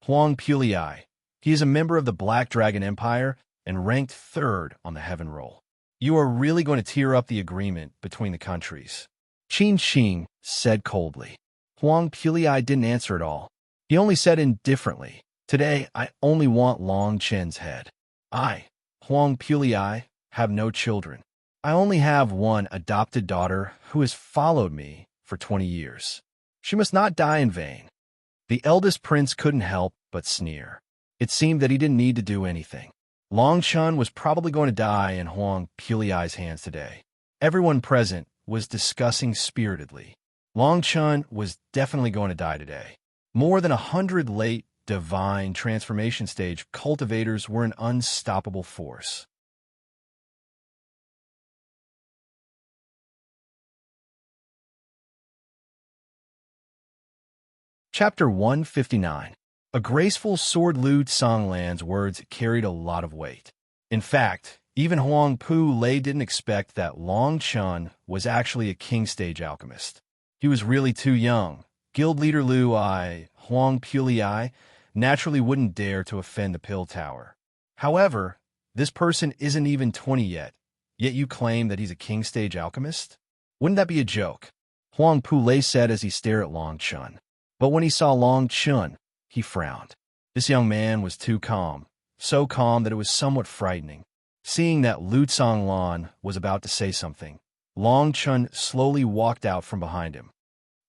Huang Puliai, he is a member of the Black Dragon Empire and ranked 3rd on the heaven roll. You are really going to tear up the agreement between the countries, Qin Shing said coldly. Huang Puliai didn't answer at all. He only said indifferently, "Today, I only want Long Chen's head. I, Huang Puliai, have no children. I only have one adopted daughter who has followed me for 20 years. She must not die in vain." The eldest prince couldn't help but sneer. It seemed that he didn't need to do anything. Long Chun was probably going to die in Huang Puliai's hands today. Everyone present was discussing spiritedly. Long Chun was definitely going to die today. More than 100 late divine transformation stage cultivators were an unstoppable force. Chapter 159. A graceful sword Lu Songlan's words carried a lot of weight. In fact, even Huang Pu Lei didn't expect that Long Chun was actually a king stage alchemist. He was really too young. Guild leader Huang Puliai, naturally wouldn't dare to offend the Pill Tower. However, this person isn't even 20 yet you claim that he's a king stage alchemist? Wouldn't that be a joke? Huang Pu Lei said as he stared at Long Chun. But when he saw Long Chun, he frowned. This young man was too calm, so calm that it was somewhat frightening. Seeing that Lu Songlan was about to say something, Long Chun slowly walked out from behind him.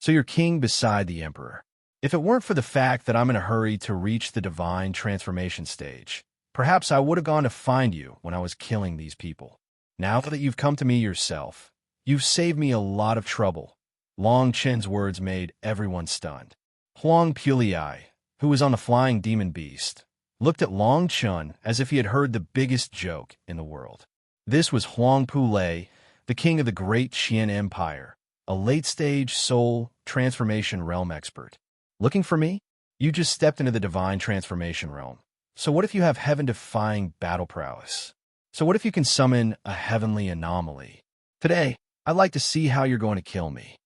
"So you're king beside the emperor. If it weren't for the fact that I'm in a hurry to reach the divine transformation stage, perhaps I would have gone to find you when I was killing these people. Now that you've come to me yourself, you've saved me a lot of trouble." Long Chen's words made everyone stunned. Huang Puliai, who was on the flying demon beast, looked at Long Chun as if he had heard the biggest joke in the world. This was Huang Pu Lei, the king of the great Qian Empire, a late-stage soul transformation realm expert. "Looking for me? You just stepped into the divine transformation realm. So what if you have heaven-defying battle prowess? So what if you can summon a heavenly anomaly? Today, I'd like to see how you're going to kill me."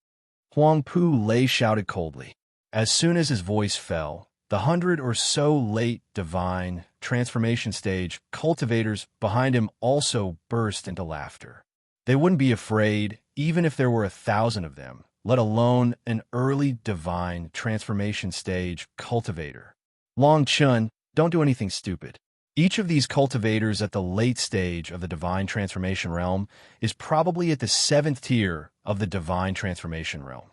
Huang Pu Lei shouted coldly. As soon as his voice fell, the 100 or so late divine transformation stage cultivators behind him also burst into laughter. They wouldn't be afraid even if there were 1,000 of them, let alone an early divine transformation stage cultivator. "Long Chun, don't do anything stupid. Each of these cultivators at the late stage of the divine transformation realm is probably at the 7th tier of the divine transformation realm.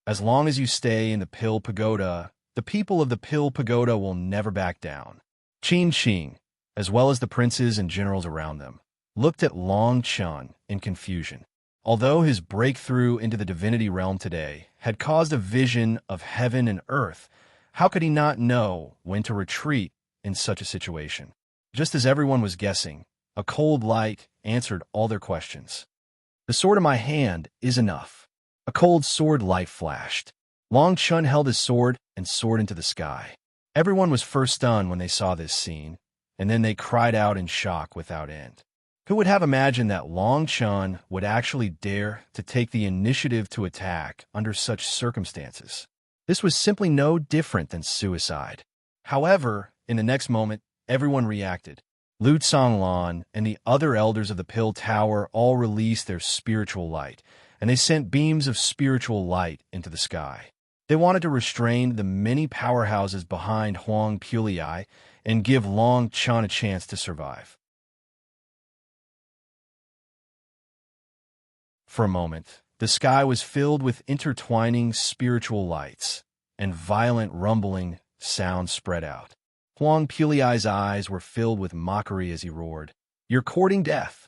As long as you stay in the Pill Pagoda, the people of the Pill Pagoda will never back down." Qin Shing, as well as the princes and generals around them, looked at Long Chun in confusion. Although his breakthrough into the divinity realm today had caused a vision of heaven and earth, how could he not know when to retreat in such a situation? Just as everyone was guessing, a cold light answered all their questions. The sword in my hand is enough. A cold sword light flashed. Long Chun held his sword and soared into the sky. Everyone was first stunned when they saw this scene, and then they cried out in shock without end. Who would have imagined that Long Chun would actually dare to take the initiative to attack under such circumstances? This was simply no different than suicide. However, in the next moment, everyone reacted. Lu Songlan and the other elders of the Pill Tower all released their spiritual light, and they sent beams of spiritual light into the sky. They wanted to restrain the many powerhouses behind Huang Puliai and give Long Chun a chance to survive. For a moment, the sky was filled with intertwining spiritual lights, and violent rumbling sounds spread out. Huang Puliai's eyes were filled with mockery as he roared, "You're courting death!"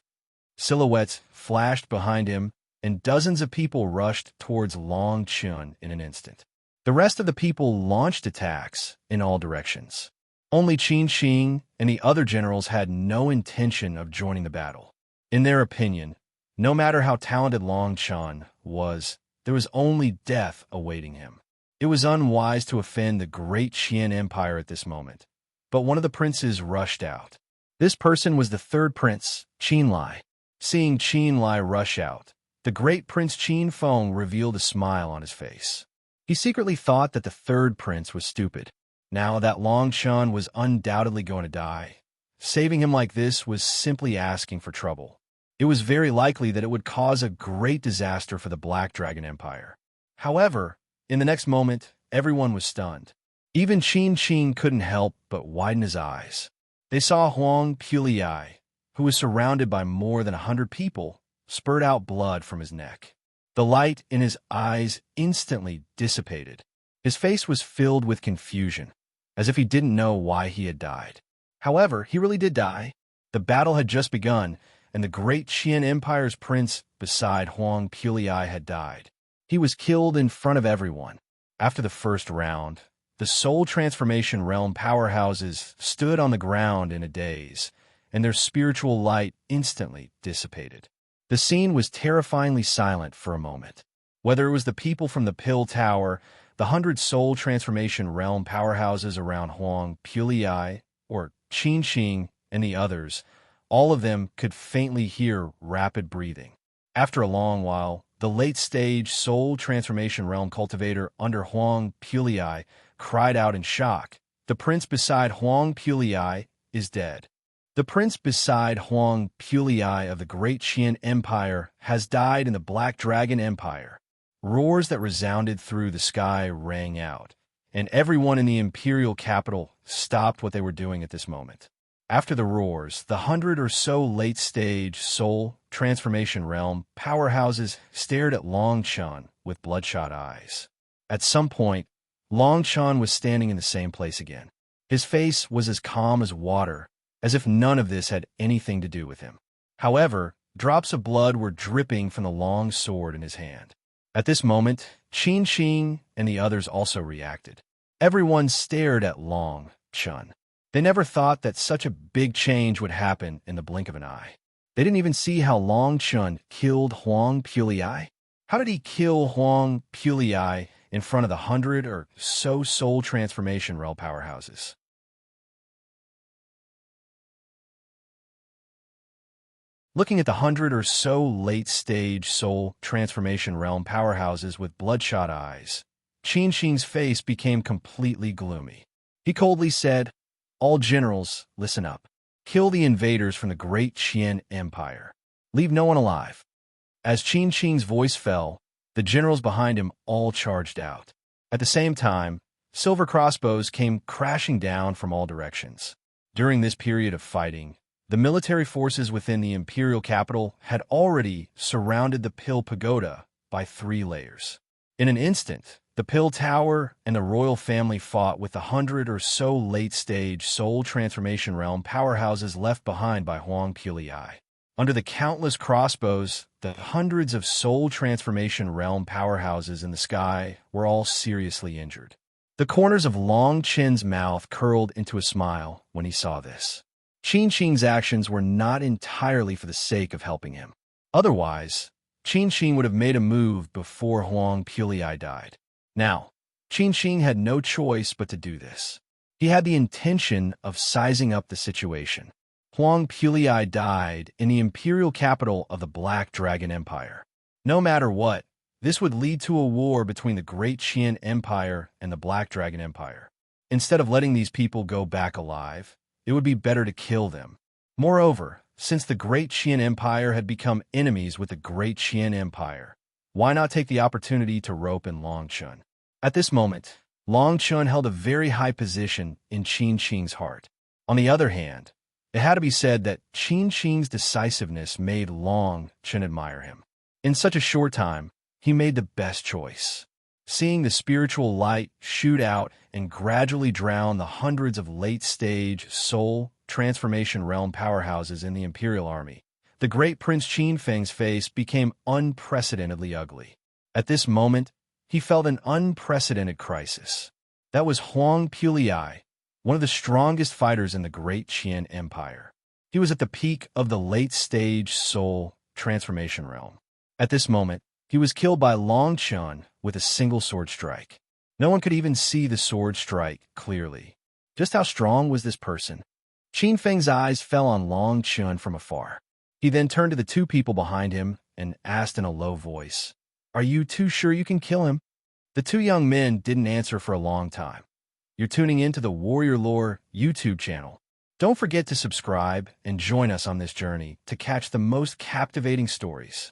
Silhouettes flashed behind him, and dozens of people rushed towards Long Chun in an instant. The rest of the people launched attacks in all directions. Only Qin Xing and the other generals had no intention of joining the battle. In their opinion, no matter how talented Long Chun was, there was only death awaiting him. It was unwise to offend the great Qian Empire at this moment, but one of the princes rushed out. This person was the third prince, Qin Lai. Seeing Qin Lai rush out, the great Prince Qin Feng revealed a smile on his face. He secretly thought that the third prince was stupid. Now that Long Chun was undoubtedly going to die, saving him like this was simply asking for trouble. It was very likely that it would cause a great disaster for the Black Dragon Empire. However, in the next moment, everyone was stunned. Even Qin Qing couldn't help but widen his eyes. They saw Huang Puliai, who was surrounded by more than 100 people, spurt out blood from his neck. The light in his eyes instantly dissipated. His face was filled with confusion, as if he didn't know why he had died. However, he really did die. The battle had just begun, and the great Qian Empire's prince beside Huang Puliai had died. He was killed in front of everyone. After the first round, the soul transformation realm powerhouses stood on the ground in a daze, and their spiritual light instantly dissipated. The scene was terrifyingly silent for a moment. Whether it was the people from the Pill Tower, the 100 soul transformation realm powerhouses around Huang Puliai, or Qin Xing and the others, all of them could faintly hear rapid breathing. After a long while, the late-stage soul transformation realm cultivator under Huang Puliai cried out in shock, "The prince beside Huang Puliai is dead. The prince beside Huang Puliai of the great Qian Empire has died in the Black Dragon Empire." Roars that resounded through the sky rang out, and everyone in the imperial capital stopped what they were doing at this moment. After the roars, the 100 or so late-stage soul transformation realm powerhouses stared at Long Chun with bloodshot eyes. At some point, Long Chun was standing in the same place again. His face was as calm as water, as if none of this had anything to do with him. However, drops of blood were dripping from the long sword in his hand. At this moment, Qin Xing and the others also reacted. Everyone stared at Long Chun. They never thought that such a big change would happen in the blink of an eye. They didn't even see how Long Chun killed Huang Puliai. How did he kill Huang Puliai in front of the 100 or so soul transformation realm powerhouses? Looking at the 100 or so late-stage soul transformation realm powerhouses with bloodshot eyes, Qin Xing's face became completely gloomy. He coldly said, "All generals, listen up. Kill the invaders from the great Qian Empire. Leave no one alive." As Qin Xing's voice fell, the generals behind him all charged out. At the same time, silver crossbows came crashing down from all directions. During this period of fighting, the military forces within the imperial capital had already surrounded the Pill Pagoda by 3 layers. In an instant, the Pill Tower and the royal family fought with the 100 or so late-stage soul transformation realm powerhouses left behind by Huang Puliai. Under the countless crossbows, the hundreds of soul transformation realm powerhouses in the sky were all seriously injured. The corners of Long Chen's mouth curled into a smile when he saw this. Qin Shing's actions were not entirely for the sake of helping him. Otherwise, Qin Shing would have made a move before Huang Pulei died. Now, Qin Shing had no choice but to do this. He had the intention of sizing up the situation. Huang Pulei died in the imperial capital of the Black Dragon Empire. No matter what, this would lead to a war between the Great Qian Empire and the Black Dragon Empire. Instead of letting these people go back alive, it would be better to kill them. Moreover, since the Great Qian Empire had become enemies with the Great Qian Empire, why not take the opportunity to rope in Long Chun? At this moment, Long Chun held a very high position in Qin Shing's heart. On the other hand, it had to be said that Qin Shing's decisiveness made Long Chun admire him. In such a short time, he made the best choice. Seeing the spiritual light shoot out and gradually drown the hundreds of late-stage soul transformation realm powerhouses in the Imperial Army, the great Prince Qin Feng's face became unprecedentedly ugly. At this moment, he felt an unprecedented crisis. That was Huang Pulei, one of the strongest fighters in the Great Qian Empire. He was at the peak of the late-stage soul transformation realm. At this moment, he was killed by Long Chun with a single sword strike. No one could even see the sword strike clearly. Just how strong was this person? Qin Feng's eyes fell on Long Chun from afar. He then turned to the two people behind him and asked in a low voice, "Are you too sure you can kill him?" The two young men didn't answer for a long time. You're tuning into the Warrior Lore YouTube channel. Don't forget to subscribe and join us on this journey to catch the most captivating stories.